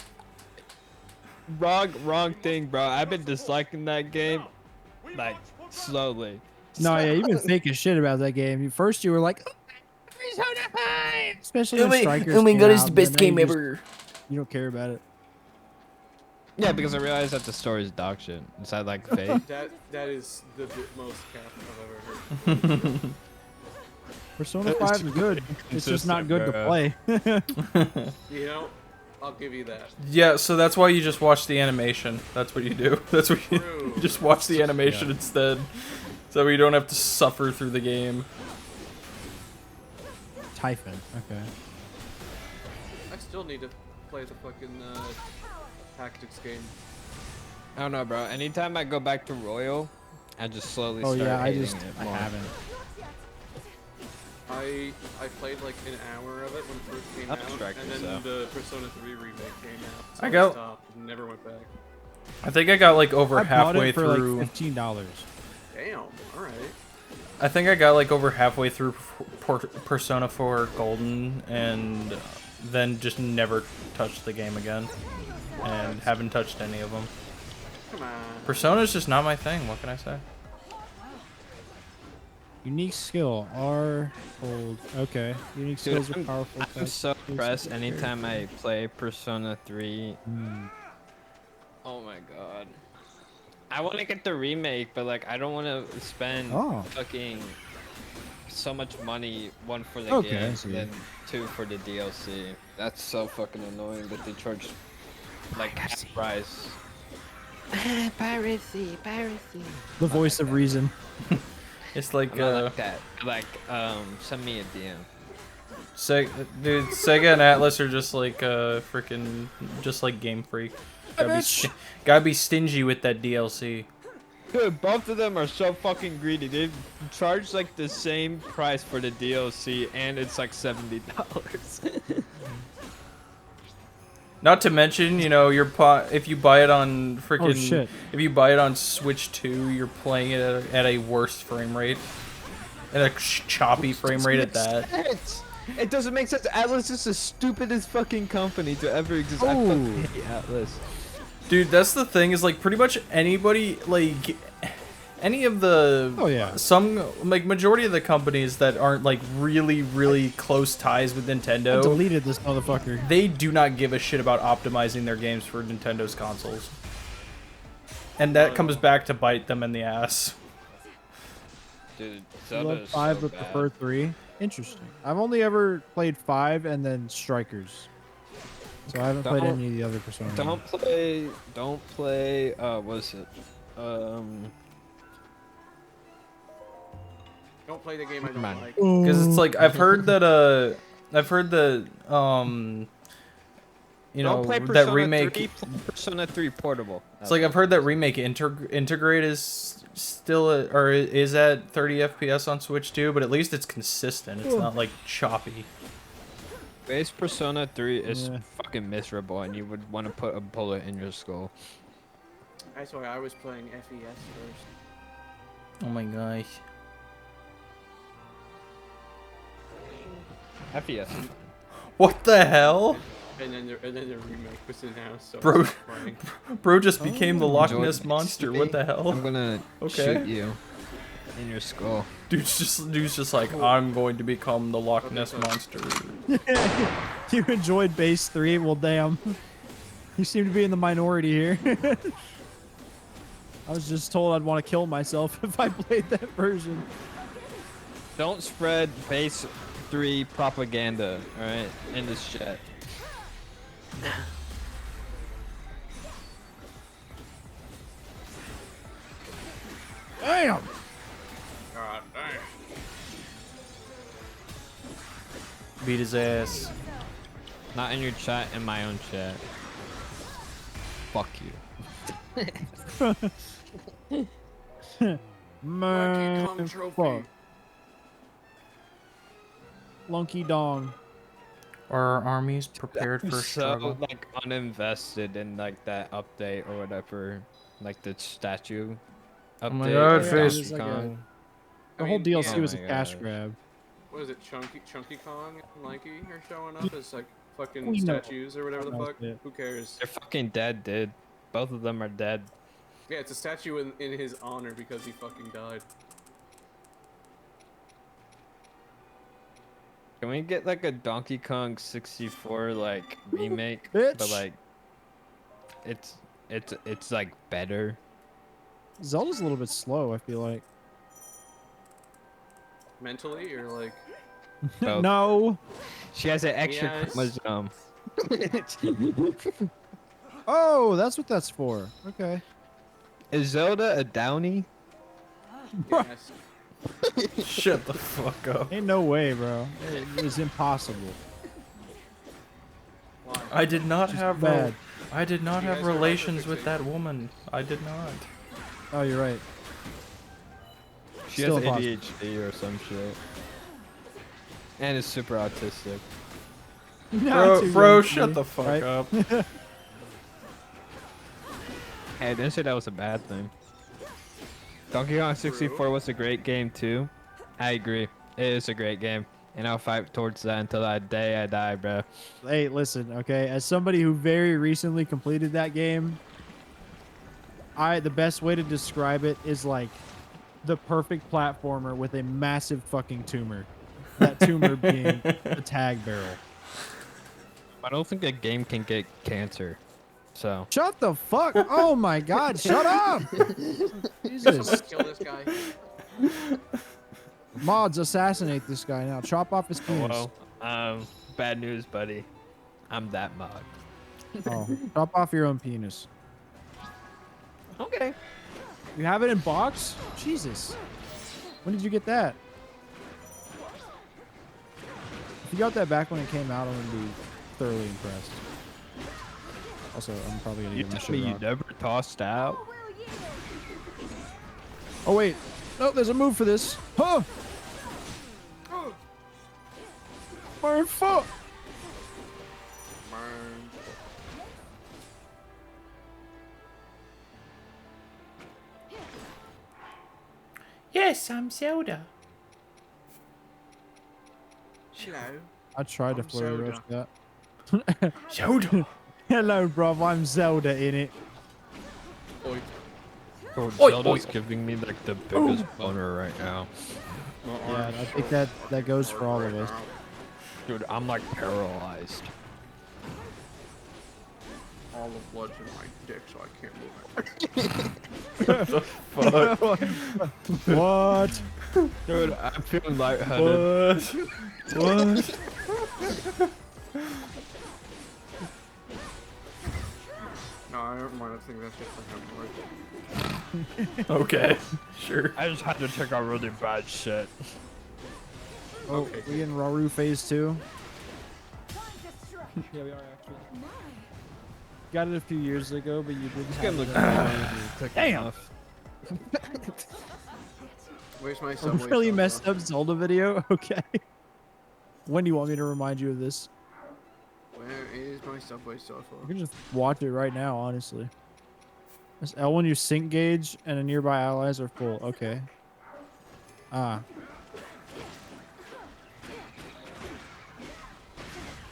wrong thing, bro. I've been disliking that game, like slowly. no, yeah, you've been fake as shit about that game. First, you were like, especially when Strikers oh my came god, it's out, the but best now game you just- ever. You don't care about it. Yeah, because I realized that the story is dog shit. Is that like fake? That is the most cap I've ever heard. Persona 5 is good. It's just not good to play. You know, I'll give you that. Yeah, so that's why you just watch the animation. That's what you do. That's what you just watch the animation instead. So you don't have to suffer through the game. Typhon. Okay. I still need to play the fucking tactics game. I don't know, bro. Anytime I go back to Royal, I just slowly start hating it I more. haven't. I played like an hour of it when it first came Up out, Strikers, and then though. the Persona 3 remake came out. So I got- stopped and never went back. I think I got like over I bought halfway it for through. like $15. Damn. All right. I think I got like over halfway through Persona 4 Golden and then just never touched the game again. And haven't touched any of them. Come on. Persona's just not my thing, what can I say? Unique skill. R. Hold. Okay. Unique Dude, skills are powerful. I'm fast, so exclusive impressed to anytime I play Persona 3. Oh my god. I want to get the remake, but like I don't want to spend fucking so much money, one for the Okay, I game, see. then two for the DLC. That's so fucking annoying that they charge like half price. Piracy. The voice of reason. It's like, I'm not like that. Like, send me a DM. Dude, Sega and Atlas are just like freaking, just like Game Freak. Gotta be stingy with that DLC. Dude, both of them are so fucking greedy. They charge like the same price for the DLC, and it's like $70. Not to mention, you know, if you buy it on freaking, shit. if you buy it on Switch 2, you're playing it at a worse frame rate, at a choppy frame rate at that. It doesn't make sense. Atlas is the stupidest fucking company to ever exist. I fucking hate Atlas. Dude, that's the thing, is like pretty much anybody, like any of the some like majority of the companies that aren't like really close ties with I Nintendo, deleted this motherfucker. they do not give a shit about optimizing their games for Nintendo's consoles. And that comes back to bite them in the ass. Dude, I Zelda love is 5 so but bad. prefer 3. Interesting. I've only ever played 5 and then Strikers. So I haven't played any of the other Persona games. Don't play, what is it? Don't play the game I don't like. Because it's like I've heard that you know Don't play that Persona remake. 3, play Persona 3 Portable. It's like I've heard that remake integrate is still or is at 30 FPS on Switch too, but at least it's consistent. It's not like choppy. Base Persona 3 is fucking miserable, and you would want to put a bullet in your skull. That's why I was playing FES first. Oh my gosh. FES. What the hell? And then the remake was announced. So Bro, I was playing. bro just became the Loch Enjoy Ness it. monster. What the hell? I'm gonna shoot you in your skull. Dude's just like, I'm going to become the Loch Ness monster. You enjoyed base 3? Well, damn. You seem to be in the minority here. I was just told I'd want to kill myself if I played that version. Don't spread base 3 propaganda, alright, in this chat. Damn! God damn. Beat his ass. Not in your chat, in my own chat. Fuck you. Man, trophy. fuck. Lunky dong. Are our armies prepared for so struggle? like uninvested in like that update or whatever, like the statue update. Oh my god, of face. Donkey Kong. The whole DLC yeah. was a Oh my cash gosh. grab. What is it? Chunky Kong and Lanky are showing up as like fucking We know. statues or whatever the That's fuck. it. Who cares? They're fucking dead, dude. Both of them are dead. Yeah, it's a statue in his honor because he fucking died. Can we get like a Donkey Kong 64 like remake, Bitch. but like it's like better? Zelda's a little bit slow, I feel like. Mentally or like. Both. No. She has an extra Yes. chromosome. Oh, that's what that's for. Okay. Is Zelda a Downy? Yes. Shut the fuck up. Ain't no way, bro. It was impossible. I did not Just have bad. I did not You have guys are about to relations fix with it. that woman. I did not. Oh, you're right. She Still has impossible. ADHD or some shit. And is super autistic. Not too Bro, young for shut me, the fuck right? up. Hey, I didn't say that was a bad thing. Donkey Kong 64 was a great game too. I agree. It is a great game. And I'll fight towards that until that day I die, bro. Hey, listen, okay? As somebody who very recently completed that game, the best way to describe it is like the perfect platformer with a massive fucking tumor. That tumor being the tag barrel. I don't think a game can get cancer. So. Shut the fuck! Oh my god, shut up! Jesus. Kill this guy. Mods, assassinate this guy now. Chop off his penis. Well, bad news, buddy. I'm that mod. Oh, chop off your own penis. Okay. You have it in box? Jesus. When did you get that? If you got that back when it came out, I'm gonna be thoroughly impressed. Also, I'm probably gonna You give him a tell me shit you rock. never tossed out? Oh wait. Oh, there's a move for this. Huh! My foot! Yes, I'm Zelda. Hello. I tried to I'm flurry Zelda. roast that. Zelda. Hello, bruv. I'm Zelda in it. Oi. Bro, Oi, Zelda's oi. giving me like the biggest boner right now. Yeah, I think that goes for all of us. Dude, I'm like paralyzed. All the blood's in my dick, so I can't move my dick. Fuck. What? Dude, I'm feeling lightheaded. What? No, I don't mind. I think that's just like a Okay, sure. I just had to take out really bad shit. Oh, Okay. we in Raru phase 2? Yeah, we are actually. Got it a few years ago, but you didn't. This game have looks it at- damn. Where's my A subway? really sofa? messed up Zelda video? Okay. When do you want me to remind you of this? Where is my subway sofa? You can just watch it right now, honestly. Press L when your sync gauge and the nearby allies are full. Okay. Ah.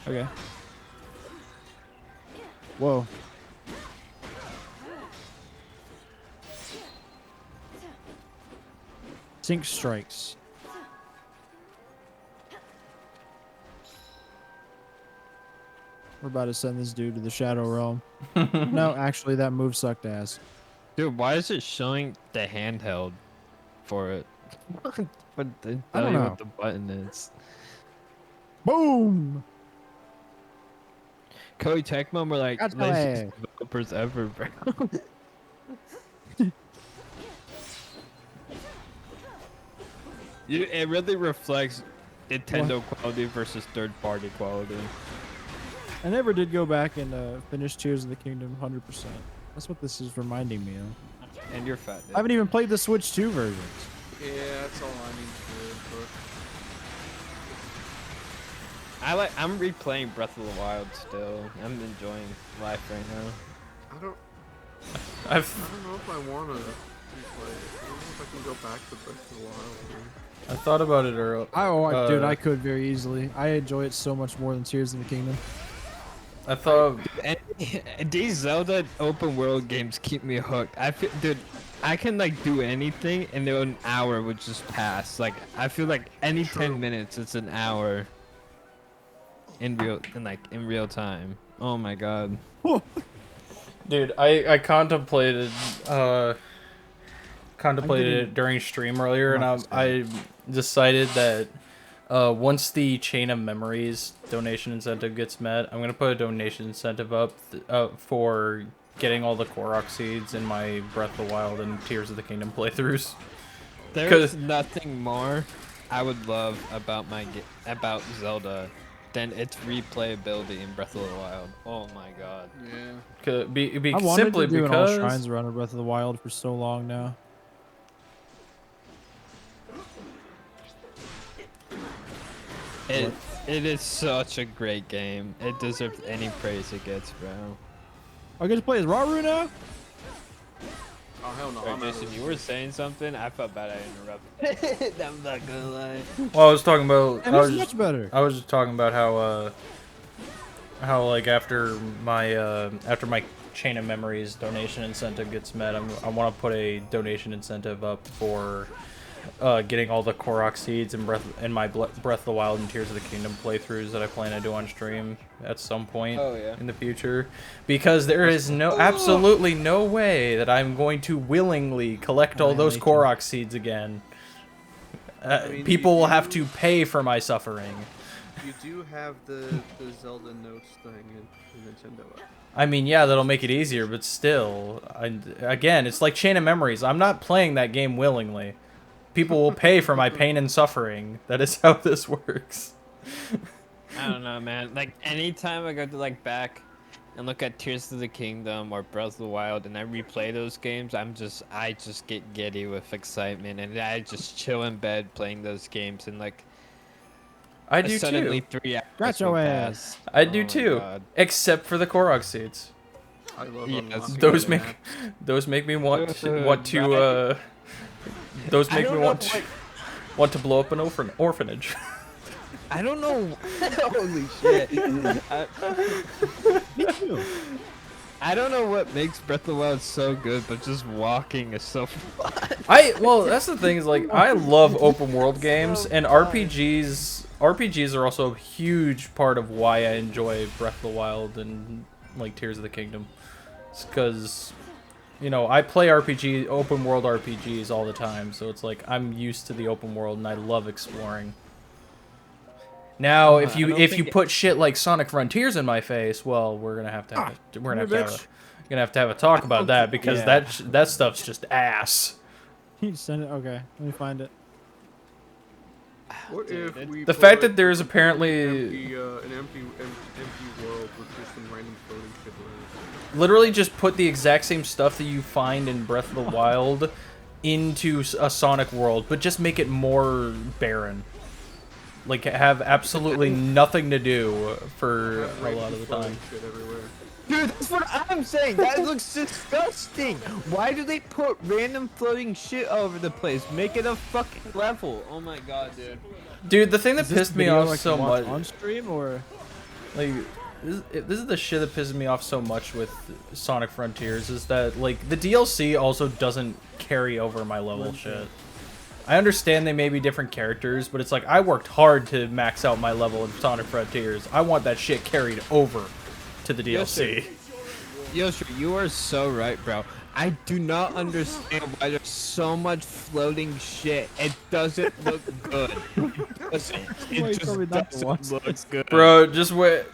Okay. Whoa. Sync strikes. We're about to send this dude to the Shadow Realm. No, actually, that move sucked ass. Dude, why is it showing the handheld for it? But they I tell don't you know. what the button is. Boom! Koei Tecmo were like Gotcha. laziest developers ever, bro. It really reflects Nintendo quality versus third-party quality. I never did go back and finish Tears of the Kingdom 100%. That's what this is reminding me of. And you're fat, dude. I haven't even played the Switch 2 versions. Yeah, that's all I need to do. I'm replaying Breath of the Wild still. I'm enjoying life right now. I don't know if I want to replay it. I don't know if I can go back to Breath of the Wild. I thought about it earlier. Dude, I could very easily. I enjoy it so much more than Tears of the Kingdom. I thought these Zelda open world games keep me hooked. Dude, I can like do anything and then an hour would just pass. Like I feel like any 10 minutes it's an hour in real time. Oh my god. Dude, I contemplated it during stream earlier, and I decided that once the Chain of Memories donation incentive gets met, I'm gonna put a donation incentive up for getting all the Korok seeds in my Breath of the Wild and Tears of the Kingdom playthroughs. There's nothing more I would love about about Zelda than its replayability in Breath of the Wild. Oh my god. Yeah. I wanted Simply to do an because All Shrines run of Breath of the Wild for so long now. It is such a great game. It deserves any praise it gets, bro. I get to play as Raru now? Oh hell no! Sorry, Jason, you were saying something. I felt bad I interrupted. I'm not gonna lie. Well, I was talking about. And it's much better. I was just talking about how like after my Chain of Memories donation incentive gets met, I want to put a donation incentive up for getting all the Korok seeds and my Breath of the Wild and Tears of the Kingdom playthroughs that I plan to do on stream at some point in the future, because there is absolutely no way that I'm going to willingly collect all those Korok seeds again. People will have to pay for my suffering. You do have the Zelda notes thing in Nintendo. I mean, yeah, that'll make it easier, but still, again, it's like Chain of Memories. I'm not playing that game willingly. People will pay for my pain and suffering. That is how this works. I don't know, man. Like anytime I go to like back and look at Tears of the Kingdom or Breath of the Wild and I replay those games, I just get giddy with excitement and I just chill in bed playing those games and like I do suddenly too. 3 hours Gotcha will ass. pass. I do Oh my too, God. except for the Korok seeds. I love those make me want to those make me want to blow up an orphanage. I don't know. Holy shit. Me too. I don't know what makes Breath of the Wild so good, but just walking is so fun. Well, that's the thing is like I love open world games and RPGs. RPGs are also a huge part of why I enjoy Breath of the Wild and like Tears of the Kingdom. It's because, you know, I play open world RPGs all the time, so it's like I'm used to the open world and I love exploring. Now, if you put shit like Sonic Frontiers in my face, well, we're gonna have to Gonna have to have a talk about that because Yeah. that stuff's just ass. You send it. Okay, let me find it. What if we The put, fact like, that there's an apparently empty world with just some random floating shit around? literally just put the exact same stuff that you find in Breath of the Wild into a Sonic world, but just make it more barren. Like, have absolutely nothing to do for a lot of the time. Shit everywhere. Dude, that's what I'm saying. That looks disgusting. Why do they put random floating shit all over the place? Make it a fucking level. Oh my god, dude. Dude, the thing that Is this pissed me video, off like, so watch much on stream or like this is the shit that pisses me off so much with Sonic Frontiers is that like the DLC also doesn't carry over my level shit. I understand they may be different characters, but it's like I worked hard to max out my level in Sonic Frontiers. I want that shit carried over to the DLC. Yoshi, you are so right, bro. I do not understand why there's so much floating shit. It doesn't look good. It just doesn't look good. Bro, just wait.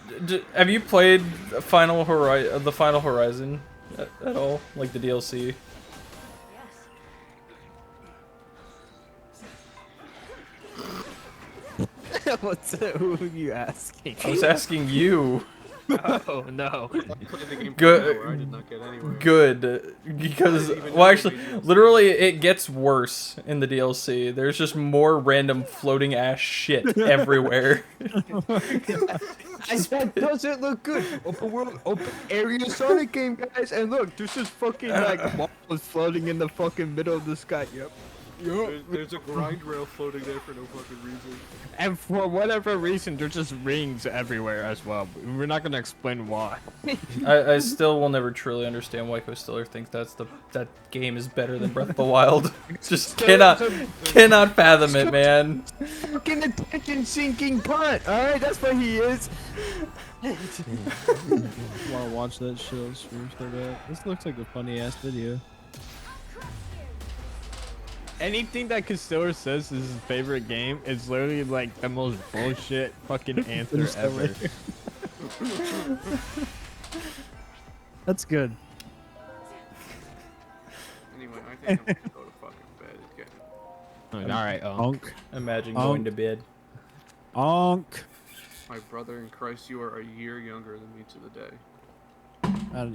Have you played the Final Horizon at all? Like the DLC? What's it? Who are you asking? I was asking you. Oh no. Good. Good. Because, well, actually, literally, it gets worse in the DLC. There's just more random floating ass shit everywhere. That doesn't look good. Open world, open area Sonic game, guys. And look, there's just fucking like marbles floating in the fucking middle of the sky. Yep. There's a grind rail floating there for no fucking reason. And for whatever reason, there's just rings everywhere as well. We're not gonna explain why. I still will never truly understand why Stiller thinks that game is better than Breath of the Wild. Just cannot fathom it, man. Fucking attention sinking punt. All right, that's what he is. want to watch that shit on stream so bad? This looks like a funny ass video. Anything that Castiller says is his favorite game is literally like the most bullshit fucking answer ever. That's good. Anyway, I think I'm gonna go to fucking bed. It's getting... Alright, Onk. Imagine going to bed. Onk. My brother in Christ, you are a year younger than me to the day.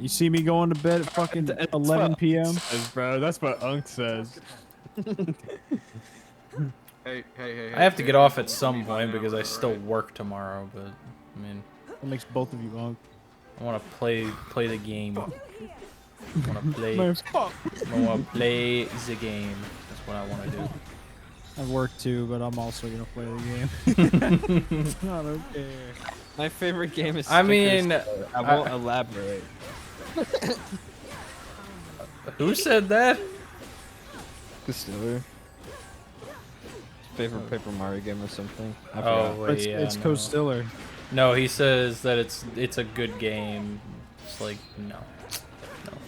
You see me going to bed at fucking 11 p.m.? Bro, that's what Unk says. Hey. I have to get off at some point because I still work tomorrow, but I mean, That makes both of you Onk. I want to play the game. I want to play. Man, I want to play the game. That's what I want to do. I work too, but I'm also gonna play the game. It's not okay. My favorite game is. I mean, I won't elaborate. Who said that? Castiller. Favorite Paper Mario game or something. I Oh, forgot. yeah, It's no. Co-Stiller. No, he says that it's a good game. It's like no,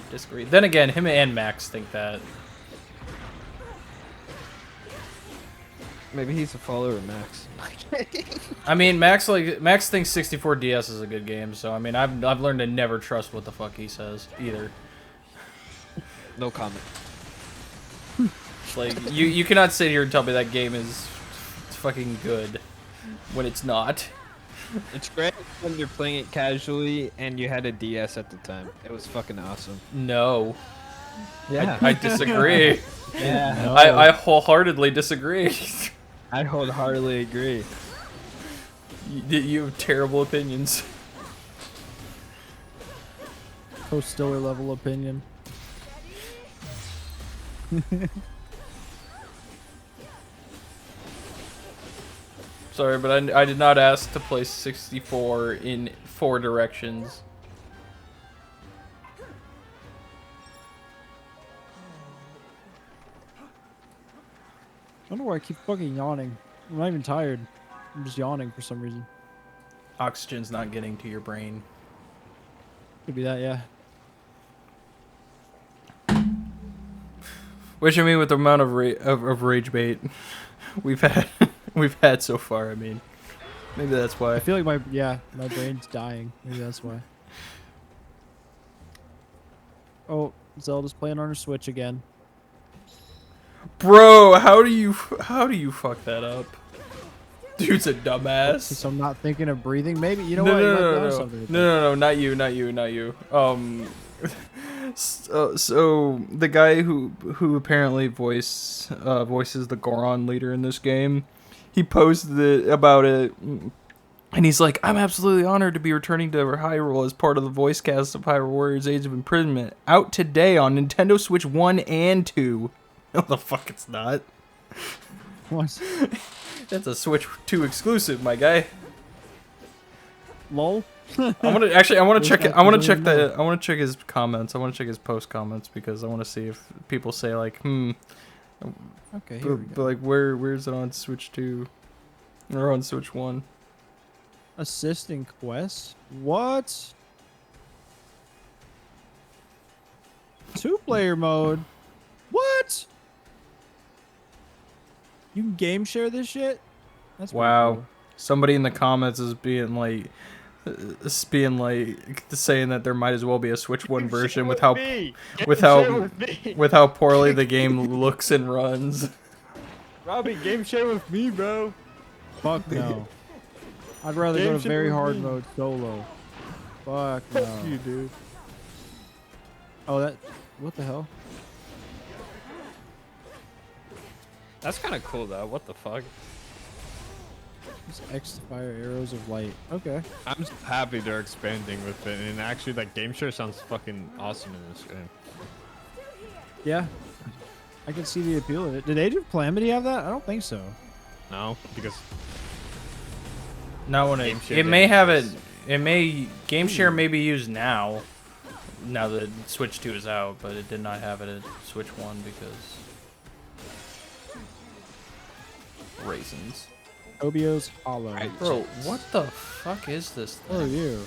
disagree. Then again, him and Max think that. Maybe he's a follower of Max. I mean, Max thinks 64 DS is a good game. So I mean, I've learned to never trust what the fuck he says either. No comment. Like you cannot sit here and tell me that game is fucking good when it's not. It's great when you're playing it casually and you had a DS at the time. It was fucking awesome. No. Yeah. I disagree. Yeah. No. I wholeheartedly disagree. I wholeheartedly agree. You have terrible opinions. Co-Stiller level opinion. Sorry, but I did not ask to play 64 in 4 directions. I don't know why I keep fucking yawning. I'm not even tired. I'm just yawning for some reason. Oxygen's not getting to your brain. Could be that, yeah. Which I mean, with the amount of rage bait we've had so far, I mean, maybe that's why. I feel like my brain's dying. Maybe that's why. Oh, Zelda's playing on her Switch again. Bro, how do you fuck that up? Dude's a dumbass. So I'm not thinking of breathing. Maybe you know No, what? You no, might be no, onto no, something with no, not you, not you. So the guy who apparently voices the Goron leader in this game, he posted about it, and he's like, "I'm absolutely honored to be returning to Hyrule as part of the voice cast of Hyrule Warriors: Age of Imprisonment, out today on Nintendo Switch 1 and 2." No, the fuck it's not. What? That's a Switch 2 exclusive, my guy. Lol. I want to check it. I want to check his comments. I want to check his post comments because I want to see if people say like, Okay, here we but go. like where's it on Switch 2 or on Switch 1? Assisting quest? What? 2-player mode? What? You can game share this shit? That's pretty Wow. cool. Somebody in the comments is being like saying that there might as well be a Switch 1 version with how poorly the game looks and runs. Robbie, game share with me, bro. Fuck no. I'd rather go to very hard mode solo. Fuck no. Fuck you, dude. Oh, that. What the hell? That's kind of cool, though. What the fuck? Just X fire arrows of light. Okay. I'm just happy they're expanding with it, and actually, like, game share sounds fucking awesome in this game. Yeah. I can see the appeal of it. Did Age of Calamity have that? I don't think so. No, because Not when it may have it. It may game share may be used now that Switch 2 is out, but it did not have it at Switch 1 because reasons. Obio's Hollow. Bro, what the fuck is this thing? Who are you?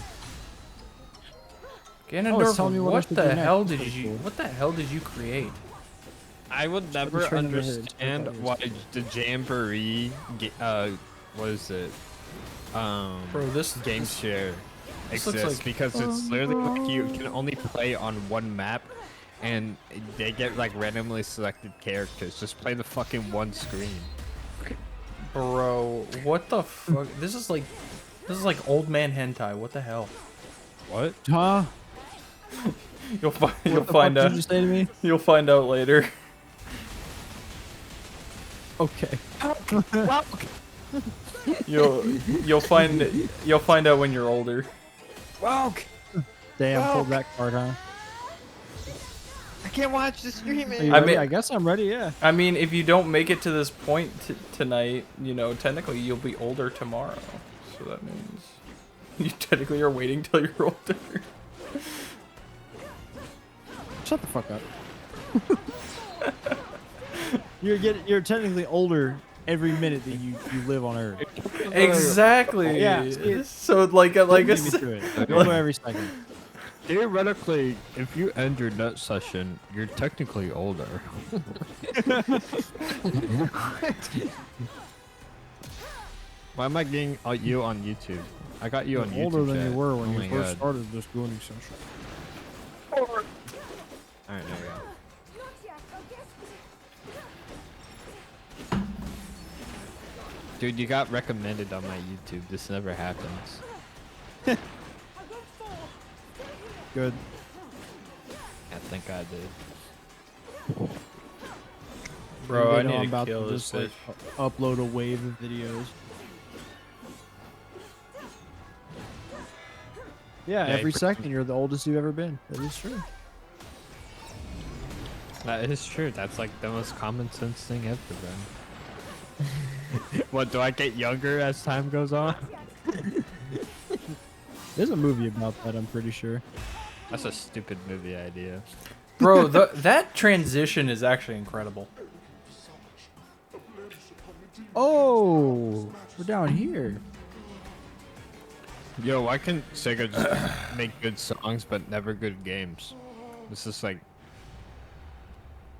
Ganondorf, telling me what I should do next. That's pretty cool. What the hell did you create? I would never understand why the Jamboree, what is it? Bro, this game share this looks exists like- because it's literally like you can only play on one map, and they get like randomly selected characters. Just play the fucking one screen. Bro, what the fuck? This is like old man hentai. What the hell? What? Huh? You'll find What the fuck did you say to me? You'll find out later. Okay. You'll find out when you're older. Damn, pulled that card, huh? I can't watch the stream. Are you ready? I guess I'm ready, yeah. I mean, if you don't make it to this point tonight, you know, technically you'll be older tomorrow. So that means you technically are waiting till you're older. Shut the fuck up. You're technically older every minute that you live on Earth. Exactly. Yeah. So like Don't beat me to it. You'll know every second. Theoretically, if you end your nut session, you're technically older. Why am I getting you on YouTube? I got you on YouTube. Older than chat. you were when Oh you my first God. started this grooming session. Alright, there we go. Dude, you got recommended on my YouTube. This never happens. Good. I think I did. Bro, I You know I'm need to about kill to this just like bitch. upload a wave of videos. Yeah, Yeah, every you- second you're the oldest you've ever been. That is true. That is true. That's like the most common sense thing ever, bro. What, do I get younger as time goes on? There's a movie about that, I'm pretty sure. That's a stupid movie idea. Bro, that transition is actually incredible. Oh, we're down here. Yo, why can Sega just make good songs but never good games? This is like...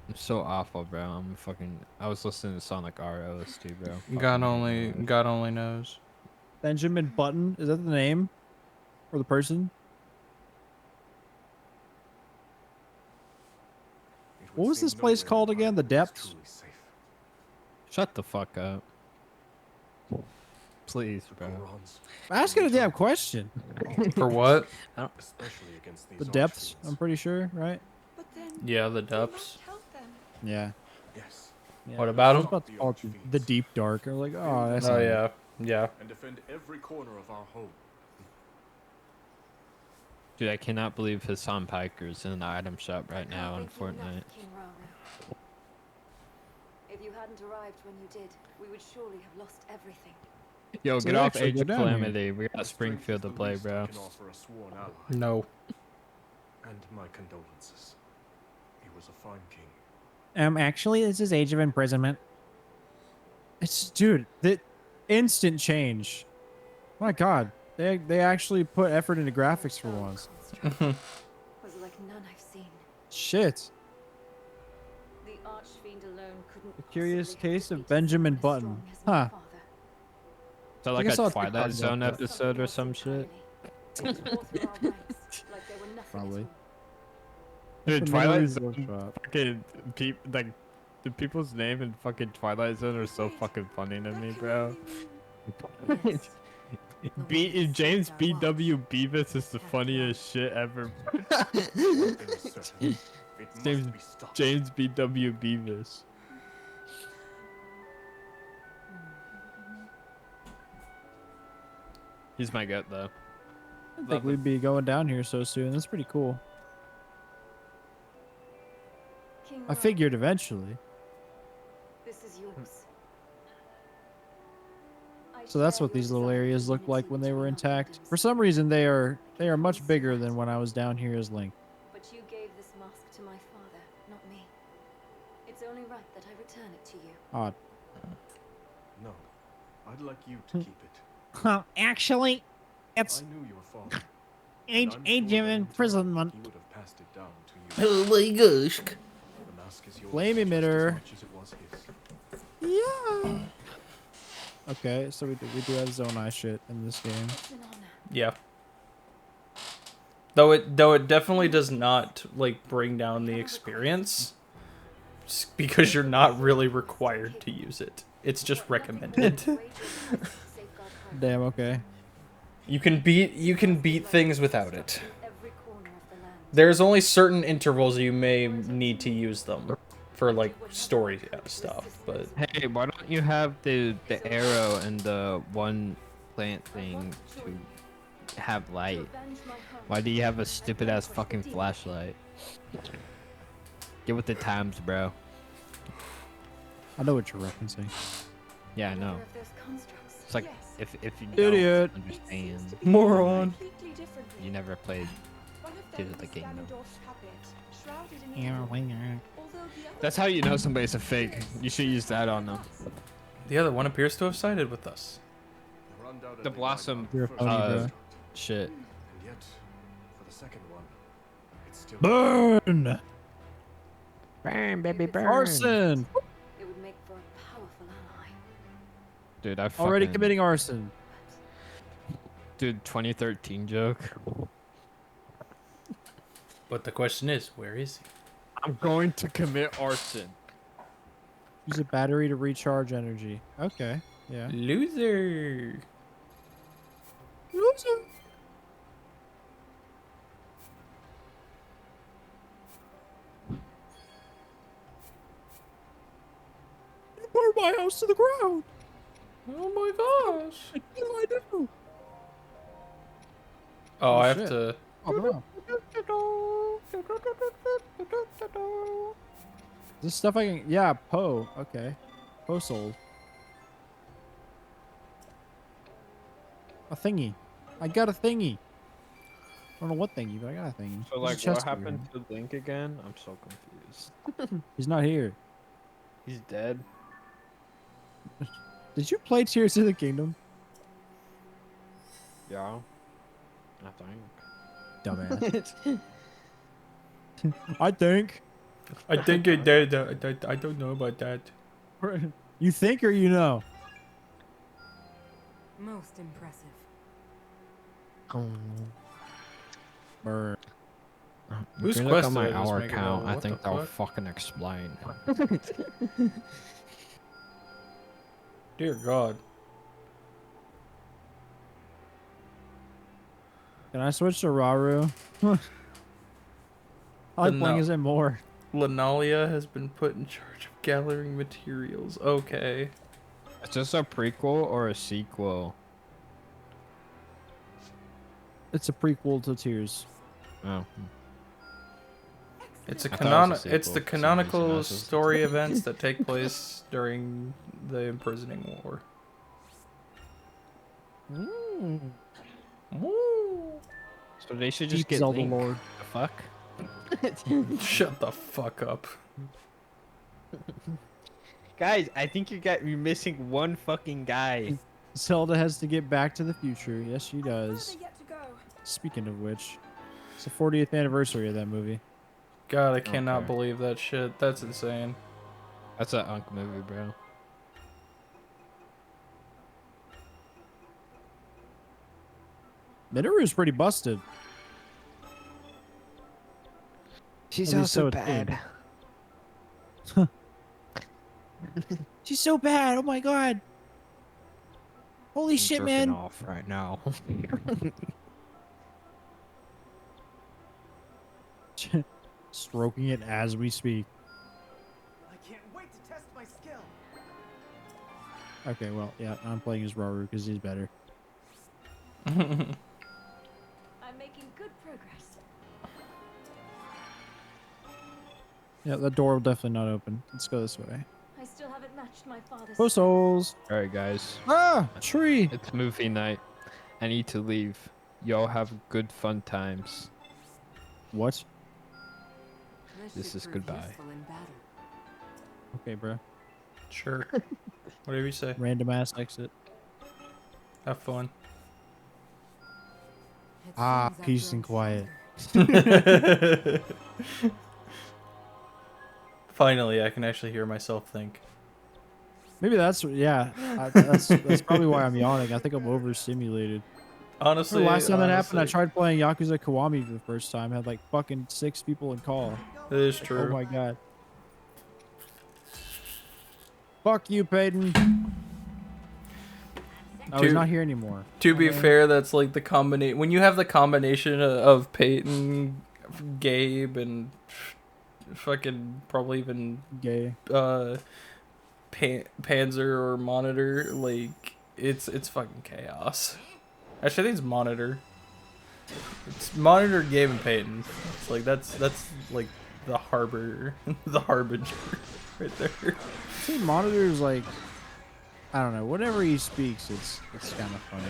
I'm so awful, bro. I was listening to Sonic ROS too, bro. God only knows. Benjamin Button, is that the name? Or the person? What was this place called again? The Depths? Shut the fuck up. Please, bro. I'm asking a damn question. For what? Especially against these The Depths, I'm pretty sure, right? But then Yeah, the depths. help them. Yeah. Yes. Yeah. What about I was 'em? about to call it the Deep Dark. I'm like, oh, that's Oh not it. yeah, yeah. And defend every corner of our home. Dude, I cannot believe Hassan Piker's in the item shop right now in Fortnite. King Rara. If you hadn't arrived when you did, we would surely have lost everything. Yo, So get they off actually Age go of down here. Calamity. We got Springfield to play, bro. Can offer a sworn ally. No. And my condolences. He was a fine king. Actually, this is Age of Imprisonment. It's, dude, the instant change. My God, they actually put effort into graphics for once. Was like none I've seen. Shit. The Archfiend alone couldn't. The Curious Case of Benjamin Button. Huh. So like I guess a I'll Twilight talk Zone about that. episode or some shit? Probably. Dude, The Twilight memories Zone, of- fucking like the people's name in fucking Twilight Zone are so fucking funny to me, bro. James B.W. Beavis is the funniest shit ever. James B.W. Beavis. He's my gut though. I think we'd be going down here so soon. That's pretty cool. King I Rara, figured eventually. this is yours. So that's what these little areas looked like when they were intact. For some reason, they are much bigger than when I was down here as Link. But you gave this mask to my father, not me. It's only right that I return it to you. Odd. No, I'd like you to keep it. Actually, it's I knew your father. Age of Imprisonment. He would have passed it down to you. Oh my gosh. The mask is yours Flame just as emitter. much as it was his. Yeah. Okay, so we do have zone eye shit in this game. Yeah. Though it definitely does not like bring down the experience, because you're not really required to use it. It's just recommended. Damn. Okay. You can beat things without it. There's only certain intervals you may need to use them for like story stuff, but Hey, why don't you have the arrow and the one plant thing to have light? Why do you have a stupid ass fucking flashlight? Get with the times, bro. I know what you're referencing. Yeah, I know. It's like if you Idiot. don't understand, moron. you never played Tears of the Kingdom. That's how you know somebody's a fake. You should use that on them. The other one appears to have sided with us. The Blossom, You're funny, bro. shit. And yet, for the second one, it's still Burn! Burn, baby, burn. Arson! It would make for a powerful ally. Dude, I Already fucking- committing arson. Dude, 2013 joke. But the question is, where is he? I'm going to commit arson. Use a battery to recharge energy. Okay. Yeah. Loser. Loser. Burn my house to the ground. Oh my gosh. What do I do? Oh, I have shit. to. Oh, no. This stuff I can. Yeah, Poe. Okay. Poe sold. A thingy. I got a thingy. I don't know what thingy, but I got a thingy. So There's a like, chest what over happened to Link again? I'm so confused. here. He's not here. He's dead. Did you play Tears of the Kingdom? Yeah. I think. Dumbass. I think. I think it did. I don't know about that. You think or you know? Most impressive. Burn. If Whose you look quest at my did I just hour make count, available? I What think the that'll fuck? fucking explain. Dear God. Can I switch to Raru? I like playing as him more. Linalia has been put in charge of gathering materials. Okay. Is this a prequel or a sequel? It's a prequel to Tears. Oh. It's a I thought it was a it's the sequel for some reason. I canonical was just- story events that take place during the imprisoning war. So they should just Deep get Zelda Link. lore. The fuck? Shut the fuck up. Guys, I think you're missing one fucking guy. Zelda has to get back to the future. Yes, she does. Further yet to go. Speaking of which, it's the 40th anniversary of that movie. God, I cannot Okay. believe that shit. That's insane. That's an Unk movie, bro. Minoru's pretty busted. She's At least also so it seemed. bad. She's so bad. Oh my god. Holy I'm shit, jerking man. off right now. Stroking it as we speak. I can't wait to test my skill. Okay, well, yeah, I'm playing as Raru because he's better. I'm making good progress. Yeah, that door will definitely not open. Let's go this way. I still haven't matched my father's. Puzzles. Alright, guys. Ah, tree. It's movie night. I need to leave. Y'all have good fun times. What? This is goodbye. Okay, bro. Sure. Whatever you say. Random ass exit. Have fun. Ah, peace and quiet. Finally, I can actually hear myself think. Maybe that's that's probably why I'm yawning. I think I'm overstimulated. Honestly, The last time that happened, I honestly. tried playing Yakuza Kiwami for the first time. I had like fucking 6 people in call. That is Like, true. oh my god. Fuck you, Peyton. Oh, he's not here anymore. To be Okay. fair, that's like the combination. When you have the combination of Peyton, Gabe, and fucking probably even Gay. Panzer or Monitor, like it's fucking chaos. Actually, I think it's Monitor. It's Monitor, Gabe, and Peyton. It's like that's like the harbinger right there. See, Monitor's like, I don't know. Whenever he speaks, it's kind of funny.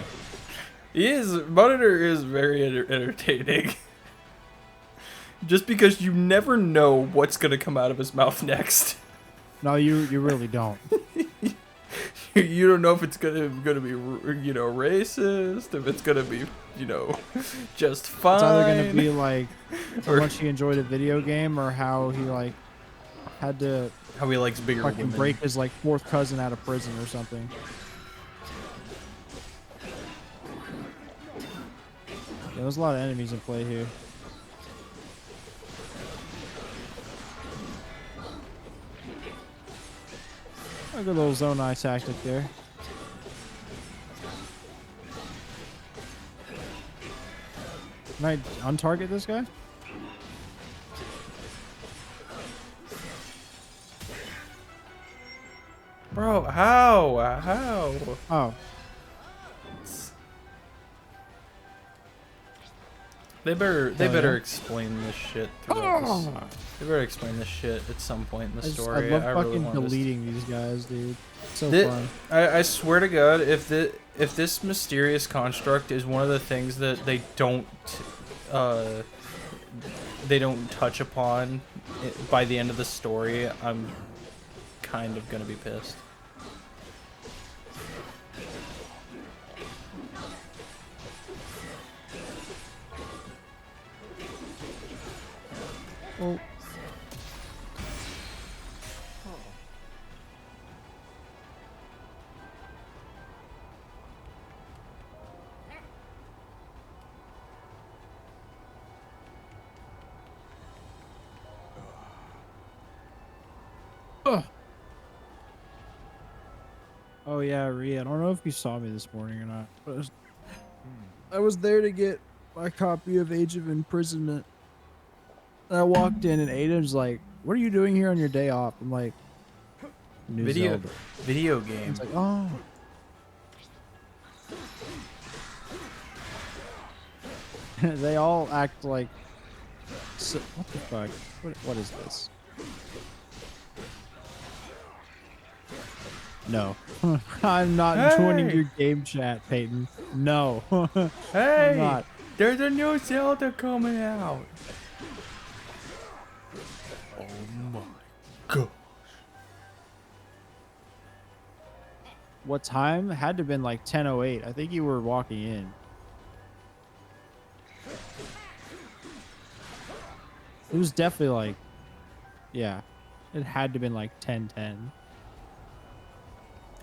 Monitor is very entertaining. Just because you never know what's gonna come out of his mouth next. No, you really don't. You don't know if it's gonna be racist, if it's gonna be just fine. It's either gonna be like how Or- much he enjoyed a video game, or how he like had to how he likes bigger fucking women. break his like 4th cousin out of prison or something. Yeah, there's a lot of enemies in play here. A good little zone eye tactic there. Can I untarget this guy? Bro, how? Oh. They better Hell yeah. explain this shit. throughout this. They better explain this shit at some point in the story. I love really fucking want this- deleting these guys, dude. So Thi- fun. I swear to God, if this mysterious construct is one of the things that they don't touch upon by the end of the story, I'm kind of gonna be pissed. Oh. Ugh. Oh yeah, Rhea. I don't know if you saw me this morning or not, but I was there to get my copy of Age of Imprisonment. And I walked in and Aiden's like, "What are you doing here on your day off?" I'm like, "New Zelda." Video game. It's like, oh. They all act like. So, what the fuck? What is this? No. I'm not joining your game chat, Peyton. No. Hey! I'm not. There's a new Zelda coming out. Oh my god. What time? Had to have been like 10:08. I think you were walking in. It was definitely like, yeah. It had to have been like 10:10.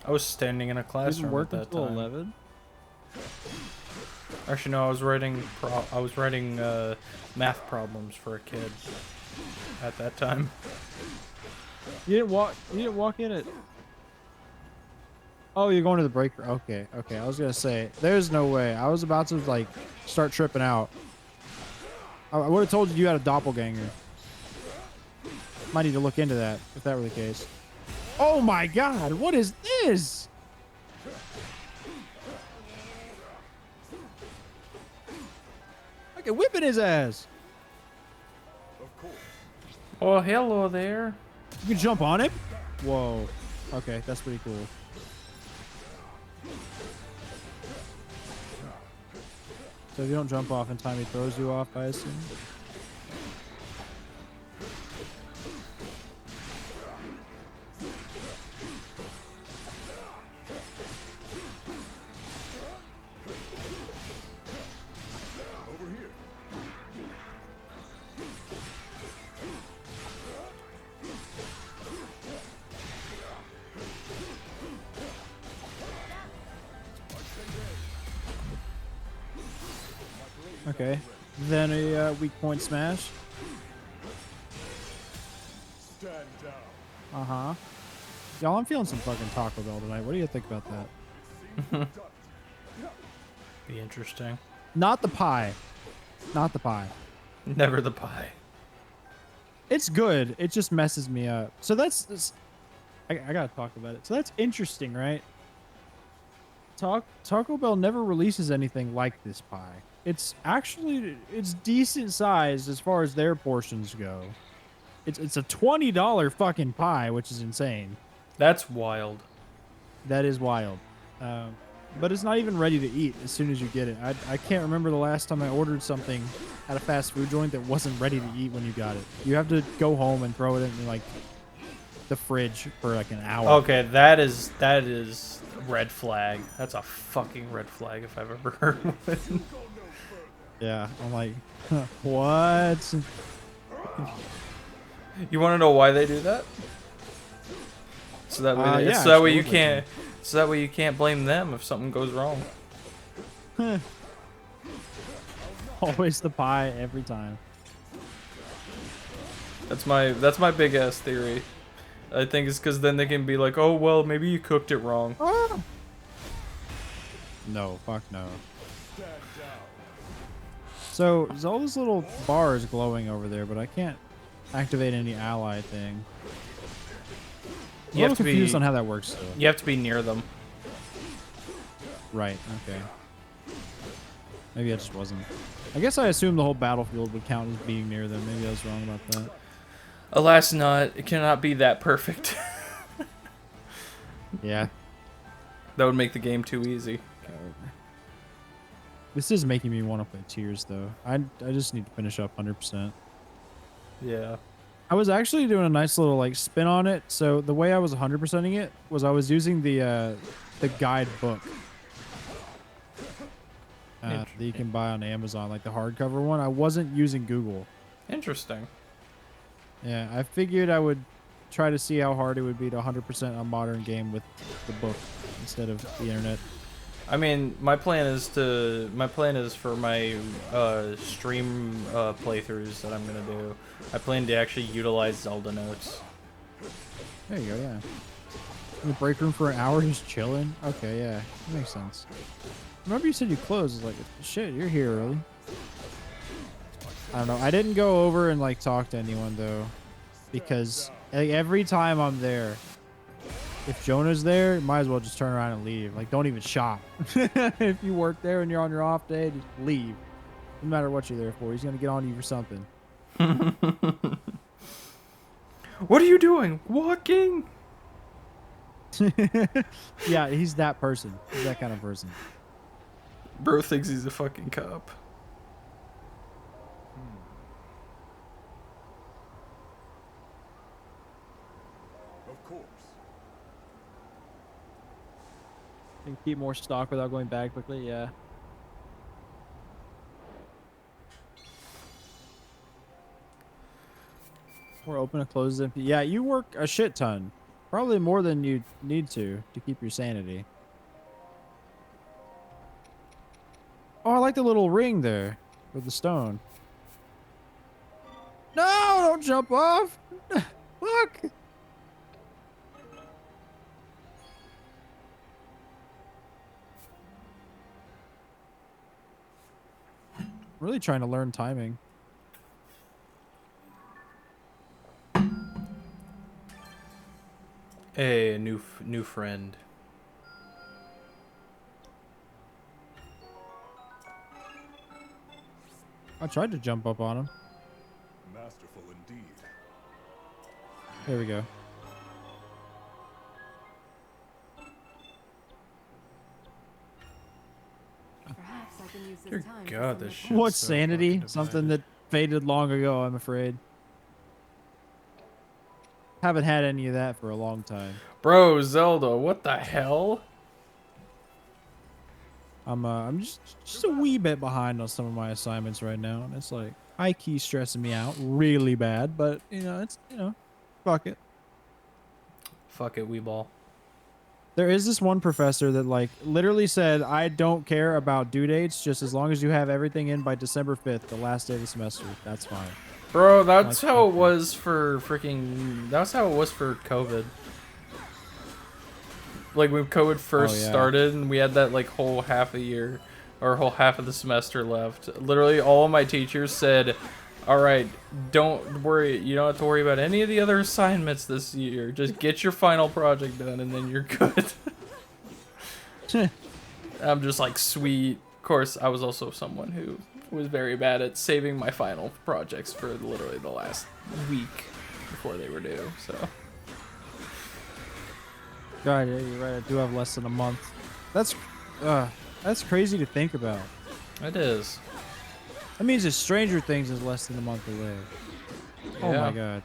I was standing in a classroom work at that until time. 11. Actually, no. I was writing math problems for a kid at that time. You didn't walk in it. Oh, you're going to the break room. Okay, okay. I was gonna say, there's no way. I was about to like start tripping out. I would have told you you had a doppelganger. Might need to look into that if that were the case. Oh my god, what is this? Like a whipping his ass. Oh, hello there. You can jump on him? Whoa. Okay, that's pretty cool. So if you don't jump off in time, he throws you off, I assume? Okay. Then a weak point smash. Stand down. Uh-huh. Y'all, I'm feeling some fucking Taco Bell tonight. What do you think about that? Be interesting. Not the pie. Not the pie. Never the pie. It's good. It just messes me up. So that's I gotta talk about it. So that's interesting, right? Taco Bell never releases anything like this pie. It's decent sized as far as their portions go. It's a $20 fucking pie, which is insane. That's wild. That is wild. But it's not even ready to eat as soon as you get it. I can't remember the last time I ordered something at a fast food joint that wasn't ready to eat when you got it. You have to go home and throw it in like the fridge for like an hour. Okay, that is red flag. That's a fucking red flag if I've ever heard one. Yeah, I'm like, what? You want to know why they do that? So that way, yeah, so that way you can't blame them if something goes wrong. Always the pie every time. That's my big ass theory. I think it's because then they can be like, oh well, maybe you cooked it wrong. No, fuck no. So there's all those little bars glowing over there, but I can't activate any ally thing. I'm a little confused on how that works. Though. You have to be near them. Right. Okay. Maybe I just wasn't. I guess I assumed the whole battlefield would count as being near them. Maybe I was wrong about that. Alas, not. It cannot be that perfect. Yeah. That would make the game too easy. This is making me want to play Tears, though. I just need to finish up 100%. Yeah. I was actually doing a nice little like spin on it. So the way I was 100%ing it was I was using the guide book that you can buy on Amazon, like the hardcover one. I wasn't using Google. Interesting. Yeah, I figured I would try to see how hard it would be to 100% a modern game with the book instead of the internet. I mean, my plan is for my stream playthroughs that I'm gonna do. I plan to actually utilize Zelda notes. There you go, yeah. In the break room for an hour just chilling? Okay, yeah. That makes sense. Remember you said you closed. It's like, shit, you're here early. I don't know. I didn't go over and like talk to anyone though. Because like, every time I'm there, if Jonah's there, might as well just turn around and leave. Like, don't even shop. If you work there and you're on your off day, just leave. No matter what you're there for. He's going to get on you for something. What are you doing? Walking? Yeah, he's that person. He's that kind of person. Bro thinks he's a fucking cop. Of course. And keep more stock without going back quickly, yeah. Or open and close them. Yeah, you work a shit ton. Probably more than you need to keep your sanity. Oh, I like the little ring there with the stone. No, don't jump off. Fuck. Really trying to learn timing. Hey, new friend. I tried to jump up on him. Masterful indeed. There we go. Perhaps I can use this Dear time. God, this shit. What's sanity? Something that faded long ago, I'm afraid. Haven't had any of that for a long time. Bro, Zelda, what the hell? I'm just a wee bit behind on some of my assignments right now, and it's like high key stressing me out really bad. But it's fuck it. Fuck it, Weeball. There is this one professor that like literally said, "I don't care about due dates, just as long as you have everything in by December 5th, the last day of the semester. That's fine." Bro, that's how it was for freaking. That's how it was for COVID. Like when COVID first started, and we had that like whole half a year, or whole half of the semester left. Literally, all of my teachers said, "All right, don't worry. You don't have to worry about any of the other assignments this year. Just get your final project done, and then you're good." I'm just like, sweet. Of course, I was also someone who was very bad at saving my final projects for literally the last week before they were due. So. God, yeah, you're right. I do have less than a month. That's crazy to think about. It is. That means that Stranger Things is less than a month away. Oh my god,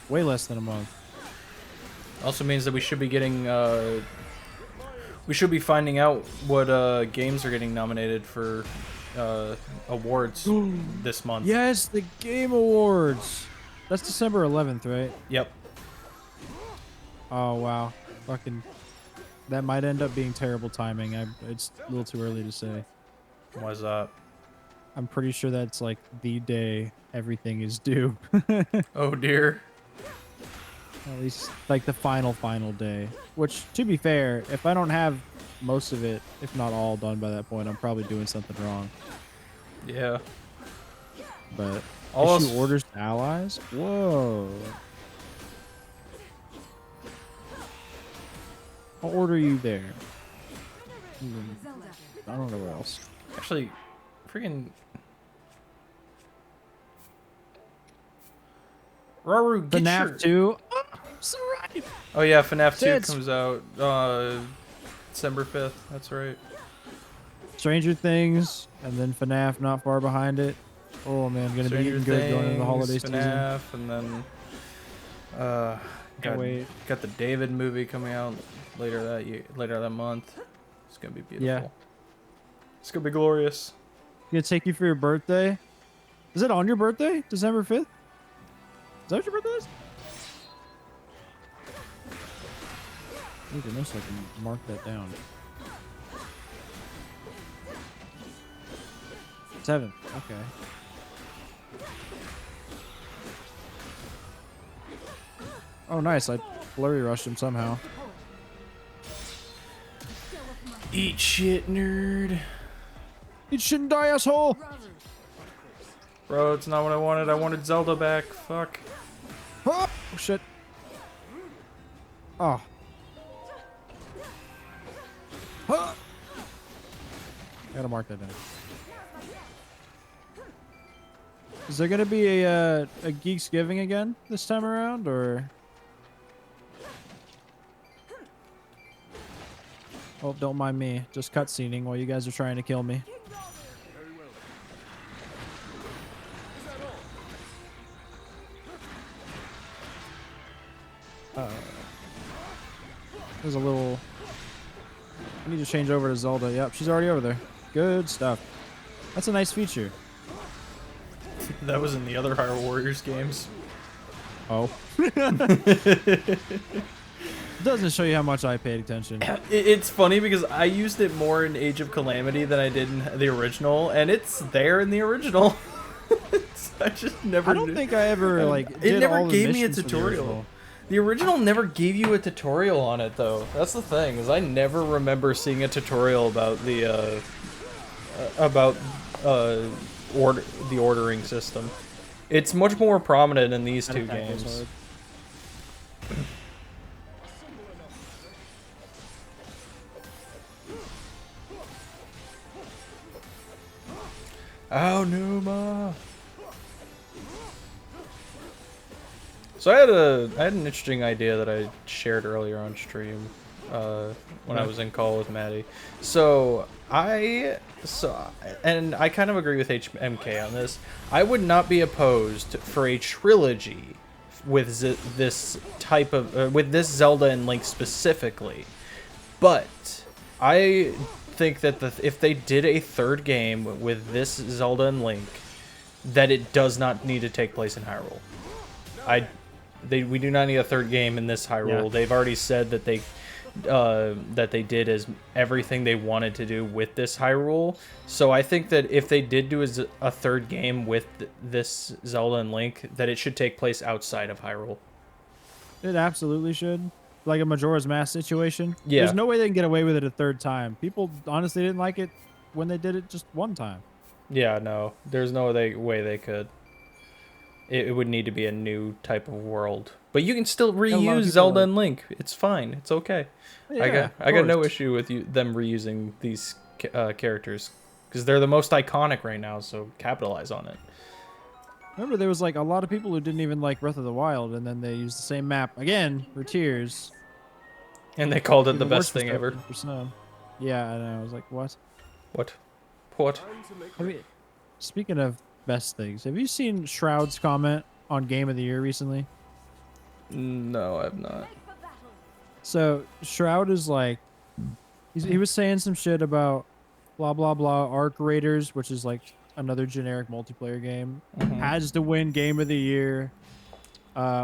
way less than a month. Also means that we should be getting. We should be finding out what games are getting nominated for awards this month. Yes, the Game Awards. That's December 11th, right? Yep. Oh wow. Fucking, that might end up being terrible timing. It's a little too early to say. Why's that? I'm pretty sure that's like the day everything is due. Oh dear. At least like the final day. Which, to be fair, if I don't have most of it, if not all done by that point, I'm probably doing something wrong. Yeah. But all issue orders to allies? Whoa. I'll order you there. I don't know where else. Actually, freaking Raru, get FNAF 2. Oh, I'm so right. Oh yeah, FNAF 2 Tits. comes out December 5th. That's right. Stranger Things, and then FNAF not far behind it. Oh man, gonna be eating good going into the holiday FNAF, season. and then got the David movie coming out later that month. It's gonna be beautiful. Yeah. It's gonna be glorious. Gonna take you for your birthday. Is it on your birthday? December 5th? Is that what your birthday is? Oh goodness, I can mark that down. 7th, okay. Oh nice, I flurry rushed him somehow. Eat shit, nerd. Eat shit and die, asshole! Bro, it's not what I wanted. I wanted Zelda back. Fuck. Oh, shit. Oh. Huh. Gotta mark that down. Is there gonna be a Geeksgiving again this time around, or? Oh, don't mind me. Just cutscening while you guys are trying to kill me. There's a little... I need to change over to Zelda. Yep, she's already over there. Good stuff. That's a nice feature. That was in the other Hyrule Warriors games. Oh. Doesn't show you how much I paid attention. It's funny because I used it more in Age of Calamity than I did in the original, and it's there in the original. I just never. I don't think I ever like. Did It never all the gave me a missions for the tutorial. original. The original never gave you a tutorial on it, though. That's the thing, is I never remember seeing a tutorial about the the ordering system. It's much more prominent in these two games. Oh, Numa. So I had an interesting idea that I shared earlier on stream when I was in call with Maddie. And I kind of agree with HMK on this. I would not be opposed for a trilogy with this type of with this Zelda and Link specifically, but I think that if they did a third game with this Zelda and Link, that it does not need to take place in Hyrule. We do not need a third game in this Hyrule. Yeah. They've already said that they did as everything they wanted to do with this Hyrule. So I think that if they did do a third game with this Zelda and Link, that it should take place outside of Hyrule. It absolutely should. Like a Majora's Mask situation. Yeah. There's no way they can get away with it a third time. People honestly didn't like it when they did it just one time. Yeah, no. There's no way they could. It would need to be a new type of world. But you can still reuse Zelda and Link. It's fine. It's okay. Yeah, I got no issue with them reusing these characters. Because they're the most iconic right now, so capitalize on it. Remember, there was like a lot of people who didn't even like Breath of the Wild, and then they used the same map again for Tears. And they called it the best thing ever. Yeah, I know. I was like, what? What? I mean, speaking of best things, have you seen Shroud's comment on Game of the Year recently? No, I have not. So Shroud is like, he was saying some shit about blah blah blah. Arc Raiders, which is like another generic multiplayer game, has to win Game of the Year.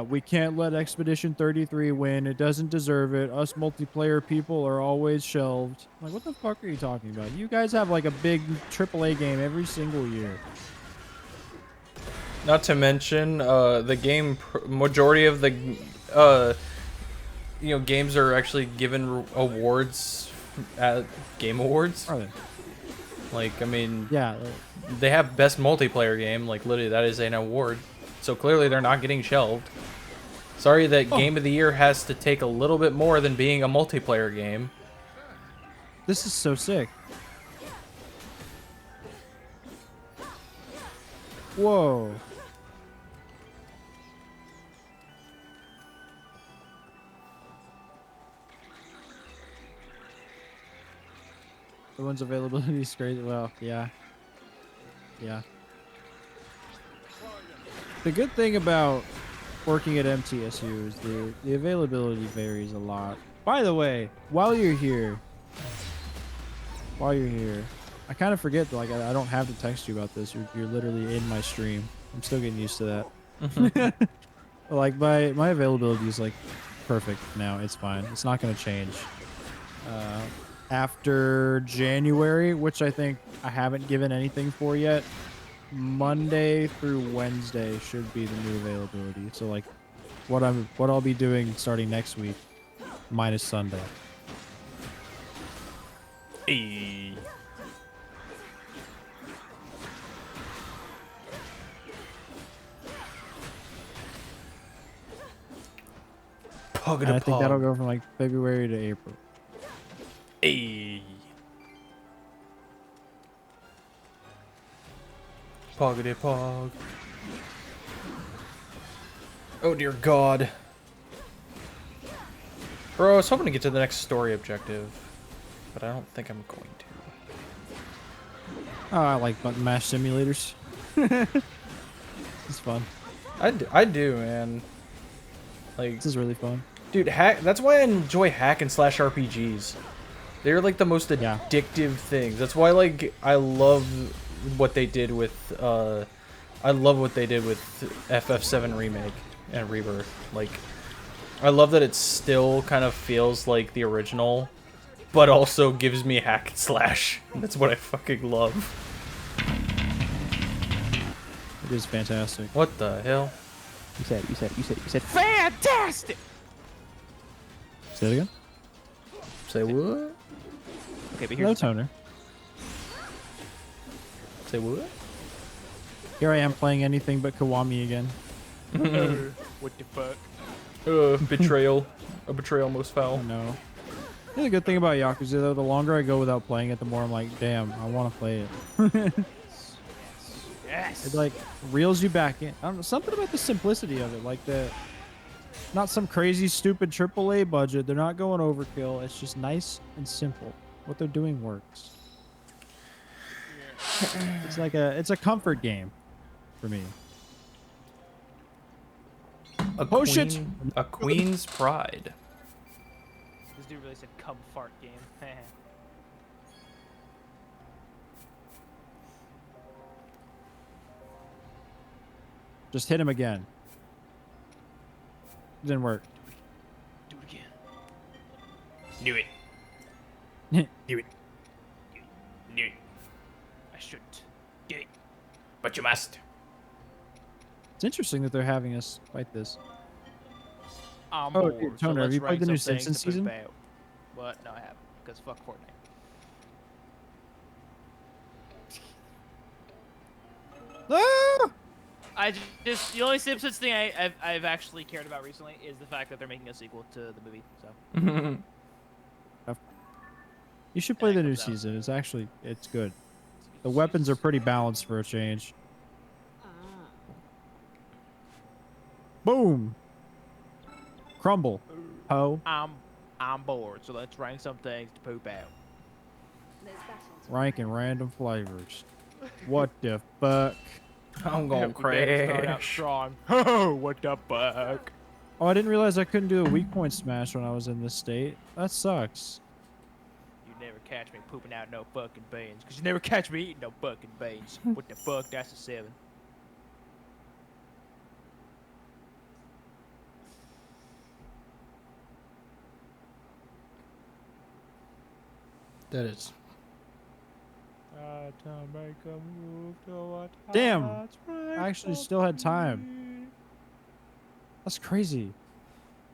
We can't let Expedition 33 win. It doesn't deserve it. Us multiplayer people are always shelved. I'm like, what the fuck are you talking about? You guys have like a big AAA game every single year. Not to mention, the game majority of the games are actually given awards at Game Awards. Are they? Like, I mean, yeah, they have best multiplayer game. Like, literally, that is an award. So clearly, they're not getting shelved. Sorry that Game of the Year has to take a little bit more than being a multiplayer game. This is so sick. Whoa. The one's availability is crazy. Well, yeah. Yeah. The good thing about working at MTSU is the availability varies a lot. By the way, while you're here, I kind of forget that, like, I don't have to text you about this. You're literally in my stream. I'm still getting used to that. Like, my availability is like perfect now. It's fine. It's not going to change. After January, which I think I haven't given anything for yet, Monday through Wednesday should be the new availability. So like what I'll be doing starting next week, minus Sunday. Hey. And I think that'll go from like February to April. Hey. Poggity pog. Oh dear God. Bro, I was hoping to get to the next story objective, but I don't think I'm going to. Oh, I like button mash simulators. It's fun. I do, man. Like, this is really fun. Dude, that's why I enjoy hack and slash RPGs. They're like the most addictive things. That's why like I love what they did with FF7 Remake and Rebirth. Like, I love that it still kind of feels like the original, but also gives me hack and slash. That's what I fucking love. It is fantastic. What the hell? You said fantastic! Say it again? Say what? Okay, but Hello, here's Toner. Say what? Here I am playing anything but Kiwami again. What the fuck? Betrayal. A betrayal most foul. No. The good thing about Yakuza, though, the longer I go without playing it, the more I'm like, damn, I want to play it. Yes. It like reels you back in. I don't know, something about the simplicity of it, like not some crazy stupid AAA budget. They're not going overkill. It's just nice and simple. What they're doing works. It's a comfort game for me. A queen's pride. This dude really said "cum fart game." Just hit him again. Didn't work. Do it again. Do it. Do it. Do it. I shouldn't. Do it. But you must. It's interesting that they're having us fight this. I'm Oh, bored, dude, so Toner, have let's you played rank the new some things Simpsons to poop season? out. What? No, I haven't. Because fuck Fortnite. Ah! The only Simpsons thing I've actually cared about recently is the fact that they're making a sequel to the movie. So. You should play the new season. It's good. The weapons are pretty balanced for a change. Boom. Crumble. Ho. I'm bored, so let's rank some things to poop out. Ranking random flavors. What the fuck? I'm gonna We better start out crash. strong. Oh, what the fuck? Oh, I didn't realize I couldn't do a weak point smash when I was in this state. That sucks. You never catch me pooping out no fucking beans, because you never catch me eating no fucking beans. What the fuck? That's a 7. That is. Damn. I actually still had time. That's crazy.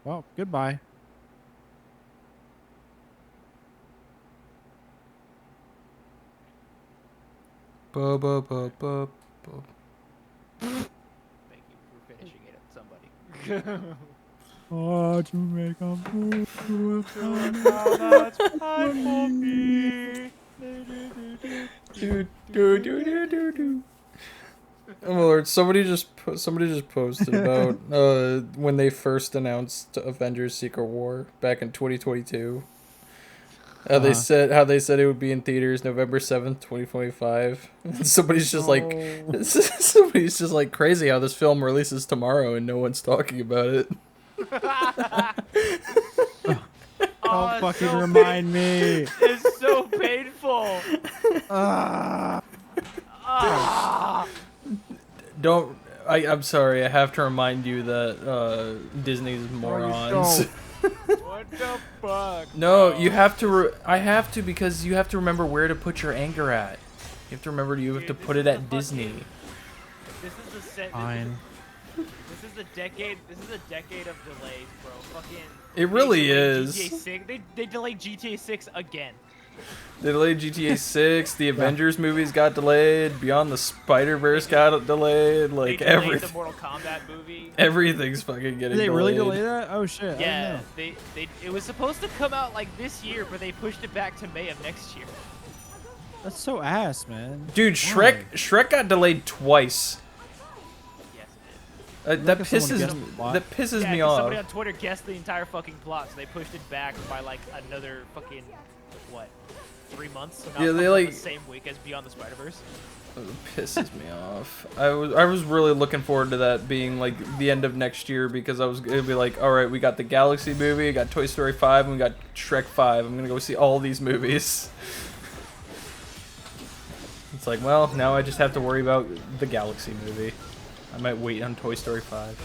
Well, goodbye. Ba ba ba ba ba. Thank you for finishing it at somebody. Oh, to make a move. That's fine for me. Oh my lord! Somebody just posted about when they first announced Avengers: Secret War back in 2022. How they said it would be in theaters November 7th, 2025. And somebody's just like crazy how this film releases tomorrow and no one's talking about it. Don't fucking remind me. It's so painful. I'm sorry, I have to remind you that Disney's morons. What the fuck? No, you have to. I have to, because you have to remember where to put your anger at. You have to remember you have to put it at Disney. This is the Fine. This is the decade. This is a decade of delays, bro. Fucking. It really they delayed is. GTA 6. They delayed GTA 6 again. They delayed GTA 6. The Avengers movies got delayed. Beyond the Spider-Verse got delayed. Like They delayed everything. the Mortal Kombat movie. Everything's fucking getting Did they delayed. really delay that? Oh shit! I didn't Yeah, know. it was supposed to come out like this year, but they pushed it back to May of next year. That's so ass, man. Dude, Shrek got delayed twice. Yes, it did. That Look if someone pisses guessed the plot. that pisses Yeah, me 'cause off. somebody on Twitter guessed the entire fucking plot, so they pushed it back by like another fucking what, 3 months? So now Yeah, it they, comes out like- the same week as Beyond the Spider-Verse. It pisses me off. I was really looking forward to that being like the end of next year because it'd be like, all right, we got the Galaxy movie, we got Toy Story 5, and we got Shrek 5. I'm gonna go see all these movies. It's like, well, now I just have to worry about the Galaxy movie. I might wait on Toy Story 5.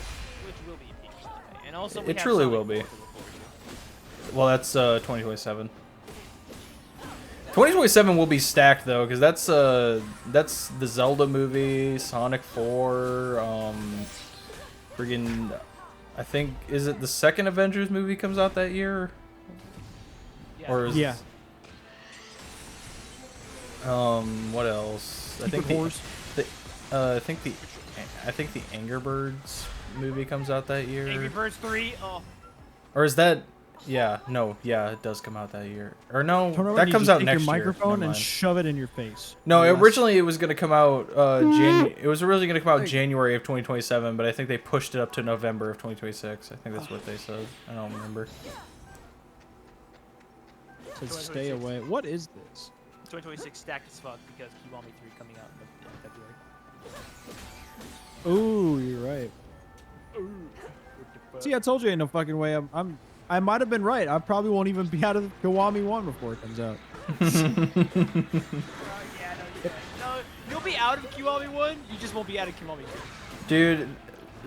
Which will be a peach, and also we It have truly Sonic will be. 4 to look forward to. Well, that's 2027. 2027 will be stacked though, because that's the Zelda movie, Sonic 4, friggin', I think, is it the second Avengers movie comes out that year? Yeah. Or is Yeah. What else? I think I think the Angry Birds movie comes out that year. Angry Birds 3. Oh. Or is that? Yeah, no, yeah, it does come out that year. Or no, Turn around that and you comes just out take next your year. microphone Never and mind. shove it in your face. No, Yes. originally it was gonna come out it was originally gonna come out January of 2027, but I think they pushed it up to November of 2026. I think that's what they said. I don't remember. Says stay away. What is this? 2026 stacked as fuck because Kiwami 3 coming out in February. Ooh, you're right. See, I told you ain't no fucking way. I might have been right. I probably won't even be out of Kiwami 1 before it comes out. No, you'll be out of Kiwami 1. You just won't be out of Kiwami 2.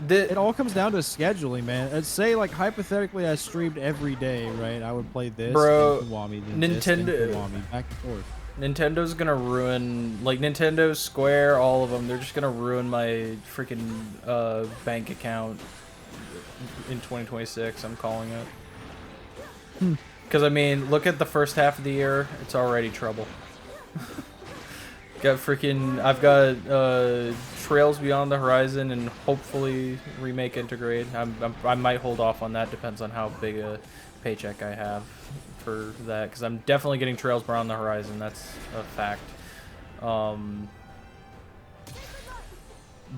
Dude, it all comes down to scheduling, man. Say, like, hypothetically, I streamed every day, right? I would play this, Bro, then Kiwami, then this, then Nintendo- Kiwami, back and forth. Nintendo's gonna ruin, like, Nintendo, Square, all of them. They're just gonna ruin my freaking bank account in 2026. I'm calling it. Because I mean, look at the first half of the year. It's already trouble. I've got Trails Beyond the Horizon and hopefully Remake Integrate. I might hold off on that. Depends on how big a paycheck I have for that, because I'm definitely getting Trails Beyond the Horizon. That's a fact.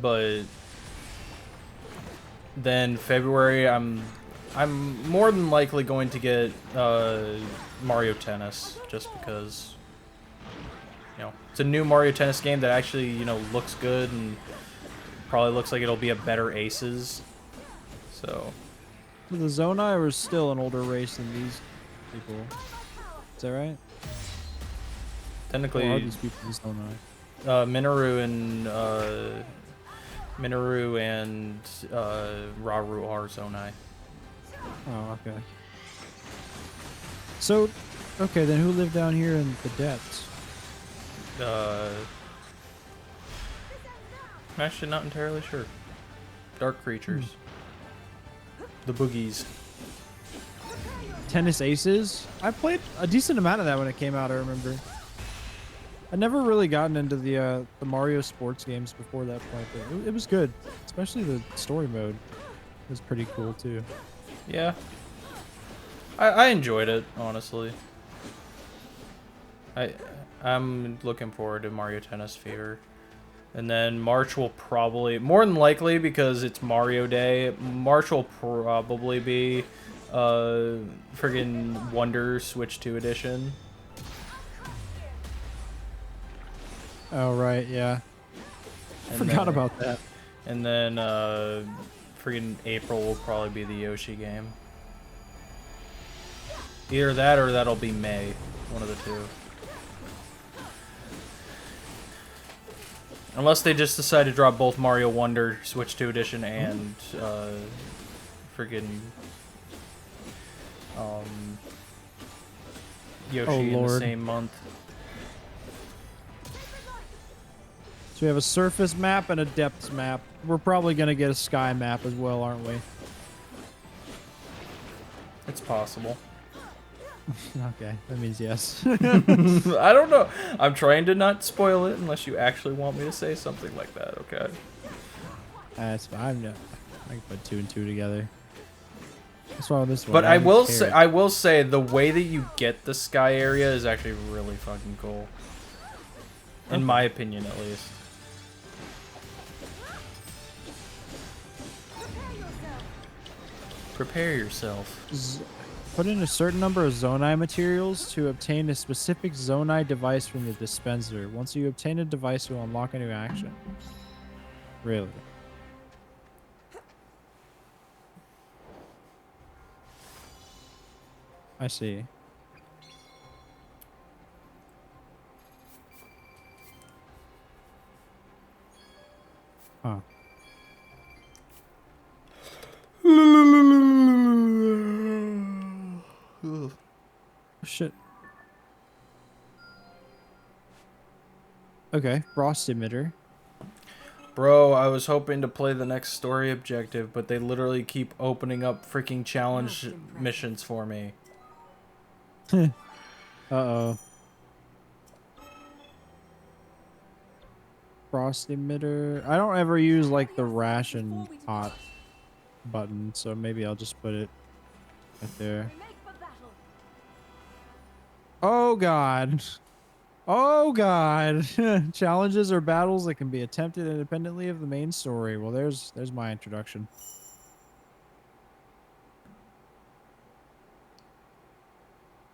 But then February, I'm more than likely going to get Mario Tennis, just because, you know, it's a new Mario Tennis game that actually, you know, looks good and probably looks like it'll be a better Aces. So The Zonai was still an older race than these people. Is that right? technically, Or are these people the Zonai? Minoru and Rauru are Zonai. Oh, okay. So, okay, then who lived down here in the depths? I'm actually not entirely sure. Dark creatures. The boogies. Tennis Aces? I played a decent amount of that when it came out, I remember. I never really gotten into the Mario sports games before that point, but it was good. Especially the story mode was pretty cool, too. Yeah. I enjoyed it, honestly. I'm looking forward to Mario Tennis Fever. And then March will probably, more than likely, because it's Mario Day, March will probably be friggin' Wonder Switch 2 edition. Oh, right, yeah. I forgot about that. And then friggin' April will probably be the Yoshi game. Either that or that'll be May. One of the two. Unless they just decide to drop both Mario Wonder Switch 2 edition and friggin' Yoshi in the same month. So we have a surface map and a depths map. We're probably gonna get a sky map as well, aren't we? It's possible. Okay, that means yes. I don't know. I'm trying to not spoil it unless you actually want me to say something like that, okay? That's fine. I can put 2 and 2 together. That's why this one. But I will say the way that you get the sky area is actually really fucking cool. In my opinion, at least. Prepare yourself. Put in a certain number of Zonai materials to obtain a specific Zonai device from the dispenser. Once you obtain a device, you'll unlock a new action. Really? I see. Huh. Oh, shit. Okay, frost emitter. Bro, I was hoping to play the next story objective, but they literally keep opening up freaking challenge missions for me. Uh-oh. Frost emitter. I don't ever use like the ration pot button, so maybe I'll just put it right there. Oh god. Oh god. Challenges or battles that can be attempted independently of the main story. Well, there's my introduction.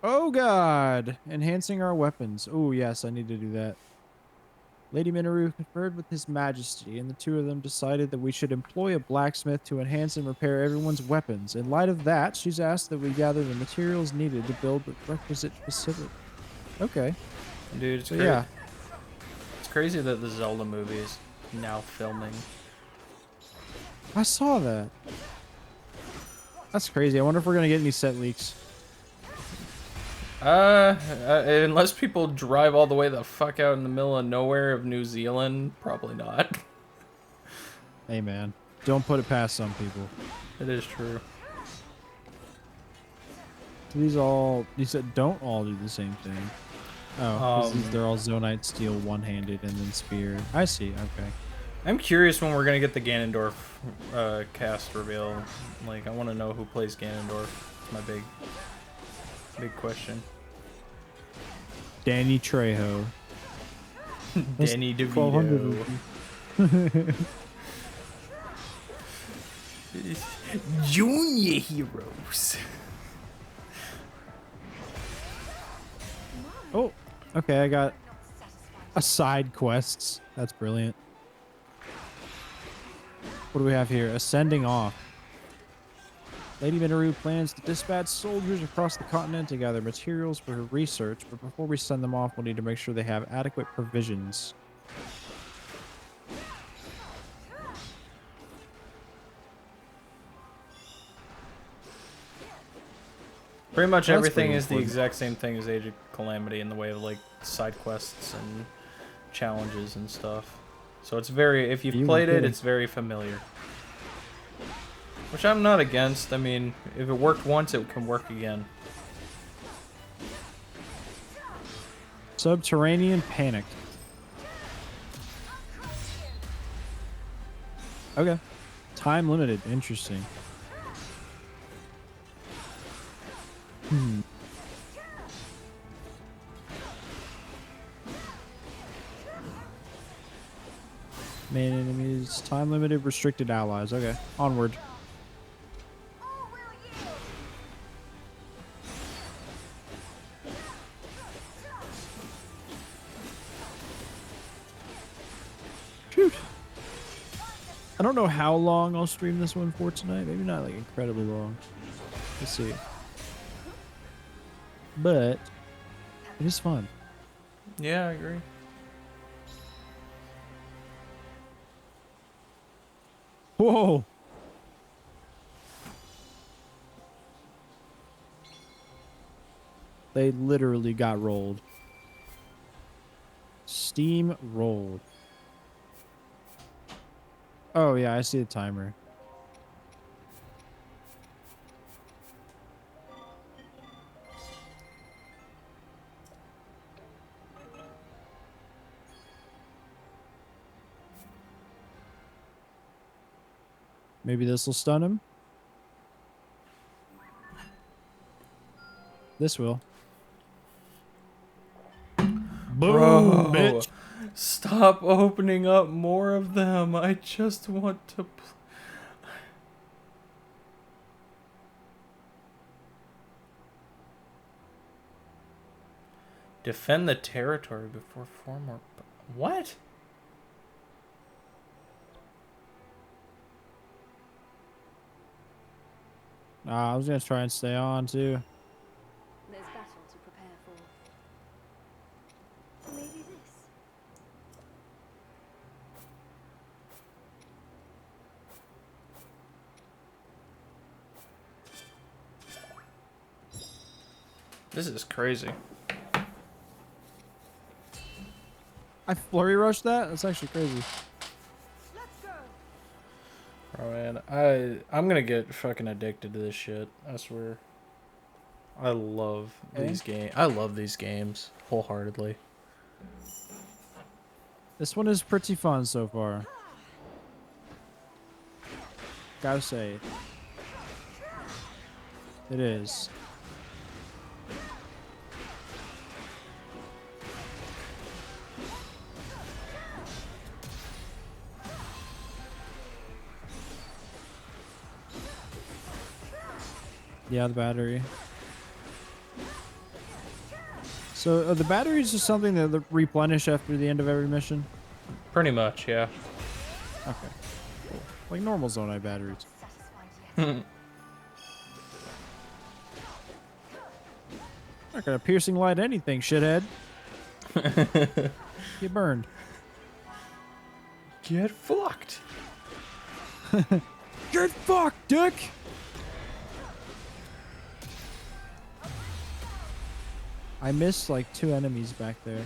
Oh god. Enhancing our weapons. Oh yes, I need to do that. Lady Minoru conferred with His Majesty, and the two of them decided that we should employ a blacksmith to enhance and repair everyone's weapons. In light of that, she's asked that we gather the materials needed to build the requisite facility. Okay. Dude, it's so, crazy. yeah. It's crazy that the Zelda movie is now filming. I saw that. That's crazy. I wonder if we're gonna get any set leaks. Unless people drive all the way the fuck out in the middle of nowhere of New Zealand, probably not. Hey man, don't put it past some people. It is true. These don't all do the same thing. Oh, they're all Zonite steel one-handed and then spear. I see, okay. I'm curious when we're gonna get the Ganondorf cast reveal. Like, I want to know who plays Ganondorf. It's my big question. Danny Trejo. Danny DeVito. Junior heroes. Oh, okay, I got a side quests. That's brilliant. What do we have here? Ascending off. Lady Minoru plans to dispatch soldiers across the continent to gather materials for her research, but before we send them off, we'll need to make sure they have adequate provisions. Pretty much everything is the exact same thing as Age of Calamity in the way of like side quests and challenges and stuff. So it's very, if you've played it, it's very familiar. Which I'm not against. I mean, if it worked once, it can work again. Subterranean Panic. Okay. Time limited. Interesting. Main enemies. Time limited. Restricted allies. Okay. Onward. I don't know how long I'll stream this one for tonight. Maybe not like incredibly long. Let's see. But it is fun. Yeah, I agree. Whoa. They literally got rolled. Steam rolled. Oh yeah, I see the timer. Maybe this will stun him. This will. Boom, Bro, bitch. stop opening up more of them. I just want to. Defend the territory before 4 more. What? I was gonna try and stay on too. There's battle to prepare for. Maybe this. This is crazy. I flurry rushed that? That's actually crazy. Oh man, I'm gonna get fucking addicted to this shit. I swear. I love these games. I love these games wholeheartedly. This one is pretty fun so far. Gotta say. It is. Yeah, the battery. So the batteries is something that replenish after the end of every mission? Pretty much, yeah. Okay. Cool. Like normal Zonai batteries. Not gonna piercing light anything, shithead. Get burned. Get fucked. Get fucked, dick! I missed like 2 enemies back there.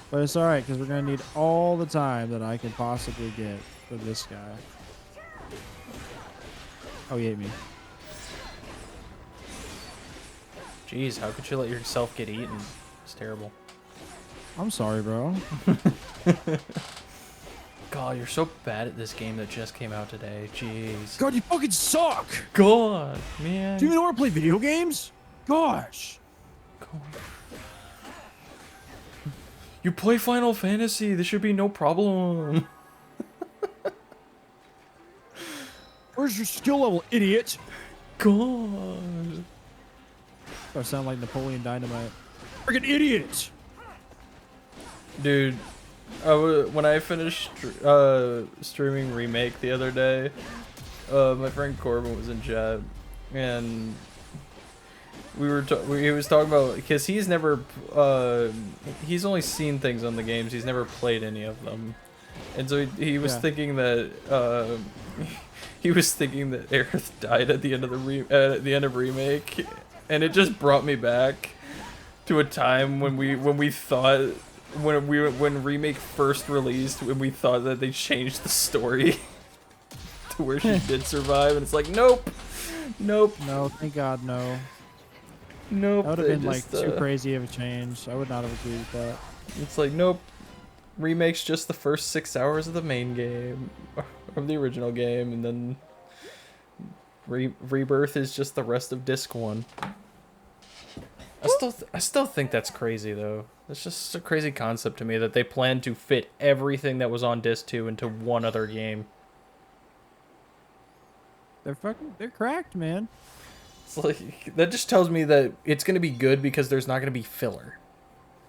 But it's alright, because we're going to need all the time that I can possibly get for this guy. Oh, he ate me. Jeez, how could you let yourself get eaten? It's terrible. I'm sorry, bro. God, you're so bad at this game that just came out today. Jeez. God, you fucking suck! God, man. Do you even want to play video games? Gosh! You play Final Fantasy. This should be no problem. Where's your skill level, idiot? God. I sound like Napoleon Dynamite. Freaking idiot! Dude, when I finished streaming Remake the other day, my friend Corbin was in chat, and he was talking about, because he's never he's only seen things on the games, he's never played any of them, and so he was thinking that he was thinking that Aerith died at the end of the end of Remake, and it just brought me back to a time when we thought when Remake first released, when we thought that they changed the story to where she did survive, and it's like, nope. No, thank God, no. Nope. That would have been like too crazy of a change. I would not have agreed with that. It's like, nope. Remake's just the first 6 hours of the main game, of the original game, and then Rebirth is just the rest of Disc 1. I still think that's crazy though. It's just a crazy concept to me that they plan to fit everything that was on Disc 2 into one other game. They're cracked, man. It's like, that just tells me that it's going to be good because there's not going to be filler.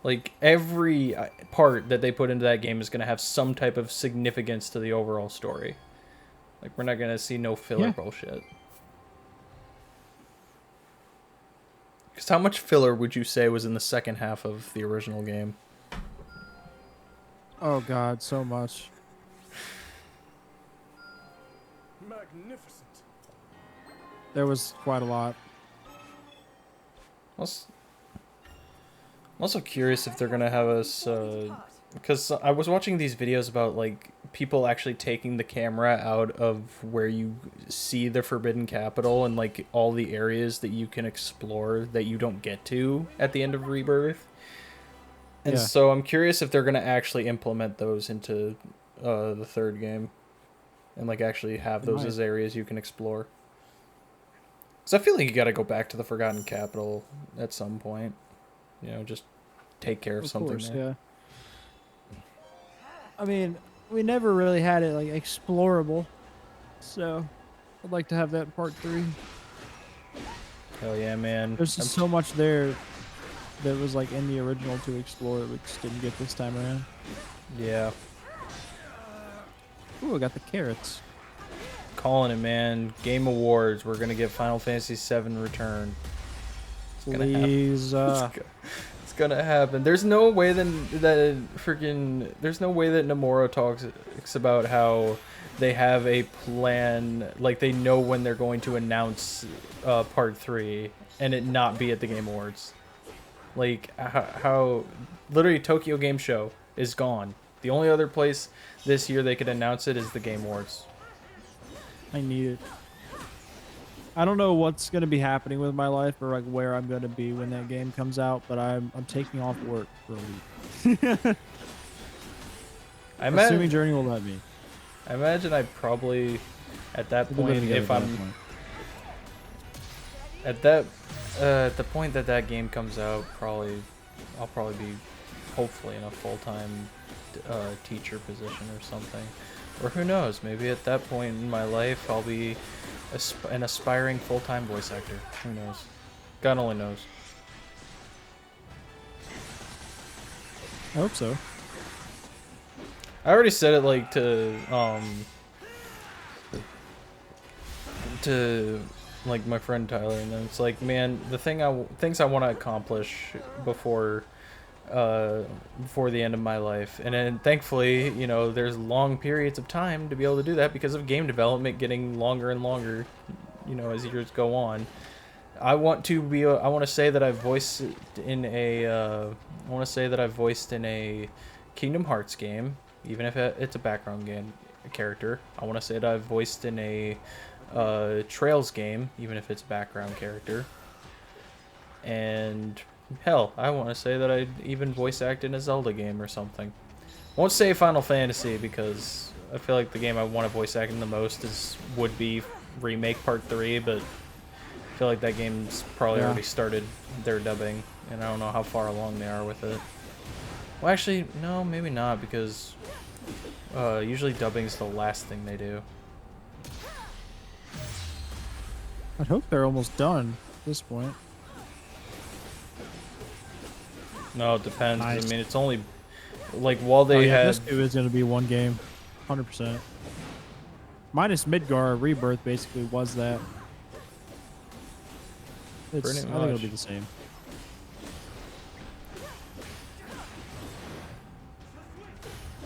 Like, every part that they put into that game is going to have some type of significance to the overall story. Like, we're not going to see no filler bullshit. Because how much filler would you say was in the second half of the original game? Oh God, so much. Magnificent. There was quite a lot. I'm also curious if they're gonna have us, because I was watching these videos about like people actually taking the camera out of where you see the Forbidden Capital and like all the areas that you can explore that you don't get to at the end of Rebirth. And Yeah. so I'm curious if they're going to actually implement those into the third game and like actually have They those might. as areas you can explore. So I feel like you got to go back to the Forgotten Capital at some point. You know, just take care of something course, there. yeah. I mean, we never really had it like explorable, so I'd like to have that in part 3. Hell yeah, man. There's just so much there that was like in the original to explore that we just didn't get this time around. Yeah. Ooh, I got the carrots. Calling it, man. Game Awards. We're gonna get Final Fantasy VII Return. It's gonna happen. Please, It's gonna happen. There's no way that there's no way that Nomura talks about how they have a plan, like they know when they're going to announce part 3 and it not be at the Game Awards. Like how literally Tokyo Game Show is gone. The only other place this year they could announce it is the Game Awards. I need it. I don't know what's gonna be happening with my life or like where I'm gonna be when that game comes out, but I'm taking off work for a week. Assuming Journey will let me. I imagine I probably at that We'll live point, together if at that I'm point. at the point that that game comes out, I'll probably be hopefully in a full-time teacher position or something, or who knows, maybe at that point in my life I'll be an aspiring full-time voice actor. Who knows? God only knows. I hope so. I already said it like to like my friend Tyler, and then it's like, man, the things I want to accomplish before the end of my life, and then thankfully, you know, there's long periods of time to be able to do that because of game development getting longer and longer, you know, as years go on. I want to say that I've voiced in a Kingdom Hearts game, even if it's a background game character. I want to say that I've voiced in a Trails game, even if it's a background character. And hell, I want to say that I even voice acted in a Zelda game or something. Won't say Final Fantasy because I feel like the game I want to voice act in the most would be Remake Part 3, but I feel like that game's probably already started their dubbing, and I don't know how far along they are with it. Well, actually, no, maybe not, because usually dubbing's the last thing they do. I'd hope they're almost done at this point. No, it depends. Nice. I mean, it's only like while they had. This two is gonna be one game, 100%. Minus Midgar, Rebirth basically was that. I think it'll be the same.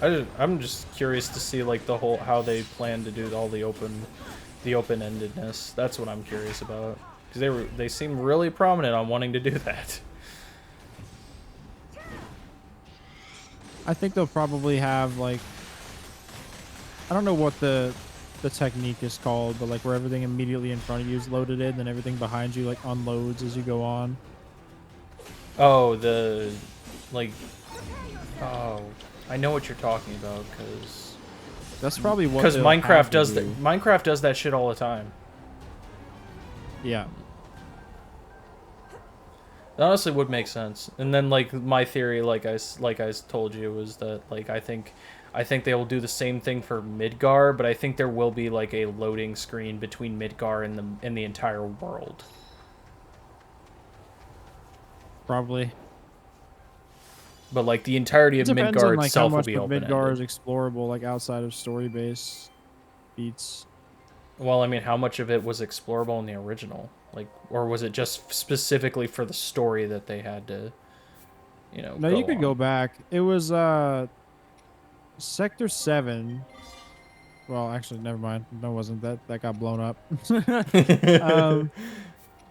I'm just curious to see like the whole how they plan to do all the open-endedness. That's what I'm curious about, because they seem really prominent on wanting to do that. I think they'll probably have like, I don't know what the technique is called, but like where everything immediately in front of you is loaded in, then everything behind you like unloads as you go on. Oh, I know what you're talking about, because that's probably what because they'll Minecraft have to does do. that. Minecraft does that shit all the time. Yeah. That honestly would make sense. And then like my theory, like I told you, was that like I think they will do the same thing for Midgar, but I think there will be like a loading screen between Midgar and the entire world. Probably. But like the entirety of Depends Midgar on, like, itself how will much be of open-ended. Midgar is explorable, like outside of story-based beats. Well, I mean, how much of it was explorable in the original? Like, or was it just specifically for the story that they had to, you know, No, go you could on? go back. It was Sector 7. Well, actually, never mind. No, it wasn't. That got blown up.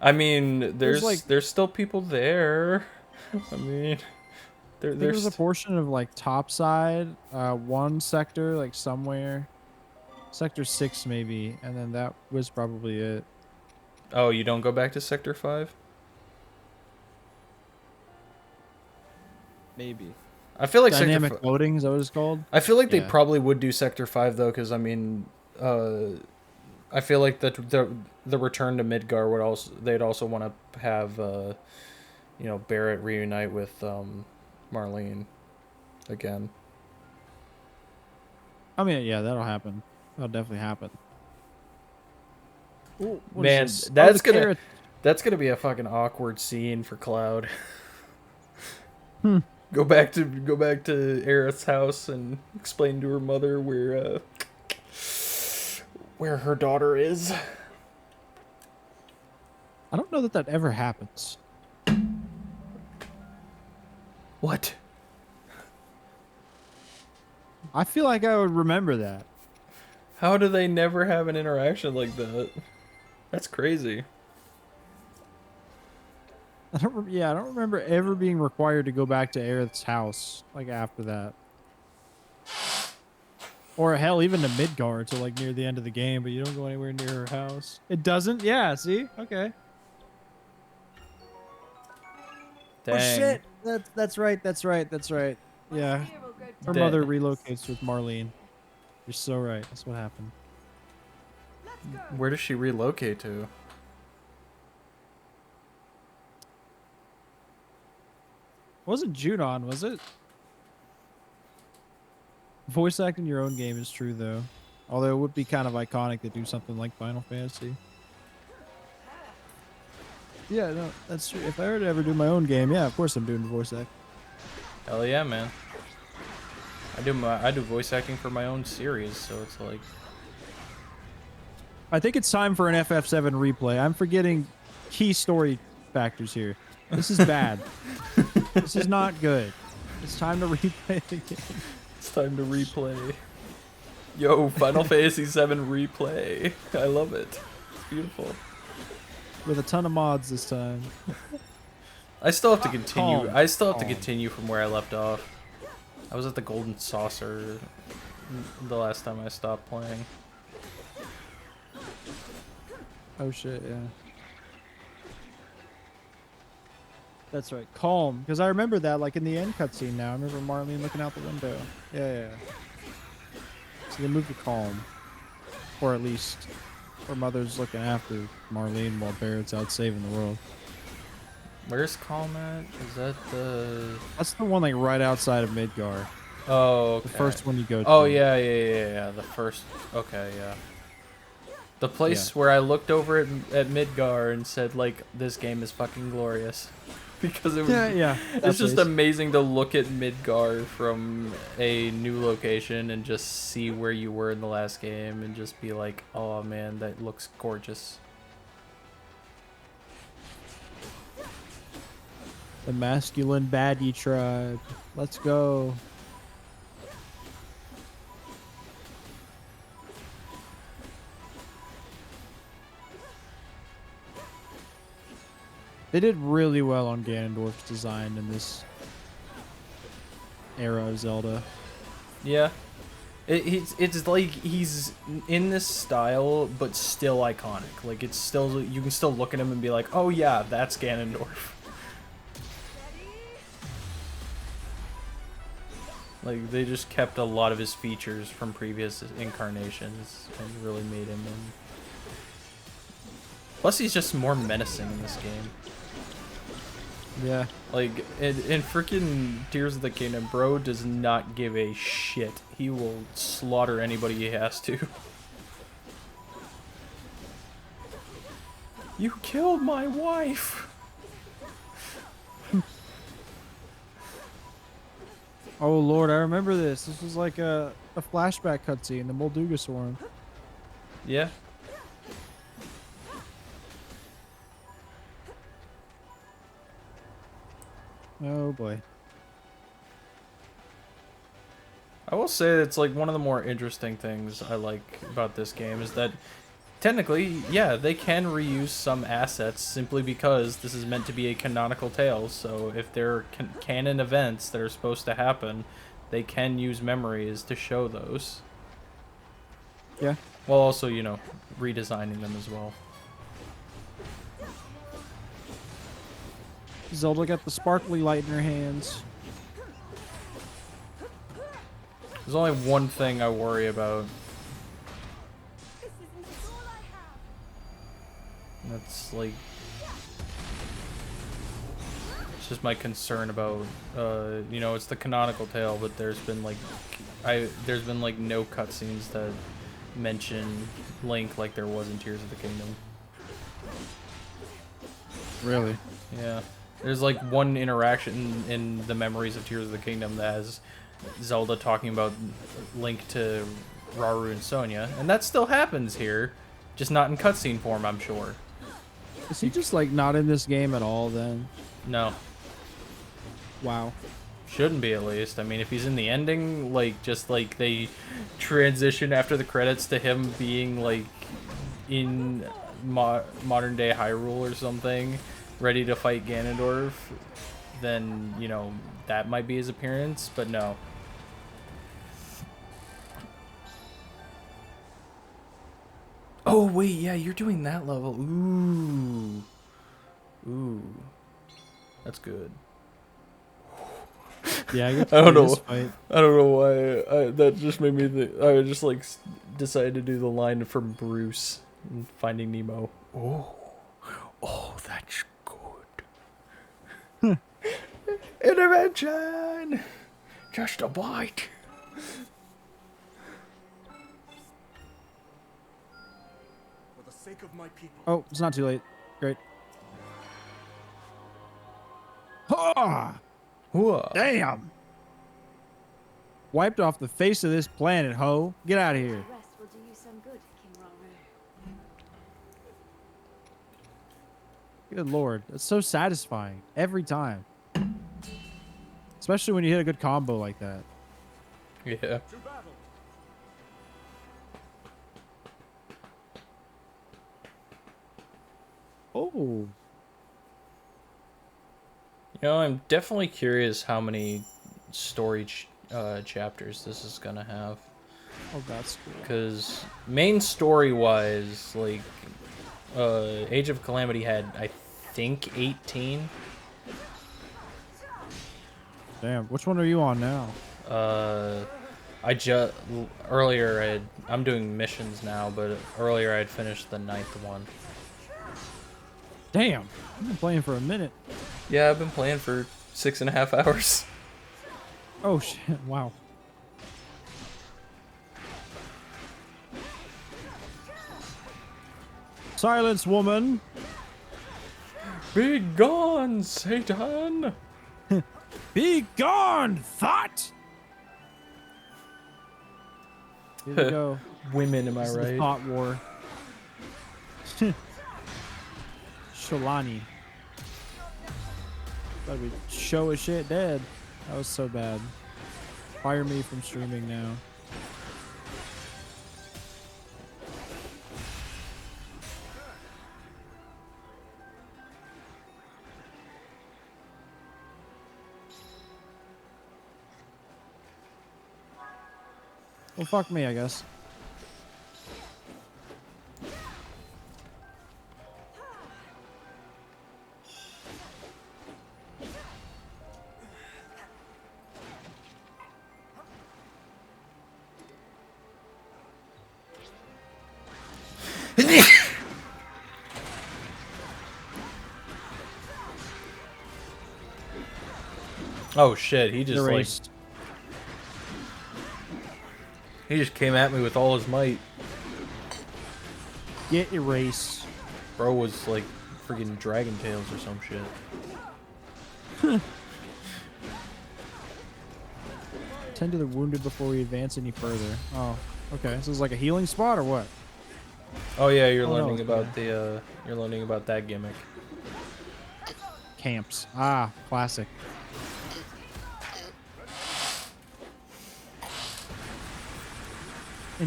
I mean, there's, like- there's still people there. I mean, I think there was a portion of like topside, one sector, like somewhere. Sector 6 maybe, and then that was probably it. Oh, you don't go back to Sector 5? Maybe. I feel like Dynamic loading, is that what it's called? I feel like they Yeah. probably would do Sector 5 though, because I mean, I feel like that the return to Midgar would also they'd also want to have you know, Barrett reunite with Marlene again. I mean, yeah, that'll happen. That'll definitely happen. Ooh, what is Man, this? Oh, that's the gonna carrot. be a fucking awkward scene for Cloud. Hmm. Go back to Aerith's house and explain to her mother where her daughter is. I don't know that that ever happens. What? I feel like I would remember that. How do they never have an interaction like that? That's crazy. I don't remember ever being required to go back to Aerith's house like after that. Or hell, even to Midgar until like near the end of the game, but you don't go anywhere near her house. It doesn't? Yeah, see? Okay. Dang. Oh shit! That's right. Yeah. Her mother relocates with Marlene. You're so right. That's what happened. Where does she relocate to? Wasn't Junon, was it? Voice acting your own game is true, though. Although it would be kind of iconic to do something like Final Fantasy. Yeah, no, that's true. If I were to ever do my own game, yeah, of course I'm doing the voice act. Hell yeah, man. I do voice acting for my own series, so it's like... I think it's time for an FF7 replay. I'm forgetting key story factors here. This is bad. This is not good. It's time to replay the game. It's time to replay. Yo, Final Fantasy VII replay. I love it. It's beautiful. With a ton of mods this time. I still have to continue. Calm. I still have to Calm. continue from where I left off. I was at the Golden Saucer the last time I stopped playing. Oh shit, yeah. That's right. Calm. Because I remember that, like, in the end cutscene now. I remember Marlene looking out the window. Yeah. So they moved to calm. Or at least her mother's looking after Marlene while Barrett's out saving the world. Where's Calm at? Is that the... That's the one, like, right outside of Midgar. Oh, okay. The first one you go to. Oh, yeah. The first... Okay, yeah. The place where I looked over at Midgar and said, like, this game is fucking glorious. Because it was... Yeah. It's just amazing to look at Midgar from a new location and just see where you were in the last game and just be like, oh, man, that looks gorgeous. The masculine baddie tribe. Let's go. They did really well on Ganondorf's design in this era of Zelda. Yeah. It's like he's in this style, but still iconic. Like, it's still... You can still look at him and be like, oh, yeah, that's Ganondorf. Like, they just kept a lot of his features from previous incarnations and really made him... Plus, he's just more menacing in this game. Yeah. Like, in freaking Tears of the Kingdom, bro does not give a shit. He will slaughter anybody he has to. You killed my wife! Oh lord, I remember this. This was like a flashback cutscene, the Molduga Swarm. Yeah. Oh boy. I will say it's like one of the more interesting things I like about this game is that technically, yeah, they can reuse some assets simply because this is meant to be a canonical tale. So if there are canon events that are supposed to happen, they can use memories to show those. Yeah. While also, you know, redesigning them as well. Zelda got the sparkly light in her hands. There's only one thing I worry about. That's like, it's just my concern about, you know, it's the canonical tale, but there's been like no cutscenes that mention Link like there was in Tears of the Kingdom. Really? Yeah. There's like one interaction in the Memories of Tears of the Kingdom that has Zelda talking about Link to Rauru and Sonia, and that still happens here, just not in cutscene form, I'm sure. Is he just like not in this game at all then? No. Wow. Shouldn't be, at least. I mean, if he's in the ending, like, just like they transition after the credits to him being like in modern day Hyrule or something, ready to fight Ganondorf, then, you know, that might be his appearance, but no. Oh, wait, yeah, you're doing that level. Ooh. Ooh. That's good. Yeah, I don't know. I don't know why. That just made me think. I just like decided to do the line from Bruce in Finding Nemo. Oh, oh, that's good. Intervention. Just a bite. For the sake of my people. Oh, it's not too late. Great. Ah! Damn! Wiped off the face of this planet, ho. Get out of here. Rest will do you some good, King Rauru. Good lord. That's so satisfying. Every time. Especially when you hit a good combo like that. Yeah. Oh. You know, I'm definitely curious how many story chapters this is gonna have. Oh, that's cool. Because main story-wise, like, Age of Calamity had, I think, 18. Damn. Which one are you on now? I'm doing missions now, but earlier I'd finished the 9th one. Damn. I've been playing for a minute. Yeah, I've been playing for 6.5 hours. Oh, shit. Wow. Silence, woman. Be gone, Satan. Be gone, thought. Here we go. Women, am I This is right? the thought war. Sholani. Gotta be show a shit dead. That was so bad. Fire me from streaming now. Well, fuck me, I guess. Oh shit, he just Erased. He just came at me with all his might. Get erased. Bro was like freaking Dragon Tales or some shit. Tend to the wounded before we advance any further. Oh, okay. So it's like a healing spot or what? Oh yeah, you're Oh, no, learning it's about okay. you're learning about that gimmick. Camps. Ah, classic.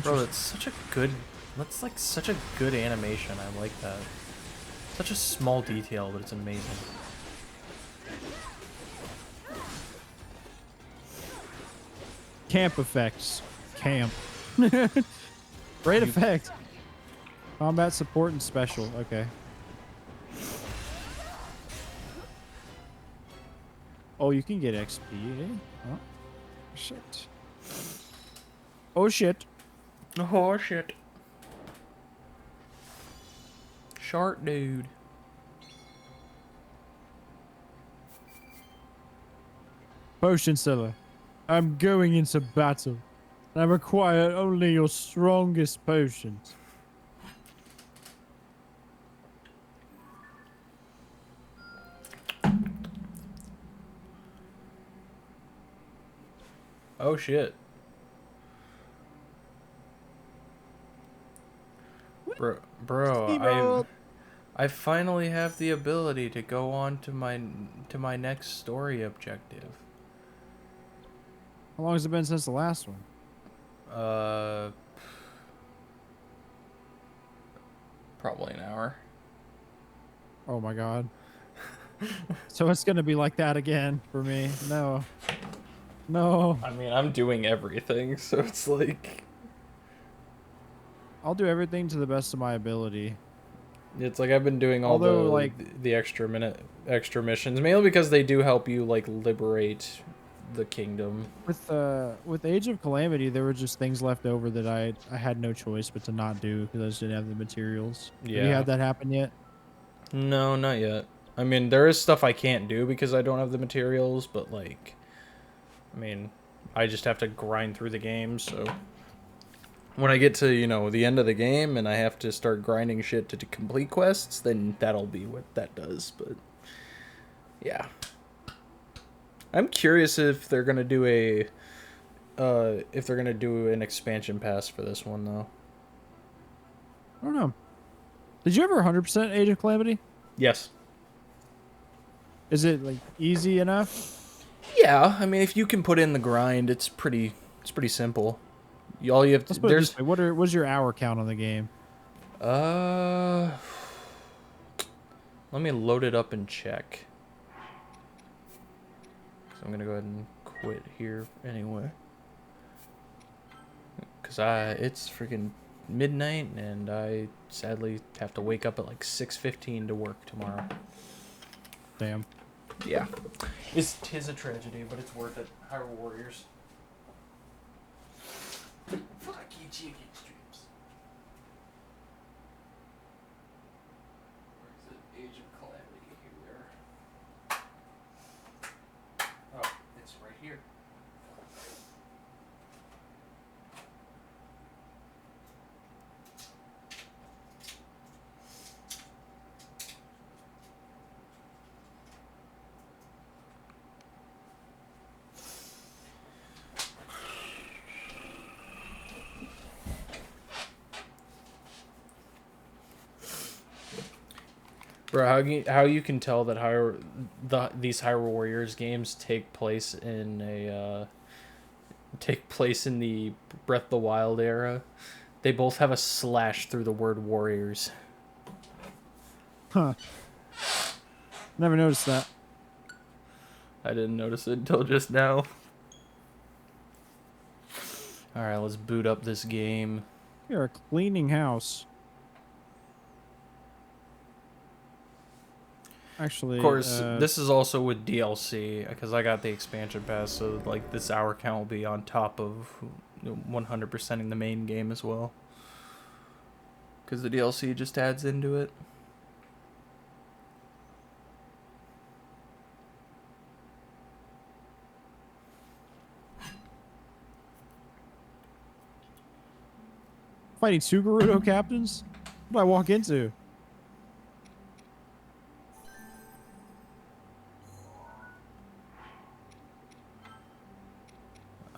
Bro, that's such a good That's like such a good animation. I like that. Such a small detail, but it's amazing. Camp effects. Camp. Great effect. Combat support and special. Okay. Oh, you can get XP, eh? Oh, shit. Oh, shit. Oh, shit. Shark dude. Potion seller. I'm going into battle. I require only your strongest potions. Oh shit. Bro, I finally have the ability to go on to my next story objective. How long has it been since the last one? Probably an hour. Oh my god. So it's gonna be like that again for me. No. No. I mean, I'm doing everything, so it's like... I'll do everything to the best of my ability. It's like I've been doing all the extra missions, mainly because they do help you like liberate the kingdom. With Age of Calamity, there were just things left over that I had no choice but to not do because I just didn't have the materials. Yeah. Have you had that happen yet? No, not yet. I mean, there is stuff I can't do because I don't have the materials, but like, I mean, I just have to grind through the game, so when I get to, you know, the end of the game and I have to start grinding shit to complete quests, then that'll be what that does, but yeah. I'm curious if they're gonna do an expansion pass for this one, though. I don't know. Did you ever 100% Age of Calamity? Yes. Is it like easy enough? Yeah, I mean, if you can put in the grind, it's pretty simple. All you have to there's what's your hour count on the game? Let me load it up and check. So I'm gonna go ahead and quit here anyway. Cause it's freaking midnight and I sadly have to wake up at like 6:15 to work tomorrow. Damn. Yeah. Tis a tragedy, but it's worth it. Hyrule Warriors. Fuck you, chicken strips. Where's it? Age of Calamity here. Oh, it's right here. Bro, how you can tell that these Hyrule Warriors games take place in the Breath of the Wild era? They both have a slash through the word warriors. Huh. Never noticed that. I didn't notice it until just now. Alright, let's boot up this game. You're a cleaning house. Actually, of course, this is also with DLC because I got the expansion pass, so like this hour count will be on top of 100%ing the main game as well. Because the DLC just adds into it. Fighting two Gerudo captains? What do I walk into?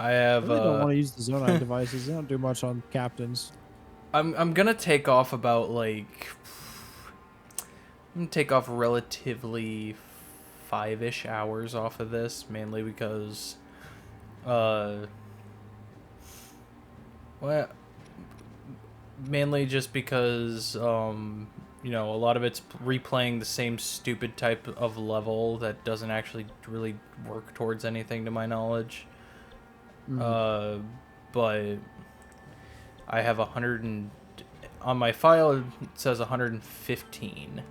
I have. I really don't want to use the Zonai devices. They don't do much on captains. I'm gonna take off about like. I'm gonna take off relatively 5-ish hours off of this, mainly because, well, mainly just because you know, a lot of it's replaying the same stupid type of level that doesn't actually really work towards anything to my knowledge. But I have 100 and on my file it says 115.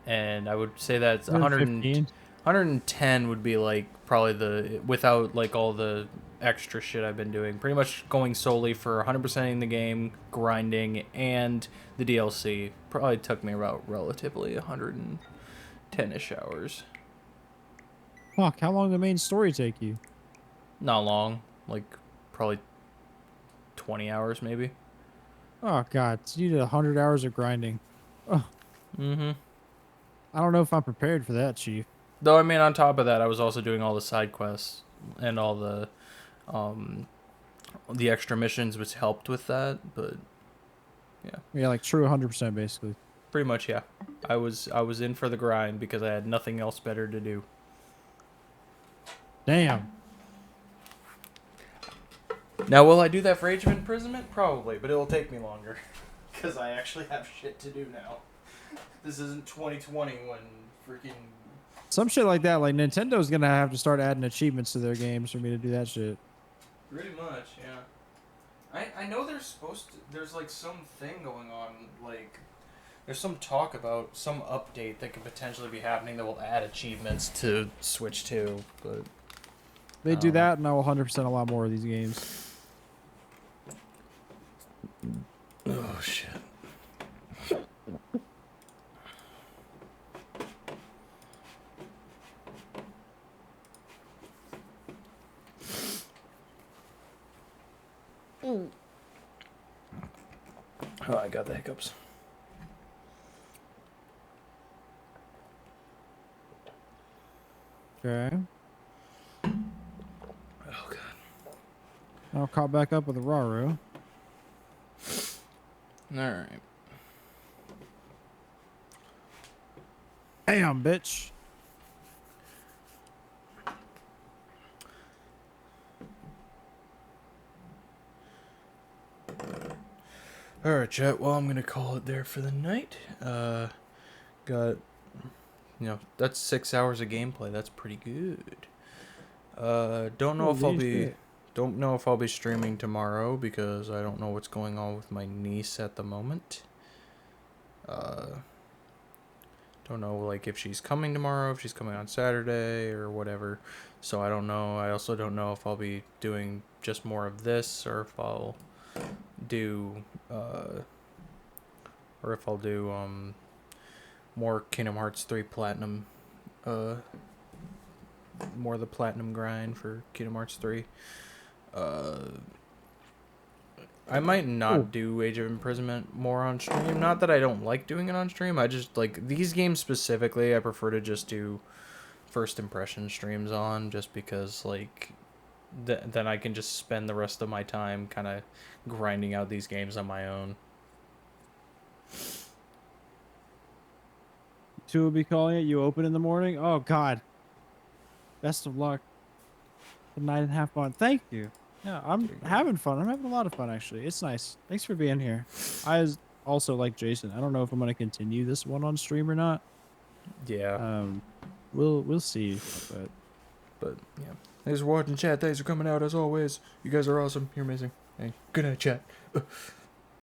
And I would say that's 115? 110 would be like probably the without like all the extra shit I've been doing. Pretty much going solely for 100%ing the game, grinding, and the DLC. Probably took me about relatively 110-ish hours. Fuck, how long did the main story take you? Not long. Like, probably 20 hours, maybe. Oh, God. So you did 100 hours of grinding. Oh. Mm-hmm. I don't know if I'm prepared for that, Chief. Though, I mean, on top of that, I was also doing all the side quests and all the extra missions, which helped with that, but yeah. Yeah, like true 100% basically. Pretty much, yeah. I was in for the grind because I had nothing else better to do. Damn. Now, will I do that for Age of Imprisonment? Probably, but it'll take me longer. Because I actually have shit to do now. This isn't 2020 when freaking... Some shit like that, like Nintendo's gonna have to start adding achievements to their games for me to do that shit. Pretty much, yeah. I know there's supposed to... There's, like, some thing going on, like... There's some talk about some update that could potentially be happening that will add achievements to Switch 2, but... They do that, and I will 100% a lot more of these games. Oh, shit. Oh, I got the hiccups. Okay. Oh, God. I'll caught back up with the Raru. Alright. Damn, bitch. Alright, chat. Well, I'm going to call it there for the night. Got, you know, that's 6 hours of gameplay. That's pretty good. Don't know if I'll be... Don't know if I'll be streaming tomorrow because I don't know what's going on with my niece at the moment. Don't know, like, if she's coming tomorrow, if she's coming on Saturday, or whatever. So I don't know. I also don't know if I'll be doing just more of this, or if I'll do, more Kingdom Hearts 3 Platinum, more of the Platinum grind for Kingdom Hearts 3. I might not do Age of Imprisonment more on stream. Not that I don't like doing it on stream. I just, like, these games specifically, I prefer to just do first impression streams on, just because, like, then I can just spend the rest of my time kind of grinding out these games on my own. 2 will be calling it. You open in the morning? Oh, God. Best of luck. Good night and have fun. Thank you. Yeah, I'm having fun. I'm having a lot of fun, actually. It's nice. Thanks for being here. I also like Jason. I don't know if I'm going to continue this one on stream or not. Yeah. We'll see. But yeah. Thanks for watching, chat. Thanks for coming out, as always. You guys are awesome. You're amazing. Hey, good night, chat.